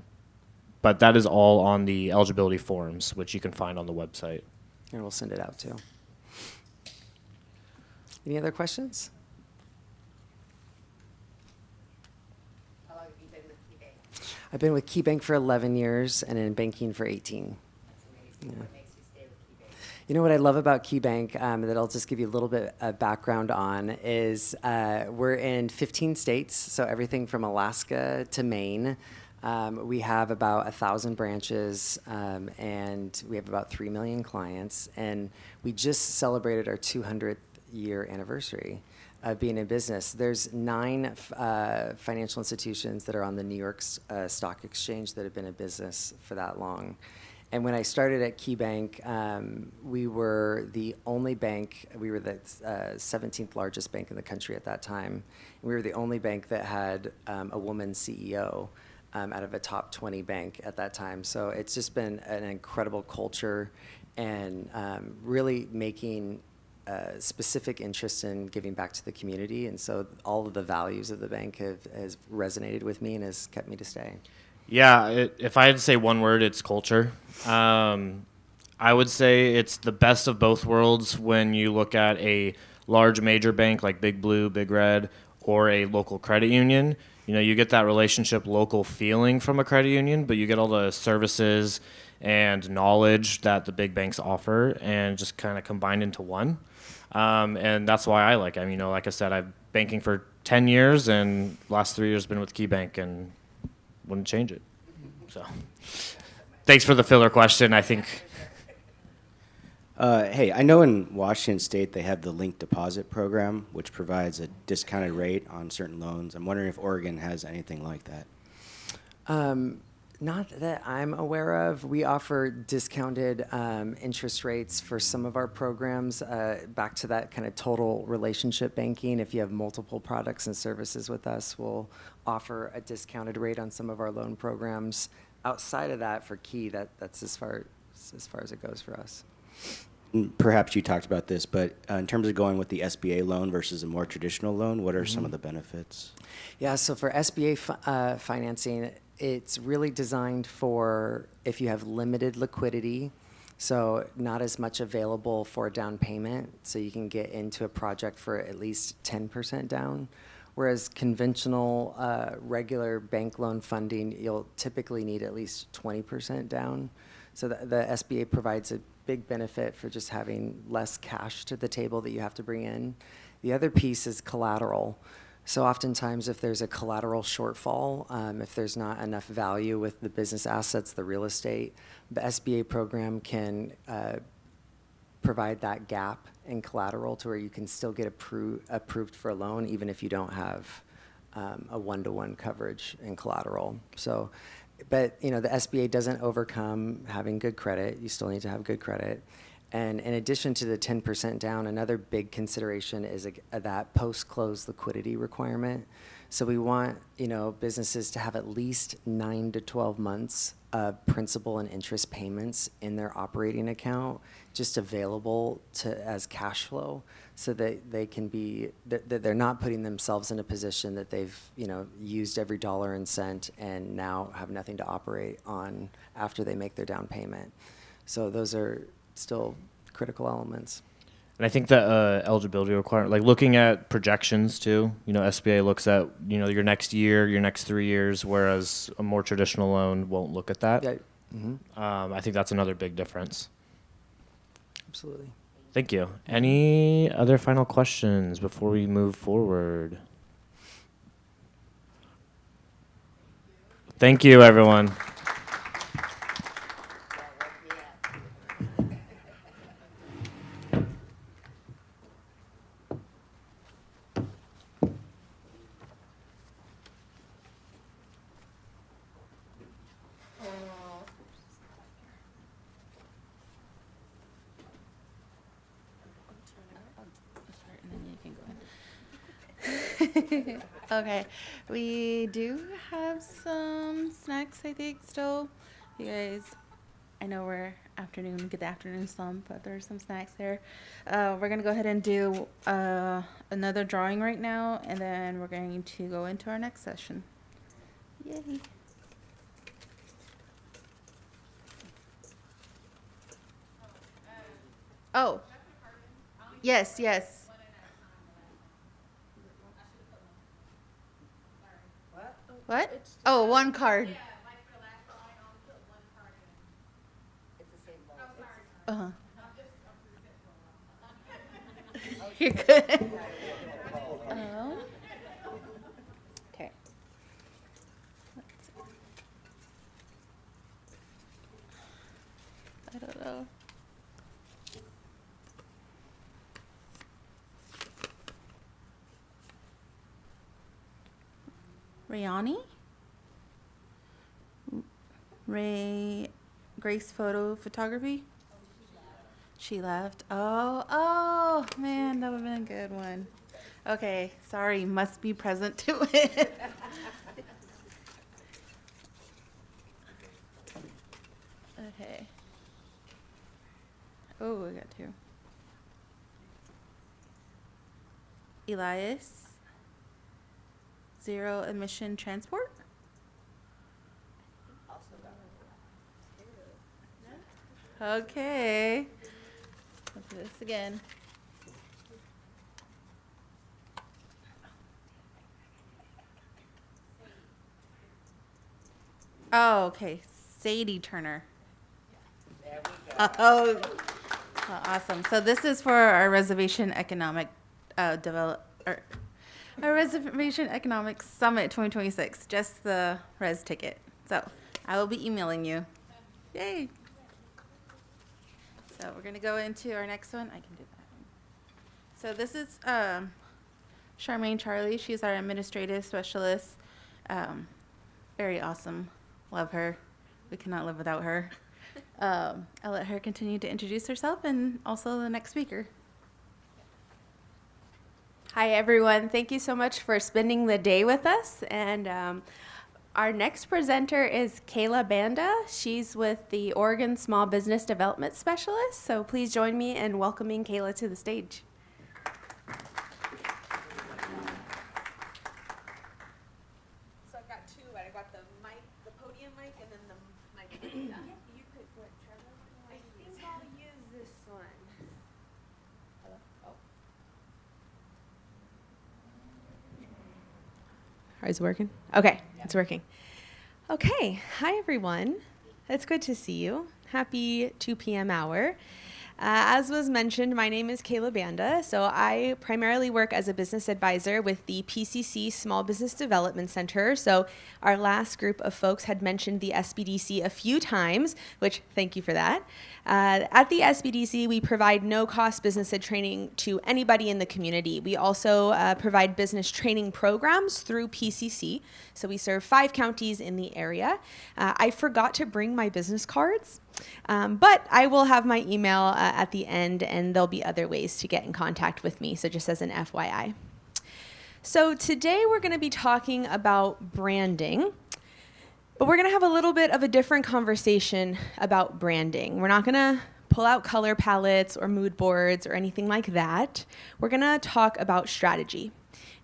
that is all on the eligibility forms, which you can find on the website. And we'll send it out too. Any other questions? I've been with KeyBank for 11 years and in banking for 18. Yeah. What makes you stay with KeyBank? You know what I love about KeyBank that I'll just give you a little bit of background on is we're in 15 states, so everything from Alaska to Maine. We have about 1,000 branches, and we have about 3 million clients, and we just celebrated our 200th year anniversary of being in business. There's 9 financial institutions that are on the New York Stock Exchange that have been in business for that long. And when I started at KeyBank, we were the only bank, we were the 17th largest bank in the country at that time. We were the only bank that had a woman CEO out of a top 20 bank at that time. So it's just been an incredible culture and really making specific interest in giving back to the community, and so all of the values of the bank has resonated with me and has kept me to stay. Yeah, if I had to say one word, it's culture. I would say it's the best of both worlds when you look at a large major bank like Big Blue, Big Red, or a local credit union. You know, you get that relationship local feeling from a credit union, but you get all the services and knowledge that the big banks offer and just kind of combined into one. And that's why I like it. I mean, you know, like I said, I've banking for 10 years and last 3 years been with KeyBank and wouldn't change it. So thanks for the filler question, I think. Hey, I know in Washington State they have the linked deposit program, which provides a discounted rate on certain loans. I'm wondering if Oregon has anything like that. Not that I'm aware of. We offer discounted interest rates for some of our programs, back to that kind of total relationship banking. If you have multiple products and services with us, we'll offer a discounted rate on some of our loan programs. Outside of that, for Key, that's as far as it goes for us. Perhaps you talked about this, but in terms of going with the SBA loan versus a more traditional loan, what are some of the benefits? Yeah, so for SBA financing, it's really designed for if you have limited liquidity, so not as much available for a down payment, so you can get into a project for at least 10% down. Whereas conventional regular bank loan funding, you'll typically need at least 20% down. So the SBA provides a big benefit for just having less cash to the table that you have to bring in. The other piece is collateral. So oftentimes if there's a collateral shortfall, if there's not enough value with the business assets, the real estate, the SBA program can provide that gap in collateral to where you can still get approved for a loan even if you don't have a one-to-one coverage in collateral. So, but you know, the SBA doesn't overcome having good credit. You still need to have good credit. And in addition to the 10% down, another big consideration is that post-close liquidity requirement. So we want, you know, businesses to have at least 9 to 12 months of principal and interest payments in their operating account just available as cash flow, so that they can be, that they're not putting themselves in a position that they've, you know, used every dollar and cent and now have nothing to operate on after they make their down payment. So those are still critical elements. And I think that eligibility requirement, like looking at projections too, you know, SBA looks at, you know, your next year, your next 3 years, whereas a more traditional loan won't look at that. Yeah. Mm-hmm. I think that's another big difference. Absolutely. Thank you. Any other final questions before we move forward? Thank you, everyone. Okay, we do have some snacks, I think, still. You guys, I know we're good afternoon slump, but there's some snacks there. We're gonna go ahead and do another drawing right now, and then we're going to go into our next session. Yay. Oh, yes, yes. What? Oh, one card. Uh-huh. You're good. Okay. Let's see. I don't know. Rayani? Grace Photography? She left. Oh, man, that would have been a good one. Okay, sorry, must be present to it. Okay. Oh, I got two. Elias. Zero emission transport? Okay. Let's do this again. Oh, okay. Sadie Turner. There we go. Oh, awesome. So this is for our reservation economic our reservation economic summit 2026. Just the res ticket. So I will be emailing you. Yay. So we're gonna go into our next one. I can do that. So this is Charmaine Charlie. She's our administrative specialist. Very awesome. Love her. We cannot live without her. I'll let her continue to introduce herself and also the next speaker. Hi, everyone. Thank you so much for spending the day with us. And our next presenter is Kayla Banda. She's with the Oregon Small Business Development Specialist. So please join me in welcoming Kayla to the stage. So I've got two. I got the mic, the podium mic, and then the mic. Yeah, you could put Trevor. I think I'll use this one. Oh. Is it working? Okay, it's working. Okay, hi everyone. It's good to see you. Happy 2 p.m. hour. As was mentioned, my name is Kayla Banda. So I primarily work as a business advisor with the PCC Small Business Development Center. So our last group of folks had mentioned the SBDC a few times, which thank you for that. At the SBDC, we provide no-cost business ed training to anybody in the community. We also provide business training programs through PCC. So we serve 5 counties in the area. I forgot to bring my business cards. But I will have my email at the end, and there'll be other ways to get in contact with me, so just as an FYI. So today we're going to be talking about branding, but we're going to have a little bit of a different conversation about branding. We're not going to pull out color palettes or mood boards or anything like that. We're going to talk about strategy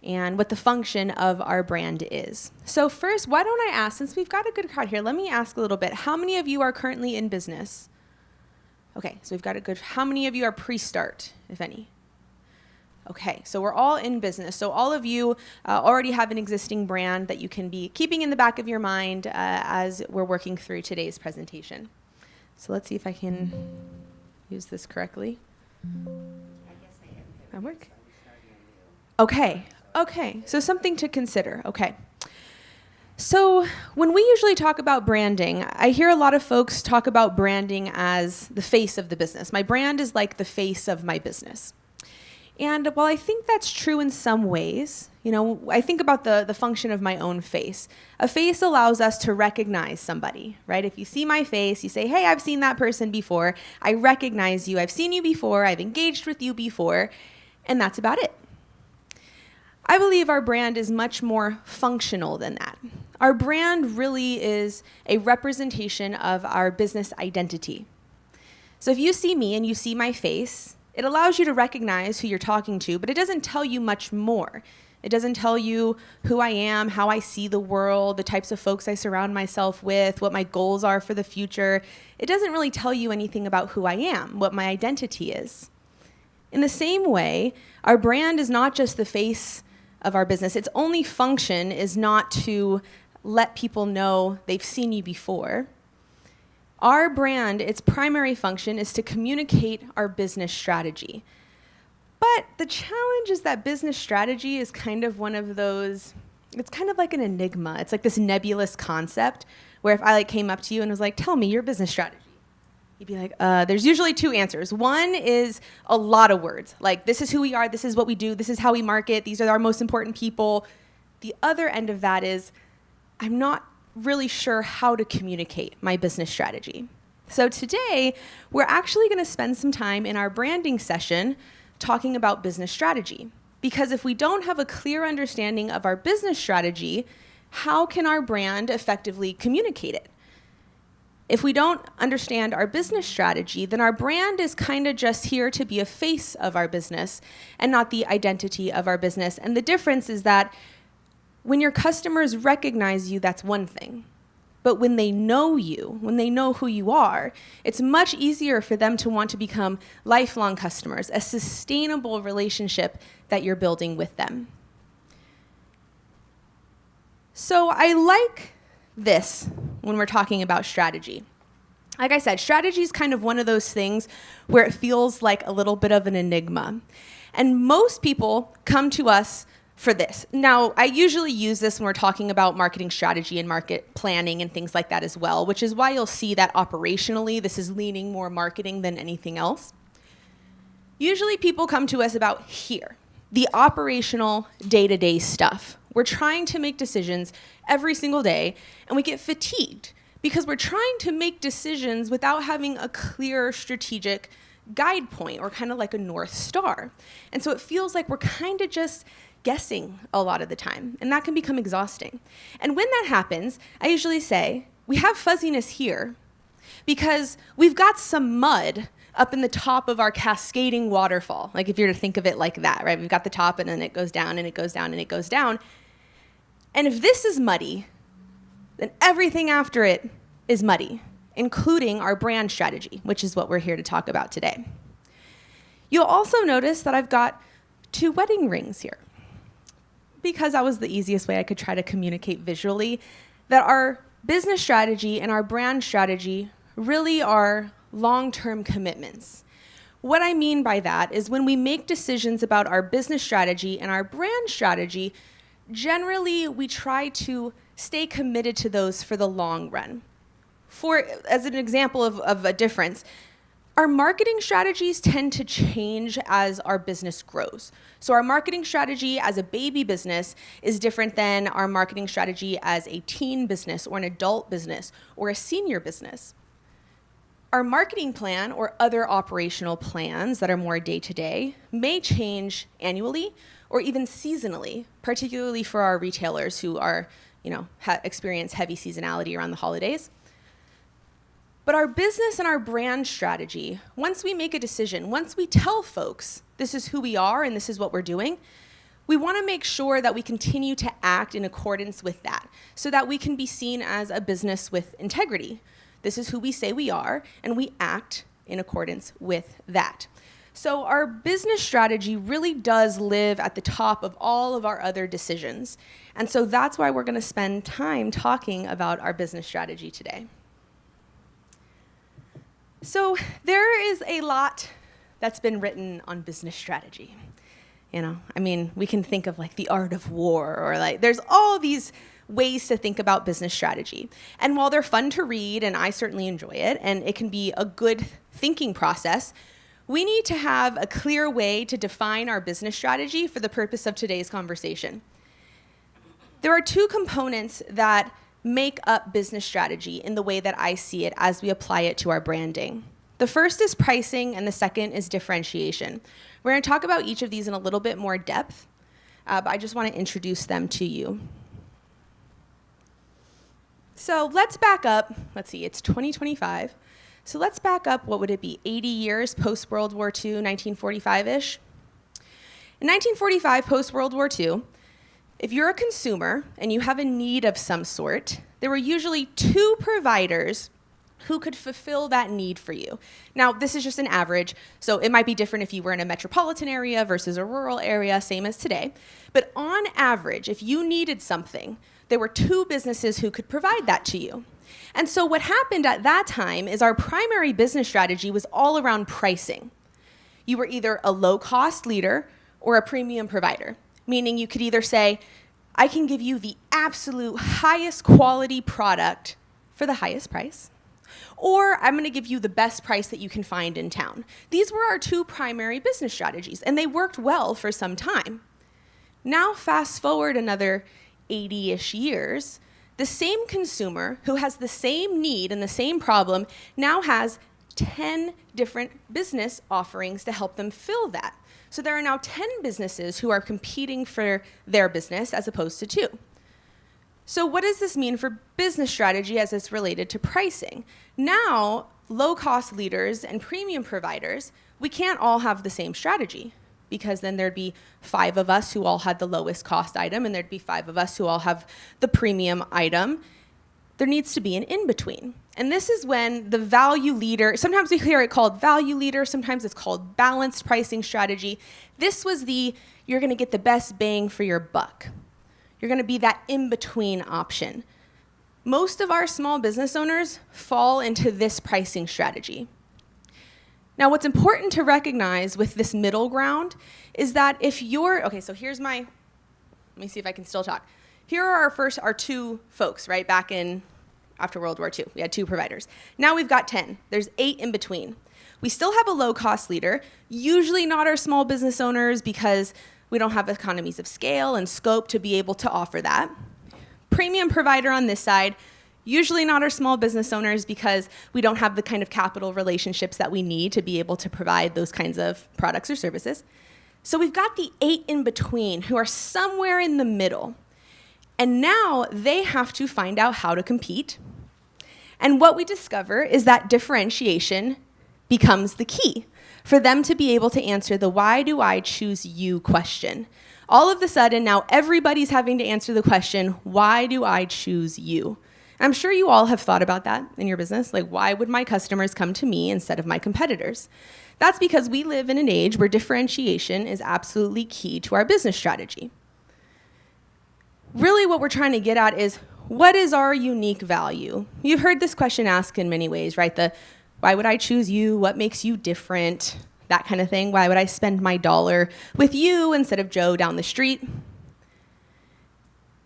and what the function of our brand is. So first, why don't I ask, since we've got a good crowd here, let me ask a little bit. How many of you are currently in business? Okay, so we've got a good, how many of you are pre-start, if any? Okay, so we're all in business. So all of you already have an existing brand that you can be keeping in the back of your mind as we're working through today's presentation. So let's see if I can use this correctly. That work? Okay. Okay, so something to consider. Okay. So when we usually talk about branding, I hear a lot of folks talk about branding as the face of the business. My brand is like the face of my business. And while I think that's true in some ways, you know, I think about the function of my own face. A face allows us to recognize somebody, right? If you see my face, you say, hey, I've seen that person before. I recognize you. I've seen you before. I've engaged with you before. And that's about it. I believe our brand is much more functional than that. Our brand really is a representation of our business identity. So if you see me and you see my face, it allows you to recognize who you're talking to, but it doesn't tell you much more. It doesn't tell you who I am, how I see the world, the types of folks I surround myself with, what my goals are for the future. It doesn't really tell you anything about who I am, what my identity is. In the same way, our brand is not just the face of our business. Its only function is not to let people know they've seen you before. Our brand, its primary function is to communicate our business strategy. But the challenge is that business strategy is kind of one of those, it's kind of like an enigma. It's like this nebulous concept where if I came up to you and was like, tell me your business strategy. You'd be like, there's usually 2 answers. One is a lot of words, like this is who we are, this is what we do, this is how we market, these are our most important people. The other end of that is, I'm not really sure how to communicate my business strategy. So today, we're actually going to spend some time in our branding session talking about business strategy. Because if we don't have a clear understanding of our business strategy, how can our brand effectively communicate it? If we don't understand our business strategy, then our brand is kind of just here to be a face of our business and not the identity of our business. And the difference is that when your customers recognize you, that's one thing. But when they know you, when they know who you are, it's much easier for them to want to become lifelong customers, a sustainable relationship that you're building with them. So I like this when we're talking about strategy. Like I said, strategy is kind of one of those things where it feels like a little bit of an enigma. And most people come to us for this. Now, I usually use this when we're talking about marketing strategy and market planning and things like that as well, which is why you'll see that operationally this is leaning more marketing than anything else. Usually people come to us about here, the operational day-to-day stuff. We're trying to make decisions every single day, and we get fatigued because we're trying to make decisions without having a clear strategic guide point or kind of like a North Star. And so it feels like we're kind of just guessing a lot of the time, and that can become exhausting. And when that happens, I usually say, we have fuzziness here because we've got some mud up in the top of our cascading waterfall. Like if you're to think of it like that, right? We've got the top and then it goes down and it goes down and it goes down. And if this is muddy, then everything after it is muddy, including our brand strategy, which is what we're here to talk about today. You'll also notice that I've got 2 wedding rings here, because that was the easiest way I could try to communicate visually that our business strategy and our brand strategy really are long-term commitments. What I mean by that is when we make decisions about our business strategy and our brand strategy, generally we try to stay committed to those for the long run. As an example of a difference, our marketing strategies tend to change as our business grows. So our marketing strategy as a baby business is different than our marketing strategy as a teen business or an adult business or a senior business. Our marketing plan or other operational plans that are more day-to-day may change annually or even seasonally, particularly for our retailers who are, experience heavy seasonality around the holidays. But our business and our brand strategy, once we make a decision, once we tell folks this is who we are and this is what we're doing, we want to make sure that we continue to act in accordance with that so that we can be seen as a business with integrity. This is who we say we are, and we act in accordance with that. So our business strategy really does live at the top of all of our other decisions. And so that's why we're going to spend time talking about our business strategy today. So there is a lot that's been written on business strategy. We can think of like the art of war or there's all these ways to think about business strategy. And while they're fun to read, and I certainly enjoy it, and it can be a good thinking process, we need to have a clear way to define our business strategy for the purpose of today's conversation. There are 2 components that make up business strategy in the way that I see it as we apply it to our branding. The first is pricing, and the second is differentiation. We're going to talk about each of these in a little bit more depth, but I just want to introduce them to you. So let's back up. Let's see, it's 2025. So let's back up, what would it be, 80 years post-World War II, 1945-ish? In 1945, post-World War II, if you're a consumer and you have a need of some sort, there were usually 2 providers who could fulfill that need for you. Now, this is just an average, so it might be different if you were in a metropolitan area versus a rural area, same as today. But on average, if you needed something, there were 2 businesses who could provide that to you. And so what happened at that time is our primary business strategy was all around pricing. You were either a low-cost leader or a premium provider, meaning you could either say, I can give you the absolute highest quality product for the highest price, or I'm going to give you the best price that you can find in town. These were our 2 primary business strategies, and they worked well for some time. Now fast forward another 80-ish years, the same consumer who has the same need and the same problem now has 10 different business offerings to help them fill that. So there are now 10 businesses who are competing for their business as opposed to 2. So what does this mean for business strategy as it's related to pricing? Now, low-cost leaders and premium providers, we can't all have the same strategy, because then there'd be 5 of us who all had the lowest cost item, and there'd be 5 of us who all have the premium item. there needs to be an in-between. And this is when the value leader, sometimes we hear it called value leader, sometimes it's called balanced pricing strategy. This was you're gonna get the best bang for your buck. You're gonna be that in-between option. Most of our small business owners fall into this pricing strategy. Now, what's important to recognize with this middle ground is that if you're, okay, so here's let me see if I can still talk. Here are our two folks, right, back in, after World War II. We had 2 providers. Now we've got 10. There's 8 in between. We still have a low-cost leader, usually not our small business owners because we don't have economies of scale and scope to be able to offer that. Premium provider on this side, usually not our small business owners because we don't have the kind of capital relationships that we need to be able to provide those kinds of products or services. So we've got the 8 in between who are somewhere in the middle. And now they have to find out how to compete. And what we discover is that differentiation becomes the key for them to be able to answer the why do I choose you question. All of a sudden, now everybody's having to answer the question, why do I choose you? I'm sure you all have thought about that in your business. Like, why would my customers come to me instead of my competitors? That's because we live in an age where differentiation is absolutely key to our business strategy. Really what we're trying to get at is, what is our unique value? You've heard this question asked in many ways, right? Why would I choose you? What makes you different? That kind of thing. Why would I spend my dollar with you instead of Joe down the street?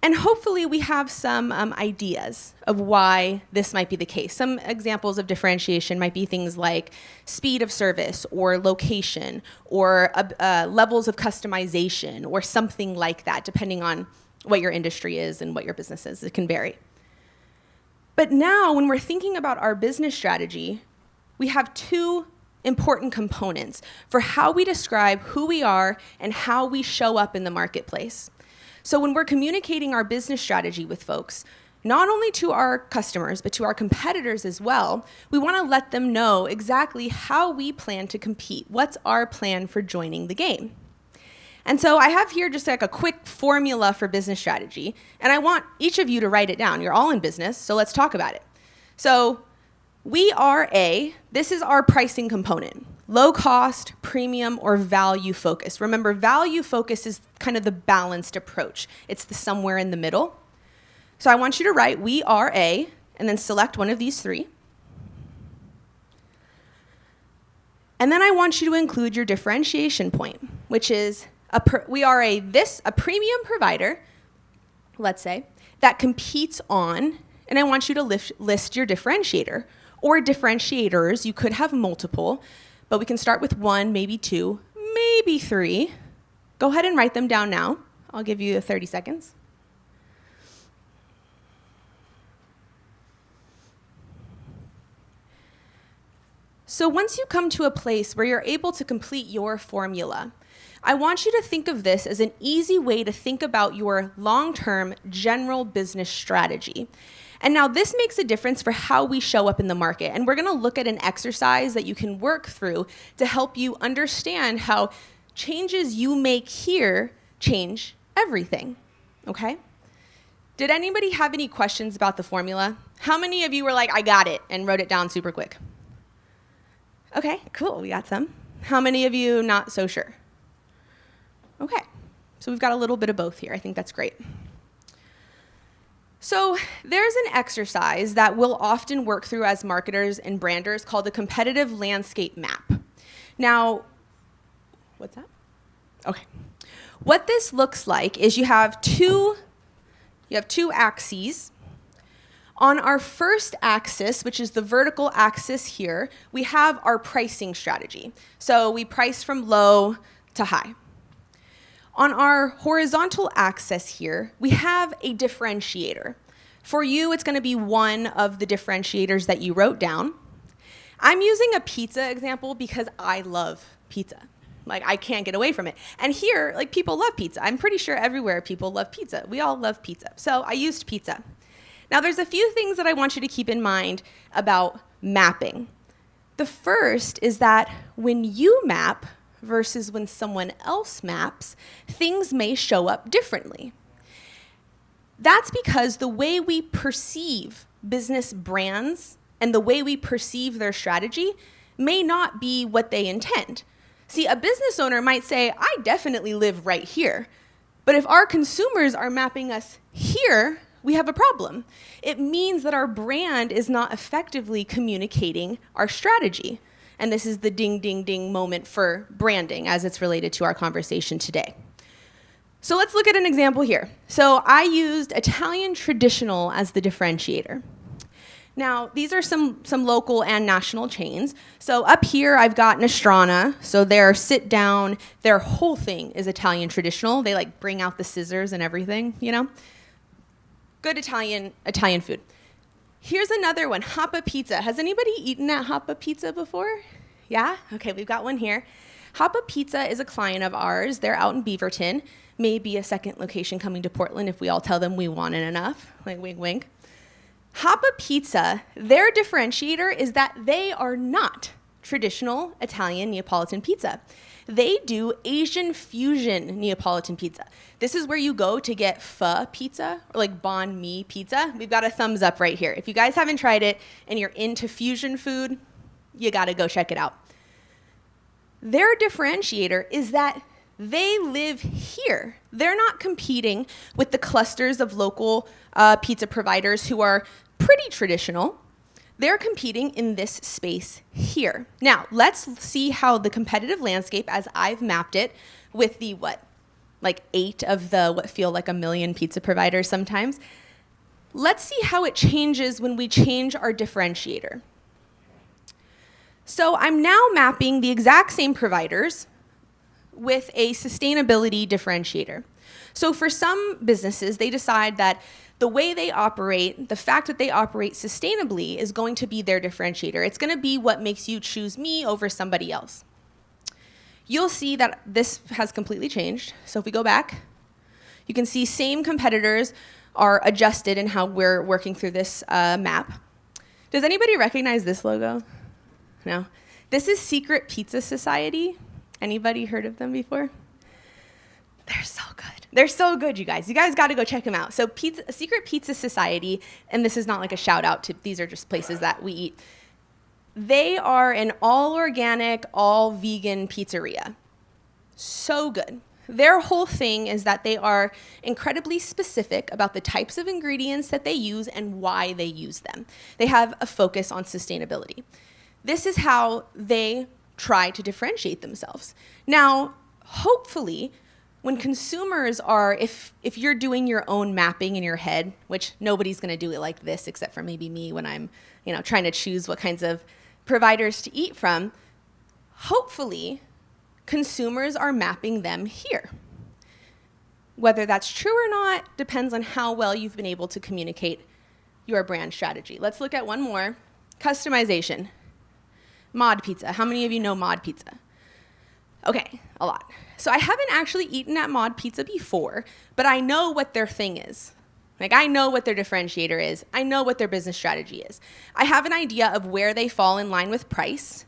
And hopefully we have some ideas of why this might be the case. Some examples of differentiation might be things like speed of service or location or levels of customization or something like that, depending on what your industry is and what your business is. It can vary. But now when we're thinking about our business strategy, we have 2 important components for how we describe who we are and how we show up in the marketplace. So when we're communicating our business strategy with folks, not only to our customers, but to our competitors as well, we want to let them know exactly how we plan to compete. What's our plan for joining the game? And so I have here just like a quick formula for business strategy, and I want each of you to write it down. You're all in business, so let's talk about it. So this is our pricing component. Low cost, premium, or value focus. Remember, value focus is kind of the balanced approach. It's the somewhere in the middle. So I want you to write, we are a, and then select one of these 3. And then I want you to include your differentiation point, which is we are a premium provider, let's say, that competes on, and I want you to list your differentiator or differentiators. You could have multiple, but we can start with 1, maybe 2, maybe 3. Go ahead and write them down now. I'll give you 30 seconds. So once you come to a place where you're able to complete your formula, I want you to think of this as an easy way to think about your long-term general business strategy. And now this makes a difference for how we show up in the market. And we're going to look at an exercise that you can work through to help you understand how changes you make here change everything. Okay? Did anybody have any questions about the formula? How many of you were like, I got it, and wrote it down super quick? Okay, cool, we got some. How many of you not so sure? Okay, so we've got a little bit of both here. I think that's great. So there's an exercise that we'll often work through as marketers and branders called the competitive landscape map. Now, what's that? Okay. What this looks like is you have two axes. On our first axis, which is the vertical axis here, we have our pricing strategy. So we price from low to high. On our horizontal axis here, we have a differentiator. For you, it's going to be one of the differentiators that you wrote down. I'm using a pizza example because I love pizza. Like, I can't get away from it. And here, like, people love pizza. I'm pretty sure everywhere people love pizza. We all love pizza. So I used pizza. Now, there's a few things that I want you to keep in mind about mapping. The first is that when you map versus when someone else maps, things may show up differently. That's because the way we perceive business brands and the way we perceive their strategy may not be what they intend. See, a business owner might say, I definitely live right here. But if our consumers are mapping us here, we have a problem. It means that our brand is not effectively communicating our strategy. And this is the ding, ding, ding moment for branding as it's related to our conversation today. So let's look at an example here. So I used Italian traditional as the differentiator. Now, these are some local and national chains. So up here, I've got Nostrana. So their sit down, their whole thing is Italian traditional. They like bring out the scissors and everything, you know? Good Italian food. Here's another one, Hoppa Pizza. Has anybody eaten at Hoppa Pizza before? Yeah? Okay, we've got one here. Hoppa Pizza is a client of ours. They're out in Beaverton. Maybe a second location coming to Portland if we all tell them we want it enough. Like, wink, wink. Hoppa Pizza, their differentiator is that they are not traditional Italian Neapolitan pizza. They do Asian fusion Neapolitan pizza. This is where you go to get pho pizza or like banh mi pizza. We've got a thumbs up right here. If you guys haven't tried it and you're into fusion food, you gotta go check it out. Their differentiator is that they live here. They're not competing with the clusters of local pizza providers who are pretty traditional. They're competing in this space here. Now, let's see how the competitive landscape, as I've mapped it, with the like 8 of the what feel like a million pizza providers sometimes. Let's see how it changes when we change our differentiator. So I'm now mapping the exact same providers with a sustainability differentiator. So for some businesses, they decide that the way they operate, the fact that they operate sustainably is going to be their differentiator. It's going to be what makes you choose me over somebody else. You'll see that this has completely changed. So if we go back, you can see same competitors are adjusted in how we're working through this map. Does anybody recognize this logo? No. This is Secret Pizza Society. Anybody heard of them before? They're so good. They're so good, you guys. You guys got to go check them out. So Secret Pizza Society, and this is not like a shout out to, these are just places that we eat. They are an all organic, all vegan pizzeria. So good. Their whole thing is that they are incredibly specific about the types of ingredients that they use and why they use them. They have a focus on sustainability. This is how they try to differentiate themselves. Now, hopefully, when consumers are, if you're doing your own mapping in your head, which nobody's going to do it like this except for maybe me when I'm, trying to choose what kinds of providers to eat from, hopefully consumers are mapping them here. Whether that's true or not depends on how well you've been able to communicate your brand strategy. Let's look at one more. Customization. Mod Pizza. How many of you know Mod Pizza? Okay, a lot. So I haven't actually eaten at Mod Pizza before, but I know what their thing is. Like, I know what their differentiator is. I know what their business strategy is. I have an idea of where they fall in line with price,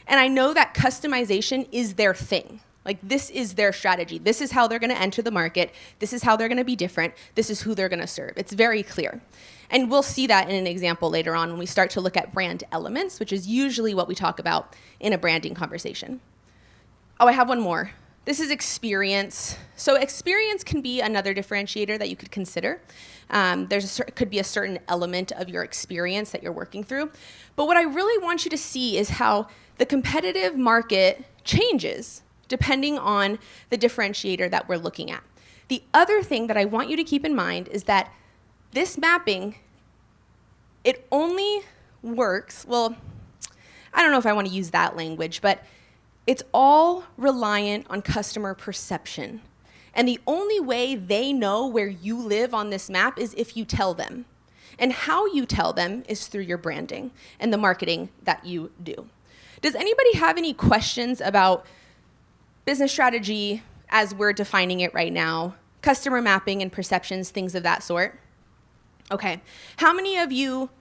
and I know that customization is their thing. Like, this is their strategy. This is how they're going to enter the market. This is how they're going to be different. This is who they're going to serve. It's very clear. And we'll see that in an example later on when we start to look at brand elements, which is usually what we talk about in a branding conversation. Oh, I have one more. This is experience. So experience can be another differentiator that you could consider. Could be a certain element of your experience that you're working through. But what I really want you to see is how the competitive market changes depending on the differentiator that we're looking at. The other thing that I want you to keep in mind is that this mapping, it only works, well, I don't know if I want to use that language, but it's all reliant on customer perception. And the only way they know where you live on this map is if you tell them. And how you tell them is through your branding and the marketing that you do. Does anybody have any questions about business strategy as we're defining it right now, customer mapping and perceptions, things of that sort? Okay. How many of you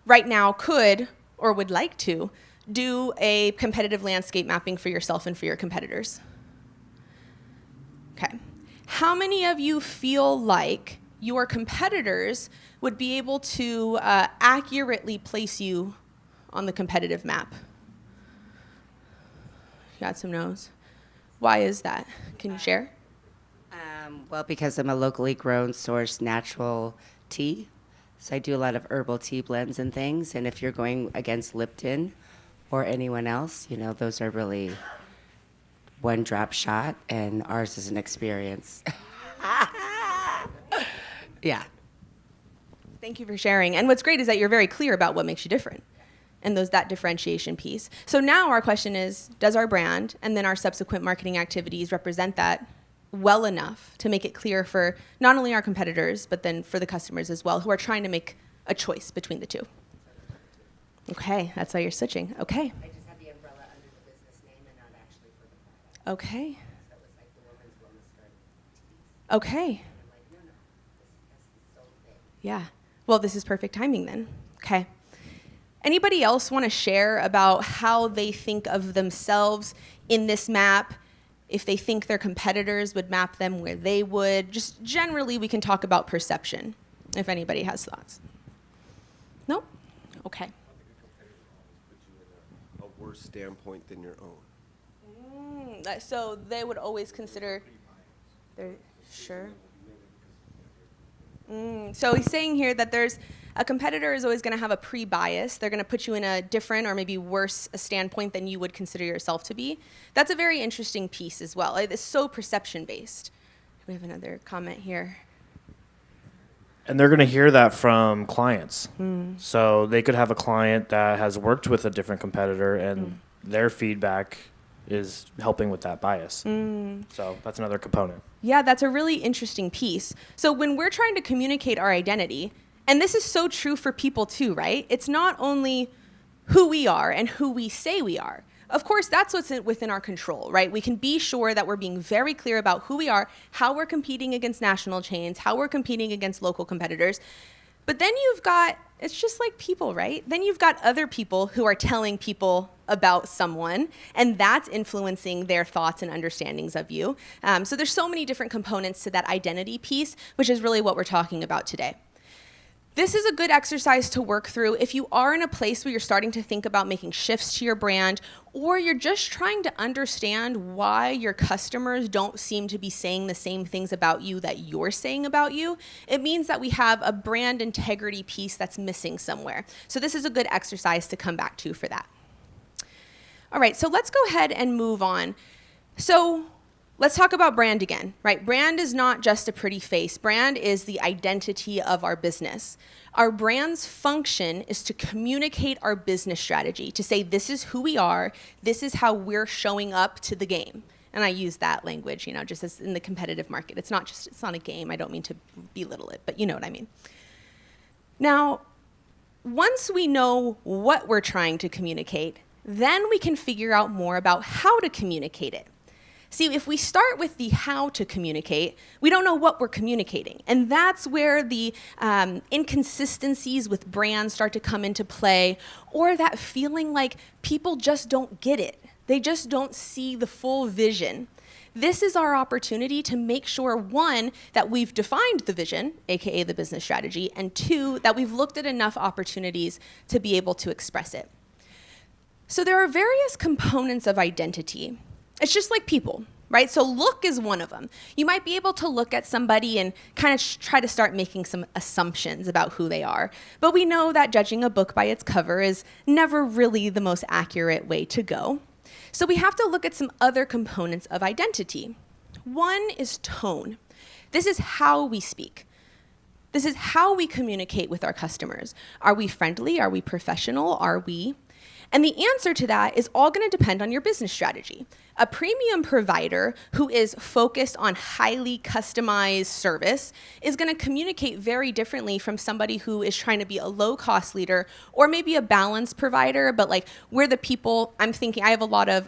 right now could or would like to do a competitive landscape mapping for yourself and for your competitors? Okay. How many of you feel like your competitors would be able to accurately place you on the competitive map? Got some no's. Why is that? Can you share? Well, because I'm a locally grown sourced natural tea. So I do a lot of herbal tea blends and things. And if you're going against Lipton or anyone else, you know, those are really one drop shot, and ours is an experience. Yeah. Thank you for sharing. And what's great is that you're very clear about what makes you different and that differentiation piece. So now our question is, does our brand and then our subsequent marketing activities represent that well enough to make it clear for not only our competitors, but then for the customers as well, who are trying to make a choice between the two? Okay, that's why you're switching. Okay. I just have the umbrella under the business name and not actually for the product. Okay. So it was like the woman's wellness garden teas. Okay. And I'm like, no, this is the sole thing. Yeah. Well, this is perfect timing then. Okay. Anybody else want to share about how they think of themselves in this map? If they think their competitors would map them where they would? Just generally, we can talk about perception, if anybody has thoughts. No? Okay. A worse standpoint than your own. So they would always consider their, sure. So he's saying here that a competitor is always going to have a pre-bias. They're going to put you in a different or maybe worse a standpoint than you would consider yourself to be. That's a very interesting piece as well. It's so perception-based. We have another comment here. And they're going to hear that from clients. So they could have a client that has worked with a different competitor, and their feedback is helping with that bias. So that's another component. Yeah, that's a really interesting piece. So when we're trying to communicate our identity, and this is so true for people too, right? It's not only who we are and who we say we are. Of course, that's what's within our control, right? We can be sure that we're being very clear about who we are, how we're competing against national chains, how we're competing against local competitors. But then you've got, it's just like people, right? Then you've got other people who are telling people about someone, and that's influencing their thoughts and understandings of you. So there's so many different components to that identity piece, which is really what we're talking about today. This is a good exercise to work through if you are in a place where you're starting to think about making shifts to your brand, or you're just trying to understand why your customers don't seem to be saying the same things about you that you're saying about you. It means that we have a brand integrity piece that's missing somewhere. So this is a good exercise to come back to for that. All right, so let's go ahead and move on. So let's talk about brand again, right? Brand is not just a pretty face. Brand is the identity of our business. Our brand's function is to communicate our business strategy, to say this is who we are, this is how we're showing up to the game. And I use that language, you know, just as in the competitive market. It's not a game. I don't mean to belittle it, but you know what I mean. Now, once we know what we're trying to communicate, then we can figure out more about how to communicate it. See, if we start with the how to communicate, we don't know what we're communicating. And that's where the inconsistencies with brands start to come into play, or that feeling like people just don't get it. They just don't see the full vision. This is our opportunity to make sure, one, that we've defined the vision, aka the business strategy, and two, that we've looked at enough opportunities to be able to express it. So there are various components of identity. It's just like people, right? So look is one of them. You might be able to look at somebody and kind of try to start making some assumptions about who they are. But we know that judging a book by its cover is never really the most accurate way to go. So we have to look at some other components of identity. One is tone. This is how we speak. This is how we communicate with our customers. Are we friendly? Are we professional? Are we? And the answer to that is all going to depend on your business strategy. A premium provider who is focused on highly customized service is going to communicate very differently from somebody who is trying to be a low-cost leader, or maybe a balanced provider, but like we're the people, I'm thinking, I have a lot of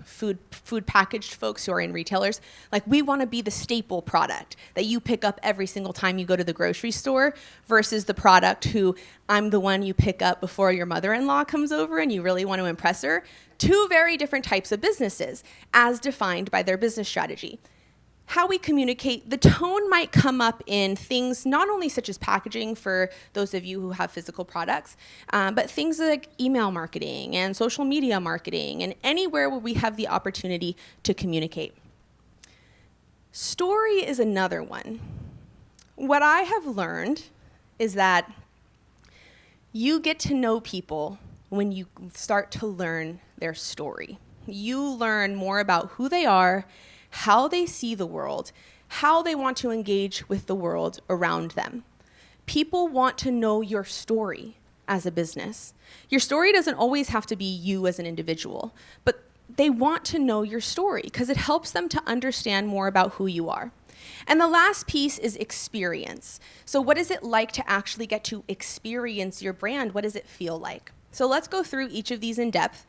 food packaged folks who are in retailers. Like, we want to be the staple product that you pick up every single time you go to the grocery store, versus the product who I'm the one you pick up before your mother-in-law comes over and you really want to impress her. Two very different types of businesses as defined by their business strategy. how we communicate, the tone might come up in things not only such as packaging for those of you who have physical products, but things like email marketing and social media marketing and anywhere where we have the opportunity to communicate. Story is another one. What I have learned is that you get to know people when you start to learn their story. You learn more about who they are, how they see the world, how they want to engage with the world around them. People want to know your story as a business. Your story doesn't always have to be you as an individual, but they want to know your story because it helps them to understand more about who you are. And the last piece is experience. So what is it like to actually get to experience your brand? What does it feel like? So let's go through each of these in depth.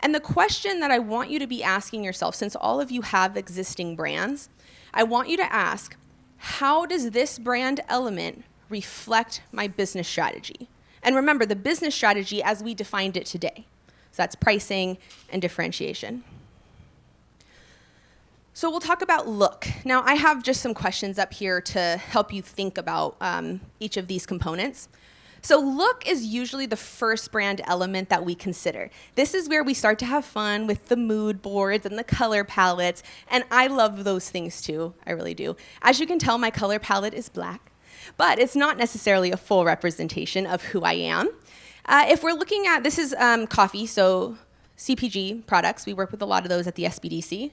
And the question that I want you to be asking yourself, since all of you have existing brands, I want you to ask, how does this brand element reflect my business strategy? And remember, the business strategy as we defined it today. So that's pricing and differentiation. So we'll talk about look. Now, I have just some questions up here to help you think about each of these components. So look is usually the first brand element that we consider. This is where we start to have fun with the mood boards and the color palettes, and I love those things too, I really do. As you can tell, my color palette is black, but it's not necessarily a full representation of who I am. If we're looking at, this is coffee, so CPG products, we work with a lot of those at the SBDC.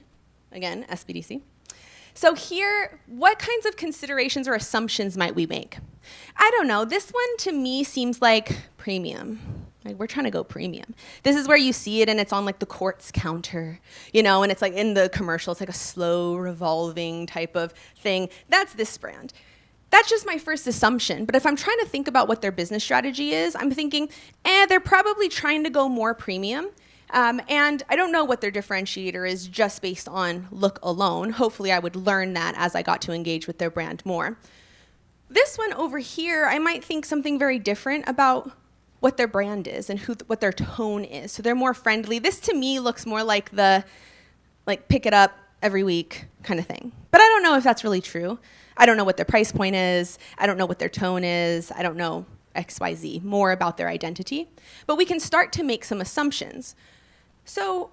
Again, SBDC. So here, what kinds of considerations or assumptions might we make? I don't know, this one to me seems like premium. Like we're trying to go premium. This is where you see it and it's on like the quartz counter, you know, and it's like in the commercial, it's like a slow revolving type of thing. That's this brand. That's just my first assumption. But if I'm trying to think about what their business strategy is, I'm thinking, they're probably trying to go more premium. And I don't know what their differentiator is just based on look alone. Hopefully I would learn that as I got to engage with their brand more. This one over here, I might think something very different about what their brand is and what their tone is. So they're more friendly. This to me looks more like the pick it up every week kind of thing. But I don't know if that's really true. I don't know what their price point is. I don't know what their tone is. I don't know XYZ, more about their identity. But we can start to make some assumptions. So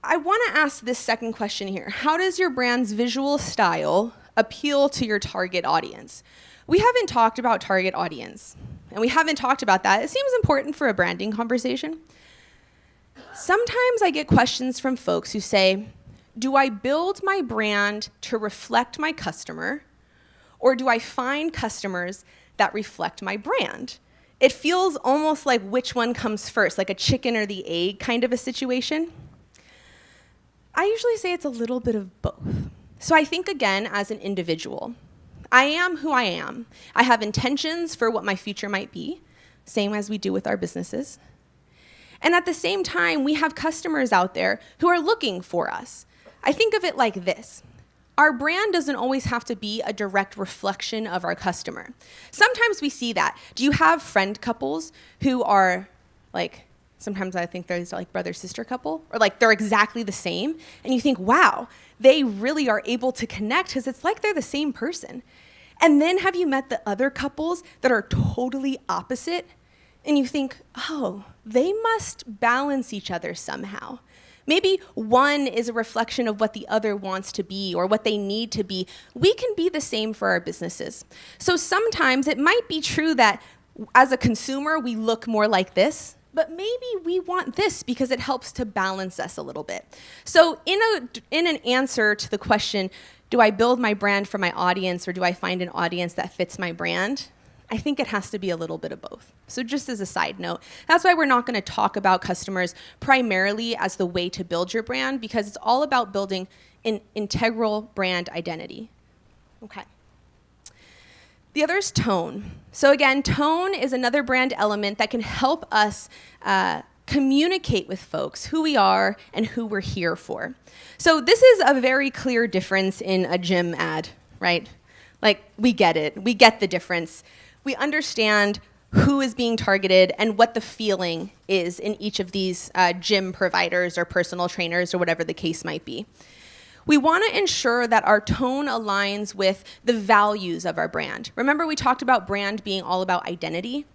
I want to ask this second question here. How does your brand's visual style appeal to your target audience? We haven't talked about target audience, and we haven't talked about that. It seems important for a branding conversation. Sometimes I get questions from folks who say, do I build my brand to reflect my customer, or do I find customers that reflect my brand? It feels almost like which one comes first, like a chicken or the egg kind of a situation. I usually say it's a little bit of both. So I think again as an individual. I am who I am. I have intentions for what my future might be, same as we do with our businesses. And at the same time, we have customers out there who are looking for us. I think of it like this. Our brand doesn't always have to be a direct reflection of our customer. Sometimes we see that. Do you have friend couples who are like, sometimes I think they're like brother-sister couple, or like they're exactly the same, and you think, wow, they really are able to connect because it's like they're the same person. And then have you met the other couples that are totally opposite? And you think, oh, they must balance each other somehow. Maybe one is a reflection of what the other wants to be or what they need to be. We can be the same for our businesses. So sometimes it might be true that as a consumer, we look more like this, but maybe we want this because it helps to balance us a little bit. So in an answer to the question, do I build my brand for my audience or do I find an audience that fits my brand? I think it has to be a little bit of both. So just as a side note, that's why we're not going to talk about customers primarily as the way to build your brand, because it's all about building an integral brand identity. Okay. The other is tone. So again, tone is another brand element that can help us communicate with folks who we are and who we're here for. So this is a very clear difference in a gym ad, right? Like, we get it. We get the difference. We understand who is being targeted and what the feeling is in each of these gym providers or personal trainers or whatever the case might be. We want to ensure that our tone aligns with the values of our brand. Remember, we talked about brand being all about identity?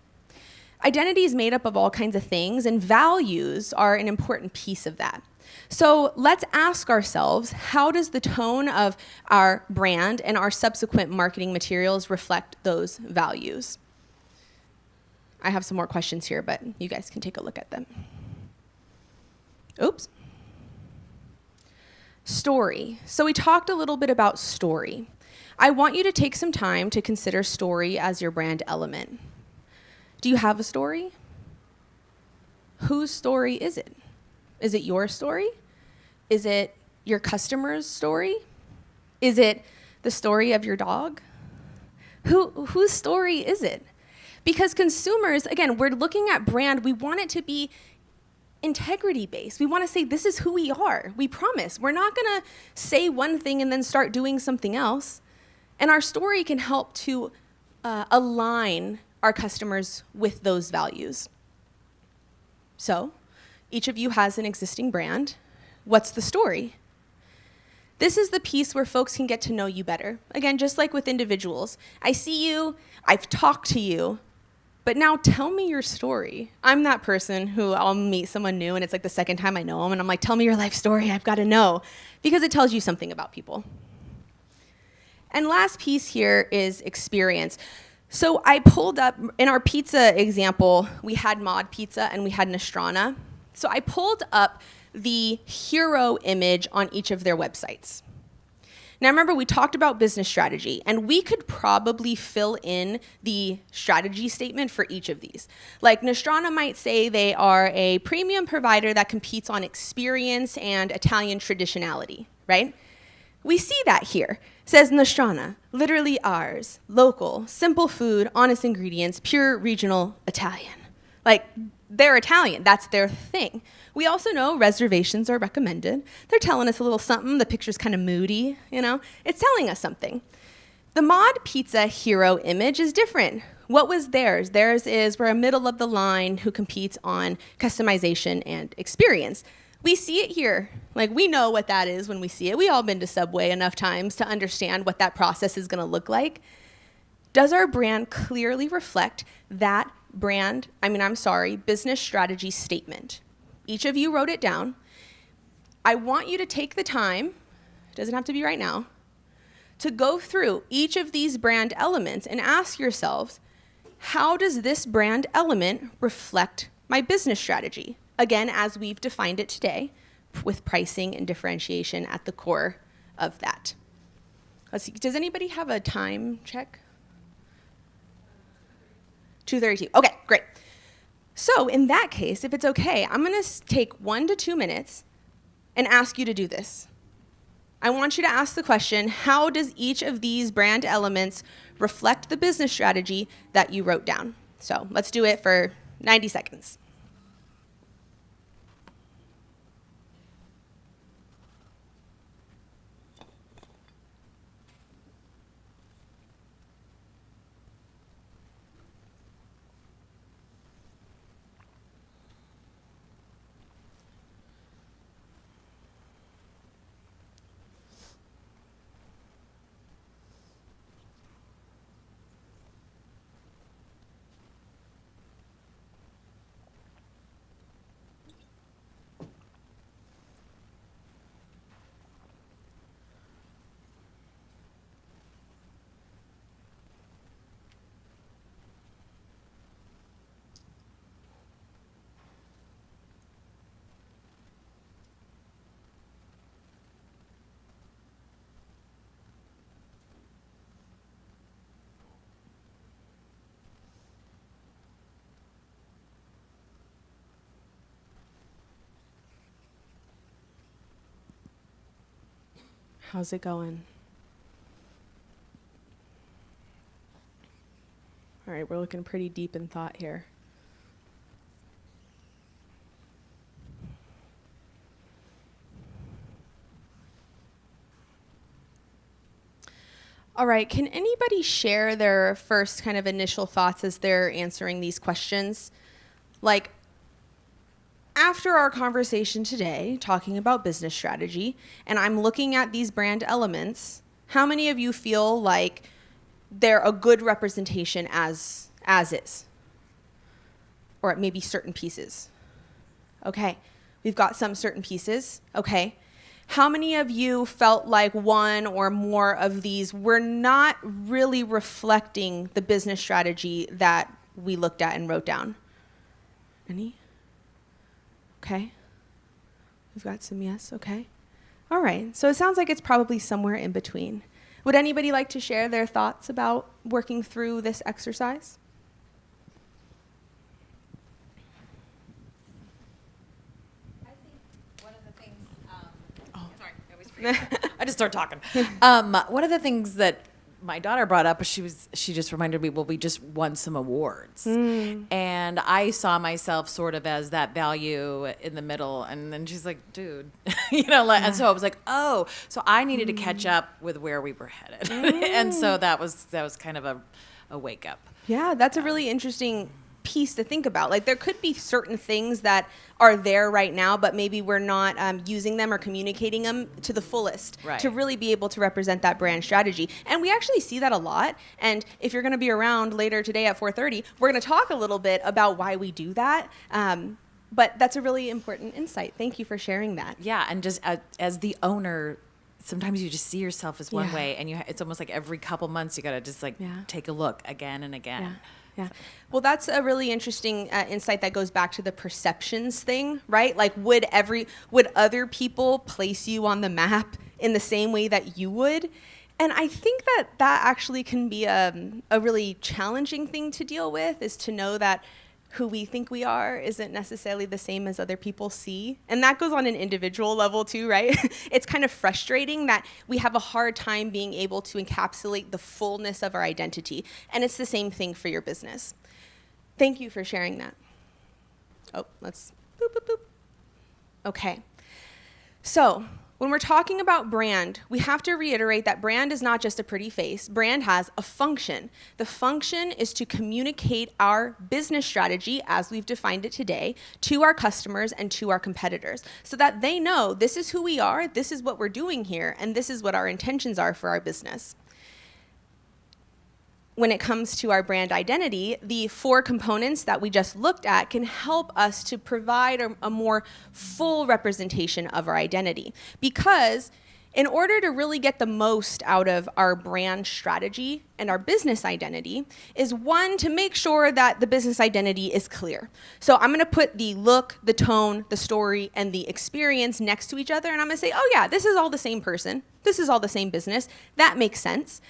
Identity is made up of all kinds of things, and values are an important piece of that. So let's ask ourselves, how does the tone of our brand and our subsequent marketing materials reflect those values? I have some more questions here, but you guys can take a look at them. Oops. Story. So we talked a little bit about story. I want you to take some time to consider story as your brand element. Do you have a story? Whose story is it? Is it your story? Is it your customer's story? Is it the story of your dog? Whose story is it? Because consumers, again, we're looking at brand, we want it to be integrity-based. We want to say, this is who we are. We promise. We're not going to say one thing and then start doing something else. And our story can help to align our customers with those values. So, each of you has an existing brand. What's the story? This is the piece where folks can get to know you better. Again, just like with individuals. I see you, I've talked to you, but now tell me your story. I'm that person who I'll meet someone new and it's like the second time I know them and I'm like, tell me your life story, I've got to know. Because it tells you something about people. And last piece here is experience. So I pulled up, in our pizza example, we had Mod Pizza and we had Nostrana. So I pulled up the hero image on each of their websites. Now remember, we talked about business strategy, and we could probably fill in the strategy statement for each of these. Like Nostrana might say they are a premium provider that competes on experience and Italian traditionality, right? We see that here. It says Nostrana, literally ours, local, simple food, honest ingredients, pure regional Italian. Like, they're Italian, that's their thing. We also know reservations are recommended. They're telling us a little something. The picture's kind of moody, you know? It's telling us something. The Mod Pizza hero image is different. What was theirs? Theirs is we're a middle of the line who competes on customization and experience. We see it here. Like, we know what that is when we see it. We all been to Subway enough times to understand what that process is gonna look like. Does our brand clearly reflect that business strategy statement? Each of you wrote it down. I want you to take the time, it doesn't have to be right now, to go through each of these brand elements and ask yourselves, how does this brand element reflect my business strategy? Again, as we've defined it today, with pricing and differentiation at the core of that. Let's see, does anybody have a time check? 2:32, okay, great. So in that case, if it's okay, I'm gonna take 1 to 2 minutes and ask you to do this. I want you to ask the question, how does each of these brand elements reflect the business strategy that you wrote down? So let's do it for 90 seconds. How's it going? All right, we're looking pretty deep in thought here. All right, can anybody share their first kind of initial thoughts as they're answering these questions? Like, after our conversation today, talking about business strategy, and I'm looking at these brand elements, how many of you feel like they're a good representation as is? Or maybe certain pieces? Okay, we've got some certain pieces, okay. How many of you felt like one or more of these were not really reflecting the business strategy that we looked at and wrote down? Any? Okay. We've got some yes, okay. All right, so it sounds like it's probably somewhere in between. Would anybody like to share their thoughts about working through this exercise? I just start talking. One of the things that my daughter brought up, she just reminded me, well, we just won some awards. And I saw myself sort of as that value in the middle. And then she's like, dude, and so I was like, oh, so I needed to catch up with where we were headed. And so that was kind of a wake up. Yeah, that's a really interesting piece to think about. Like there could be certain things that are there right now, but maybe we're not using them or communicating them to the fullest to really be able to represent that brand strategy. And we actually see that a lot. And if you're going to be around later today at 4:30, we're going to talk a little bit about why we do that. But that's a really important insight. Thank you for sharing that. Yeah, and just as the owner, sometimes you just see yourself as one way, and it's almost like every couple months you got to just take a look again and again. Yeah. Well, that's a really interesting insight that goes back to the perceptions thing, right? Like, would other people place you on the map in the same way that you would? And I think that actually can be a really challenging thing to deal with, is to know that who we think we are isn't necessarily the same as other people see. And that goes on an individual level too, right? It's kind of frustrating that we have a hard time being able to encapsulate the fullness of our identity. And it's the same thing for your business. Thank you for sharing that. Oh, let's boop, boop, boop. Okay. So when we're talking about brand, we have to reiterate that brand is not just a pretty face. Brand has a function. The function is to communicate our business strategy, as we've defined it today, to our customers and to our competitors, so that they know this is who we are, this is what we're doing here, and this is what our intentions are for our business. When it comes to our brand identity, the 4 components that we just looked at can help us to provide a more full representation of our identity. Because in order to really get the most out of our brand strategy and our business identity is, one, to make sure that the business identity is clear. So I'm gonna put the look, the tone, the story, and the experience next to each other, and I'm gonna say, oh yeah, this is all the same person. This is all the same business. That makes sense.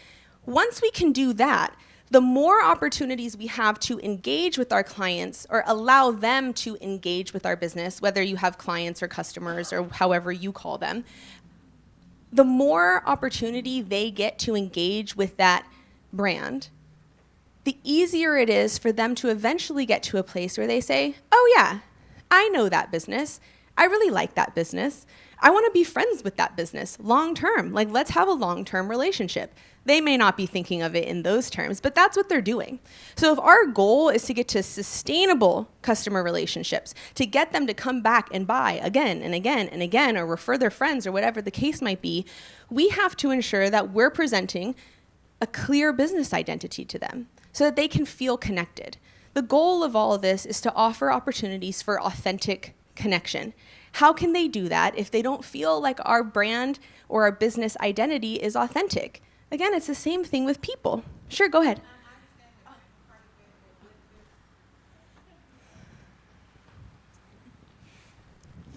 Once we can do that, the more opportunities we have to engage with our clients or allow them to engage with our business, whether you have clients or customers or however you call them, the more opportunity they get to engage with that brand, the easier it is for them to eventually get to a place where they say, oh yeah, I know that business. I really like that business. I want to be friends with that business long term. Like, let's have a long-term relationship. They may not be thinking of it in those terms, but that's what they're doing. So if our goal is to get to sustainable customer relationships, to get them to come back and buy again and again and again, or refer their friends, or whatever the case might be, we have to ensure that we're presenting a clear business identity to them so that they can feel connected. The goal of all of this is to offer opportunities for authentic connection. How can they do that if they don't feel like our brand or our business identity is authentic? Again, it's the same thing with people. Sure, go ahead.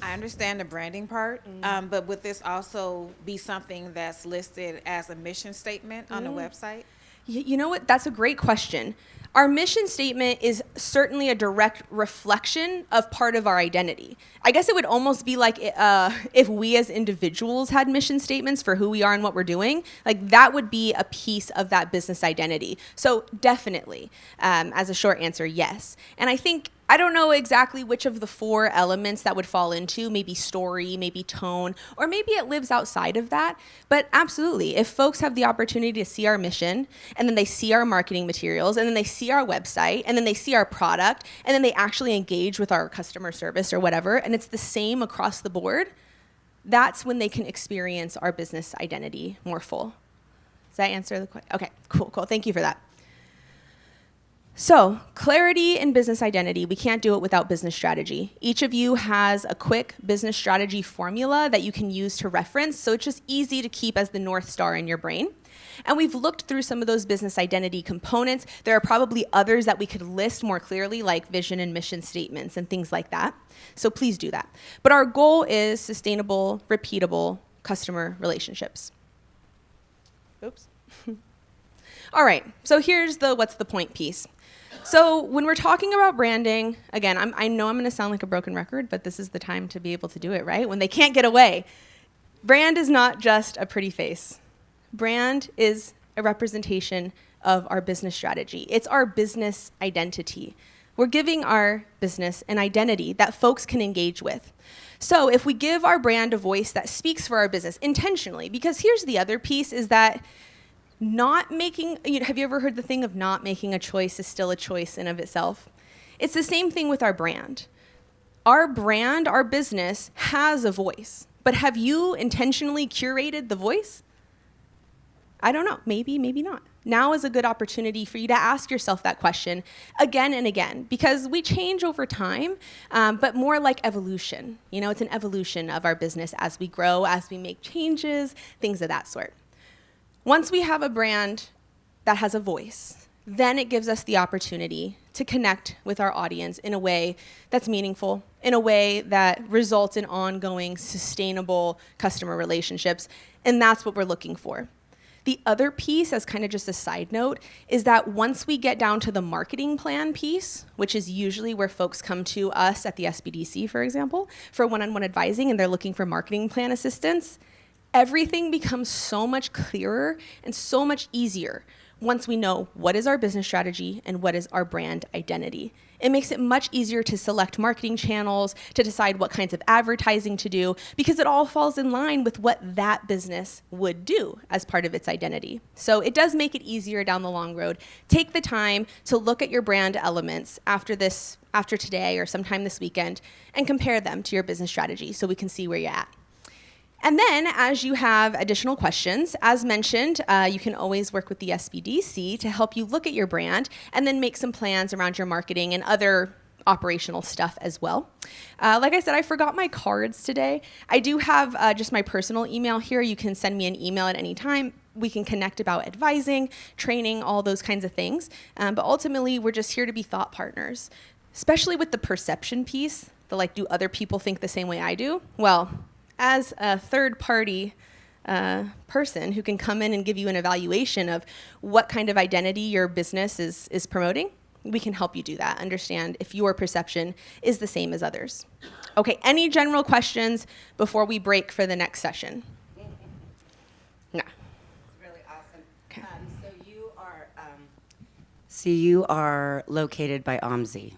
I understand the branding part, but would this also be something that's listed as a mission statement on the website? You know what? That's a great question. Our mission statement is certainly a direct reflection of part of our identity. I guess it would almost be like if we as individuals had mission statements for who we are and what we're doing, like that would be a piece of that business identity. So definitely, as a short answer, yes. And I think, I don't know exactly which of the 4 elements that would fall into, maybe story, maybe tone, or maybe it lives outside of that. But absolutely, if folks have the opportunity to see our mission, and then they see our marketing materials, and then they see our website, and then they see our product, and then they actually engage with our customer service or whatever, and it's the same across the board, that's when they can experience our business identity more full. Does that answer the question? Okay, cool. Thank you for that. So, clarity in business identity, we can't do it without business strategy. Each of you has a quick business strategy formula that you can use to reference, so it's just easy to keep as the North Star in your brain. And we've looked through some of those business identity components. There are probably others that we could list more clearly, like vision and mission statements and things like that. So please do that. But our goal is sustainable, repeatable customer relationships. Oops. All right, so here's the what's the point piece. So when we're talking about branding, again, I know I'm going to sound like a broken record, but this is the time to be able to do it, right? When they can't get away. Brand is not just a pretty face. Brand is a representation of our business strategy. It's our business identity. We're giving our business an identity that folks can engage with. So if we give our brand a voice that speaks for our business intentionally, because here's the other piece is that not making, have you ever heard the thing of not making a choice is still a choice in of itself? It's the same thing with our brand. Our brand, our business has a voice, but have you intentionally curated the voice? I don't know, maybe not. Now is a good opportunity for you to ask yourself that question again and again, because we change over time, but more like evolution. It's an evolution of our business as we grow, as we make changes, things of that sort. Once we have a brand that has a voice, then it gives us the opportunity to connect with our audience in a way that's meaningful, in a way that results in ongoing, sustainable customer relationships, and that's what we're looking for. The other piece, as kind of just a side note, is that once we get down to the marketing plan piece, which is usually where folks come to us at the SBDC, for example, for one-on-one advising, and they're looking for marketing plan assistance, everything becomes so much clearer and so much easier once we know what is our business strategy and what is our brand identity. It makes it much easier to select marketing channels, to decide what kinds of advertising to do, because it all falls in line with what that business would do as part of its identity. So it does make it easier down the long road. Take the time to look at your brand elements after today or sometime this weekend, and compare them to your business strategy so we can see where you're at. And then, as you have additional questions, as mentioned, you can always work with the SBDC to help you look at your brand and then make some plans around your marketing and other operational stuff as well. Like I said, I forgot my cards today. I do have just my personal email here. You can send me an email at any time. We can connect about advising, training, all those kinds of things. But ultimately, we're just here to be thought partners, especially with the perception piece, do other people think the same way I do? Well, as a third-party person who can come in and give you an evaluation of what kind of identity your business is promoting, we can help you do that, understand if your perception is the same as others. Okay, any general questions before we break for the next session? No. It's really awesome. Okay. So you are located by OMSI.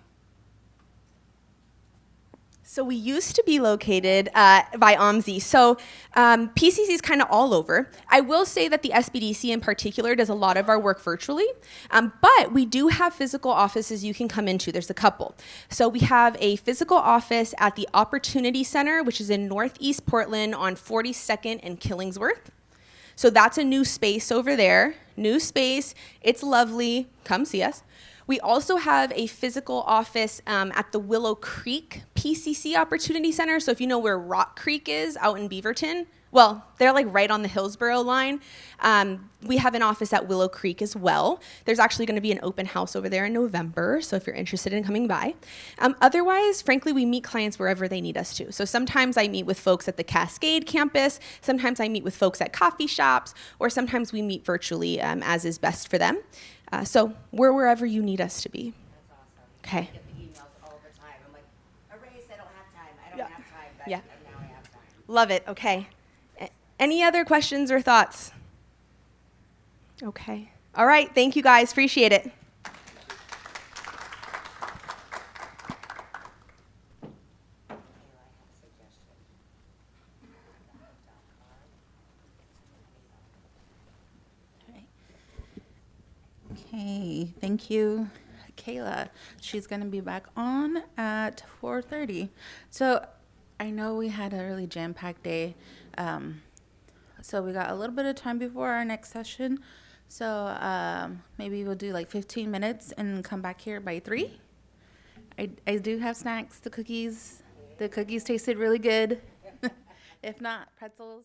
So we used to be located by OMSI. So PCC is kind of all over. I will say that the SBDC in particular does a lot of our work virtually, but we do have physical offices you can come into. There's a couple. So we have a physical office at the Opportunity Center, which is in Northeast Portland on 42nd and Killingsworth. So that's a new space over there. New space. It's lovely. Come see us. We also have a physical office at the Willow Creek PCC Opportunity Center. So if you know where Rock Creek is out in Beaverton, well, they're right on the Hillsborough line. We have an office at Willow Creek as well. There's actually going to be an open house over there in November, so if you're interested in coming by. Otherwise, frankly, we meet clients wherever they need us to. So sometimes I meet with folks at the Cascade campus, sometimes I meet with folks at coffee shops, or sometimes we meet virtually as is best for them. So we're wherever you need us to be. That's awesome. Okay. I get the emails all the time. I'm like, erase, I don't have time. I don't have time. But Yeah. Now I have time. Love it. Okay. Any other questions or thoughts? Okay. All right. Thank you, guys. Appreciate it. Okay, thank you, Kayla. She's going to be back on at 4:30. So I know we had a really jam-packed day. So we got a little bit of time before our next session. So maybe we'll do like 15 minutes and come back here by 3. I do have snacks, the cookies. The cookies tasted really good. If not, pretzels.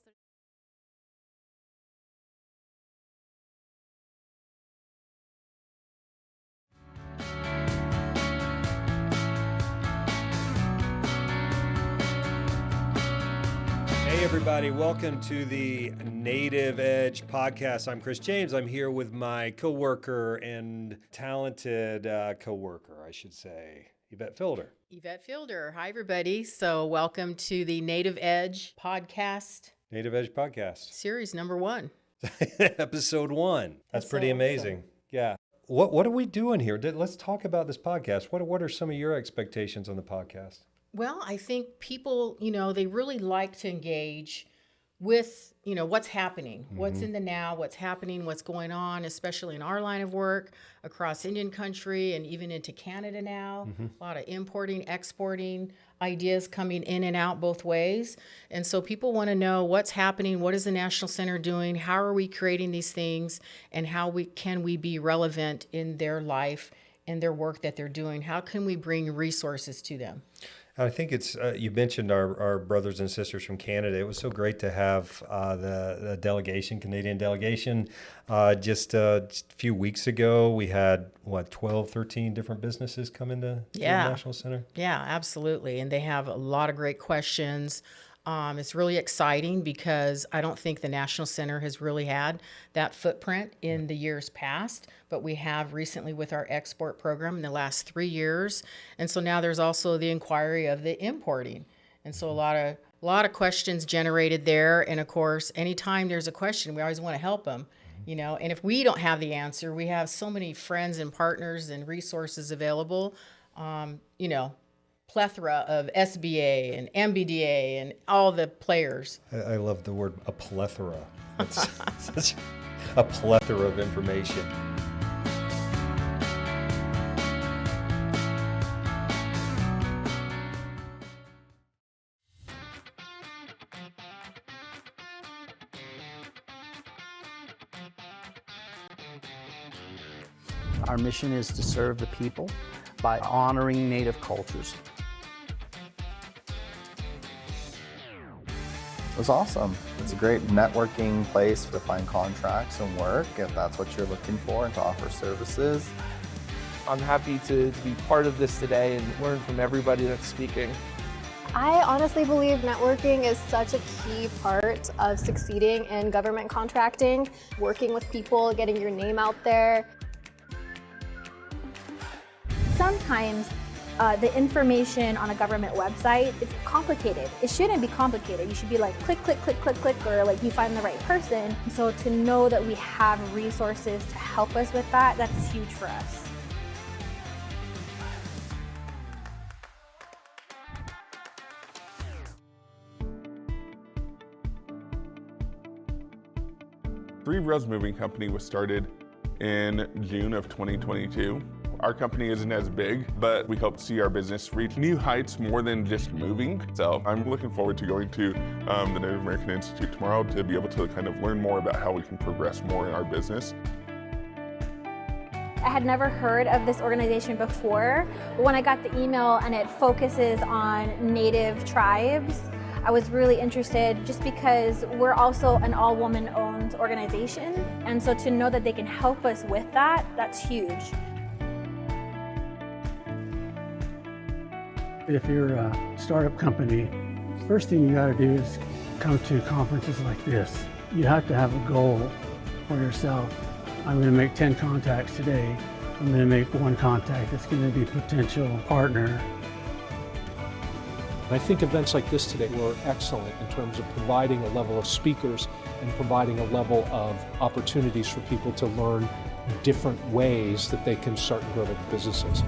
Hey everybody, welcome to the Native Edge podcast. I'm Chris James. I'm here with my coworker and talented coworker, I should say, Yvette Fielder. Yvette Fielder. Hi, everybody. So welcome to the Native Edge podcast. Native Edge podcast. Series number 1. Episode 1. That's pretty amazing. Yeah. What are we doing here? Let's talk about this podcast. What are some of your expectations on the podcast? Well, I think people, they really like to engage with, what's happening, what's in the now, what's happening, what's going on, especially in our line of work across Indian country and even into Canada now. A lot of importing, exporting ideas coming in and out both ways. And so people want to know what's happening, what is the National Center doing, how are we creating these things, and how can we be relevant in their life and their work that they're doing? How can we bring resources to them? I think it's, you mentioned our brothers and sisters from Canada. It was so great to have the delegation, Canadian delegation. Just a few weeks ago, we had, 12, 13 different businesses come into the National Center? Yeah, absolutely. And they have a lot of great questions. It's really exciting because I don't think the National Center has really had that footprint in the years past, but we have recently with our export program in the last 3 years. And so now there's also the inquiry of the importing. And so a lot of questions generated there. And of course, anytime there's a question, we always want to help them, and if we don't have the answer, we have so many friends and partners and resources available, plethora of SBA and MBDA and all the players. I love the word a plethora. It's such a plethora of information. Our mission is to serve the people by honoring Native cultures. It was awesome. It's a great networking place to find contracts and work if that's what you're looking for and to offer services. I'm happy to be part of this today and learn from everybody that's speaking. I honestly believe networking is such a key part of succeeding in government contracting, working with people, getting your name out there. Sometimes the information on a government website, it's complicated. It shouldn't be complicated. You should be like click, click, click, click, click, or like you find the right person. So to know that we have resources to help us with that, that's huge for us. Three Rose Moving Company was started in June of 2022. Our company isn't as big, but we hope to see our business reach new heights more than just moving. So I'm looking forward to going to the Native American Institute tomorrow to be able to kind of learn more about how we can progress more in our business. I had never heard of this organization before, but when I got the email and it focuses on Native tribes, I was really interested just because we're also an all-woman owned organization. And so to know that they can help us with that, that's huge. If you're a startup company, first thing you got to do is come to conferences like this. You have to have a goal for yourself. I'm going to make 10 contacts today. I'm going to make one contact that's going to be a potential partner. I think events like this today were excellent in terms of providing a level of speakers and providing a level of opportunities for people to learn different ways that they can start and grow their businesses.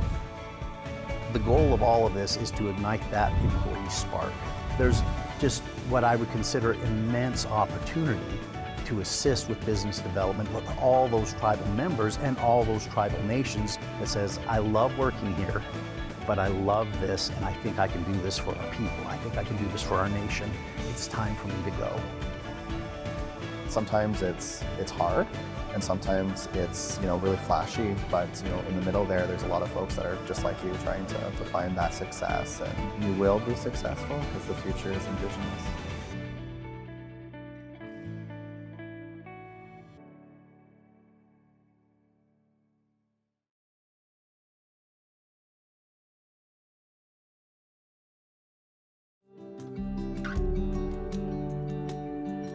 The goal of all of this is to ignite that employee spark. There's just what I would consider immense opportunity to assist with business development with all those tribal members and all those tribal nations that says, I love working here, but I love this and I think I can do this for our people. I think I can do this for our nation. It's time for me to go. Sometimes it's hard, and sometimes it's really flashy, but in the middle there's a lot of folks that are just like you, trying to find that success, and you will be successful because the future is indigenous.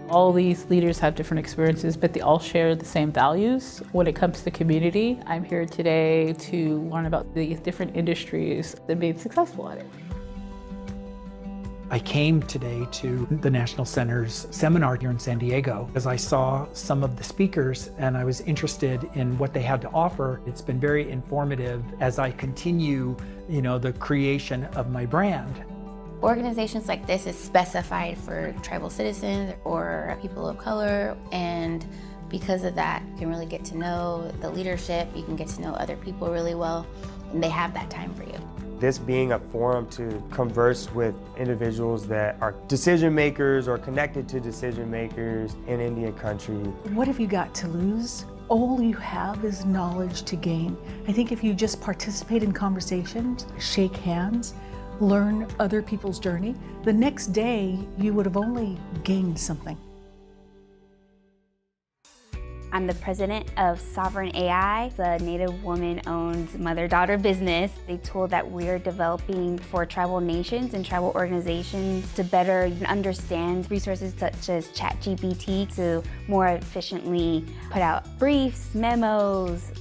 All these leaders have different experiences, but they all share the same values when it comes to community. I'm here today to learn about the different industries that made successful at it. I came today to the National Center's seminar here in San Diego because I saw some of the speakers and I was interested in what they had to offer. It's been very informative as I continue, the creation of my brand. Organizations like this is specified for tribal citizens or people of color, and because of that, you can really get to know the leadership, you can get to know other people really well, and they have that time for you. This being a forum to converse with individuals that are decision makers or connected to decision makers in Indian country. What have you got to lose? All you have is knowledge to gain. I think if you just participate in conversations, shake hands, learn other people's journey, the next day you would have only gained something. I'm the president of Sovereign AI, the Native woman-owned mother-daughter business, a tool that we're developing for tribal nations and tribal organizations to better understand resources such as ChatGPT to more efficiently put out briefs, memos.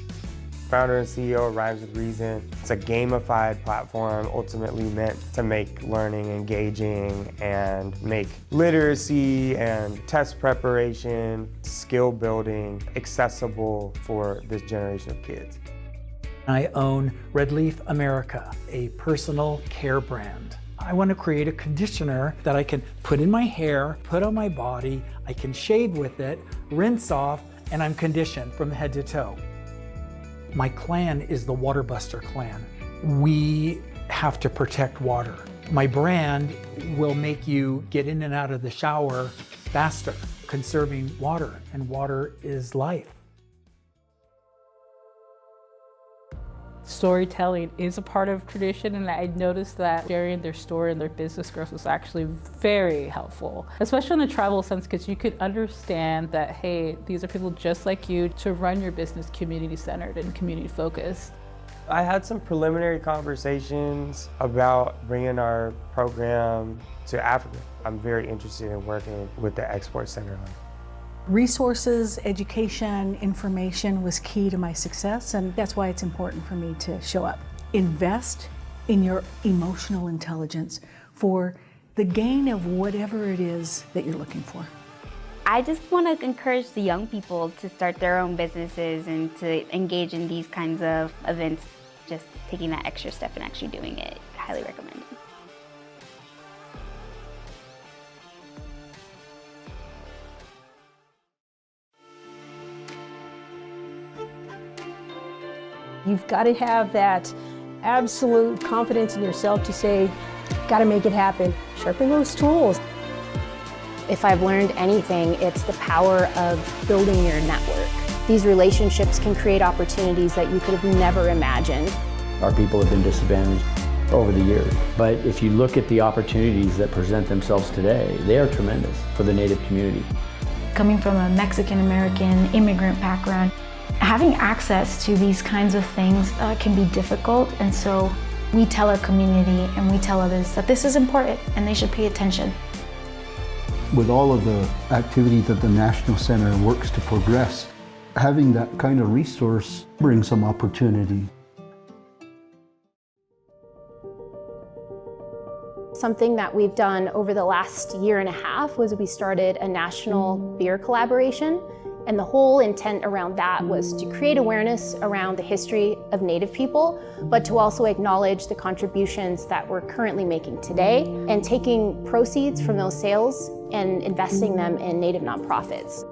Founder and CEO of Rhymes with Reason. It's a gamified platform ultimately meant to make learning engaging and make literacy and test preparation, skill building accessible for this generation of kids. I own Red Leaf America, a personal care brand. I want to create a conditioner that I can put in my hair, put on my body, I can shave with it, rinse off, and I'm conditioned from head to toe. My clan is the Water Buster clan. We have to protect water. My brand will make you get in and out of the shower faster, conserving water, and water is life. Storytelling is a part of tradition, and I noticed that sharing their story and their business growth was actually very helpful, especially in the tribal sense, because you could understand that, hey, these are people just like you to run your business community-centered and community-focused. I had some preliminary conversations about bringing our program to Africa. I'm very interested in working with the Export Center on it. Resources, education, information was key to my success, and that's why it's important for me to show up. Invest in your emotional intelligence for the gain of whatever it is that you're looking for. I just want to encourage the young people to start their own businesses and to engage in these kinds of events. Just taking that extra step and actually doing it, highly recommend it. You've got to have that absolute confidence in yourself to say, got to make it happen. Sharpen those tools. If I've learned anything, it's the power of building your network. These relationships can create opportunities that you could have never imagined. Our people have been disadvantaged over the years, but if you look at the opportunities that present themselves today, they are tremendous for the Native community. Coming from a Mexican-American immigrant background, having access to these kinds of things can be difficult, and so we tell our community and we tell others that this is important and they should pay attention. With all of the activities that the National Center works to progress, having that kind of resource brings some opportunity. Something that we've done over the last year and a half was we started a national beer collaboration. And the whole intent around that was to create awareness around the history of Native people, but to also acknowledge the contributions that we're currently making today and taking proceeds from those sales and investing them in Native nonprofits.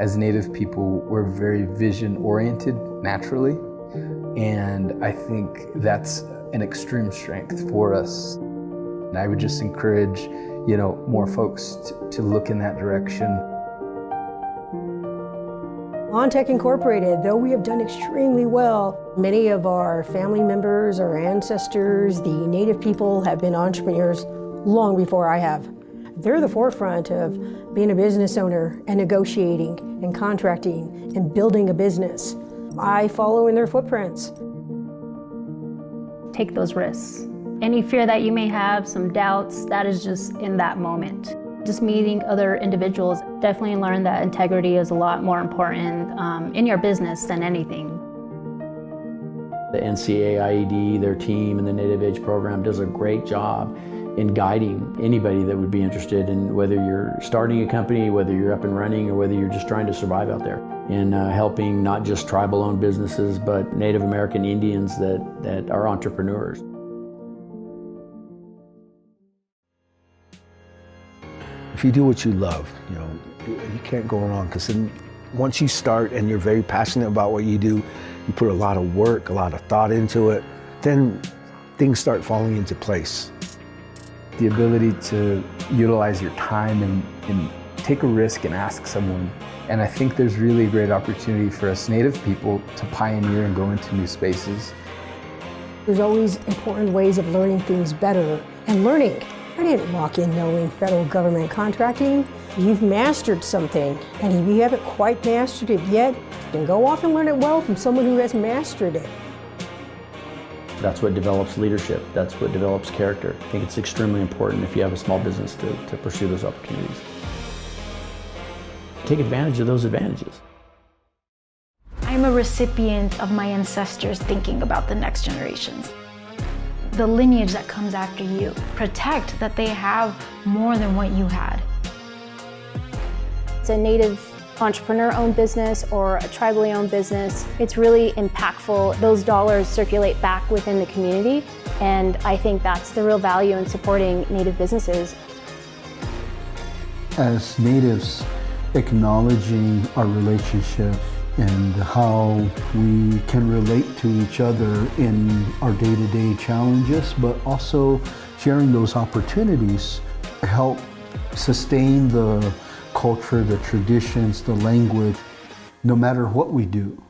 As Native people, we're very vision-oriented naturally, and I think that's an extreme strength for us. And I would just encourage, more folks to look in that direction. OnTech Incorporated, though we have done extremely well, many of our family members, our ancestors, the Native people have been entrepreneurs long before I have. They're the forefront of being a business owner and negotiating and contracting and building a business. I follow in their footprints. Take those risks. Any fear that you may have, some doubts, that is just in that moment. Just meeting other individuals, definitely learn that integrity is a lot more important in your business than anything. The NCAIED, their team, and the Native Edge program does a great job in guiding anybody that would be interested in whether you're starting a company, whether you're up and running, or whether you're just trying to survive out there. And helping not just tribal-owned businesses, but Native American Indians that are entrepreneurs. If you do what you love, you can't go wrong, because then once you start and you're very passionate about what you do, you put a lot of work, a lot of thought into it, then things start falling into place. The ability to utilize your time and take a risk and ask someone. And I think there's really a great opportunity for us Native people to pioneer and go into new spaces. There's always important ways of learning things better and learning. I didn't walk in knowing federal government contracting. You've mastered something, and if you haven't quite mastered it yet, then go off and learn it well from someone who has mastered it. That's what develops leadership. That's what develops character. I think it's extremely important if you have a small business to pursue those opportunities. Take advantage of those advantages. I'm a recipient of my ancestors thinking about the next generations. The lineage that comes after you. Protect that they have more than what you had. It's a Native entrepreneur-owned business or a tribally owned business. It's really impactful. Those dollars circulate back within the community, and I think that's the real value in supporting Native businesses. As Natives, acknowledging our relationship and how we can relate to each other in our day-to-day challenges, but also sharing those opportunities help sustain the culture, the traditions, the language, no matter what we do.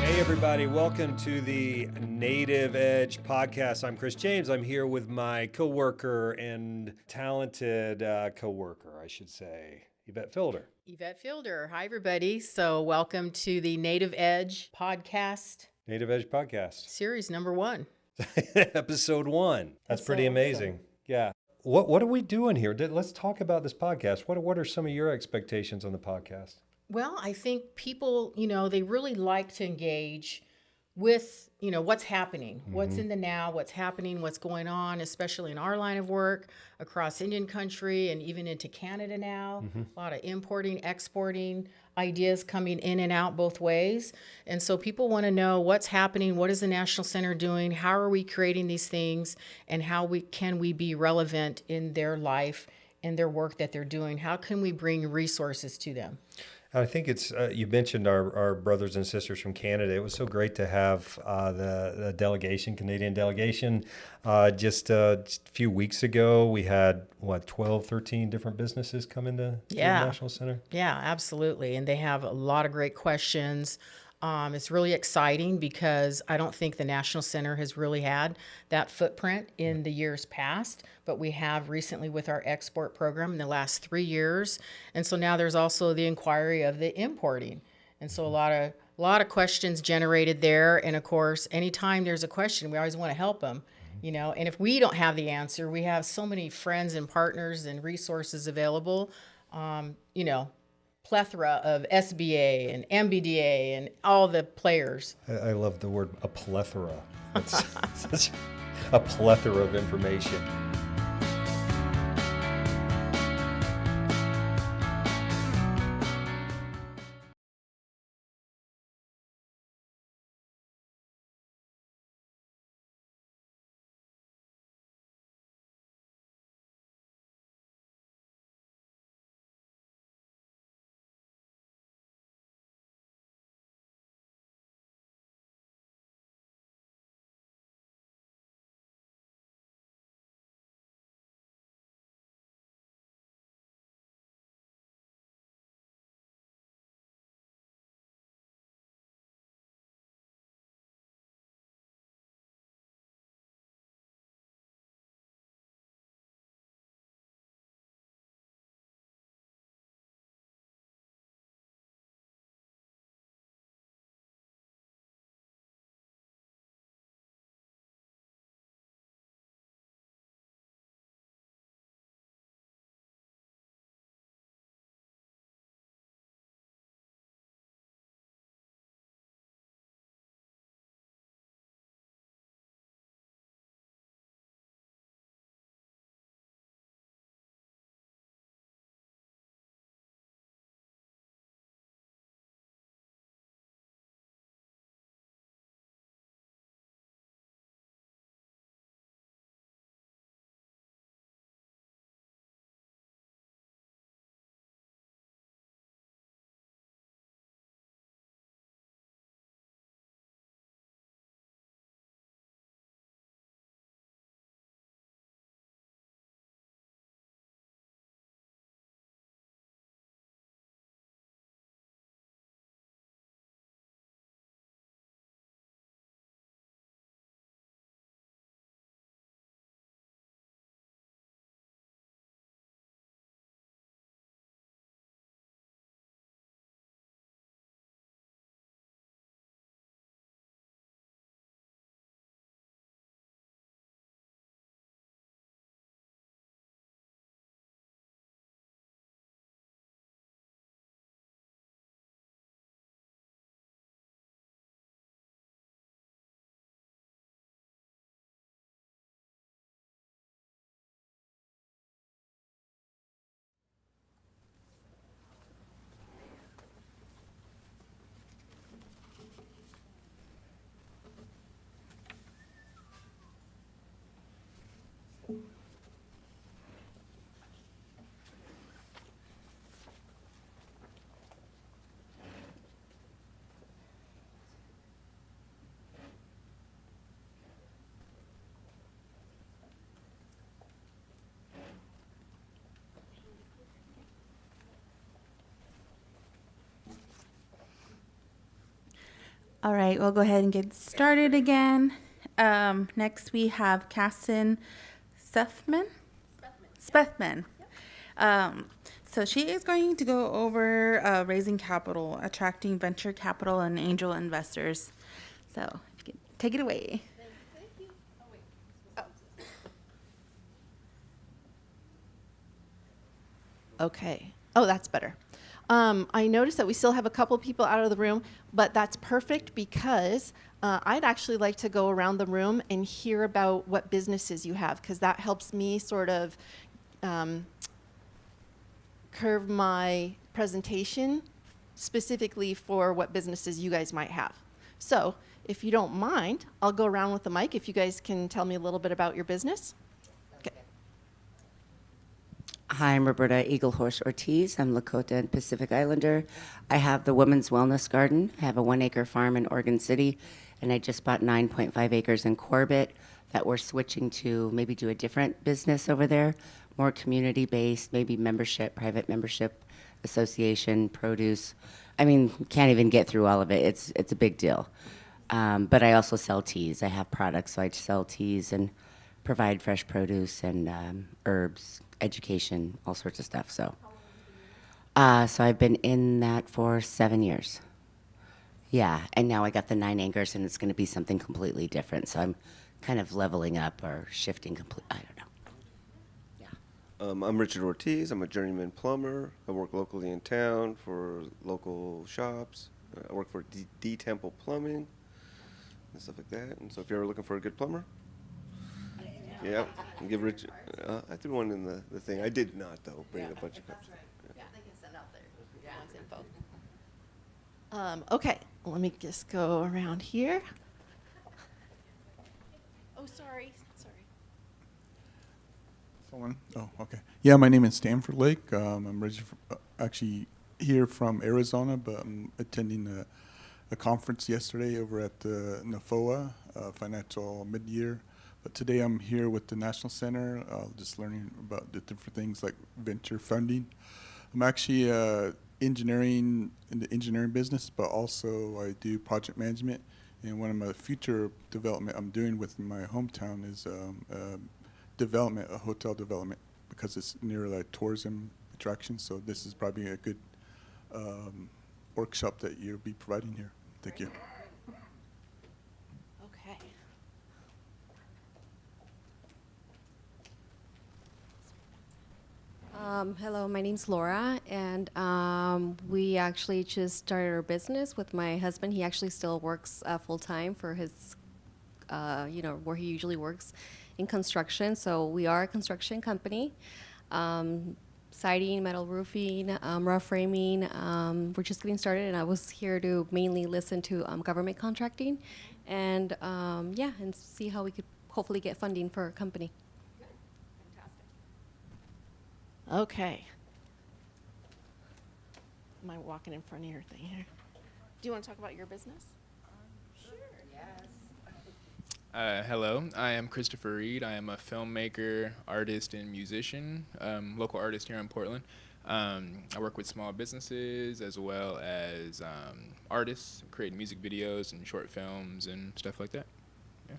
Hey everybody, welcome to the Native Edge podcast. I'm Chris James. I'm here with my coworker and talented coworker, I should say, Yvette Fielder. Yvette Fielder. Hi everybody. So welcome to the Native Edge podcast. Native Edge podcast. Series number 1. Episode 1. That's pretty amazing. Yeah. What are we doing here? Let's talk about this podcast. What are some of your expectations on the podcast? Well, I think people, they really like to engage with, you know, what's happening, what's in the now, what's happening, what's going on, especially in our line of work across Indian country and even into Canada now. A lot of importing, exporting ideas coming in and out both ways. And so people want to know what's happening, what is the National Center doing, how are we creating these things, and how can we be relevant in their life and their work that they're doing? How can we bring resources to them? I think it's, you mentioned our brothers and sisters from Canada. It was so great to have the delegation, Canadian delegation. Just a few weeks ago, we had, 12, 13 different businesses come into the National Center? Yeah, absolutely. And they have a lot of great questions. It's really exciting because I don't think the National Center has really had that footprint in the years past, but we have recently with our export program in the last 3 years. And so now there's also the inquiry of the importing. And so a lot of questions generated there. And of course, anytime there's a question, we always want to help them, you know, and if we don't have the answer, we have so many friends and partners and resources available, you know, plethora of SBA and MBDA and all the players. I love the word a plethora. It's such a plethora of information. All right, we'll go ahead and get started again. Next, we have Cassin Spethman. So she is going to go over raising capital, attracting venture capital and angel investors. So if you can take it away. Thank you. Oh, wait. Oh. Okay. Oh, that's better. I noticed that we still have a couple people out of the room, but that's perfect because I'd actually like to go around the room and hear about what businesses you have, because that helps me sort of curve my presentation specifically for what businesses you guys might have. So if you don't mind, I'll go around with the mic if you guys can tell me a little bit about your business. Hi, I'm Roberta Eaglehorse Ortiz. I'm Lakota and Pacific Islander. I have the Women's Wellness Garden. I have a 1-acre farm in Oregon City, and I just bought 9.5 acres in Corbett that we're switching to maybe do a different business over there, more community-based, maybe membership, private membership, association, produce. I mean, can't even get through all of it. It's a big deal. But I also sell teas. I have products, so I sell teas and provide fresh produce and herbs, education, all sorts of stuff. So I've been in that for 7 years. Yeah, and now I got the 9 acres, and it's going to be something completely different. So I'm kind of leveling up or shifting completely. I don't know. I'm Richard Ortiz. I'm a journeyman plumber. I work locally in town for local shops. I work for D Temple Plumbing and stuff like that. And so if you're ever looking for a good plumber, yeah, give Richard. I threw one in the thing. I did not, though, bring a bunch of cups. Right. Yeah, they can send out their info. Okay, let me just go around here. Oh, sorry. Someone? Oh, okay. Yeah, my name is Stanford Lake. I'm actually here from Arizona, but I'm attending a conference yesterday over at the NAFOA, Financial Mid-Year. But today I'm here with the National Center, just learning about the different things like venture funding. I'm actually in the engineering business, but also I do project management. And one of my future development I'm doing with my hometown is a hotel development, because it's near like tourism attractions. So this is probably a good workshop that you'll be providing here. Thank you. Okay. Hello, my name's Laura, and we actually just started our business with my husband. He actually still works full-time for his, where he usually works in construction. So we are a construction company, siding, metal roofing, rough framing. We're just getting started, and I was here to mainly listen to government contracting, and and see how we could hopefully get funding for our company. Okay. Am I walking in front of your thing here? Do you want to talk about your business? Sure. Yes. Hello, I am Christopher Reed. I am a filmmaker, artist, and musician, local artist here in Portland. I work with small businesses as well as artists, creating music videos and short films and stuff like that. Yeah.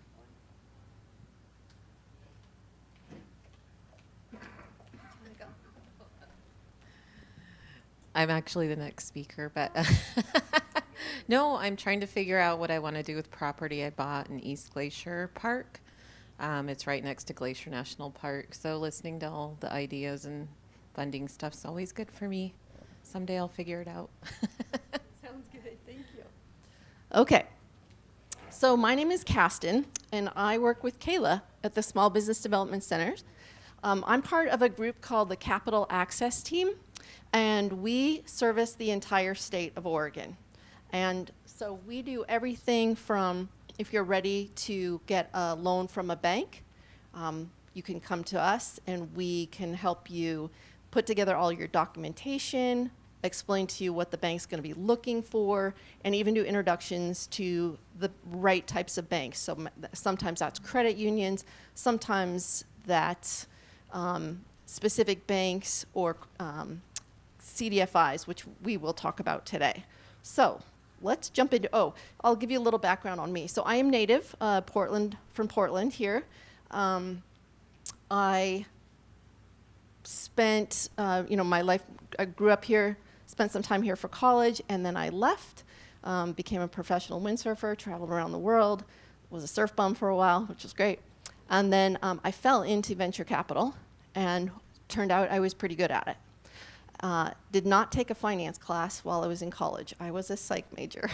I'm actually the next speaker, but no, I'm trying to figure out what I want to do with property I bought in East Glacier Park. It's right next to Glacier National Park, so listening to all the ideas and funding stuff's always good for me. Someday I'll figure it out. Sounds good, thank you. Okay, so my name is Caston, and I work with Kayla at the Small Business Development Centers. I'm part of a group called the Capital Access Team, and we service the entire state of Oregon. And so we do everything from, if you're ready to get a loan from a bank, you can come to us and we can help you put together all your documentation, explain to you what the bank's going to be looking for, and even do introductions to the right types of banks. So sometimes that's credit unions, sometimes that's specific banks or CDFIs, which we will talk about today. So let's jump into, I'll give you a little background on me. So I am native, from Portland here. I spent, my life, I grew up here, spent some time here for college, and then I left, became a professional windsurfer, traveled around the world, was a surf bum for a while, which was great. And then I fell into venture capital, and turned out I was pretty good at it. Did not take a finance class while I was in college. I was a psych major.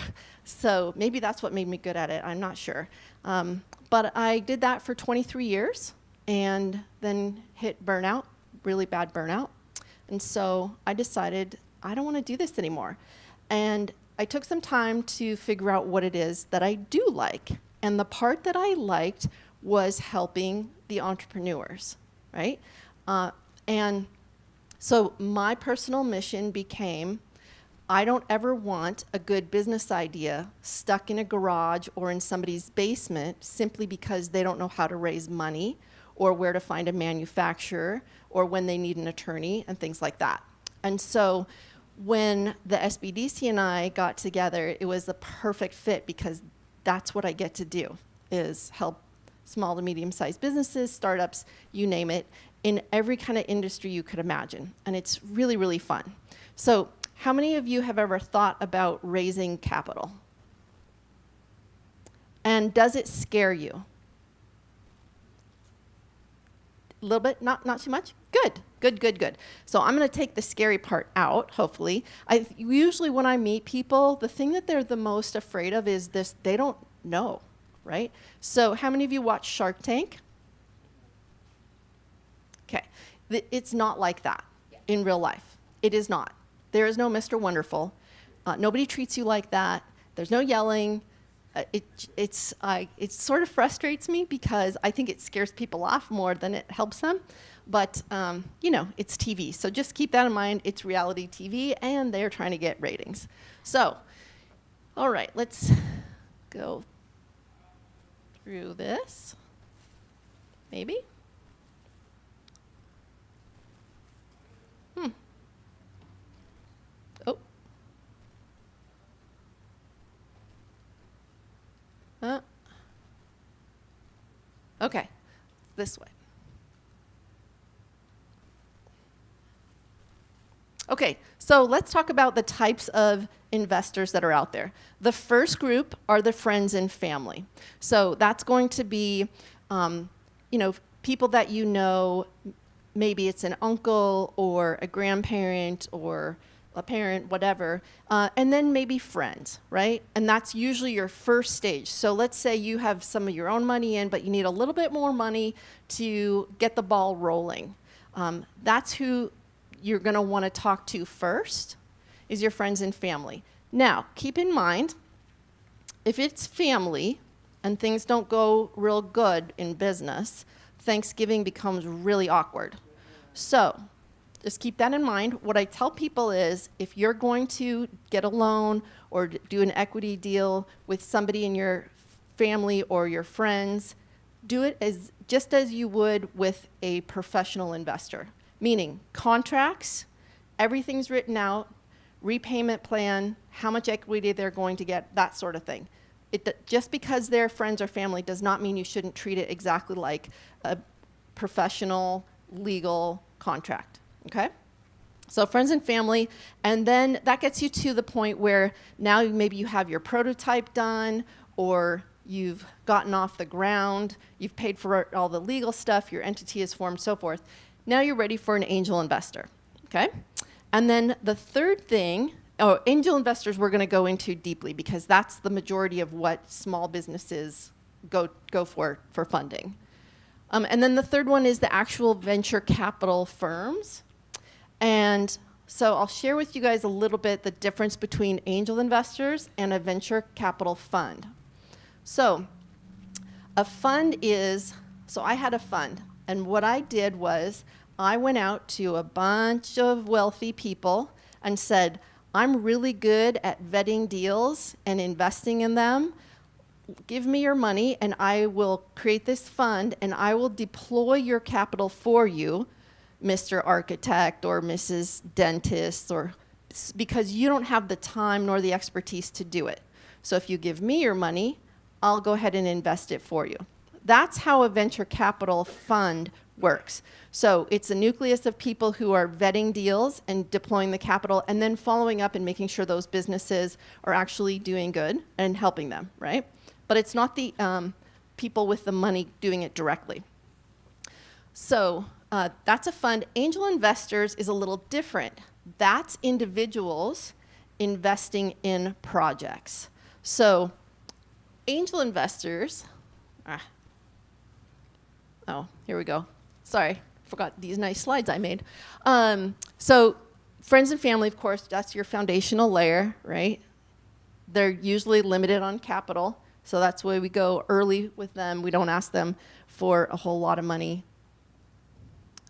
So maybe that's what made me good at it. I'm not sure. But I did that for 23 years and then hit burnout, really bad burnout. And so I decided I don't want to do this anymore. And I took some time to figure out what it is that I do like. And the part that I liked was helping the entrepreneurs, right? And so my personal mission became, I don't ever want a good business idea stuck in a garage or in somebody's basement simply because they don't know how to raise money or where to find a manufacturer or when they need an attorney and things like that. And so when the SBDC and I got together, it was a perfect fit because that's what I get to do, is help small to medium-sized businesses, startups, you name it, in every kind of industry you could imagine. And it's really, really fun. So how many of you have ever thought about raising capital? And does it scare you? A little bit? Not too much? Good, good, good, good. So I'm going to take the scary part out, hopefully. Usually when I meet people, the thing that they're the most afraid of is this, they don't know, right? So how many of you watch Shark Tank? Okay, it's not like that in real life. It is not. There is no Mr. Wonderful. Nobody treats you like that. There's no yelling. It sort of frustrates me because I think it scares people off more than it helps them. But, you know, it's TV. So just keep that in mind. It's reality TV, and they're trying to get ratings. So, all right, let's go through this. Maybe? Oh. Okay, this way. Okay, so let's talk about the types of investors that are out there. The first group are the friends and family. So that's going to be, you know, people that you know, maybe it's an uncle or a grandparent or a parent, whatever, and then maybe friends, right? And that's usually your first stage. So let's say you have some of your own money in, but you need a little bit more money to get the ball rolling. That's who you're going to want to talk to first, is your friends and family. Now, keep in mind, if it's family and things don't go real good in business, Thanksgiving becomes really awkward. So just keep that in mind. What I tell people is, if you're going to get a loan or do an equity deal with somebody in your family or your friends, do it just as you would with a professional investor. Meaning contracts, everything's written out, repayment plan, how much equity they're going to get, that sort of thing. Just because they're friends or family does not mean you shouldn't treat it exactly like a professional legal contract. Okay? So friends and family, and then that gets you to the point where now maybe you have your prototype done, or you've gotten off the ground, you've paid for all the legal stuff, your entity is formed, so forth. Now you're ready for an angel investor, okay? And then the third thing, angel investors we're gonna go into deeply because that's the majority of what small businesses go for funding. And then the third one is the actual venture capital firms. And so I'll share with you guys a little bit the difference between angel investors and a venture capital fund. So a fund is, so I had a fund, and what I did was I went out to a bunch of wealthy people and said, I'm really good at vetting deals and investing in them. Give me your money and I will create this fund and I will deploy your capital for you, Mr. Architect or Mrs. Dentist, or because you don't have the time nor the expertise to do it. So if you give me your money, I'll go ahead and invest it for you. That's how a venture capital fund works. So it's a nucleus of people who are vetting deals and deploying the capital and then following up and making sure those businesses are actually doing good and helping them, right? But it's not the people with the money doing it directly. So that's a fund. Angel investors is a little different. That's individuals investing in projects. So angel investors, oh, here we go. Sorry, forgot these nice slides I made. So friends and family, of course, that's your foundational layer, right? They're usually limited on capital, so that's why we go early with them. We don't ask them for a whole lot of money.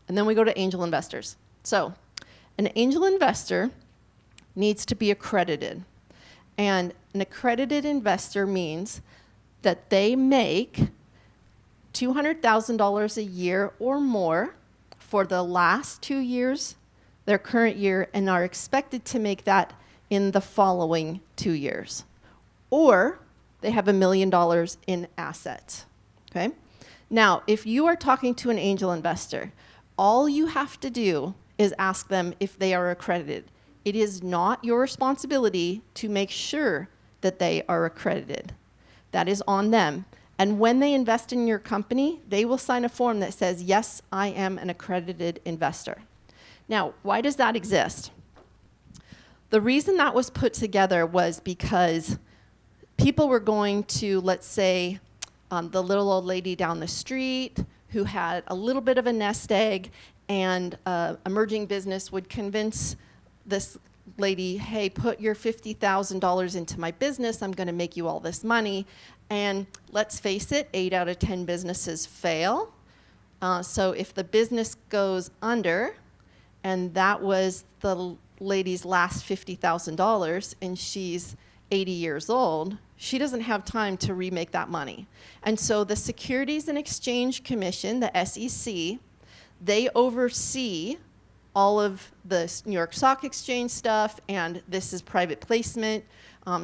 And then we go to angel investors. So an angel investor needs to be accredited. And an accredited investor means that they make $200,000 a year or more for the last 2 years, their current year, and are expected to make that in the following 2 years. Or they have $1 million in assets, okay? Now, if you are talking to an angel investor, all you have to do is ask them if they are accredited. It is not your responsibility to make sure that they are accredited. That is on them. And when they invest in your company, they will sign a form that says, yes, I am an accredited investor. Now, why does that exist? The reason that was put together was because people were going to, let's say, the little old lady down the street who had a little bit of a nest egg, and emerging business would convince this lady, hey, put your $50,000 into my business, I'm gonna make you all this money. And let's face it, 8 out of 10 businesses fail. So if the business goes under, and that was the lady's last $50,000, and she's 80 years old, she doesn't have time to remake that money. And so the Securities and Exchange Commission, the SEC, they oversee all of the New York Stock Exchange stuff, and this is private placement,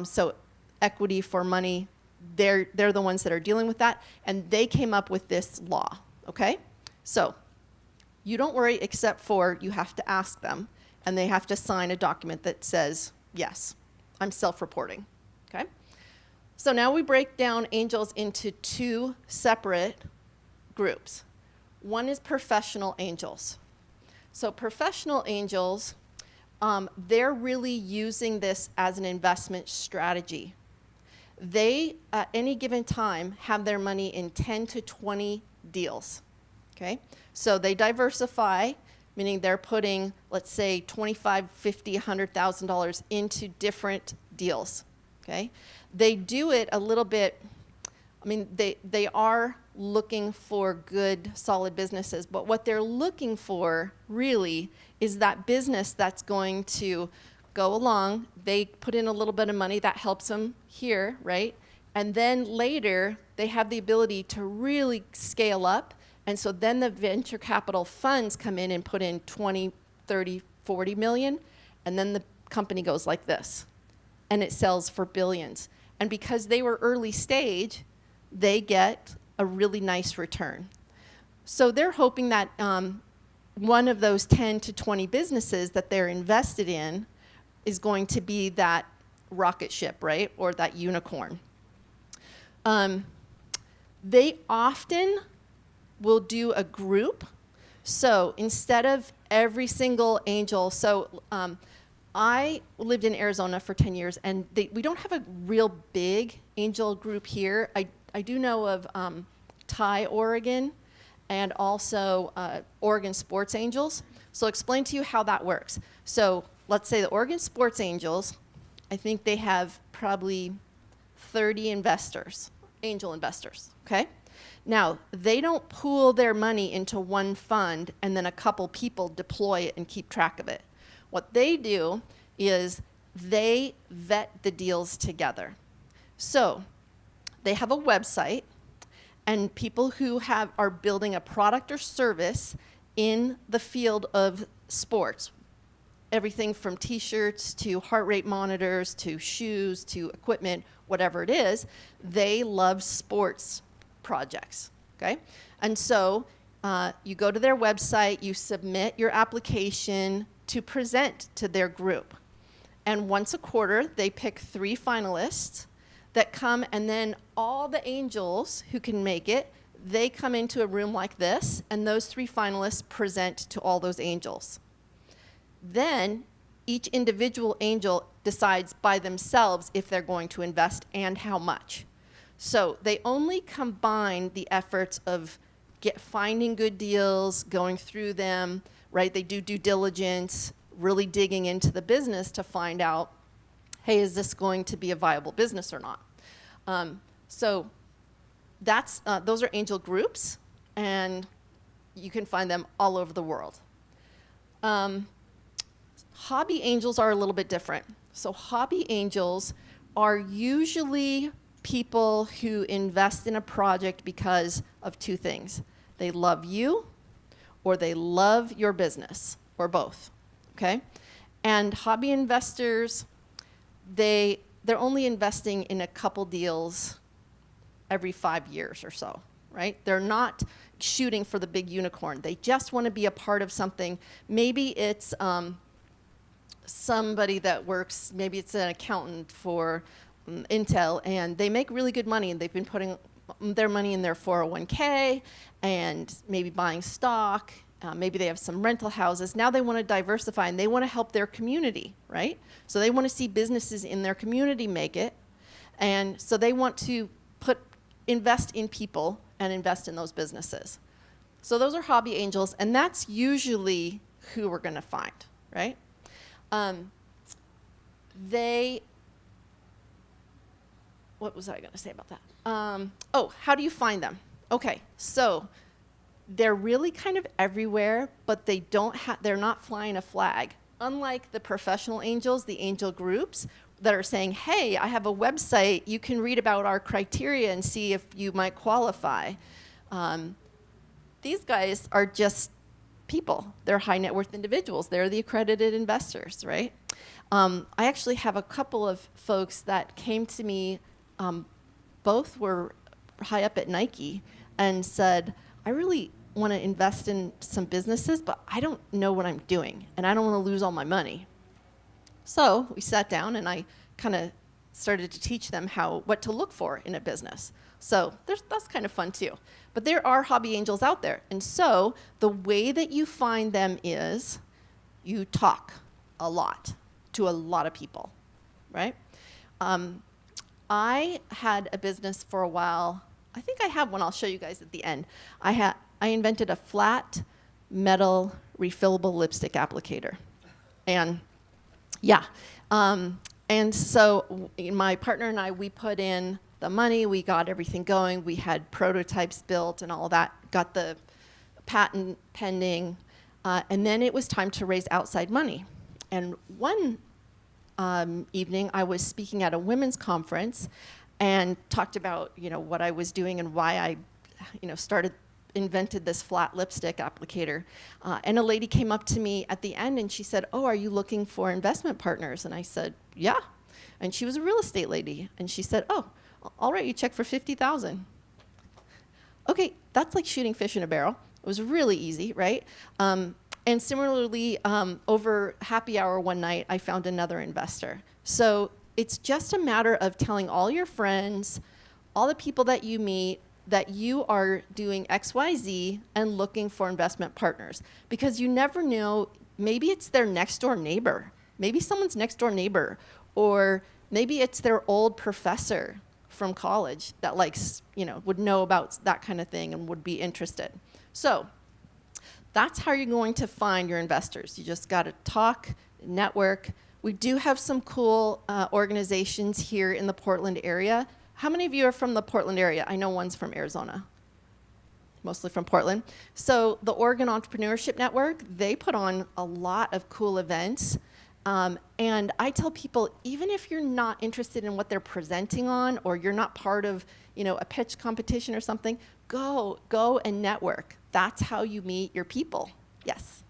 so equity for money, they're the ones that are dealing with that, and they came up with this law, okay? So you don't worry, except for you have to ask them, and they have to sign a document that says, yes, I'm self-reporting, okay? So now we break down angels into 2 separate groups. One is professional angels. So professional angels, they're really using this as an investment strategy. They, at any given time, have their money in 10 to 20 deals, okay? So they diversify, meaning they're putting, let's say, $25,000, $50,000, $100,000 into different deals, okay? They do it a little bit, I mean, they are looking for good, solid businesses, but what they're looking for, really, is that business that's going to go along. They put in a little bit of money that helps them here, right? And then later, they have the ability to really scale up. And so then the venture capital funds come in and put in 20, 30, 40 million. And then the company goes like this. And it sells for billions. And because they were early stage, they get a really nice return. So they're hoping that one of those 10 to 20 businesses that they're invested in is going to be that rocket ship, right? Or that unicorn. They often will do a group. So instead of every single angel, so I lived in Arizona for 10 years, and we don't have a real big angel group here. I do know of Thai Oregon and also Oregon Sports Angels. So I'll explain to you how that works. So let's say the Oregon Sports Angels, I think they have probably 30 investors, angel investors, okay? Now, they don't pool their money into one fund and then a couple people deploy it and keep track of it. What they do is they vet the deals together. So they have a website, and people who are building a product or service in the field of sports, everything from t-shirts to heart rate monitors to shoes to equipment, whatever it is, they love sports projects, okay? And so you go to their website, you submit your application to present to their group. And once a quarter, they pick 3 finalists that come, and then all the angels who can make it, they come into a room like this, and those 3 finalists present to all those angels. Then each individual angel decides by themselves if they're going to invest and how much. So they only combine the efforts of finding good deals, going through them, right? They do due diligence, really digging into the business to find out, hey, is this going to be a viable business or not? So that's, those are angel groups, and you can find them all over the world. Hobby angels are a little bit different. So hobby angels are usually people who invest in a project because of two things. They love you, or they love your business, or both, okay? And hobby investors, they're only investing in a couple deals every 5 years or so, right? They're not shooting for the big unicorn. They just want to be a part of something. Maybe it's somebody that works, maybe it's an accountant for Intel, and they make really good money, and they've been putting their money in their 401k and maybe buying stock. Maybe they have some rental houses. Now they want to diversify, and they want to help their community, right? So they want to see businesses in their community make it. And so they want to invest in people and invest in those businesses. So those are hobby angels, and that's usually who we're going to find, right? What was I going to say about that? Oh, how do you find them? Okay, so they're really kind of everywhere, but they're not flying a flag. Unlike the professional angels, the angel groups that are saying, hey, I have a website, you can read about our criteria and see if you might qualify. These guys are just people. They're high net worth individuals. They're the accredited investors, right? I actually have a couple of folks that came to me, both were high up at Nike, and said, I really want to invest in some businesses, but I don't know what I'm doing, and I don't want to lose all my money. So we sat down, and I kind of started to teach them what to look for in a business. So that's kind of fun too. But there are hobby angels out there. And so the way that you find them is you talk a lot to a lot of people, right? I had a business for a while. I think I have one I'll show you guys at the end. I invented a flat metal refillable lipstick applicator. And yeah. And so my partner and I, we put in the money, we got everything going, we had prototypes built and all that, got the patent pending, and then it was time to raise outside money. And one evening, I was speaking at a women's conference and talked about, what I was doing and why I, invented this flat lipstick applicator. And a lady came up to me at the end and she said, oh, are you looking for investment partners? And I said, yeah. And she was a real estate lady. And she said, oh, I'll write you a check for $50,000. Okay, that's like shooting fish in a barrel. It was really easy, right? And similarly, over happy hour one night, I found another investor. So it's just a matter of telling all your friends, all the people that you meet, that you are doing XYZ and looking for investment partners. Because you never know, maybe it's their next door neighbor. Maybe someone's next door neighbor. Or maybe it's their old professor from college that would know about that kind of thing and would be interested. So that's how you're going to find your investors. You just got to talk, network. We do have some cool organizations here in the Portland area. How many of you are from the Portland area? I know one's from Arizona, mostly from Portland. So the Oregon Entrepreneurship Network, they put on a lot of cool events. And I tell people, even if you're not interested in what they're presenting on, or you're not part of, a pitch competition or something, go and network. That's how you meet your people. Yes.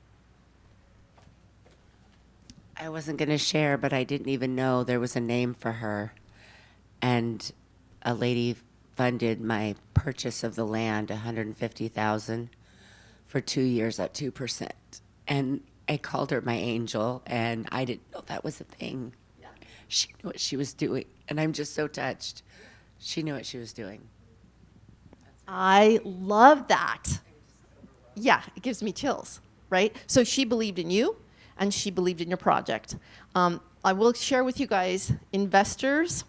I wasn't going to share, but I didn't even know there was a name for her. And a lady funded my purchase of the land, $150,000 for 2 years at 2%. And I called her my angel, and I didn't know that was a thing. Yeah. She knew what she was doing, and I'm just so touched. She knew what she was doing. I love that. Yeah, it gives me chills, right? So she believed in you, and she believed in your project. I will share with you guys, investors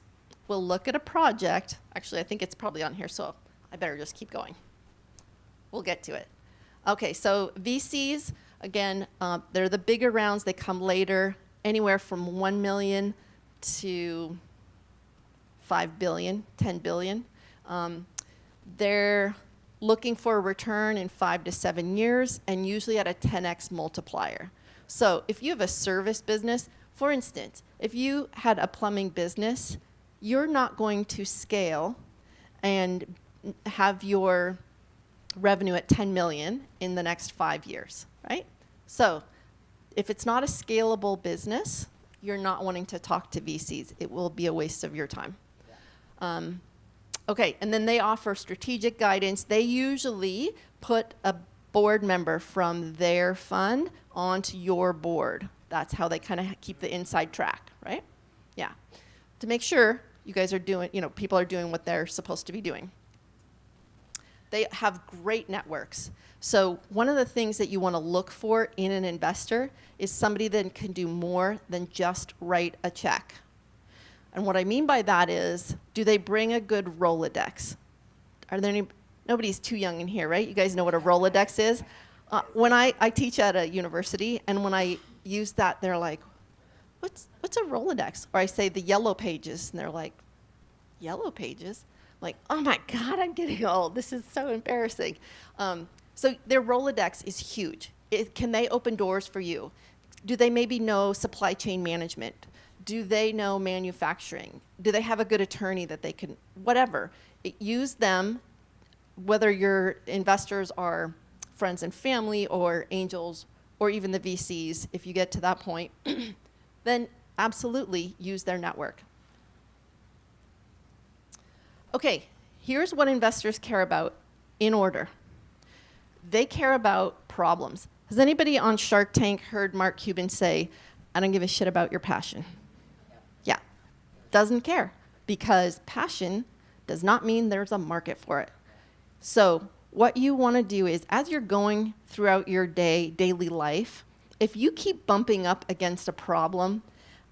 will look at a project. Actually, I think it's probably on here, so I better just keep going. We'll get to it. Okay, so VCs, again, they're the bigger rounds. They come later, anywhere from 1 million to 5 billion, 10 billion. They're looking for a return in 5 to 7 years, and usually at a 10x multiplier. So if you have a service business, for instance, if you had a plumbing business, you're not going to scale and have your revenue at 10 million in the next 5 years, right? So if it's not a scalable business, you're not wanting to talk to VCs. It will be a waste of your time. Okay, and then they offer strategic guidance. They usually put a board member from their fund onto your board. That's how they kind of keep the inside track, right? Yeah, to make sure you guys are doing, people are doing what they're supposed to be doing. They have great networks. So one of the things that you want to look for in an investor is somebody that can do more than just write a check. And what I mean by that is, do they bring a good Rolodex? Are there any, nobody's too young in here, right? You guys know what a Rolodex is? When I teach at a university, and when I use that, they're like, what's a Rolodex? Or I say the yellow pages, and they're like, yellow pages? Like, oh my God, I'm getting old. This is so embarrassing. So their Rolodex is huge. Can they open doors for you? Do they maybe know supply chain management? Do they know manufacturing? Do they have a good attorney that they can, whatever. Use them, whether your investors are friends and family or angels or even the VCs, if you get to that point, then absolutely use their network. Okay, here's what investors care about in order. They care about problems. Has anybody on Shark Tank heard Mark Cuban say, I don't give a shit about your passion? Yeah, doesn't care, because passion does not mean there's a market for it. So what you want to do is, as you're going throughout your daily life, if you keep bumping up against a problem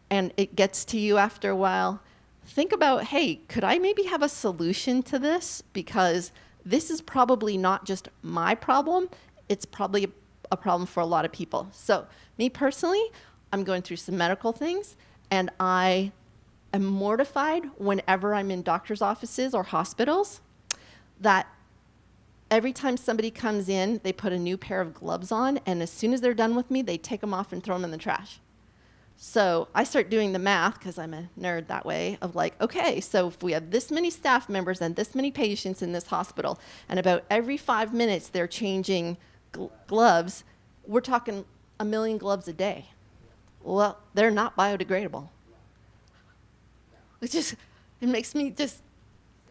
and it gets to you after a while, think about, hey, could I maybe have a solution to this? Because this is probably not just my problem, it's probably a problem for a lot of people. So me personally, I'm going through some medical things, and I am mortified whenever I'm in doctor's offices or hospitals that every time somebody comes in, they put a new pair of gloves on, and as soon as they're done with me, they take them off and throw them in the trash. So I start doing the math, because I'm a nerd that way, of like, okay, so if we have this many staff members and this many patients in this hospital, and about every 5 minutes they're changing gloves, we're talking 1 million gloves a day. Well, they're not biodegradable. It makes me just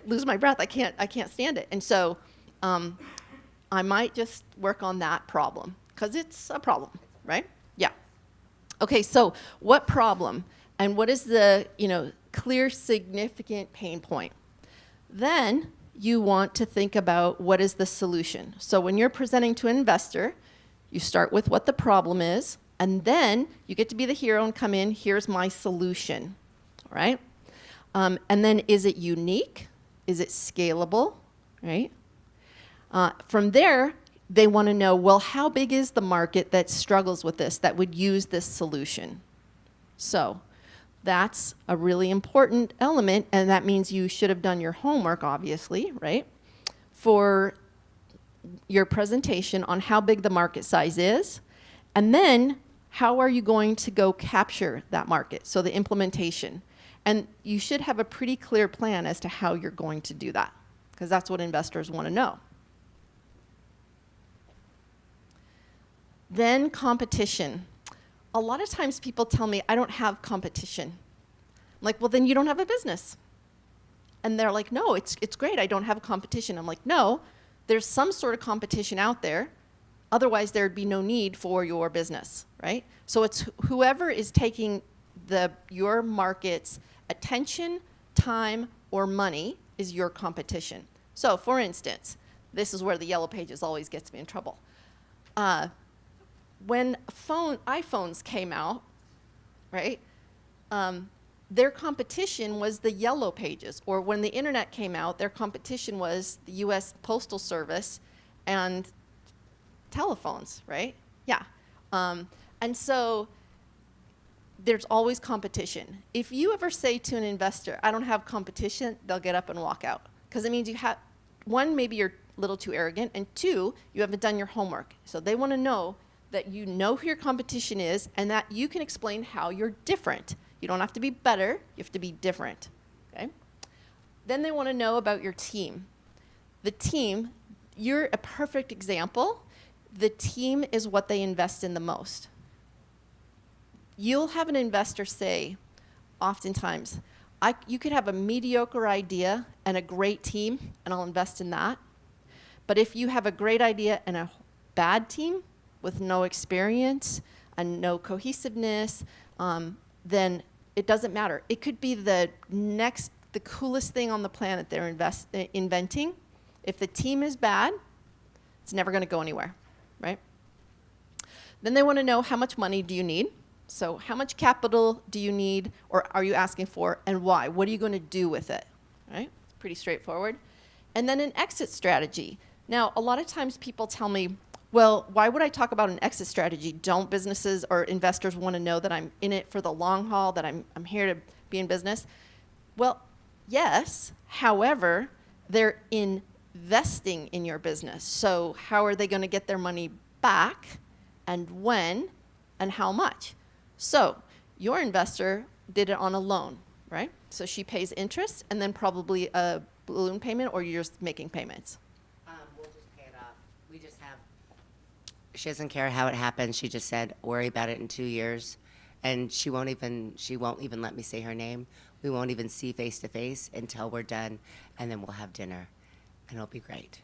lose my breath. I can't stand it. And so I might just work on that problem, because it's a problem, right? Yeah. Okay, so what problem, and what is the clear, significant pain point? Then you want to think about what is the solution. So when you're presenting to an investor, you start with what the problem is, and then you get to be the hero and come in, here's my solution, all right? And then, is it unique? Is it scalable, right? From there, they want to know, well, how big is the market that struggles with this, that would use this solution? So that's a really important element, and that means you should have done your homework, obviously, right, for your presentation on how big the market size is, and then how are you going to go capture that market, so the implementation. And you should have a pretty clear plan as to how you're going to do that, because that's what investors want to know. Then competition. A lot of times people tell me, I don't have competition. I'm like, well, then you don't have a business. And they're like, no, it's great, I don't have competition. I'm like, no, there's some sort of competition out there. Otherwise, there'd be no need for your business, right? So it's whoever is taking your market's attention, time, or money is your competition. So for instance, this is where the yellow pages always gets me in trouble. when iPhones came out, right, their competition was the Yellow Pages. Or when the internet came out, their competition was the US Postal Service and telephones, right? Yeah. And so there's always competition. If you ever say to an investor, I don't have competition, they'll get up and walk out. Because it means you have, one, maybe you're a little too arrogant, and two, you haven't done your homework. So they want to know that you know who your competition is and that you can explain how you're different. You don't have to be better, you have to be different, okay? Then they want to know about your team. The team, you're a perfect example. The team is what they invest in the most. You'll have an investor say, oftentimes, you could have a mediocre idea and a great team, and I'll invest in that. But if you have a great idea and a bad team with no experience and no cohesiveness, then it doesn't matter. It could be the coolest thing on the planet they're inventing. If the team is bad, it's never going to go anywhere, right? Then they want to know, how much money do you need? So how much capital do you need, or are you asking for, and why? What are you going to do with it, right? It's pretty straightforward. And then an exit strategy. Now, a lot of times people tell me, well, why would I talk about an exit strategy? Don't businesses or investors want to know that I'm in it for the long haul, that I'm here to be in business? Well, yes. However, they're investing in your business. So how are they going to get their money back, and when, and how much? So your investor did it on a loan, right? So she pays interest and then probably a balloon payment, or you're just making payments. We'll just pay it off. We just have. She doesn't care how it happens. She just said, worry about it in 2 years, and she won't even let me say her name. We won't even see face to face until we're done, and then we'll have dinner, and it'll be great.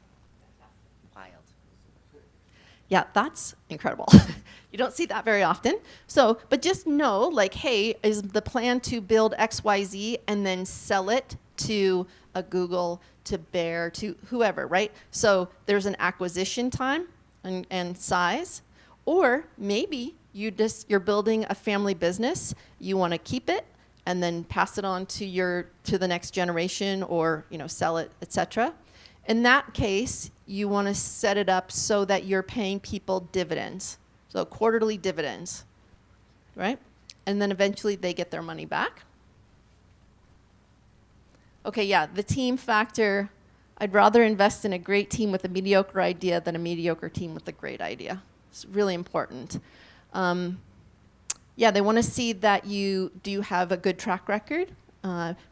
Wild. Yeah, that's incredible. You don't see that very often. So, but just know, like, hey, is the plan to build XYZ and then sell it to a Google, to Bear, to whoever, right? So there's an acquisition time and size, or maybe you're building a family business. You want to keep it and then pass it on to the next generation, or sell it, etc. In that case, you want to set it up so that you're paying people dividends, so quarterly dividends, right? And then eventually they get their money back. Okay, yeah, the team factor. I'd rather invest in a great team with a mediocre idea than a mediocre team with a great idea. It's really important. Yeah, they want to see that you have a good track record,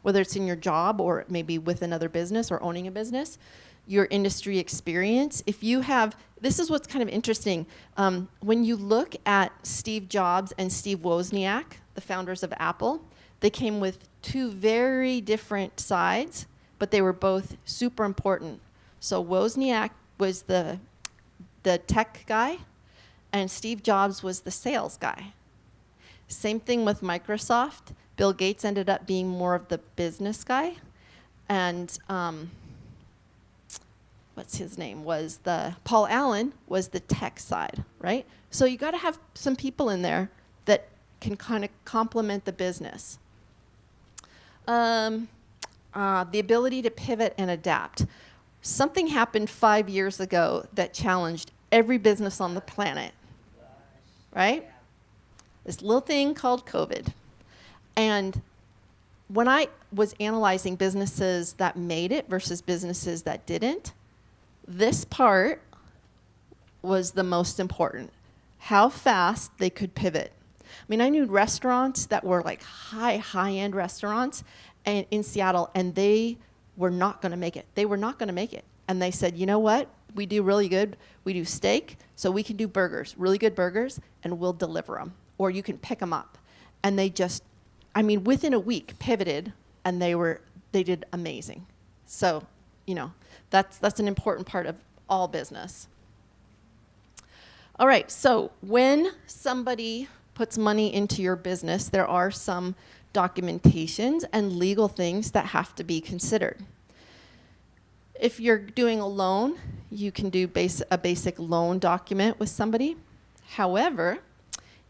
whether it's in your job or maybe with another business or owning a business. Your industry experience. If you have, this is what's kind of interesting. When you look at Steve Jobs and Steve Wozniak, the founders of Apple, they came with two very different sides, but they were both super important. So Wozniak was the tech guy, and Steve Jobs was the sales guy. Same thing with Microsoft. Bill Gates ended up being more of the business guy, and what's his name, Paul Allen was the tech side, right? So you got to have some people in there that can kind of complement the business. The ability to pivot and adapt. Something happened 5 years ago that challenged every business on the planet, right? This little thing called COVID. And when I was analyzing businesses that made it versus businesses that didn't, this part was the most important. How fast they could pivot. I mean, I knew restaurants that were like high-end restaurants in Seattle, and they were not going to make it. They were not going to make it. And they said, you know what? We do really good. We do steak, so we can do burgers, really good burgers, and we'll deliver them. Or you can pick them up. And they just, within a week, pivoted, and they did amazing. So, that's an important part of all business. All right, so when somebody puts money into your business, there are some documentations and legal things that have to be considered. If you're doing a loan, you can do a basic loan document with somebody. However,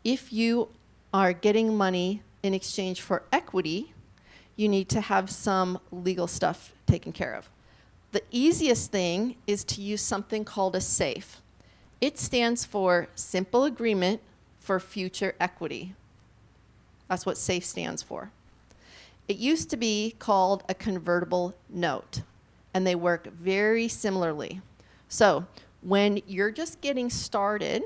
if you are getting money in exchange for equity, you need to have some legal stuff taken care of. The easiest thing is to use something called a SAFE. It stands for Simple Agreement for Future Equity. That's what SAFE stands for. It used to be called a convertible note, and they work very similarly. So when you're just getting started,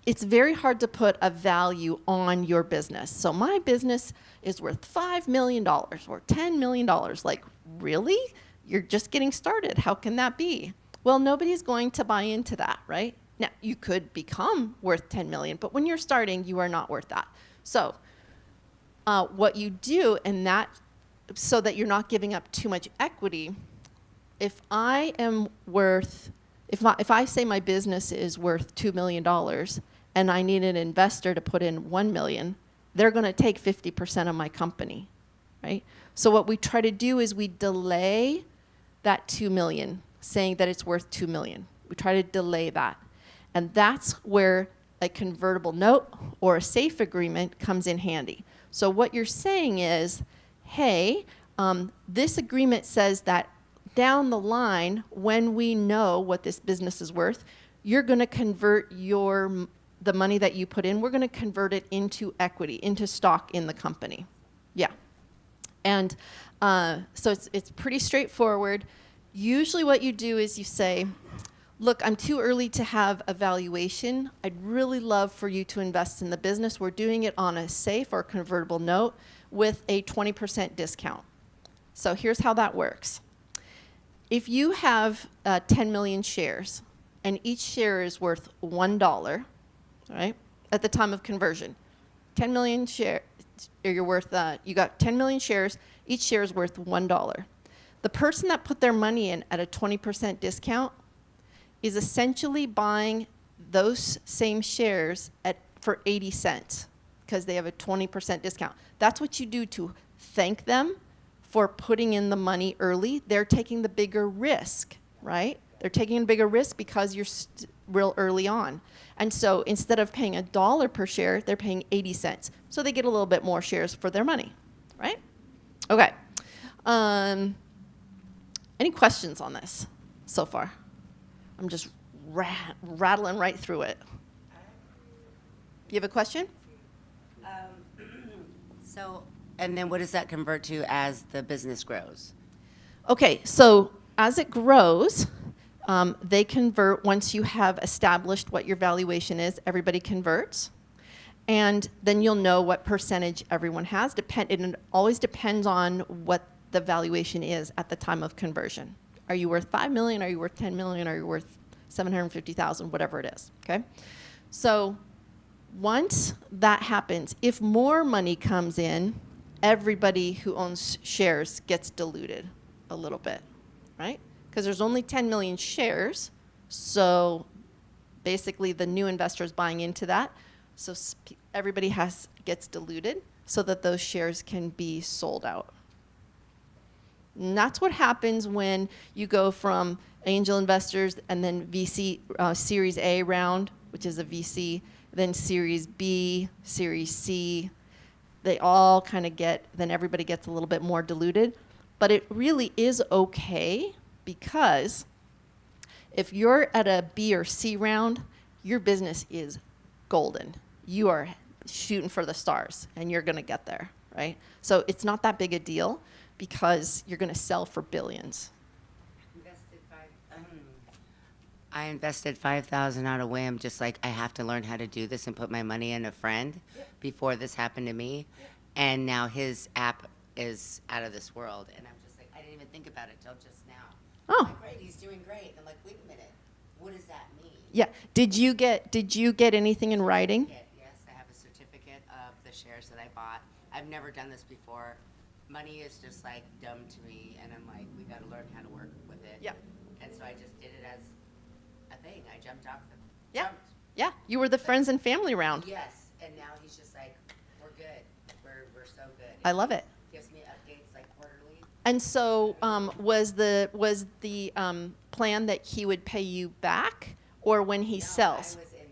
it's very hard to put a value on your business. So my business is worth $5 million or $10 million. Like, really? You're just getting started. How can that be? Well, nobody's going to buy into that, right? Now, you could become worth 10 million, but when you're starting, you are not worth that. So what you do in that, so that you're not giving up too much equity, if I am worth, if I say my business is worth $2 million and I need an investor to put in 1 million, they're going to take 50% of my company, right? So what we try to do is we delay that 2 million, saying that it's worth 2 million. We try to delay that. And that's where a convertible note or a SAFE agreement comes in handy. So what you're saying is, hey, this agreement says that down the line, when we know what this business is worth, you're going to convert the money that you put in, we're going to convert it into equity, into stock in the company. Yeah. And so it's pretty straightforward. Usually what you do is you say, look, I'm too early to have a valuation. I'd really love for you to invest in the business. We're doing it on a SAFE or convertible note with a 20% discount. So here's how that works. If you have 10 million shares and each share is worth $1, right, at the time of conversion, 10 million shares, you're worth, you got 10 million shares, each share is worth $1. The person that put their money in at a 20% discount is essentially buying those same shares for 80 cents because they have a 20% discount. That's what you do to thank them for putting in the money early. They're taking the bigger risk, right? They're taking a bigger risk because you're real early on. And so instead of paying $1 per share, they're paying 80 cents. So they get a little bit more shares for their money, right? Okay. Any questions on this so far? I'm just rattling right through it. You have a question? So, and then what does that convert to as the business grows? Okay, so as it grows, they convert once you have established what your valuation is. Everybody converts. And then you'll know what percentage everyone has. It always depends on what the valuation is at the time of conversion. Are you worth 5 million? Are you worth 10 million? Are you worth 750,000? Whatever it is, okay? So once that happens, if more money comes in, everybody who owns shares gets diluted a little bit, right? Because there's only 10 million shares, so basically the new investor is buying into that. So everybody gets diluted so that those shares can be sold out. And that's what happens when you go from angel investors and then VC Series A round, which is a VC, then Series B, Series C. They all kind of then everybody gets a little bit more diluted. But it really is okay because if you're at a B or C round, your business is golden. You are shooting for the stars and you're going to get there, right? So it's not that big a deal because you're going to sell for billions. I invested $5,000 on a whim, just like I have to learn how to do this and put my money in a friend before this happened to me. And now his app is out of this world. And I'm just like, I didn't even think about it till just now. Oh. Like, great, he's doing great. I'm like, wait a minute, what does that mean? Yeah. Did you get anything in writing? Yes, I have a certificate of the shares that I bought. I've never done this before. Money is just like dumb to me, and I'm like, we got to learn how to work with it. Yeah. And so I just did it as a thing. I jumped off the Yeah. You were the friends and family round. Yes, and now he's just like, we're good. We're so good. I love it. Gives me updates like quarterly. And so was the plan that he would pay you back, or when he sells? I was investing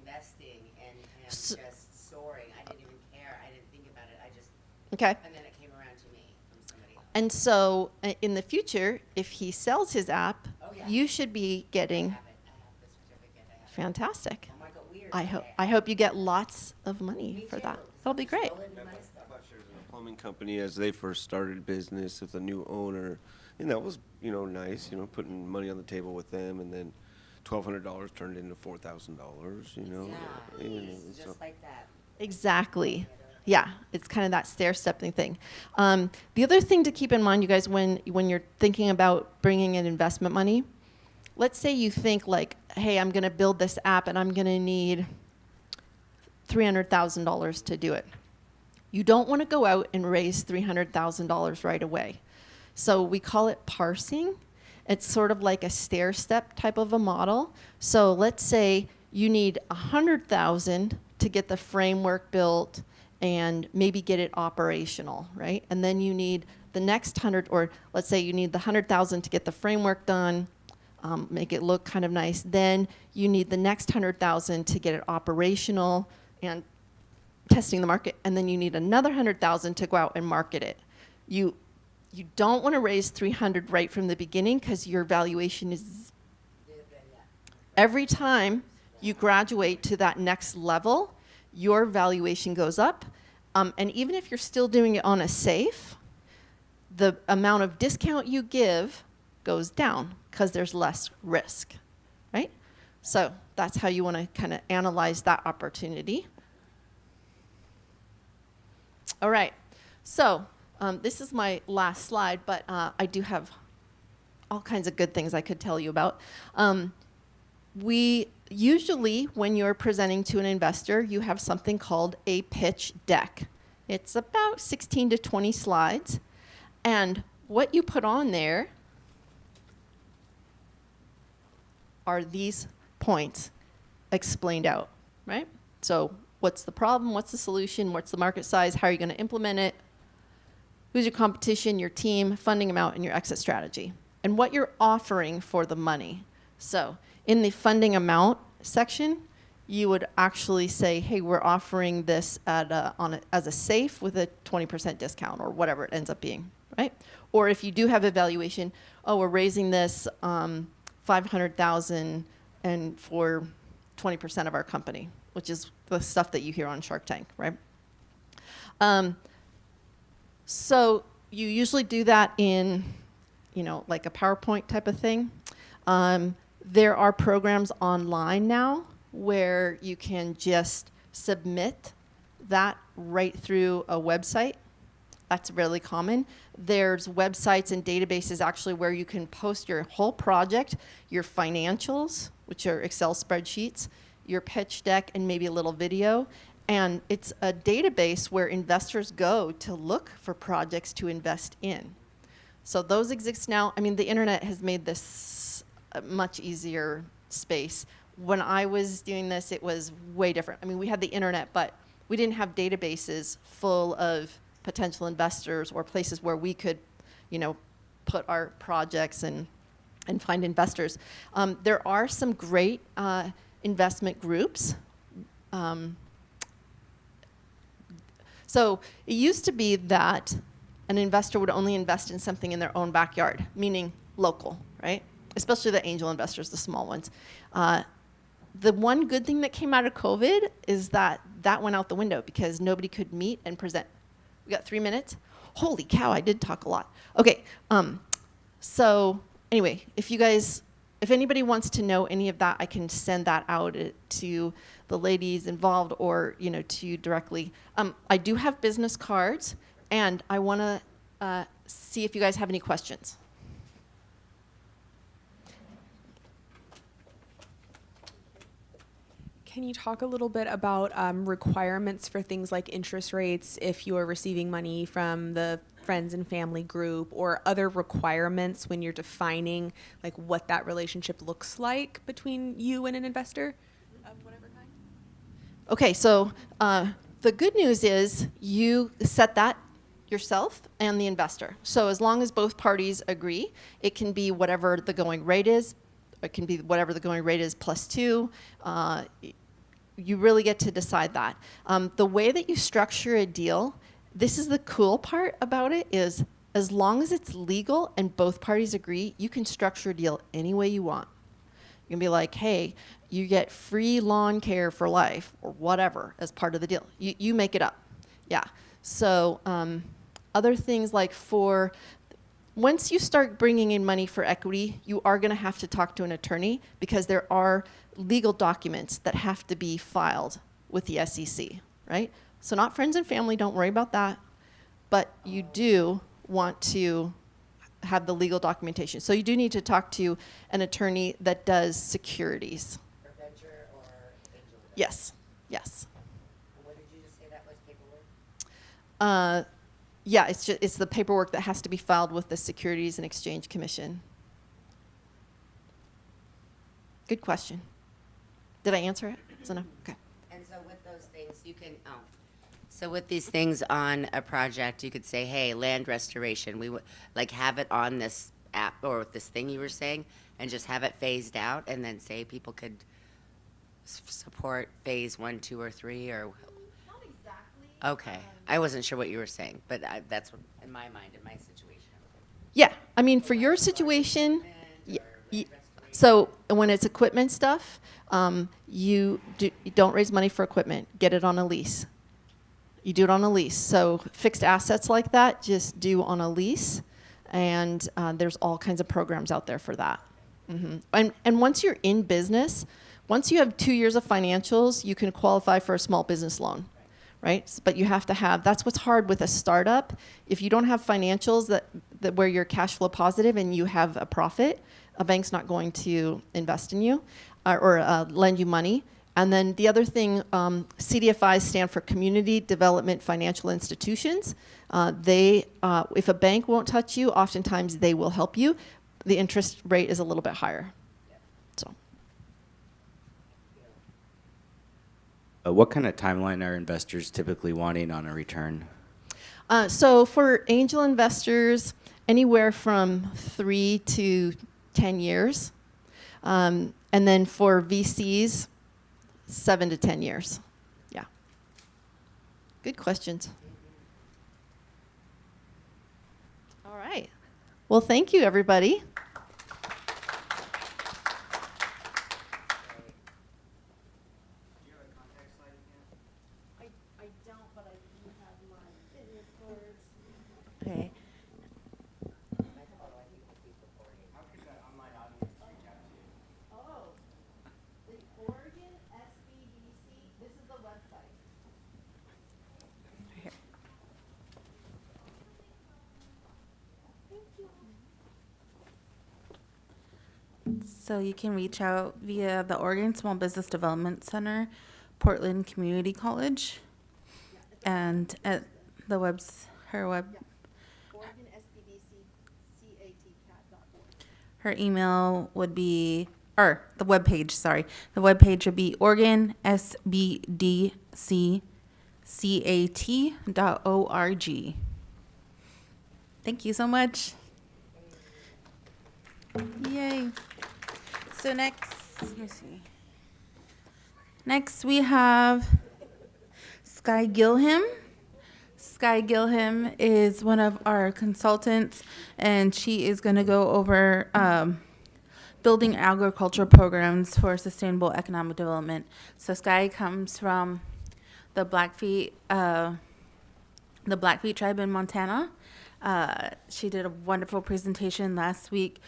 just soaring. I didn't even care. I didn't think about it. I just, Okay. and then it came around to me from somebody else. And so in the future, if he sells his app, you should be getting. Fantastic. I hope you get lots of money for that. That'll be great. A plumbing company, as they first started business with a new owner, and that was, nice, putting money on the table with them, and then $1,200 turned into $4,000, Just like that. Exactly. Yeah, it's kind of that stair-stepping thing. The other thing to keep in mind, you guys, when you're thinking about bringing in investment money, let's say you think like, hey, I'm going to build this app and I'm going to need $300,000 to do it. You don't want to go out and raise $300,000 right away. So we call it parsing. It's sort of like a stair-step type of a model. So let's say you need $100,000 to get the framework built and maybe get it operational, right? And then you need the next 100, or let's say you need the 100,000 to get the framework done, make it look kind of nice. Then you need the next 100,000 to get it operational and testing the market, and then you need another 100,000 to go out and market it. You don't want to raise 300 right from the beginning because your valuation is. Every time you graduate to that next level, your valuation goes up, and even if you're still doing it on a safe, the amount of discount you give goes down because there's less risk, right? So that's how you want to kind of analyze that opportunity. All right, so this is my last slide, but I do have all kinds of good things I could tell you about. We usually, when you're presenting to an investor, you have something called a pitch deck. It's about 16 to 20 slides, and what you put on there are these points explained out, right? So what's the problem, what's the solution, what's the market size, how are you going to implement it, who's your competition, your team, funding amount, and your exit strategy, and what you're offering for the money. So in the funding amount section, you would actually say, hey, we're offering this at as a safe with a 20% discount or whatever it ends up being, right? Or if you do have a valuation, oh, we're raising this $500,000 and for 20% of our company, which is the stuff that you hear on Shark Tank, right? So you usually do that in, like a PowerPoint type of thing. There are programs online now where you can just submit that right through a website. That's really common. There's websites and databases actually where you can post your whole project, your financials, which are Excel spreadsheets, your pitch deck, and maybe a little video. And it's a database where investors go to look for projects to invest in. So those exist now. I mean, the internet has made this a much easier space. When I was doing this, it was way different. I mean, we had the internet, but we didn't have databases full of potential investors or places where we could, put our projects and find investors. There are some great investment groups. So it used to be that an investor would only invest in something in their own backyard, meaning local, right? Especially the angel investors, the small ones. The one good thing that came out of COVID is that went out the window because nobody could meet and present. We got 3 minutes? Holy cow, I did talk a lot. Okay, so anyway, if anybody wants to know any of that, I can send that out to the ladies involved or, to you directly. I do have business cards, and I want to see if you guys have any questions. Can you talk a little bit about requirements for things like interest rates if you are receiving money from the friends and family group, or other requirements when you're defining like what that relationship looks like between you and an investor of whatever kind? Okay, so the good news is you set that yourself and the investor. So as long as both parties agree, it can be whatever the going rate is. It can be whatever the going rate is plus 2. you really get to decide that. The way that you structure a deal, this is the cool part about it, is as long as it's legal and both parties agree, you can structure a deal any way you want. You can be like, hey, you get free lawn care for life or whatever as part of the deal. You make it up. Yeah. So other things like once you start bringing in money for equity, you are going to have to talk to an attorney because there are legal documents that have to be filed with the SEC, right? So not friends and family, don't worry about that. But you do want to have the legal documentation. So you do need to talk to an attorney that does securities. For venture or angel? Yes, yes. What did you just say that was, paperwork? Yeah, it's the paperwork that has to be filed with the Securities and Exchange Commission. Good question. Did I answer it? Is enough? Okay. And so with those things, you can, so with these things on a project, you could say, hey, land restoration, we would like have it on this app or this thing you were saying, and just have it phased out, and then say people could support phase 1, 2, or 3, or. Not exactly. Okay, I wasn't sure what you were saying, but that's what, in my mind, in my situation. Yeah, I mean, for your situation, so when it's equipment stuff, you don't raise money for equipment. Get it on a lease. You do it on a lease. So fixed assets like that, just do on a lease. And there's all kinds of programs out there for that. Mm-hmm. And once you're in business, once you have 2 years of financials, you can qualify for a small business loan, right? But you have to have, that's what's hard with a startup. If you don't have financials that where you're cash flow positive and you have a profit, a bank's not going to invest in you or lend you money. And then the other thing, CDFIs stand for Community Development Financial Institutions. If a bank won't touch you, oftentimes they will help you. The interest rate is a little bit higher. So. What kind of timeline are investors typically wanting on a return? So for angel investors, anywhere from 3 to 10 years. And then for VCs, 7 to 10 years. Yeah. Good questions. All right. Well, thank you, everybody. I don't, but I do have my business cards. Okay. Oh, the Oregon SBDC, this is the website. Here. So you can reach out via the Oregon Small Business Development Center, Portland Community College, and at the her web. Oregon SBDC.cat.org. Her email would be, or the webpage, sorry. The webpage would be OregonSBDCcat.org. Thank you so much. Yay. So next, let me see. Next we have Sky Gilham. Sky Gilham is one of our consultants, and she is going to go over building agriculture programs for sustainable economic development. So Sky comes from the Blackfeet tribe in Montana. She did a wonderful presentation last week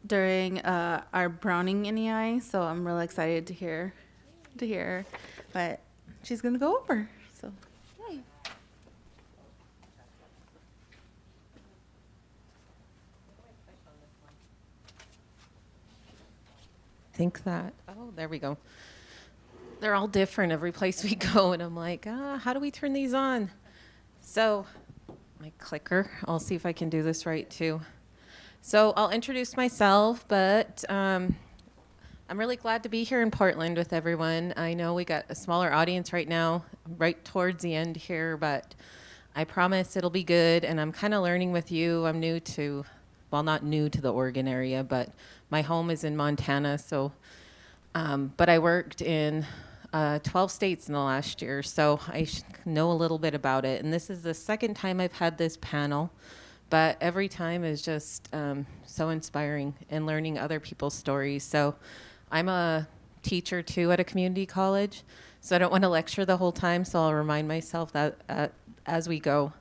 during our Browning NEI, so I'm really excited to hear what she's going to go over. So, yay. Think that, oh, there we go. They're all different every place we go, and I'm like, how do we turn these on? So, my clicker, I'll see if I can do this right too. So I'll introduce myself, but I'm really glad to be here in Portland with everyone. I know we got a smaller audience right now, right towards the end here, but I promise it'll be good, and I'm kind of learning with you. I'm new to, well, not new to the Oregon area, but my home is in Montana, so, but I worked in 12 states in the last year, so I know a little bit about it. And this is the second time I've had this panel, but every time is just so inspiring and learning other people's stories. So I'm a teacher too at a community college, so I don't want to lecture the whole time, so I'll remind myself that as we go.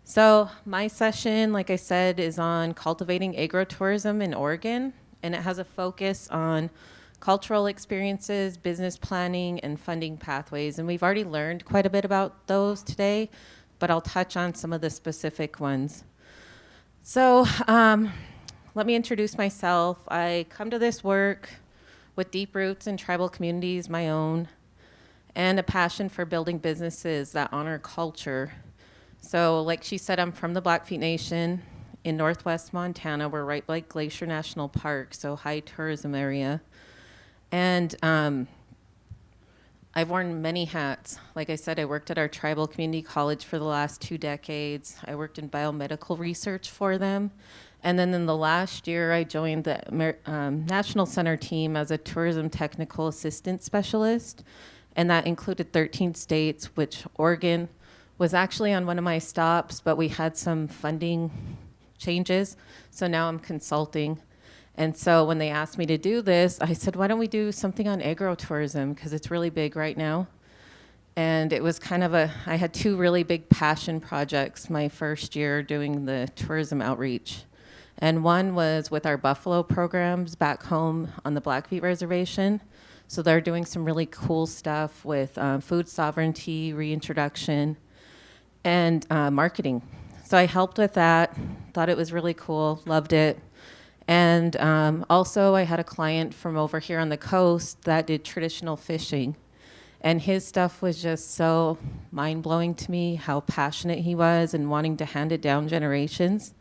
So my session, like I said, is on cultivating agritourism in Oregon, and it has a focus on cultural experiences, business planning, and funding pathways. And we've already learned quite a bit about those today, but I'll touch on some of the specific ones. So let me introduce myself. I come to this work with deep roots in tribal communities, my own, and a passion for building businesses that honor culture. So like she said, I'm from the Blackfeet Nation in Northwest Montana. We're right by Glacier National Park, so high tourism area. And I've worn many hats. Like I said, I worked at our tribal community college for the last 2 decades. I worked in biomedical research for them. And then in the last year, I joined the National Center team as a tourism technical assistant specialist. And that included 13 states, which Oregon was actually on one of my stops, but we had some funding changes. So now I'm consulting. And so when they asked me to do this, I said, why don't we do something on agritourism? Because it's really big right now. And it was kind of I had 2 really big passion projects my first year doing the tourism outreach. And one was with our buffalo programs back home on the Blackfeet Reservation. So they're doing some really cool stuff with food sovereignty, reintroduction, and marketing. So I helped with that, thought it was really cool, loved it. And also I had a client from over here on the coast that did traditional fishing. And his stuff was just so mind-blowing to me, how passionate he was and wanting to hand it down generations.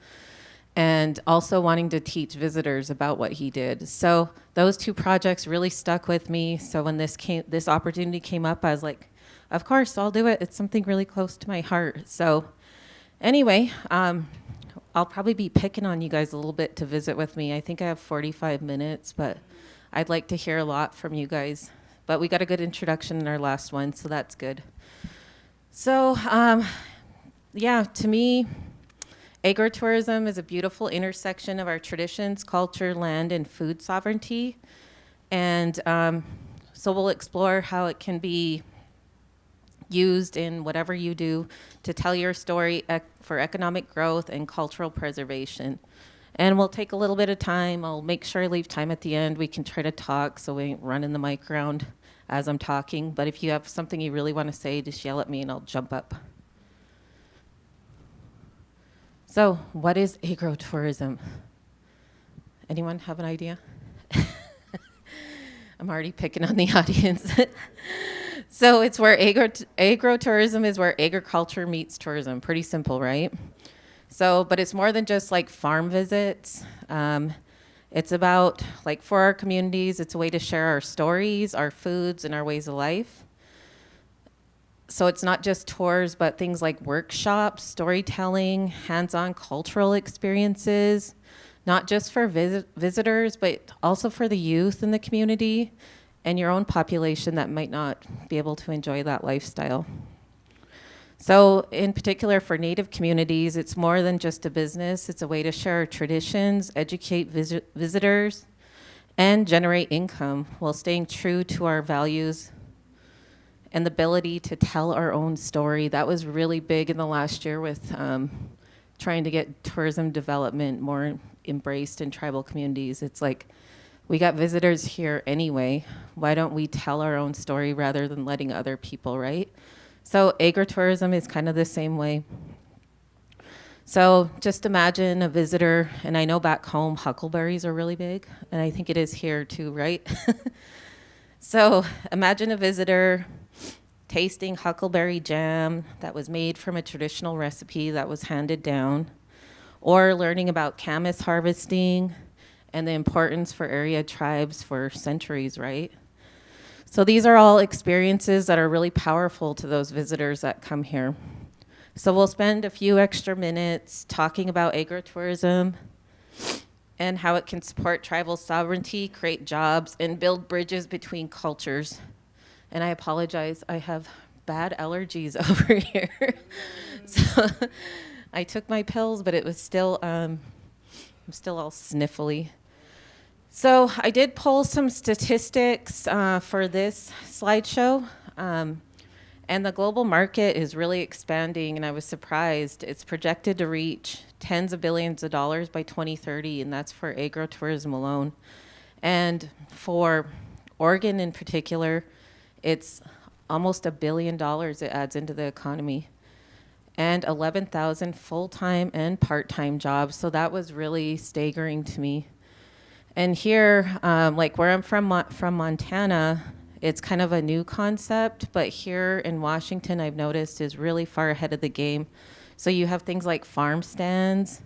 And also wanting to teach visitors about what he did. So those 2 projects really stuck with me. So when this opportunity came up, I was like, of course, I'll do it. It's something really close to my heart. So anyway, I'll probably be picking on you guys a little bit to visit with me. I think I have 45 minutes, but I'd like to hear a lot from you guys. But we got a good introduction in our last one, so that's good. So yeah, to me, agritourism is a beautiful intersection of our traditions, culture, land, and food sovereignty. And so we'll explore how it can be used in whatever you do to tell your story for economic growth and cultural preservation. And we'll take a little bit of time. I'll make sure I leave time at the end. We can try to talk so we ain't running the mic around as I'm talking. But if you have something you really want to say, just yell at me and I'll jump up. So what is agritourism? Anyone have an idea? I'm already picking on the audience. So it's where agritourism is where agriculture meets tourism. Pretty simple, right? So, but it's more than just like farm visits. It's about, like for our communities, it's a way to share our stories, our foods, and our ways of life. So it's not just tours, but things like workshops, storytelling, hands-on cultural experiences, not just for visitors, but also for the youth in the community and your own population that might not be able to enjoy that lifestyle. So in particular for Native communities, it's more than just a business. It's a way to share our traditions, educate visitors, and generate income while staying true to our values and the ability to tell our own story. That was really big in the last year with trying to get tourism development more embraced in tribal communities. It's like, we got visitors here anyway. Why don't we tell our own story rather than letting other people, right? So agritourism is kind of the same way. So just imagine a visitor, and I know back home huckleberries are really big, and I think it is here too, right? So imagine a visitor tasting huckleberry jam that was made from a traditional recipe that was handed down, or learning about camas harvesting and the importance for area tribes for centuries, right? So these are all experiences that are really powerful to those visitors that come here. So we'll spend a few extra minutes talking about agritourism and how it can support tribal sovereignty, create jobs, and build bridges between cultures. And I apologize, I have bad allergies over here. So I took my pills, but it was still, I'm still all sniffly. So I did pull some statistics for this slideshow. And the global market is really expanding, and I was surprised. It's projected to reach tens of billions of dollars by 2030, and that's for agritourism alone. And for Oregon in particular, it's almost $1 billion it adds into the economy, and 11,000 full-time and part-time jobs. So that was really staggering to me. And here, like where I'm from Montana, it's kind of a new concept, but here in Washington, I've noticed is really far ahead of the game. So you have things like farm stands,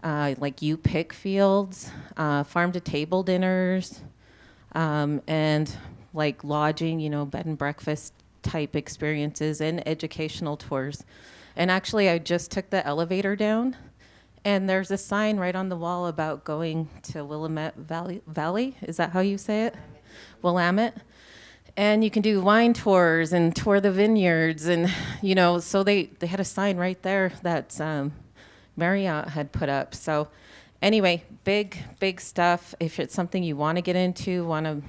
like you-pick fields, farm-to-table dinners, and like lodging, you know, bed and breakfast type experiences and educational tours. And actually, I just took the elevator down, and there's a sign right on the wall about going to Willamette Valley. Is that how you say it? Willamette. And you can do wine tours and tour the vineyards. And, you know, so they had a sign right there that Marriott had put up. So anyway, big stuff. If it's something you want to get into, want to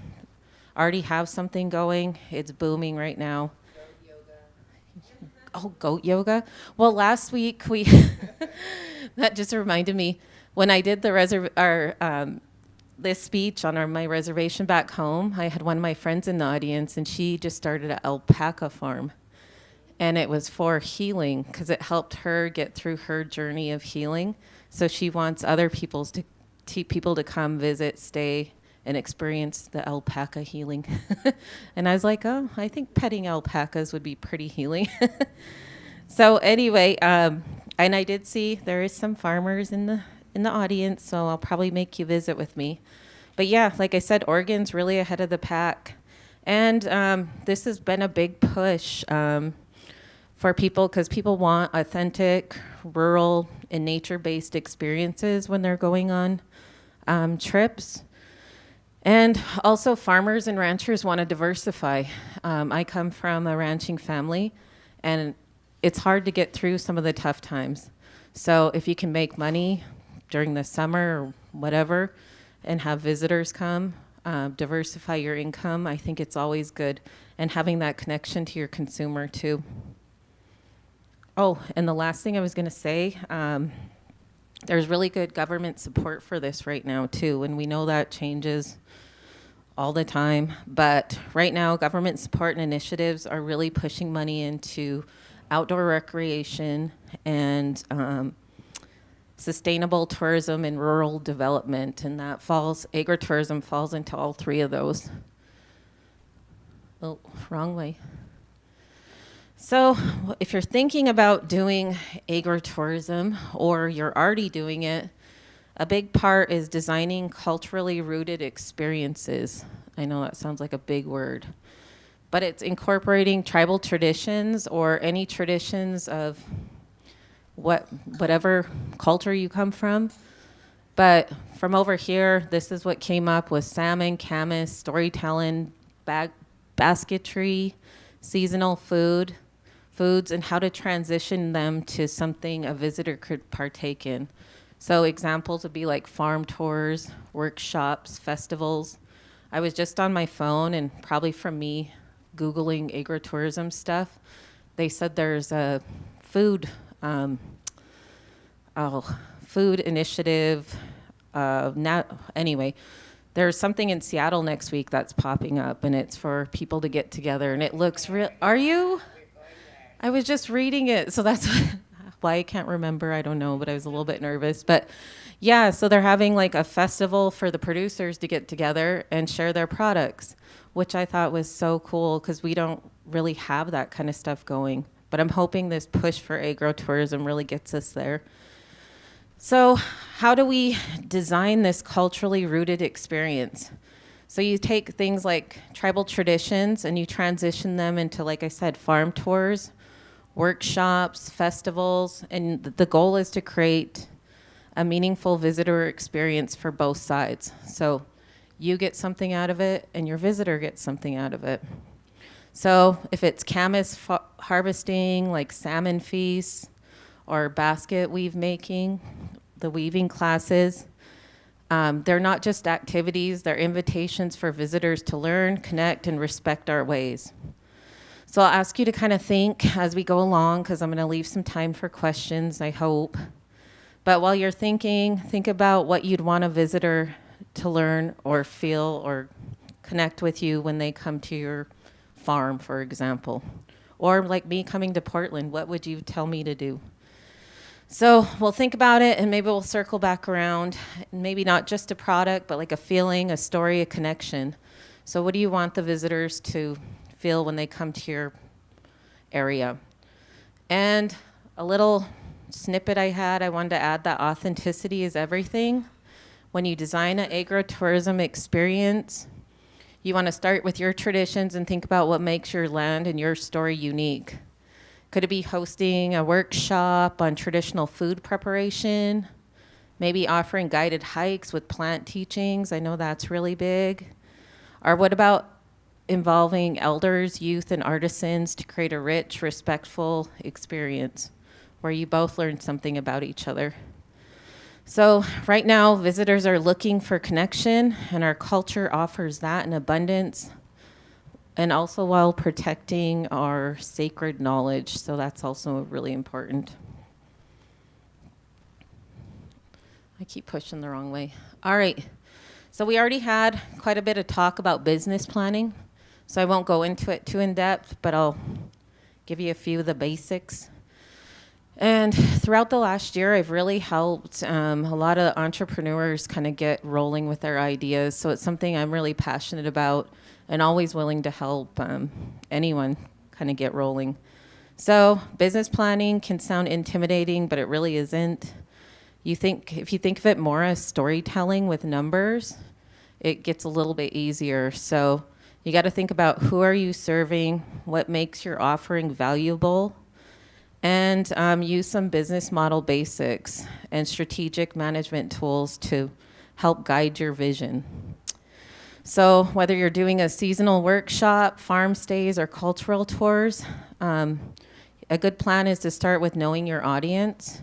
already have something going, it's booming right now. Goat yoga. Oh, goat yoga. Well, last week that just reminded me, when I did this speech on my reservation back home, I had one of my friends in the audience, and she just started an alpaca farm. And it was for healing, because it helped her get through her journey of healing. So she wants other people to come visit, stay, and experience the alpaca healing. And I was like, oh, I think petting alpacas would be pretty healing. So anyway, and I did see there is some farmers in the audience, so I'll probably make you visit with me. But yeah, like I said, Oregon's really ahead of the pack. And this has been a big push for people, because people want authentic, rural, and nature-based experiences when they're going on trips. And also farmers and ranchers want to diversify. I come from a ranching family, and it's hard to get through some of the tough times. So if you can make money during the summer or whatever, and have visitors come, diversify your income, I think it's always good. And having that connection to your consumer too. Oh, and the last thing I was gonna say, there's really good government support for this right now too, and we know that changes all the time. But right now, government support and initiatives are really pushing money into outdoor recreation and sustainable tourism and rural development, and that agritourism falls into all three of those. Oh, wrong way. So if you're thinking about doing agritourism, or you're already doing it, a big part is designing culturally rooted experiences. I know that sounds like a big word, but it's incorporating tribal traditions or any traditions of whatever culture you come from. But from over here, this is what came up with salmon, camas, storytelling, basketry, seasonal foods, and how to transition them to something a visitor could partake in. So examples would be like farm tours, workshops, festivals. I was just on my phone, and probably from me Googling agritourism stuff, they said there's a food initiative. Anyway, there's something in Seattle next week that's popping up, and it's for people to get together, and it looks real. Are you? I was just reading it, so that's why I can't remember. I don't know, but I was a little bit nervous. But yeah, so they're having like a festival for the producers to get together and share their products, which I thought was so cool, because we don't really have that kind of stuff going. But I'm hoping this push for agritourism really gets us there. So how do we design this culturally rooted experience? So you take things like tribal traditions and you transition them into, like I said, farm tours, workshops, festivals, and the goal is to create a meaningful visitor experience for both sides. So you get something out of it and your visitor gets something out of it. So if it's camas harvesting, like salmon feasts, or basket weave making, the weaving classes, they're not just activities, they're invitations for visitors to learn, connect, and respect our ways. So I'll ask you to kind of think as we go along, because I'm going to leave some time for questions, I hope. But while you're thinking, think about what you'd want a visitor to learn or feel or connect with you when they come to your farm, for example. Or like me coming to Portland, what would you tell me to do? So we'll think about it, and maybe we'll circle back around. Maybe not just a product, but like a feeling, a story, a connection. So what do you want the visitors to feel when they come to your area? And a little snippet I wanted to add that authenticity is everything. When you design an agritourism experience, you want to start with your traditions and think about what makes your land and your story unique. Could it be hosting a workshop on traditional food preparation? Maybe offering guided hikes with plant teachings. I know that's really big. Or what about involving elders, youth, and artisans to create a rich, respectful experience where you both learn something about each other? So right now, visitors are looking for connection, and our culture offers that in abundance, and also while protecting our sacred knowledge. So that's also really important. I keep pushing the wrong way. All right. So we already had quite a bit of talk about business planning. So I won't go into it too in depth, but I'll give you a few of the basics. And throughout the last year, I've really helped a lot of entrepreneurs kind of get rolling with their ideas. So it's something I'm really passionate about and always willing to help anyone kind of get rolling. So business planning can sound intimidating, but it really isn't. If you think of it more as storytelling with numbers, it gets a little bit easier. So you got to think about who are you serving, what makes your offering valuable, and use some business model basics and strategic management tools to help guide your vision. So whether you're doing a seasonal workshop, farm stays, or cultural tours, a good plan is to start with knowing your audience.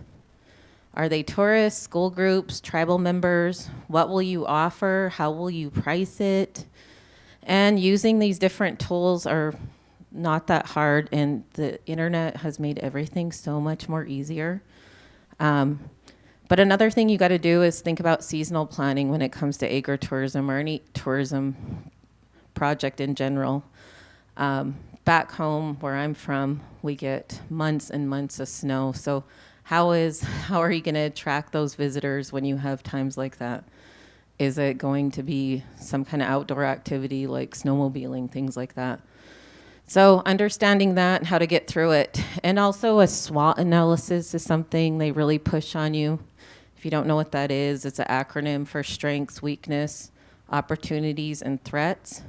Are they tourists, school groups, tribal members? What will you offer? How will you price it? And using these different tools are not that hard, and the internet has made everything so much more easier. But another thing you got to do is think about seasonal planning when it comes to agritourism or any tourism project in general. Back home where I'm from, we get months and months of snow. So how are you going to attract those visitors when you have times like that? Is it going to be some kind of outdoor activity like snowmobiling, things like that? So understanding that and how to get through it. And also a SWOT analysis is something they really push on you. If you don't know what that is, it's an acronym for strengths, weakness, opportunities, and threats.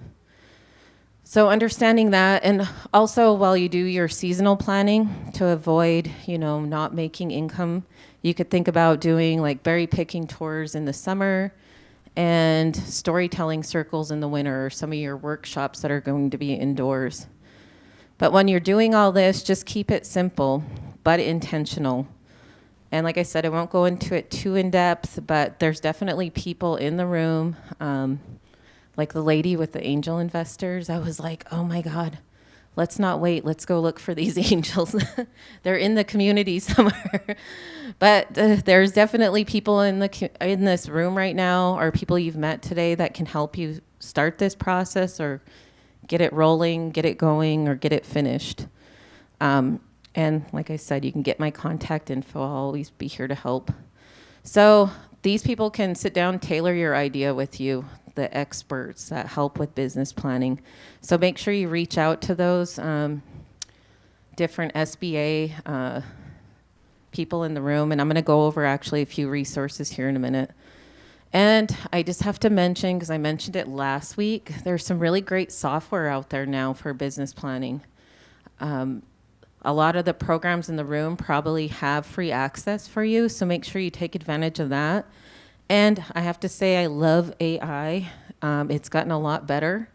So understanding that, and also while you do your seasonal planning to avoid, not making income, you could think about doing like berry picking tours in the summer and storytelling circles in the winter, or some of your workshops that are going to be indoors. But when you're doing all this, just keep it simple, but intentional. And like I said, I won't go into it too in depth, but there's definitely people in the room, like the lady with the angel investors. I was like, oh my God, let's not wait. Let's go look for these angels. They're in the community somewhere. But there's definitely people in this room right now, or people you've met today that can help you start this process or get it rolling, get it going, or get it finished. And like I said, you can get my contact info. I'll always be here to help. So these people can sit down, tailor your idea with you, the experts that help with business planning. So make sure you reach out to those different SBA people in the room. And I'm going to go over actually a few resources here in a minute. And I just have to mention, because I mentioned it last week, there's some really great software out there now for business planning. A lot of the programs in the room probably have free access for you, so make sure you take advantage of that. And I have to say, I love AI. It's gotten a lot better.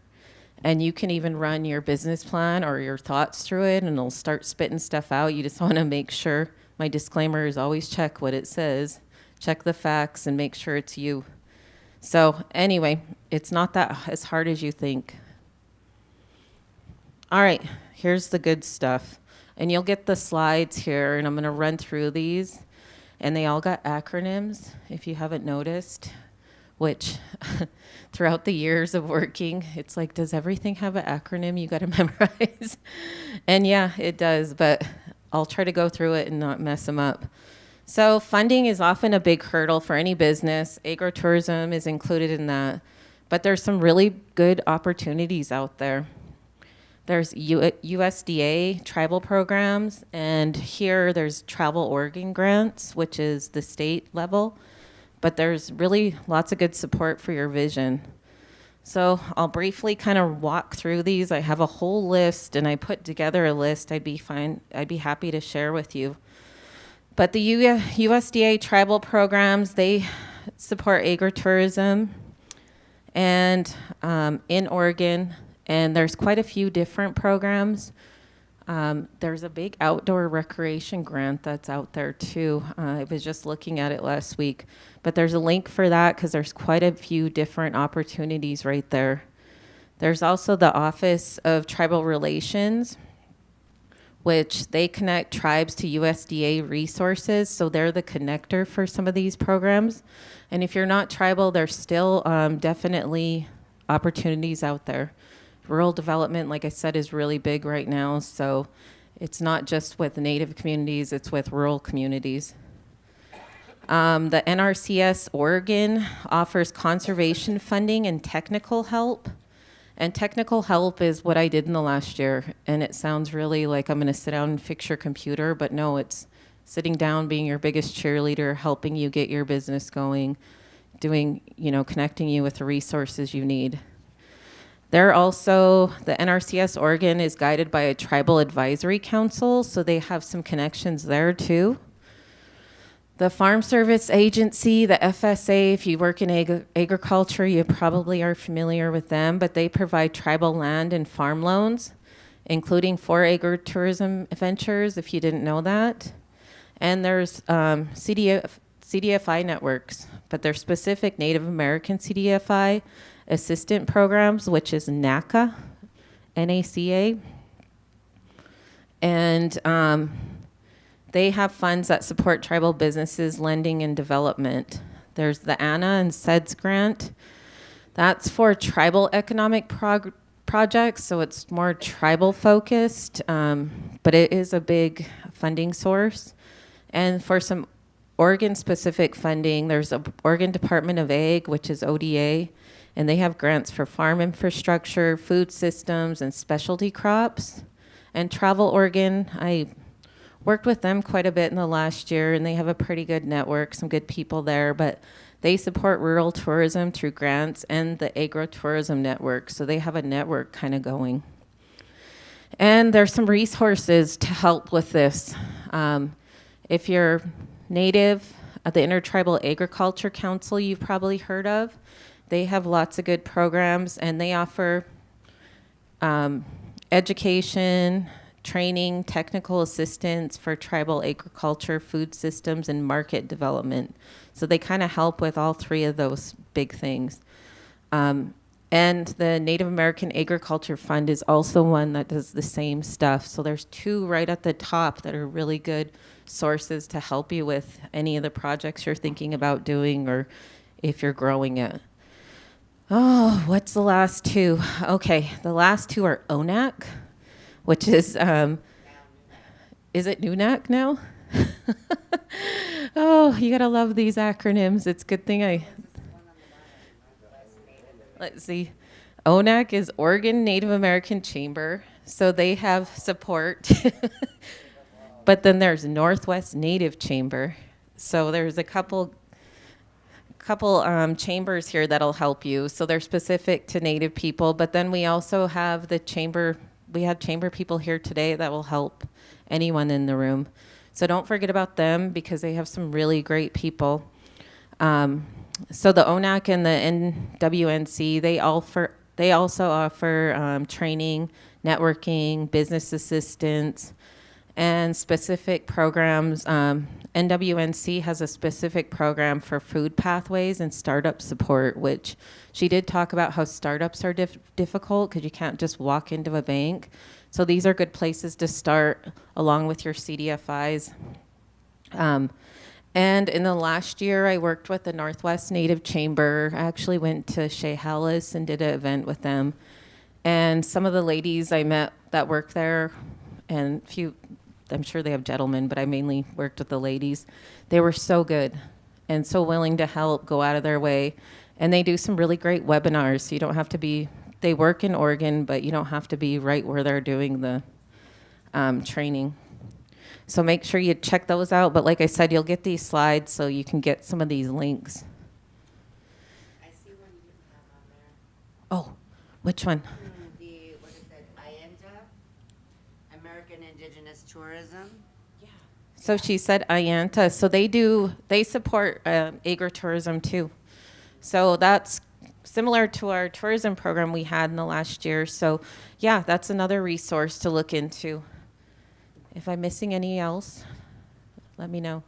And you can even run your business plan or your thoughts through it, and it'll start spitting stuff out. You just want to make sure, my disclaimer is always check what it says, check the facts, and make sure it's you. So anyway, it's not that as hard as you think. All right, here's the good stuff. And you'll get the slides here, and I'm going to run through these. And they all got acronyms, if you haven't noticed, which throughout the years of working, it's like, does everything have an acronym you got to memorize? And yeah, it does, but I'll try to go through it and not mess them up. So funding is often a big hurdle for any business. Agritourism is included in that, but there's some really good opportunities out there. There's USDA tribal programs, and here there's Travel Oregon grants, which is the state level, but there's really lots of good support for your vision. So I'll briefly kind of walk through these. I have a whole list, and I put together a list I'd be happy to share with you. But the USDA tribal programs, they support agritourism and in Oregon. And there's quite a few different programs. There's a big outdoor recreation grant that's out there too. I was just looking at it last week. But there's a link for that because there's quite a few different opportunities right there. There's also the Office of Tribal Relations, which they connect tribes to USDA resources. So they're the connector for some of these programs. And if you're not tribal, there's still definitely opportunities out there. Rural development, like I said, is really big right now, so it's not just with Native communities, it's with rural communities. The NRCS Oregon offers conservation funding and technical help. And technical help is what I did in the last year, and it sounds really like I'm gonna sit down and fix your computer, but no, it's sitting down, being your biggest cheerleader, helping you get your business going, doing, connecting you with the resources you need. They're also, the NRCS Oregon is guided by a tribal advisory council, so they have some connections there too. The Farm Service Agency, the FSA, if you work in agriculture, you probably are familiar with them, but they provide tribal land and farm loans, including for agritourism ventures, if you didn't know that. And there's CDFI networks, but they're specific Native American CDFI assistant programs, which is NACA, N-A-C-A. And they have funds that support tribal businesses, lending, and development. There's the ANA and SEDS grant. That's for tribal economic projects, so it's more tribal focused, but it is a big funding source. And for some Oregon-specific funding, there's the Oregon Department of Ag, which is ODA, and they have grants for farm infrastructure, food systems, and specialty crops. And Travel Oregon, I worked with them quite a bit in the last year, and they have a pretty good network, some good people there, but they support rural tourism through grants and the agritourism network, so they have a network kind of going. And there's some resources to help with this. If you're Native, the Intertribal Agriculture Council you've probably heard of, they have lots of good programs, and they offer education, training, technical assistance for tribal agriculture, food systems, and market development. So they kind of help with all three of those big things. And the Native American Agriculture Fund is also one that does the same stuff. So there's two right at the top that are really good sources to help you with any of the projects you're thinking about doing or if you're growing it. Oh, what's the last two? Okay, the last two are ONAC, which is it NUNAC now? Oh, you gotta love these acronyms. It's a good thing let's see. ONAC is Oregon Native American Chamber, so they have support. But then there's Northwest Native Chamber. So there's a couple chambers here that'll help you. So they're specific to Native people, but then we also have the chamber, we have chamber people here today that will help anyone in the room. So don't forget about them because they have some really great people. So the ONAC and the NWNC, they they also offer training, networking, business assistance, and specific programs. NWNC has a specific program for food pathways and startup support, which she did talk about how startups are difficult because you can't just walk into a bank. So these are good places to start along with your CDFIs. And in the last year, I worked with the Northwest Native Chamber. I actually went to Chehalis and did an event with them. And some of the ladies I met that work there, and I'm sure they have gentlemen, but I mainly worked with the ladies. They were so good and so willing to help, go out of their way. And they do some really great webinars. So you don't have to be, they work in Oregon, but you don't have to be right where they're doing the training. So make sure you check those out. But like I said, you'll get these slides so you can get some of these links. I see one you didn't have on there. Oh, which one? What is it, IANTA, American Indigenous Tourism. So she said IANTA. So they support agritourism too. So that's similar to our tourism program we had in the last year. So yeah, that's another resource to look into. If I'm missing any else, let me know.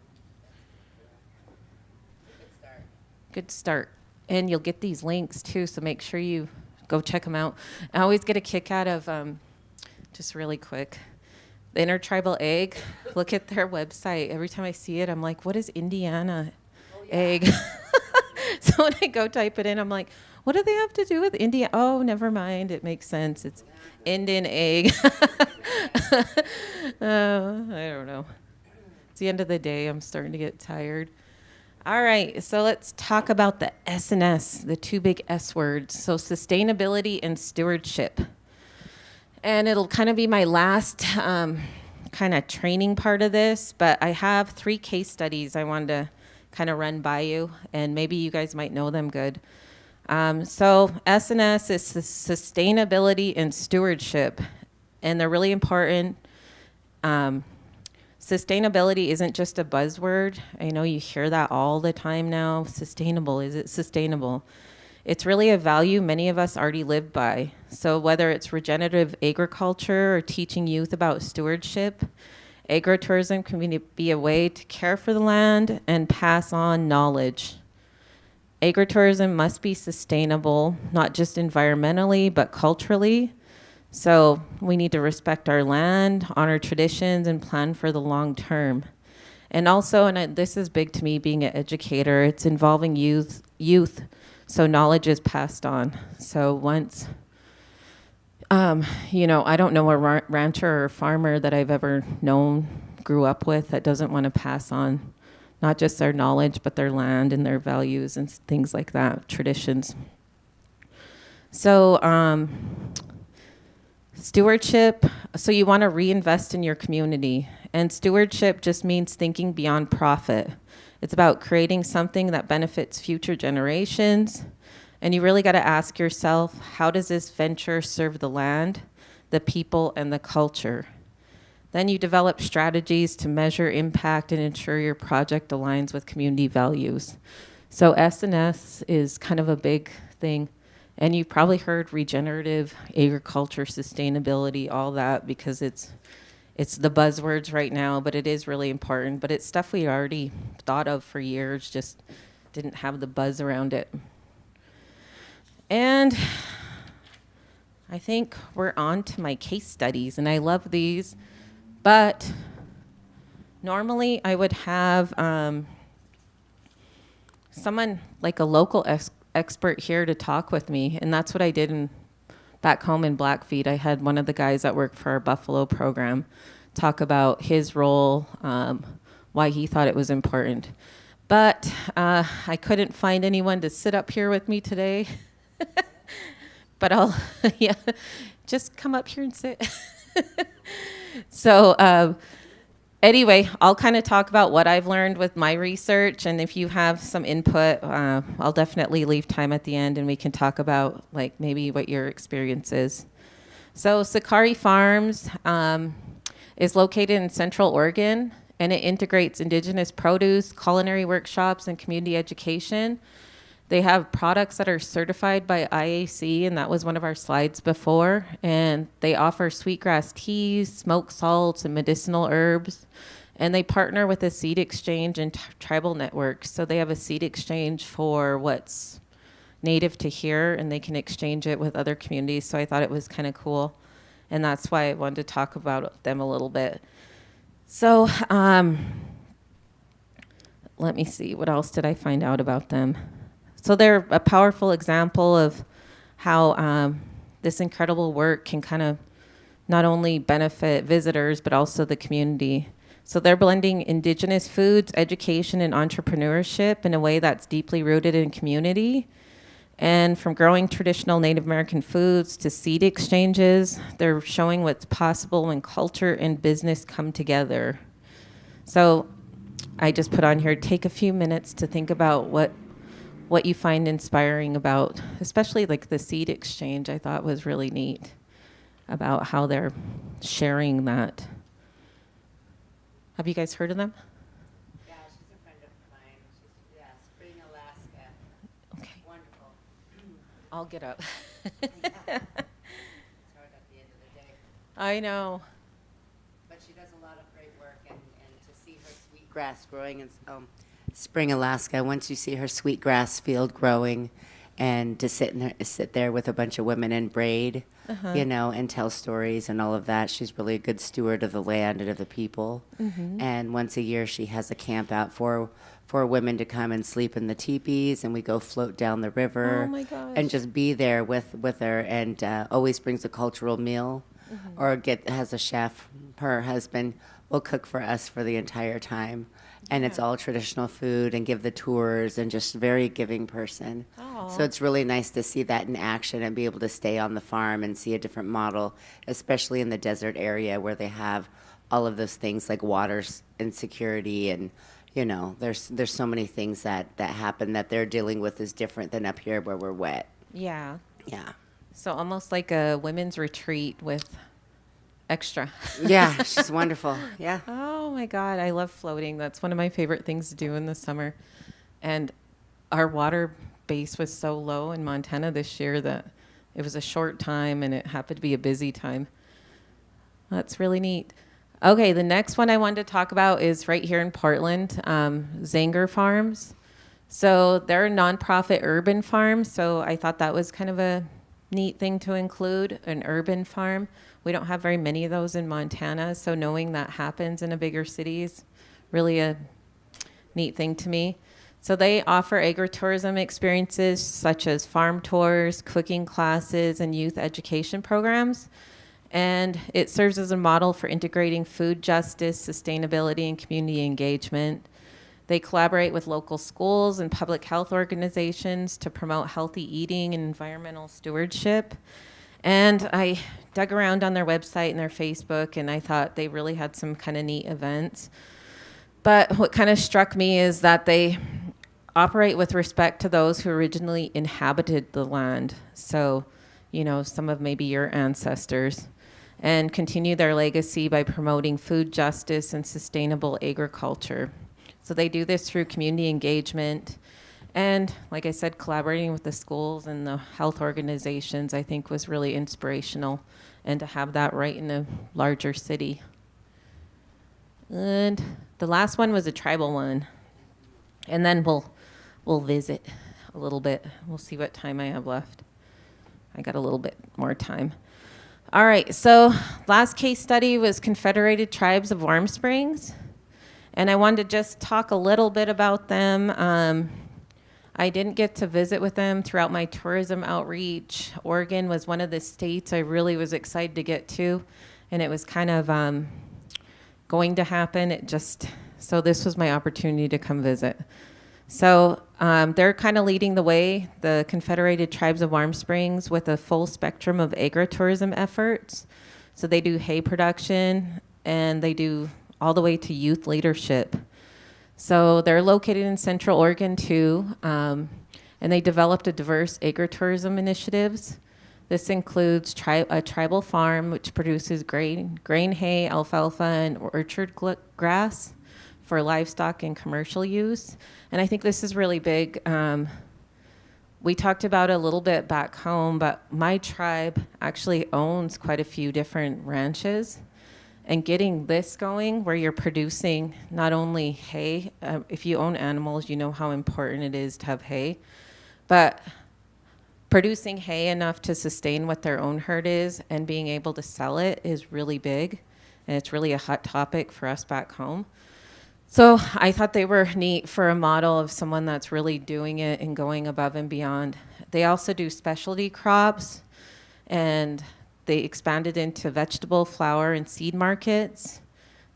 Good start. And you'll get these links too, so make sure you go check them out. I always get a kick out of, just really quick, the Intertribal Egg. Look at their website. Every time I see it, I'm like, what is Indiana egg? So when I go type it in, I'm like, what do they have to do with India? Oh, never mind. It makes sense. It's Indian egg. I don't know. It's the end of the day. I'm starting to get tired. All right. So let's talk about the S&S, the two big S words. So sustainability and stewardship. And it'll kind of be my last kind of training part of this, but I have 3 case studies I wanted to kind of run by you, and maybe you guys might know them good. So S&S is sustainability and stewardship, and they're really important. Sustainability isn't just a buzzword. I know you hear that all the time now. Sustainable, is it sustainable? It's really a value many of us already live by. So whether it's regenerative agriculture or teaching youth about stewardship, agritourism can be a way to care for the land and pass on knowledge. Agritourism must be sustainable, not just environmentally, but culturally. So we need to respect our land, honor traditions, and plan for the long term. And also, this is big to me being an educator, it's involving youth, so knowledge is passed on. So once, I don't know a rancher or farmer that I've ever known, grew up with, that doesn't want to pass on not just their knowledge, but their land and their values and things like that, traditions. So stewardship, so you want to reinvest in your community. And stewardship just means thinking beyond profit. It's about creating something that benefits future generations. And you really got to ask yourself, how does this venture serve the land, the people, and the culture? Then you develop strategies to measure impact and ensure your project aligns with community values. So S&S is kind of a big thing. And you probably heard regenerative agriculture, sustainability, all that, because it's the buzzwords right now, but it is really important. But it's stuff we already thought of for years, just didn't have the buzz around it. And I think we're on to my case studies, and I love these. But normally I would have someone like a local expert here to talk with me, and that's what I did back home in Blackfeet. I had one of the guys that worked for our Buffalo program talk about his role, why he thought it was important. But I couldn't find anyone to sit up here with me today. But I'll, just come up here and sit. So anyway, I'll kind of talk about what I've learned with my research, and if you have some input, I'll definitely leave time at the end and we can talk about like maybe what your experience is. So Sakari Farms is located in Central Oregon, and it integrates indigenous produce, culinary workshops, and community education. They have products that are certified by IAC, and that was one of our slides before. And they offer sweetgrass teas, smoked salts, and medicinal herbs. And they partner with a seed exchange and tribal networks. So they have a seed exchange for what's native to here, and they can exchange it with other communities. So I thought it was kind of cool. And that's why I wanted to talk about them a little bit. So let me see, what else did I find out about them? So they're a powerful example of how this incredible work can kind of not only benefit visitors, but also the community. So they're blending indigenous foods, education, and entrepreneurship in a way that's deeply rooted in community. And from growing traditional Native American foods to seed exchanges, they're showing what's possible when culture and business come together. So I just put on here, take a few minutes to think about what you find inspiring about, especially like the seed exchange. I thought was really neat about how they're sharing that. Have you guys heard of them? Yeah, she's a friend of mine. She's, Spring, Alaska. Okay. Wonderful. I'll get up. It's hard at the end of the day. I know. But she does a lot of great work, and to see her sweetgrass growing in Spring, Alaska, once you see her sweetgrass field growing, and to sit there with a bunch of women and braid, you know, and tell stories and all of that. She's really a good steward of the land and of the people. And once a year, she has a camp out for women to come and sleep in the teepees, and we go float down the river. Oh my gosh. And just be there with her, and always brings a cultural meal, or has a chef. Her husband will cook for us for the entire time. And it's all traditional food, and give the tours, and just very giving person. So it's really nice to see that in action and be able to stay on the farm and see a different model, especially in the desert area where they have all of those things like water insecurity, and you know, there's so many things that happen that they're dealing with is different than up here where we're wet. Yeah. Yeah. So almost like a women's retreat with extra. Yeah, she's wonderful. Yeah. Oh my God, I love floating. That's one of my favorite things to do in the summer. And our water base was so low in Montana this year that it was a short time, and it happened to be a busy time. That's really neat. Okay, the next one I wanted to talk about is right here in Portland, Zanger Farms. So they're a nonprofit urban farm, so I thought that was kind of a neat thing to include, an urban farm. We don't have very many of those in Montana, so knowing that happens in a bigger city is really a neat thing to me. So they offer agritourism experiences such as farm tours, cooking classes, and youth education programs. And it serves as a model for integrating food justice, sustainability, and community engagement. They collaborate with local schools and public health organizations to promote healthy eating and environmental stewardship. And I dug around on their website and their Facebook, and I thought they really had some kind of neat events. But what kind of struck me is that they operate with respect to those who originally inhabited the land. So, you know, some of maybe your ancestors, and continue their legacy by promoting food justice and sustainable agriculture. So they do this through community engagement. And like I said, collaborating with the schools and the health organizations, I think was really inspirational, and to have that right in a larger city. And the last one was a tribal one. And then we'll visit a little bit. We'll see what time I have left. I got a little bit more time. All right, so last case study was Confederated Tribes of Warm Springs. And I wanted to just talk a little bit about them. I didn't get to visit with them throughout my tourism outreach. Oregon was one of the states I really was excited to get to, and it was kind of going to happen. So this was my opportunity to come visit. So they're kind of leading the way, the Confederated Tribes of Warm Springs, with a full spectrum of agritourism efforts. So they do hay production, and they do all the way to youth leadership. So they're located in Central Oregon too, and they developed a diverse agritourism initiatives. This includes a tribal farm which produces grain hay, alfalfa, and orchard grass for livestock and commercial use. And I think this is really big we talked about it a little bit back home, but my tribe actually owns quite a few different ranches. And getting this going where you're producing not only hay, if you own animals, you know how important it is to have hay, but producing hay enough to sustain what their own herd is and being able to sell it is really big. And it's really a hot topic for us back home. So I thought they were neat for a model of someone that's really doing it and going above and beyond. They also do specialty crops, and they expanded into vegetable, flower, and seed markets.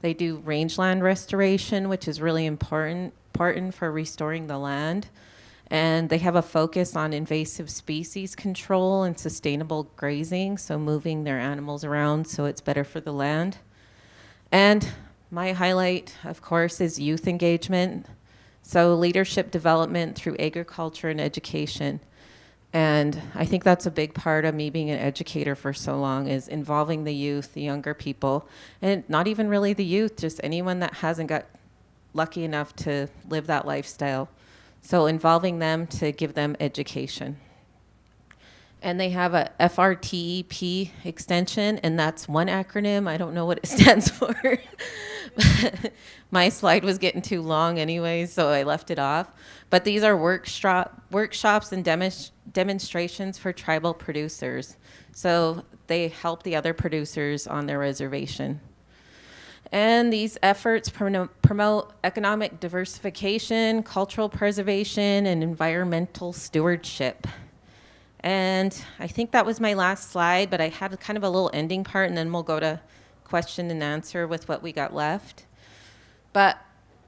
They do rangeland restoration, which is really important for restoring the land. And they have a focus on invasive species control and sustainable grazing, so moving their animals around so it's better for the land. And my highlight, of course, is youth engagement. So leadership development through agriculture and education. And I think that's a big part of me being an educator for so long, is involving the youth, the younger people, and not even really the youth, just anyone that hasn't got lucky enough to live that lifestyle. So involving them to give them education. And they have a FRTEP extension, and that's one acronym. I don't know what it stands for. My slide was getting too long anyway, so I left it off. But these are workshops and demonstrations for tribal producers. So they help the other producers on their reservation. And these efforts promote economic diversification, cultural preservation, and environmental stewardship. And I think that was my last slide, but I had kind of a little ending part, and then we'll go to question and answer with what we got left. But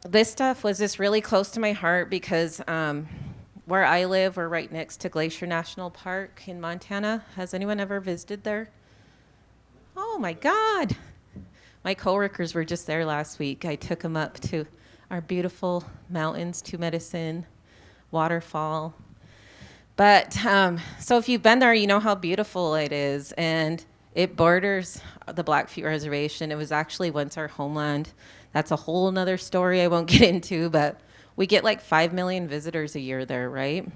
this stuff was just really close to my heart because where I live, we're right next to Glacier National Park in Montana. Has anyone ever visited there? Oh my God. My coworkers were just there last week. I took them up to our beautiful mountains, Two Medicine, waterfall. But so if you've been there, you know how beautiful it is. And it borders the Blackfeet Reservation. It was actually once our homeland. That's a whole nother story I won't get into, but we get like 5 million visitors a year there, right?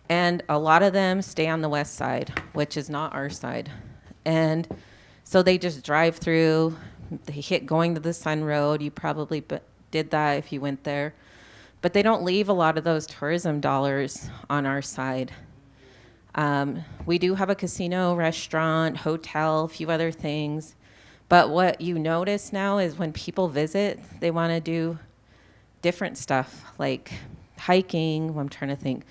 And a lot of them stay on the west side, which is not our side. And so they just drive through, they hit going to the Sun Road. You probably did that if you went there. But they don't leave a lot of those tourism dollars on our side. We do have a casino, restaurant, hotel, a few other things. But what you notice now is when people visit, they want to do different stuff like hiking. I'm trying to think.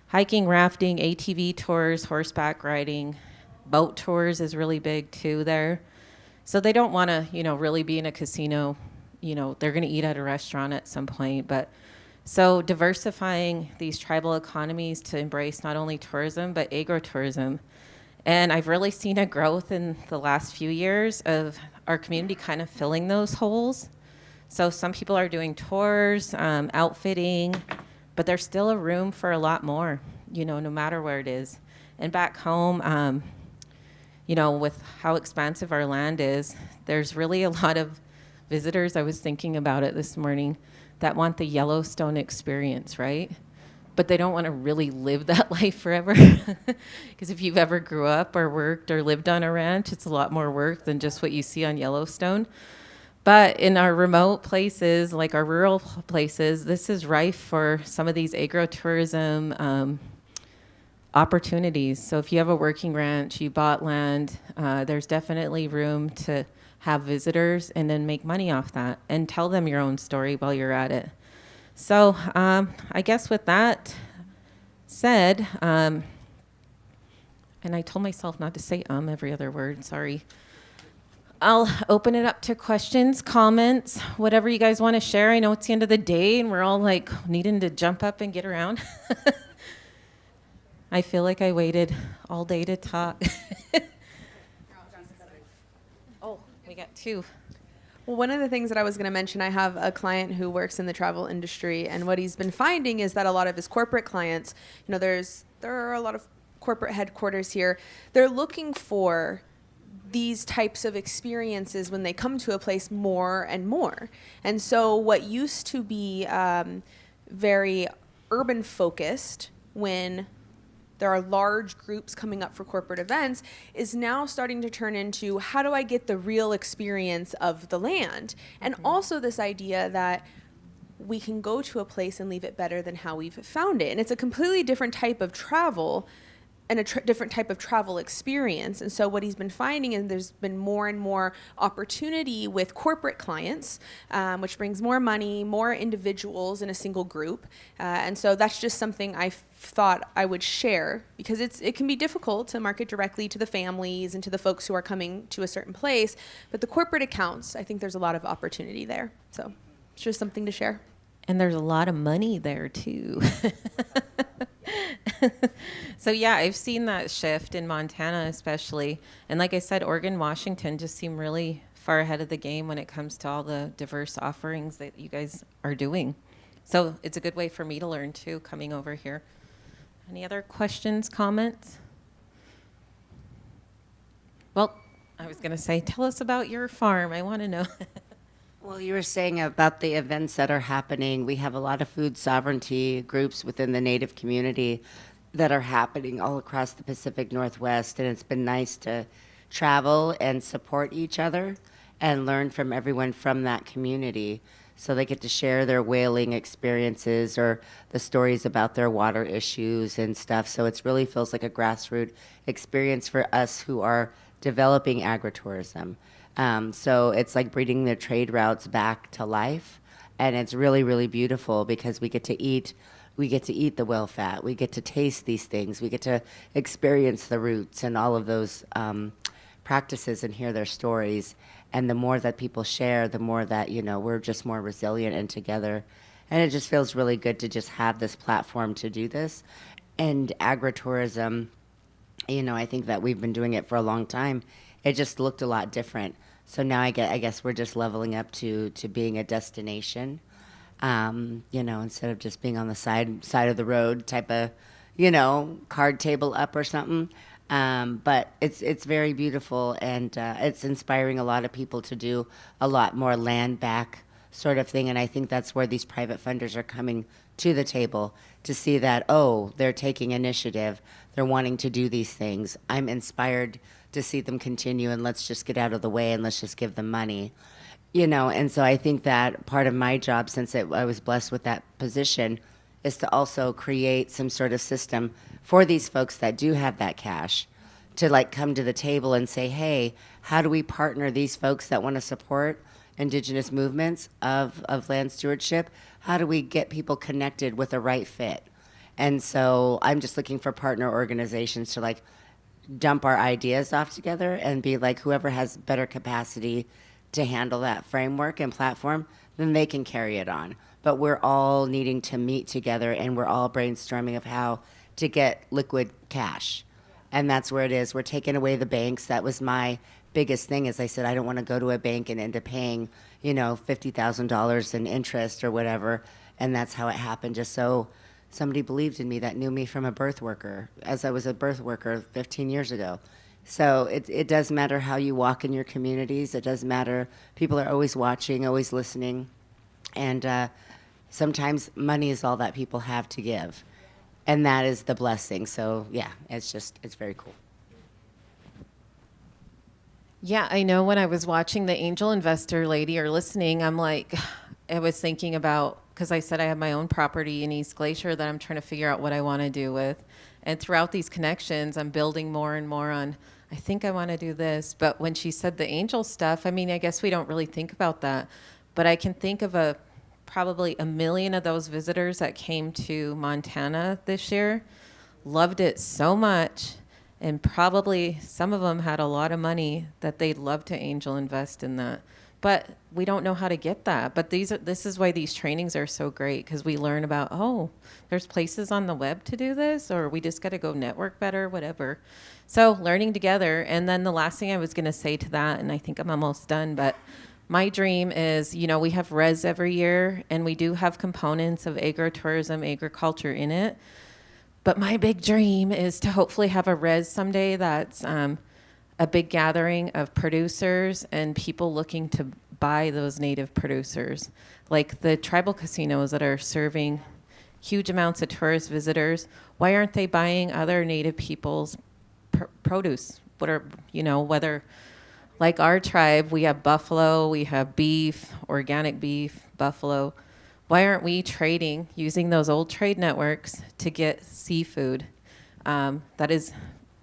Hiking, rafting, ATV tours, horseback riding, boat tours is really big too there. So they don't want to, really be in a casino. They're going to eat at a restaurant at some point. But so diversifying these tribal economies to embrace not only tourism, but agritourism. And I've really seen a growth in the last few years of our community kind of filling those holes. So some people are doing tours, outfitting, but there's still a room for a lot more, no matter where it is. And back home, with how expansive our land is, there's really a lot of visitors, I was thinking about it this morning, that want the Yellowstone experience, right? But they don't want to really live that life forever. Because if you've ever grew up or worked or lived on a ranch, it's a lot more work than just what you see on Yellowstone. But in our remote places, like our rural places, this is rife for some of these agritourism opportunities. So if you have a working ranch, you bought land, there's definitely room to have visitors and then make money off that and tell them your own story while you're at it. So I guess with that said, and I told myself not to say every other word, sorry. I'll open it up to questions, comments, whatever you guys want to share. I know it's the end of the day and we're all like needing to jump up and get around. I feel like I waited all day to talk. Oh, we got two. Well, one of the things that I was going to mention, I have a client who works in the travel industry, and what he's been finding is that a lot of his corporate clients, there are a lot of corporate headquarters here. They're looking for these types of experiences when they come to a place more and more. And so what used to be very urban focused when there are large groups coming up for corporate events, is now starting to turn into, how do I get the real experience of the land? And also this idea that we can go to a place and leave it better than how we've found it. And it's a completely different type of travel and a different type of travel experience. And so what he's been finding is there's been more and more opportunity with corporate clients, which brings more money, more individuals in a single group. And so that's just something I thought I would share, because it can be difficult to market directly to the families and to the folks who are coming to a certain place. But the corporate accounts, I think there's a lot of opportunity there. So it's just something to share. And there's a lot of money there too. So yeah, I've seen that shift in Montana especially. And like I said, Oregon, Washington just seem really far ahead of the game when it comes to all the diverse offerings that you guys are doing. So it's a good way for me to learn too, coming over here. Any other questions, comments? Well, I was going to say, tell us about your farm. I want to know. Well, you were saying about the events that are happening. We have a lot of food sovereignty groups within the Native community that are happening all across the Pacific Northwest, and it's been nice to travel and support each other and learn from everyone from that community. So they get to share their whaling experiences or the stories about their water issues and stuff. So it really feels like a grassroots experience for us who are developing agritourism. So it's like bringing the trade routes back to life, and it's really, really beautiful because we get to eat the whale fat, we get to taste these things, we get to experience the roots and all of those practices and hear their stories. And the more that people share, the more that, we're just more resilient and together. And it just feels really good to just have this platform to do this. And agritourism, I think that we've been doing it for a long time. It just looked a lot different. So now I guess we're just leveling up to being a destination, instead of just being on the side of the road type of, card table up or something. But it's very beautiful, and it's inspiring a lot of people to do a lot more land back sort of thing. And I think that's where these private funders are coming to the table to see that, they're taking initiative. They're wanting to do these things. I'm inspired to see them continue, and let's just get out of the way and let's just give them money. And so I think that part of my job, since I was blessed with that position, is to also create some sort of system for these folks that do have that cash to come to the table and say, hey, how do we partner these folks that want to support indigenous movements of land stewardship? How do we get people connected with the right fit? And so I'm just looking for partner organizations to dump our ideas off together and be whoever has better capacity to handle that framework and platform, then they can carry it on. But we're all needing to meet together, and we're all brainstorming of how to get liquid cash. And that's where it is. We're taking away the banks. That was my biggest thing, is I said, I don't want to go to a bank and end up paying, $50,000 in interest or whatever. And that's how it happened, just so somebody believed in me that knew me from a birth worker, as I was a birth worker 15 years ago. So it does matter how you walk in your communities. It does matter. People are always watching, always listening. And sometimes money is all that people have to give. And that is the blessing. So yeah, it's very cool. Yeah, I know when I was watching the angel investor lady or listening, I was thinking about, because I said I have my own property in East Glacier that I'm trying to figure out what I want to do with. And throughout these connections, I'm building more and more on, I think I want to do this. But when she said the angel stuff, I guess we don't really think about that. But I can think of probably 1 million of those visitors that came to Montana this year, loved it so much. And probably some of them had a lot of money that they'd love to angel invest in that. But we don't know how to get that. But this is why these trainings are so great, because we learn about, there's places on the web to do this, or we just got to go network better, whatever. So learning together. And then the last thing I was going to say to that, and I think I'm almost done, but my dream is, we have RES every year, and we do have components of agritourism, agriculture in it. But my big dream is to hopefully have a RES someday that's a big gathering of producers and people looking to buy those native producers, like the tribal casinos that are serving huge amounts of tourist visitors. Why aren't they buying other Native people's produce? What are, whether, like our tribe, we have buffalo, we have beef, organic beef, buffalo. Why aren't we trading, using those old trade networks to get seafood that is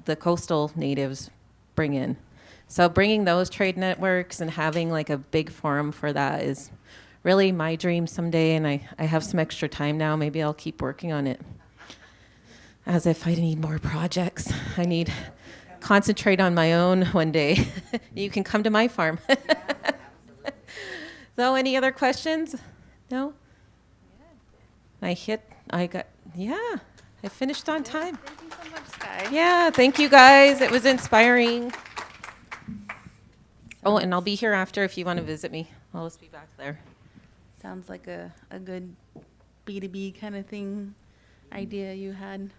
the coastal natives bring in? So bringing those trade networks and having like a big forum for that is really my dream someday, and I have some extra time now. Maybe I'll keep working on it. As if I need more projects. I need concentrate on my own one day. You can come to my farm. So any other questions? No? I finished on time. Thank you so much, Sky. Yeah, thank you guys. It was inspiring. Oh, and I'll be here after if you want to visit me. I'll just be back there. Sounds like a good B2B kind of thing idea you had.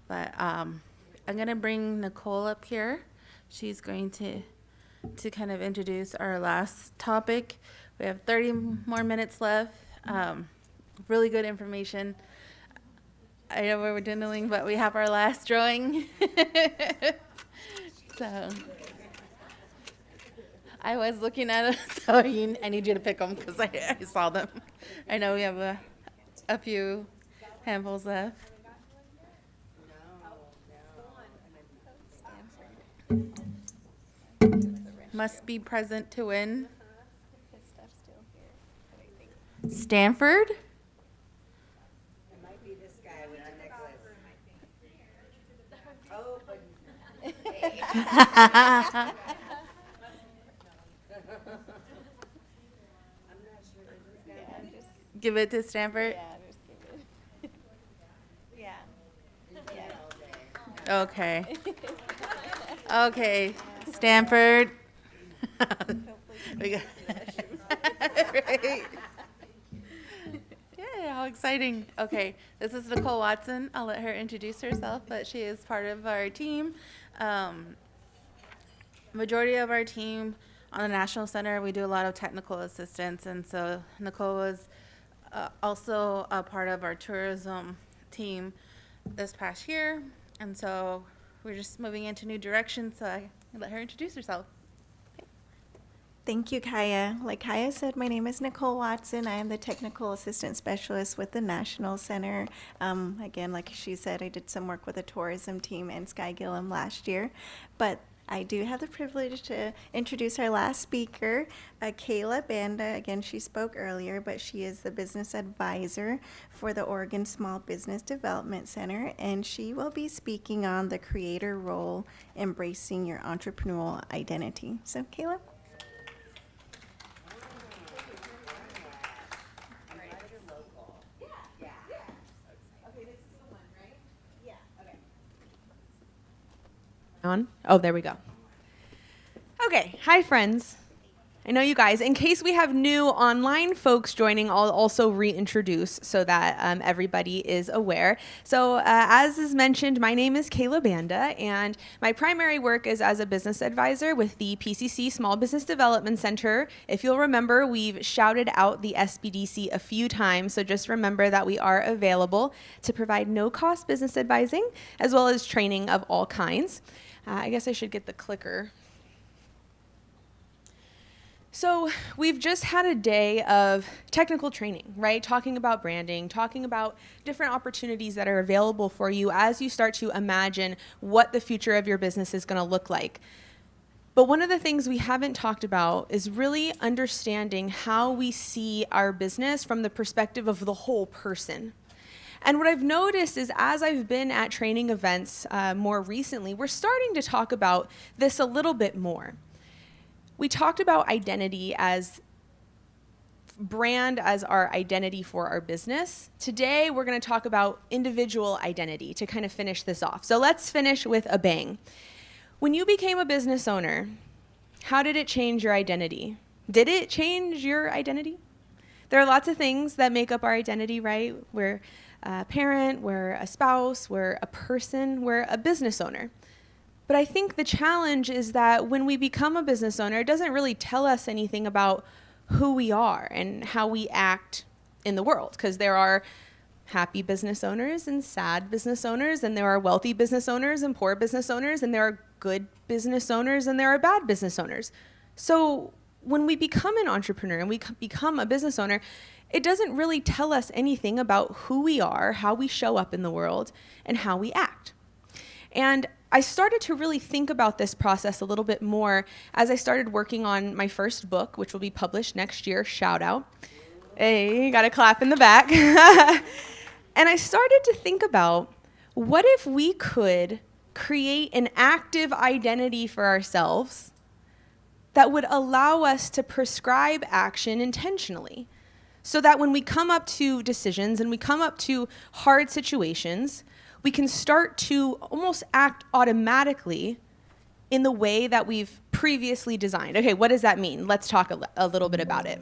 But I'm going to bring Nicole up here. She's going to kind of introduce our last topic. We have 30 more minutes left. Really good information. I know where we're dwindling, but we have our last drawing. So I was looking at it, so I need you to pick them because I saw them. I know we have a few handfuls left. Must be present to win. Stanford? It might be this guy with the necklace. Give it to Stanford? Yeah, just give it. Yeah. Okay. Okay, Stanford. We got right. Yeah, how exciting. Okay, this is Nicole Watson. I'll let her introduce herself, but she is part of our team. Majority of our team on the National Center, we do a lot of technical assistance, and so Nicole was also a part of our tourism team this past year, and so we're just moving into new directions, so I let her introduce herself. Thank you, Kaya. Like Kaya said, my name is Nicole Watson. I am the Technical Assistant Specialist with the National Center. Again, like she said, I did some work with the tourism team and Sky Gillum last year, but I do have the privilege to introduce our last speaker, Kayla Banda. Again, she spoke earlier, but she is the business advisor for the Oregon Small Business Development Center, and she will be speaking on the creator role, embracing your entrepreneurial identity. So, Kayla. On? Oh, there we go. Okay, hi friends. I know you guys. In case we have new online folks joining, I'll also reintroduce so that everybody is aware. So as is mentioned, my name is Kayla Banda, and my primary work is as a business advisor with the PCC Small Business Development Center. If you'll remember, we've shouted out the SBDC a few times, so just remember that we are available to provide no-cost business advising as well as training of all kinds. I guess I should get the clicker. So we've just had a day of technical training, right? Talking about branding, talking about different opportunities that are available for you as you start to imagine what the future of your business is going to look like. But one of the things we haven't talked about is really understanding how we see our business from the perspective of the whole person. And what I've noticed is as I've been at training events more recently, we're starting to talk about this a little bit more. We talked about identity as brand as our identity for our business. Today, we're going to talk about individual identity to kind of finish this off. So let's finish with a bang. When you became a business owner, how did it change your identity? Did it change your identity? There are lots of things that make up our identity, right? We're a parent, we're a spouse, we're a person, we're a business owner. But I think the challenge is that when we become a business owner, it doesn't really tell us anything about who we are and how we act in the world, because there are happy business owners and sad business owners, and there are wealthy business owners and poor business owners, and there are good business owners and there are bad business owners. So when we become an entrepreneur and we become a business owner, it doesn't really tell us anything about who we are, how we show up in the world, and how we act. And I started to really think about this process a little bit more as I started working on my first book, which will be published next year, shout out. Hey, you got a clap in the back. And I started to think about, what if we could create an active identity for ourselves that would allow us to prescribe action intentionally, so that when we come up to decisions and we come up to hard situations, we can start to almost act automatically in the way that we've previously designed. Okay, what does that mean? Let's talk a little bit about it.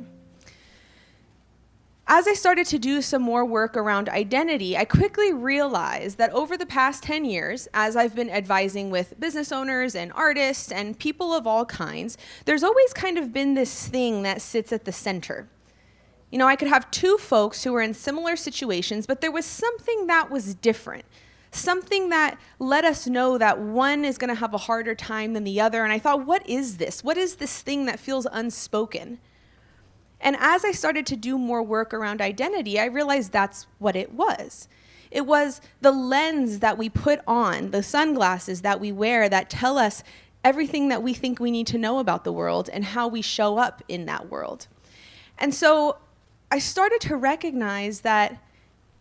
As I started to do some more work around identity, I quickly realized that over the past 10 years, as I've been advising with business owners and artists and people of all kinds, there's always kind of been this thing that sits at the center. You know, I could have two folks who were in similar situations, but there was something that was different, something that let us know that one is going to have a harder time than the other. And I thought, what is this? What is this thing that feels unspoken? And as I started to do more work around identity, I realized that's what it was. It was the lens that we put on, the sunglasses that we wear that tell us everything that we think we need to know about the world and how we show up in that world. And so I started to recognize that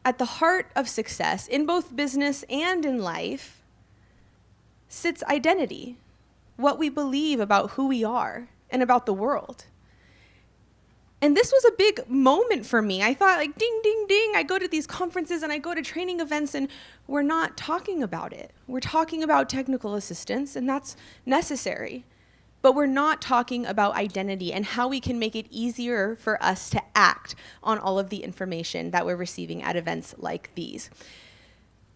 at the heart of success, in both business and in life, sits identity, what we believe about who we are and about the world. And this was a big moment for me. I thought, like, ding, ding, ding. I go to these conferences and I go to training events and we're not talking about it. We're talking about technical assistance, and that's necessary. But we're not talking about identity and how we can make it easier for us to act on all of the information that we're receiving at events like these.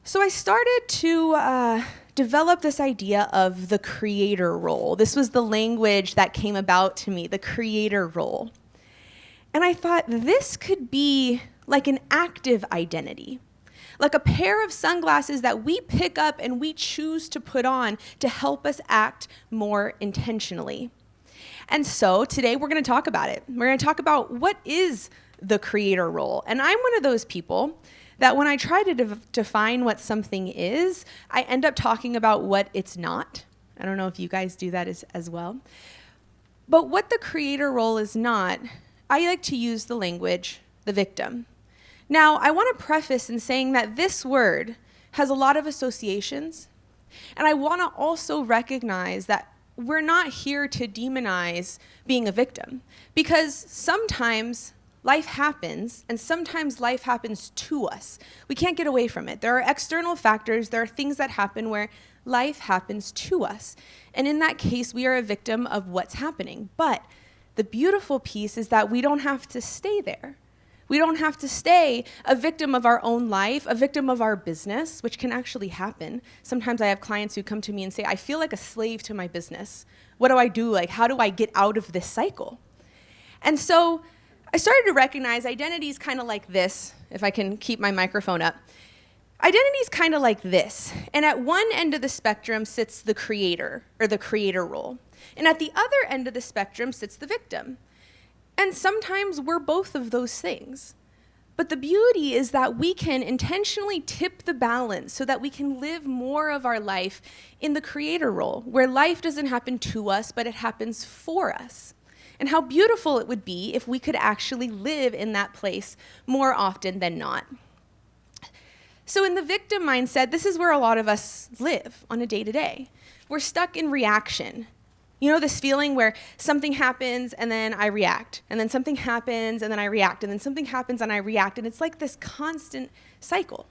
So I started to develop this idea of the creator role. This was the language that came about to me, the creator role. And I thought, this could be like an active identity, like a pair of sunglasses that we pick up and we choose to put on to help us act more intentionally. And so today we're going to talk about it. We're going to talk about what is the creator role. And I'm one of those people that when I try to define what something is, I end up talking about what it's not. I don't know if you guys do that as well. But what the creator role is not, I like to use the language, the victim. Now, I want to preface in saying that this word has a lot of associations, and I want to also recognize that we're not here to demonize being a victim, because sometimes life happens, and sometimes life happens to us. We can't get away from it. There are external factors, there are things that happen where life happens to us, and in that case, we are a victim of what's happening. But the beautiful piece is that we don't have to stay there. We don't have to stay a victim of our own life, a victim of our business, which can actually happen. Sometimes I have clients who come to me and say, I feel like a slave to my business. What do I do? Like, how do I get out of this cycle? And so I started to recognize identity is kind of like this, if I can keep my microphone up. Identity is kind of like this. And at one end of the spectrum sits the creator, or the creator role. And at the other end of the spectrum sits the victim. And sometimes we're both of those things. But the beauty is that we can intentionally tip the balance so that we can live more of our life in the creator role, where life doesn't happen to us, but it happens for us. And how beautiful it would be if we could actually live in that place more often than not. So in the victim mindset, this is where a lot of us live on a day-to-day. We're stuck in reaction. You know this feeling where something happens and then I react, and then something happens and then I react, and then something happens and I react, and it's like this constant cycle.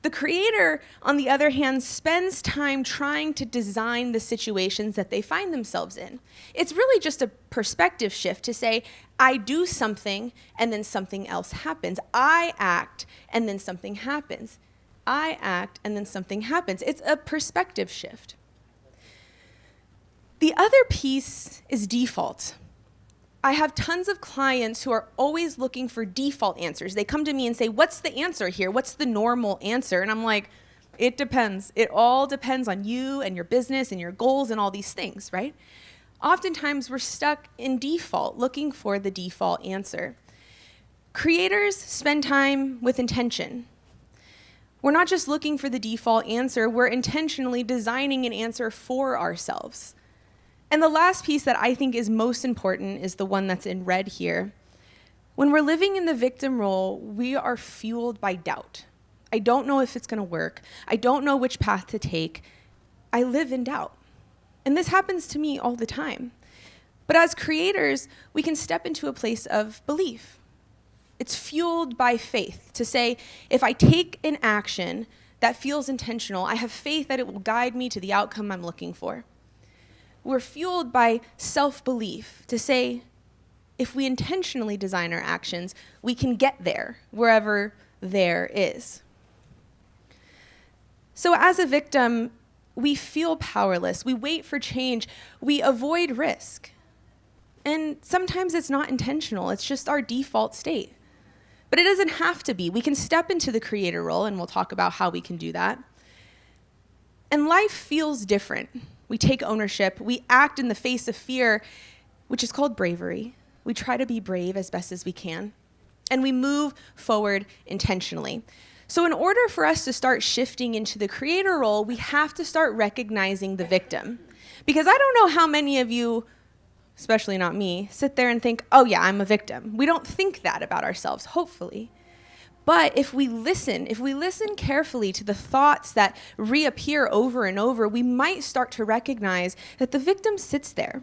The creator, on the other hand, spends time trying to design the situations that they find themselves in. It's really just a perspective shift to say, I do something and then something else happens. I act and then something happens. I act and then something happens. It's a perspective shift. The other piece is default. I have tons of clients who are always looking for default answers. They come to me and say, what's the answer here? What's the normal answer? And I'm like, it depends. It all depends on you and your business and your goals and all these things, right? Oftentimes we're stuck in default, looking for the default answer. Creators spend time with intention. We're not just looking for the default answer, we're intentionally designing an answer for ourselves. And the last piece that I think is most important is the one that's in red here. When we're living in the victim role, we are fueled by doubt. I don't know if it's going to work. I don't know which path to take. I live in doubt. And this happens to me all the time. But as creators, we can step into a place of belief. It's fueled by faith to say, if I take an action that feels intentional, I have faith that it will guide me to the outcome I'm looking for. We're fueled by self-belief to say, if we intentionally design our actions, we can get there, wherever there is. So as a victim, we feel powerless. We wait for change. We avoid risk. And sometimes it's not intentional. It's just our default state. But it doesn't have to be. We can step into the creator role, and we'll talk about how we can do that. And life feels different. We take ownership. We act in the face of fear, which is called bravery. We try to be brave as best as we can. And we move forward intentionally. So in order for us to start shifting into the creator role, we have to start recognizing the victim. Because I don't know how many of you, especially not me, sit there and think, oh yeah, I'm a victim. We don't think that about ourselves, hopefully. But if we listen carefully to the thoughts that reappear over and over, we might start to recognize that the victim sits there.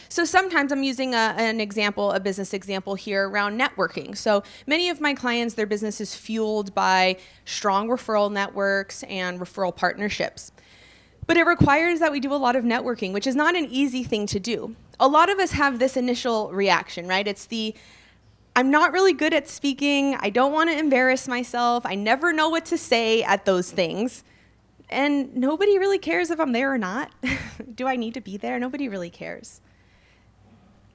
So sometimes I'm using a business example here around networking. So many of my clients, their business is fueled by strong referral networks and referral partnerships. But it requires that we do a lot of networking, which is not an easy thing to do. A lot of us have this initial reaction, right? It's I'm not really good at speaking. I don't want to embarrass myself. I never know what to say at those things. And nobody really cares if I'm there or not. Do I need to be there? Nobody really cares.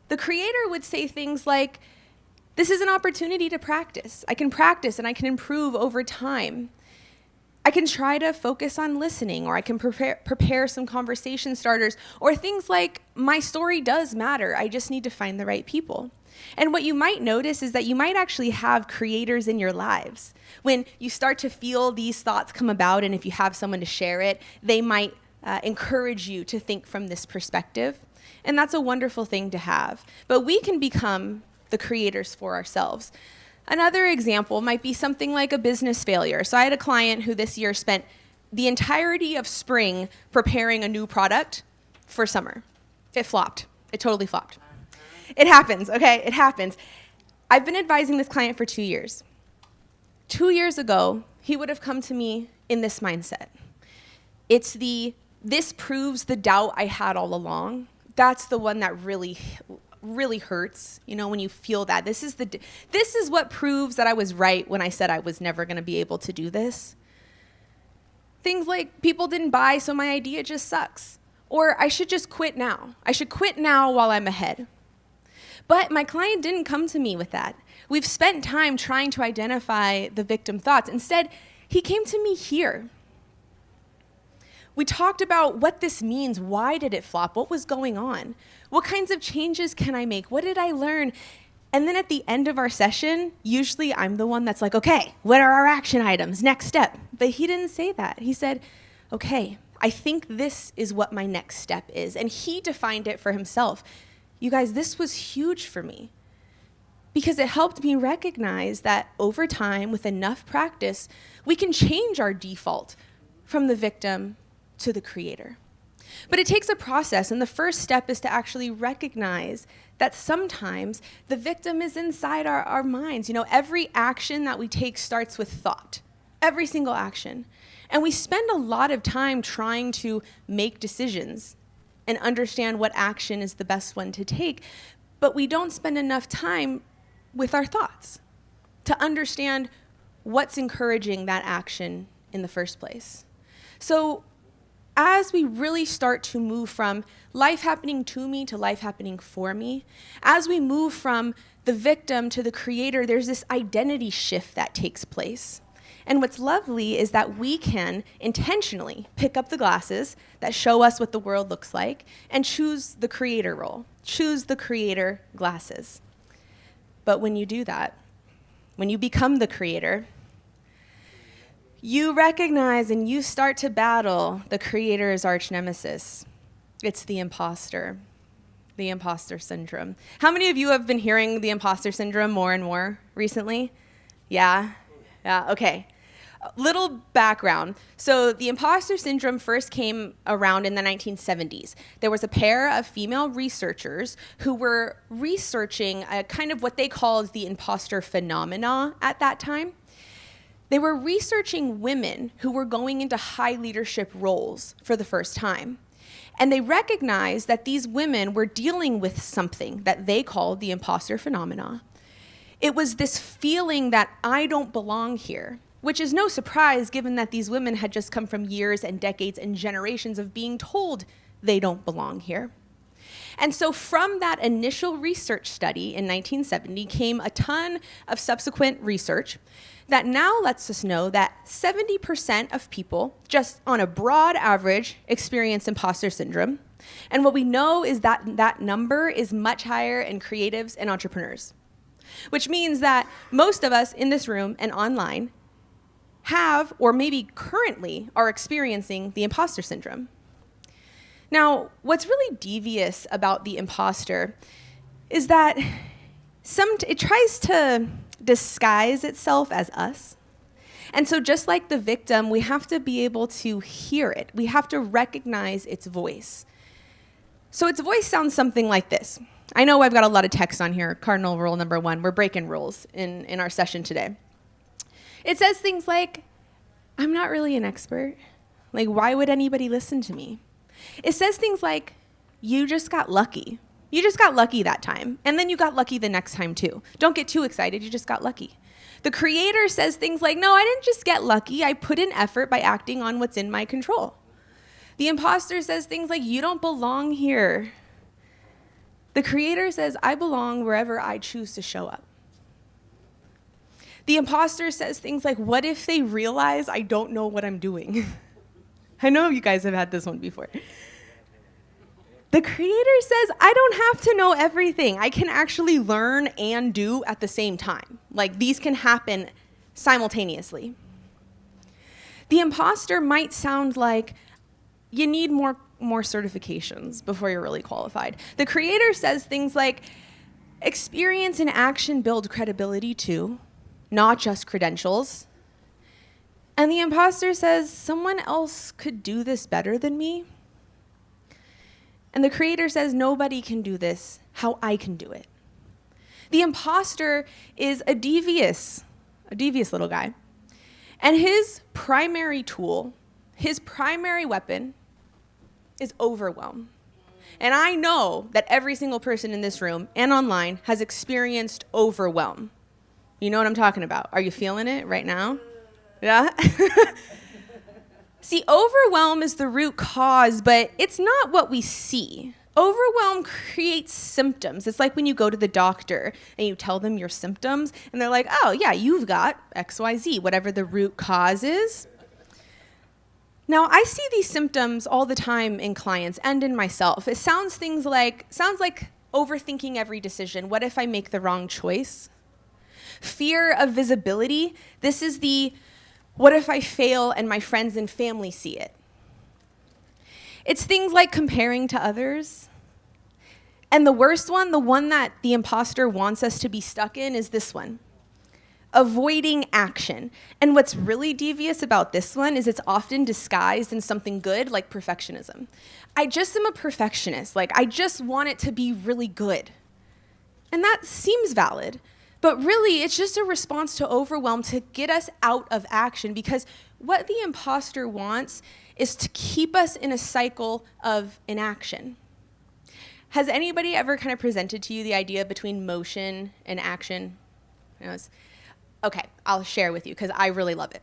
The creator would say things like, this is an opportunity to practice. I can practice and I can improve over time. I can try to focus on listening, or I can prepare some conversation starters, or things like, my story does matter. I just need to find the right people. And what you might notice is that you might actually have creators in your lives. When you start to feel these thoughts come about, and if you have someone to share it, they might encourage you to think from this perspective. And that's a wonderful thing to have. But we can become the creators for ourselves. Another example might be something like a business failure. So I had a client who this year spent the entirety of spring preparing a new product for summer. It flopped. It totally flopped. It happens, okay? It happens. I've been advising this client for 2 years. 2 years ago, he would have come to me in this mindset. It's this proves the doubt I had all along. That's the one that really hurts, when you feel that. This is what proves that I was right when I said I was never going to be able to do this. Things like, people didn't buy, so my idea just sucks. Or I should just quit now. I should quit now while I'm ahead. But my client didn't come to me with that. We've spent time trying to identify the victim thoughts. Instead, he came to me here. We talked about what this means. Why did it flop? What was going on? What kinds of changes can I make? What did I learn? And then at the end of our session, usually I'm the one that's like, okay, what are our action items? Next step. But he didn't say that. He said, okay, I think this is what my next step is. And he defined it for himself. You guys, this was huge for me because it helped me recognize that over time, with enough practice, we can change our default from the victim to the creator. But it takes a process, and the first step is to actually recognize that sometimes the victim is inside our minds. Every action that we take starts with thought, every single action. And we spend a lot of time trying to make decisions and understand what action is the best one to take, but we don't spend enough time with our thoughts to understand what's encouraging that action in the first place. So as we really start to move from life happening to me to life happening for me, as we move from the victim to the creator, there's this identity shift that takes place. And what's lovely is that we can intentionally pick up the glasses that show us what the world looks like and choose the creator role, choose the creator glasses. But when you do that, when you become the creator, you recognize and you start to battle the creator's arch nemesis. It's the imposter syndrome. How many of you have been hearing the imposter syndrome more and more recently? Yeah, okay. Little background. So the imposter syndrome first came around in the 1970s. There was a pair of female researchers who were researching kind of what they called the imposter phenomena at that time. They were researching women who were going into high leadership roles for the first time. And they recognized that these women were dealing with something that they called the imposter phenomena. It was this feeling that I don't belong here, which is no surprise given that these women had just come from years and decades and generations of being told they don't belong here. And so from that initial research study in 1970 came a ton of subsequent research that now lets us know that 70% of people, just on a broad average, experience imposter syndrome. And what we know is that that number is much higher in creatives and entrepreneurs, which means that most of us in this room and online have, or maybe currently are experiencing the imposter syndrome. Now, what's really devious about the imposter is that it tries to disguise itself as us. And so just like the victim, we have to be able to hear it. We have to recognize its voice. So its voice sounds something like this. I know I've got a lot of text on here. Cardinal rule number 1, we're breaking rules in our session today. It says things like, I'm not really an expert. Like, why would anybody listen to me? It says things like, you just got lucky. You just got lucky that time, and then you got lucky the next time too. Don't get too excited, you just got lucky. The creator says things like, no, I didn't just get lucky, I put in effort by acting on what's in my control. The imposter says things like, you don't belong here. The creator says, I belong wherever I choose to show up. The imposter says things like, what if they realize I don't know what I'm doing? I know you guys have had this one before. The creator says, I don't have to know everything. I can actually learn and do at the same time. Like, these can happen simultaneously. The imposter might sound like, you need more certifications before you're really qualified. The creator says things like, experience and action build credibility too, not just credentials. And the imposter says, someone else could do this better than me. And the creator says, nobody can do this how I can do it. The imposter is a devious little guy. And his primary tool, his primary weapon is overwhelm. And I know that every single person in this room and online has experienced overwhelm. You know what I'm talking about. Are you feeling it right now? Yeah? See, overwhelm is the root cause, but it's not what we see. Overwhelm creates symptoms. It's like when you go to the doctor and you tell them your symptoms, and they're like, oh, yeah, you've got XYZ, whatever the root cause is. Now, I see these symptoms all the time in clients and in myself. It sounds like overthinking every decision. What if I make the wrong choice? Fear of visibility. This is the what if I fail and my friends and family see it? It's things like comparing to others. And the worst one, the one that the imposter wants us to be stuck in, is this one. Avoiding action. And what's really devious about this one is it's often disguised in something good, like perfectionism. I just am a perfectionist. Like, I just want it to be really good. And that seems valid. But really, it's just a response to overwhelm to get us out of action, because what the imposter wants is to keep us in a cycle of inaction. Has anybody ever kind of presented to you the idea between motion and action? Okay, I'll share with you because I really love it.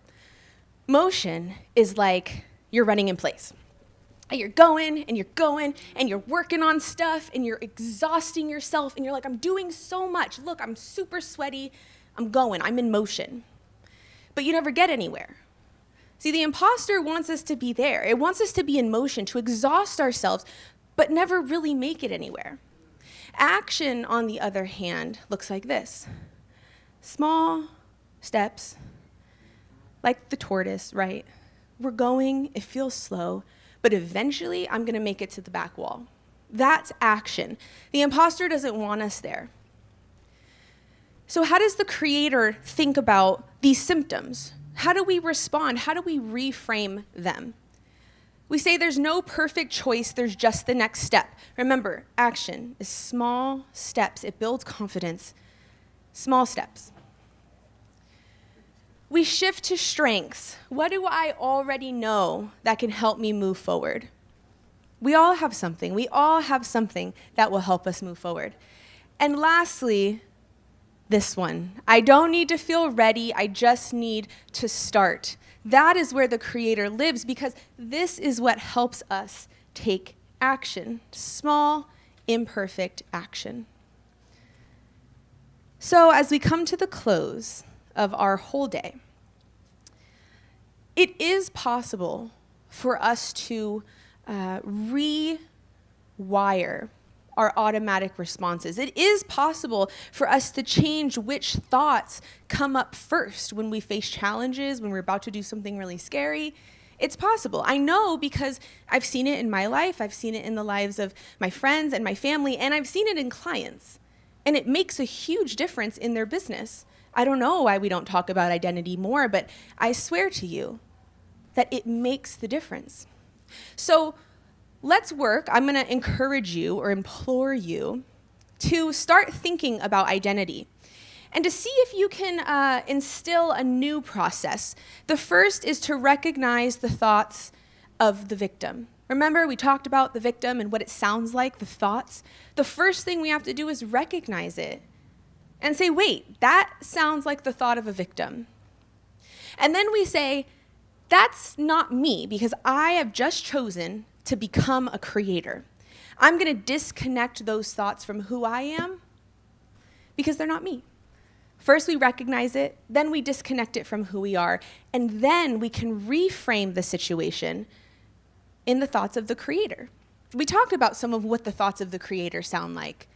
Motion is like you're running in place. And you're going and you're going and you're working on stuff and you're exhausting yourself and you're like, I'm doing so much. Look, I'm super sweaty. I'm going. I'm in motion. But you never get anywhere. See, the imposter wants us to be there. It wants us to be in motion, to exhaust ourselves, but never really make it anywhere. Action, on the other hand, looks like this. Small steps, like the tortoise, right? We're going, it feels slow, but eventually I'm gonna make it to the back wall. That's action. The imposter doesn't want us there. So how does the creator think about these symptoms? How do we respond? How do we reframe them? We say there's no perfect choice, there's just the next step. Remember, action is small steps. It builds confidence. Small steps. We shift to strengths. What do I already know that can help me move forward? We all have something. We all have something that will help us move forward. And lastly, this one. I don't need to feel ready. I just need to start. That is where the creator lives, because this is what helps us take action. Small, imperfect action. So as we come to the close of our whole day, it is possible for us to rewire our automatic responses. It is possible for us to change which thoughts come up first when we face challenges, when we're about to do something really scary. It's possible. I know because I've seen it in my life, I've seen it in the lives of my friends and my family, and I've seen it in clients. And it makes a huge difference in their business. I don't know why we don't talk about identity more, but I swear to you that it makes the difference. So let's work. I'm going to encourage you or implore you to start thinking about identity and to see if you can instill a new process. The first is to recognize the thoughts of the victim. Remember, we talked about the victim and what it sounds like, the thoughts. The first thing we have to do is recognize it and say, wait, that sounds like the thought of a victim. And then we say, that's not me, because I have just chosen to become a creator. I'm going to disconnect those thoughts from who I am because they're not me. First, we recognize it, then we disconnect it from who we are, and then we can reframe the situation in the thoughts of the creator. We talked about some of what the thoughts of the creator sound like.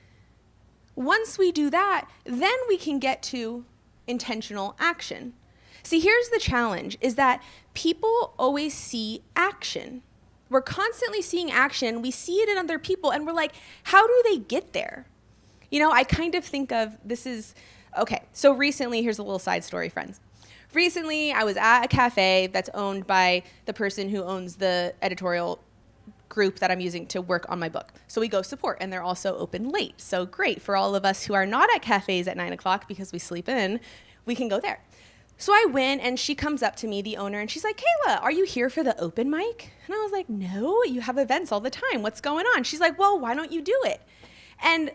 Once we do that, then we can get to intentional action. See, here's the challenge, is that people always see action. We're constantly seeing action, we see it in other people, and we're like, how do they get there? You know, I kind of think of, okay, so recently, here's a little side story, friends. Recently, I was at a cafe that's owned by the person who owns the editorial group that I'm using to work on my book. So we go support, and they're also open late. So great for all of us who are not at cafes at 9 o'clock because we sleep in, we can go there. So I went, and she comes up to me, the owner, and she's like, Kayla, are you here for the open mic? And I was like, no, you have events all the time. What's going on? She's like, well, why don't you do it? And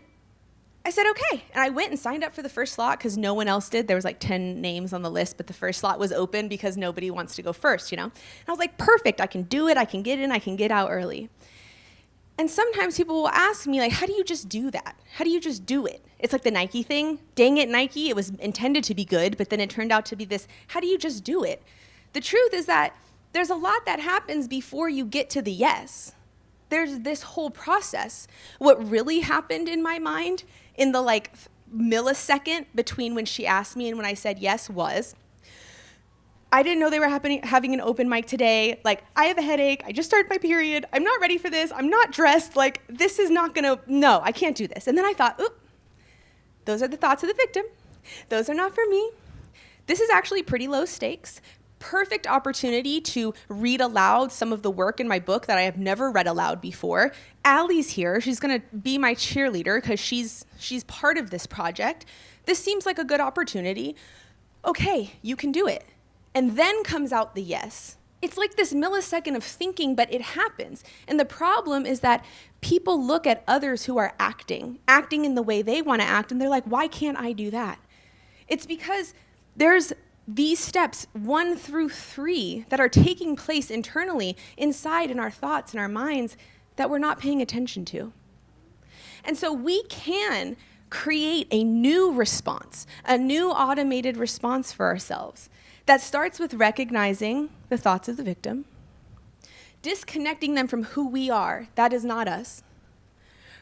I said, okay. And I went and signed up for the first slot because no one else did. There was like 10 names on the list, but the first slot was open because nobody wants to go first, you know? And I was like, perfect, I can do it. I can get in, I can get out early. And sometimes people will ask me, like, how do you just do that? How do you just do it? It's like the Nike thing. Dang it, Nike, it was intended to be good, but then it turned out to be this. How do you just do it? The truth is that there's a lot that happens before you get to the yes. There's this whole process. What really happened in my mind in the like millisecond between when she asked me and when I said yes was, I didn't know they were having an open mic today. Like, I have a headache. I just started my period. I'm not ready for this. I'm not dressed. Like, this is not gonna, no, I can't do this. And then I thought, oop, those are the thoughts of the victim. Those are not for me. This is actually pretty low stakes. Perfect opportunity to read aloud some of the work in my book that I have never read aloud before. Allie's here. She's gonna be my cheerleader because she's part of this project. This seems like a good opportunity. Okay, you can do it. And then comes out the yes. It's like this millisecond of thinking, but it happens. And the problem is that people look at others who are acting in the way they want to act, and they're like, why can't I do that? It's because there's these steps 1 through 3 that are taking place internally inside in our thoughts and our minds that we're not paying attention to. And so we can create a new response, a new automated response for ourselves that starts with recognizing the thoughts of the victim, disconnecting them from who we are, that is not us,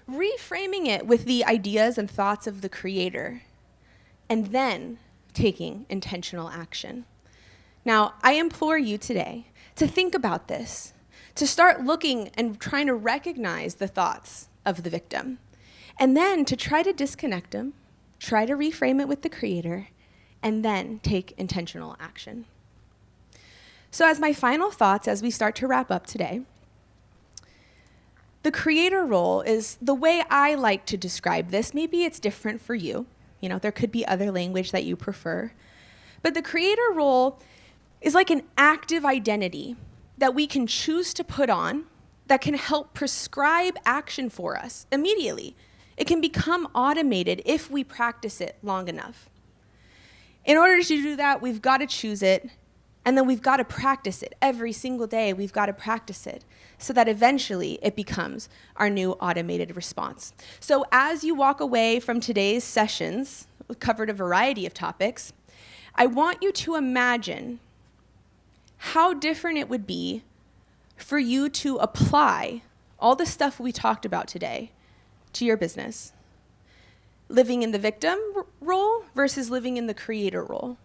reframing it with the ideas and thoughts of the creator, and then taking intentional action. Now, I implore you today to think about this, to start looking and trying to recognize the thoughts of the victim, and then to try to disconnect them, try to reframe it with the creator, and then take intentional action. So as my final thoughts, as we start to wrap up today, the creator role is the way I like to describe this. Maybe it's different for you. You know, there could be other language that you prefer. But the creator role is like an active identity that we can choose to put on that can help prescribe action for us immediately. It can become automated if we practice it long enough. In order to do that, we've got to choose it, and then we've got to practice it. Every single day, we've got to practice it so that eventually it becomes our new automated response. So as you walk away from today's sessions, we covered a variety of topics, I want you to imagine how different it would be for you to apply all the stuff we talked about today to your business. Living in the victim role versus living in the creator role.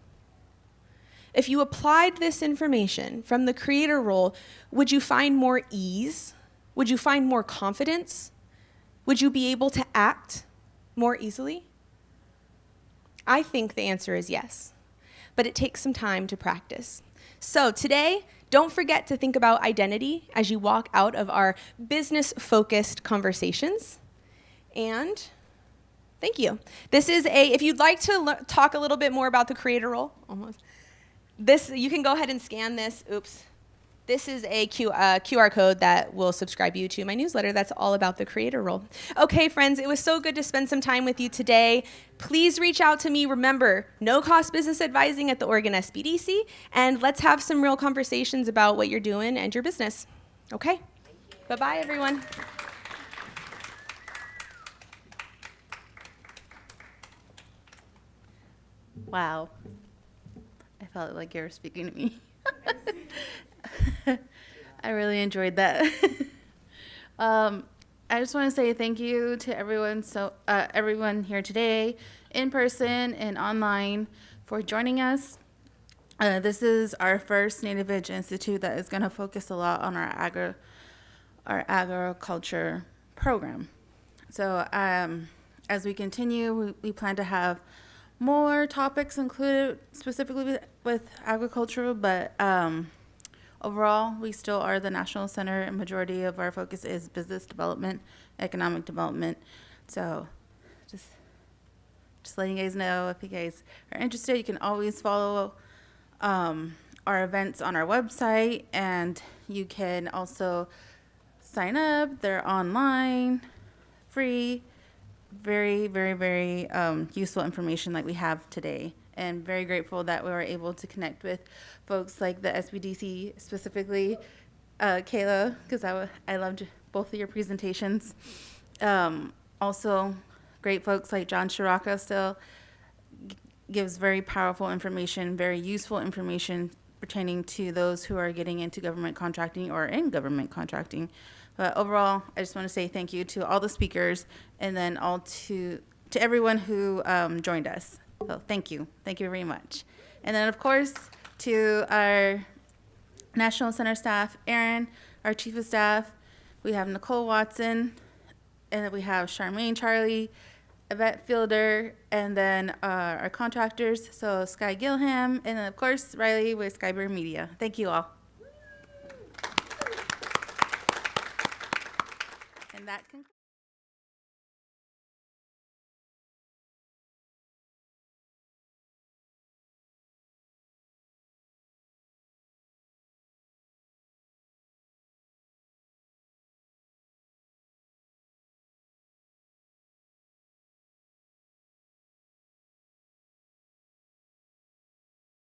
If you applied this information from the creator role, would you find more ease? Would you find more confidence? Would you be able to act more easily? I think the answer is yes, but it takes some time to practice. So today, don't forget to think about identity as you walk out of our business-focused conversations. And thank you. This is if you'd like to talk a little bit more about the creator role, you can go ahead and scan this. Oops. This is a QR code that will subscribe you to my newsletter that's all about the creator role. Okay, friends, it was so good to spend some time with you today. Please reach out to me. Remember, no-cost business advising at the Oregon SBDC, and let's have some real conversations about what you're doing and your business. Okay? Bye-bye, everyone. Wow. I felt like you were speaking to me. I really enjoyed that. I just want to say thank you to everyone, everyone here today, in person and online, for joining us. This is our first Native Edge Institute that is going to focus a lot on our agriculture program. So as we continue, we plan to have more topics included specifically with agriculture, but overall, we still are the National Center, and majority of our focus is business development, economic development. So just letting you guys know, if you guys are interested, you can always follow our events on our website, and you can also sign up. They're online, free. Very, very, very useful information like we have today. And very grateful that we were able to connect with folks like the SBDC, specifically Kayla, because I loved both of your presentations. Also, great folks like John Shiraka still gives very powerful information, very useful information pertaining to those who are getting into government contracting or in government contracting. But overall, I just want to say thank you to all the speakers, and then all to everyone who joined us. So thank you very much. And then of course to our National Center staff, Erin, our chief of staff, we have Nicole Watson, and then we have Charmaine Charlie, Yvette Fielder, and then our contractors, so Sky Gilham, and then of course Riley with Skyber Media. Thank you all. And that concludes.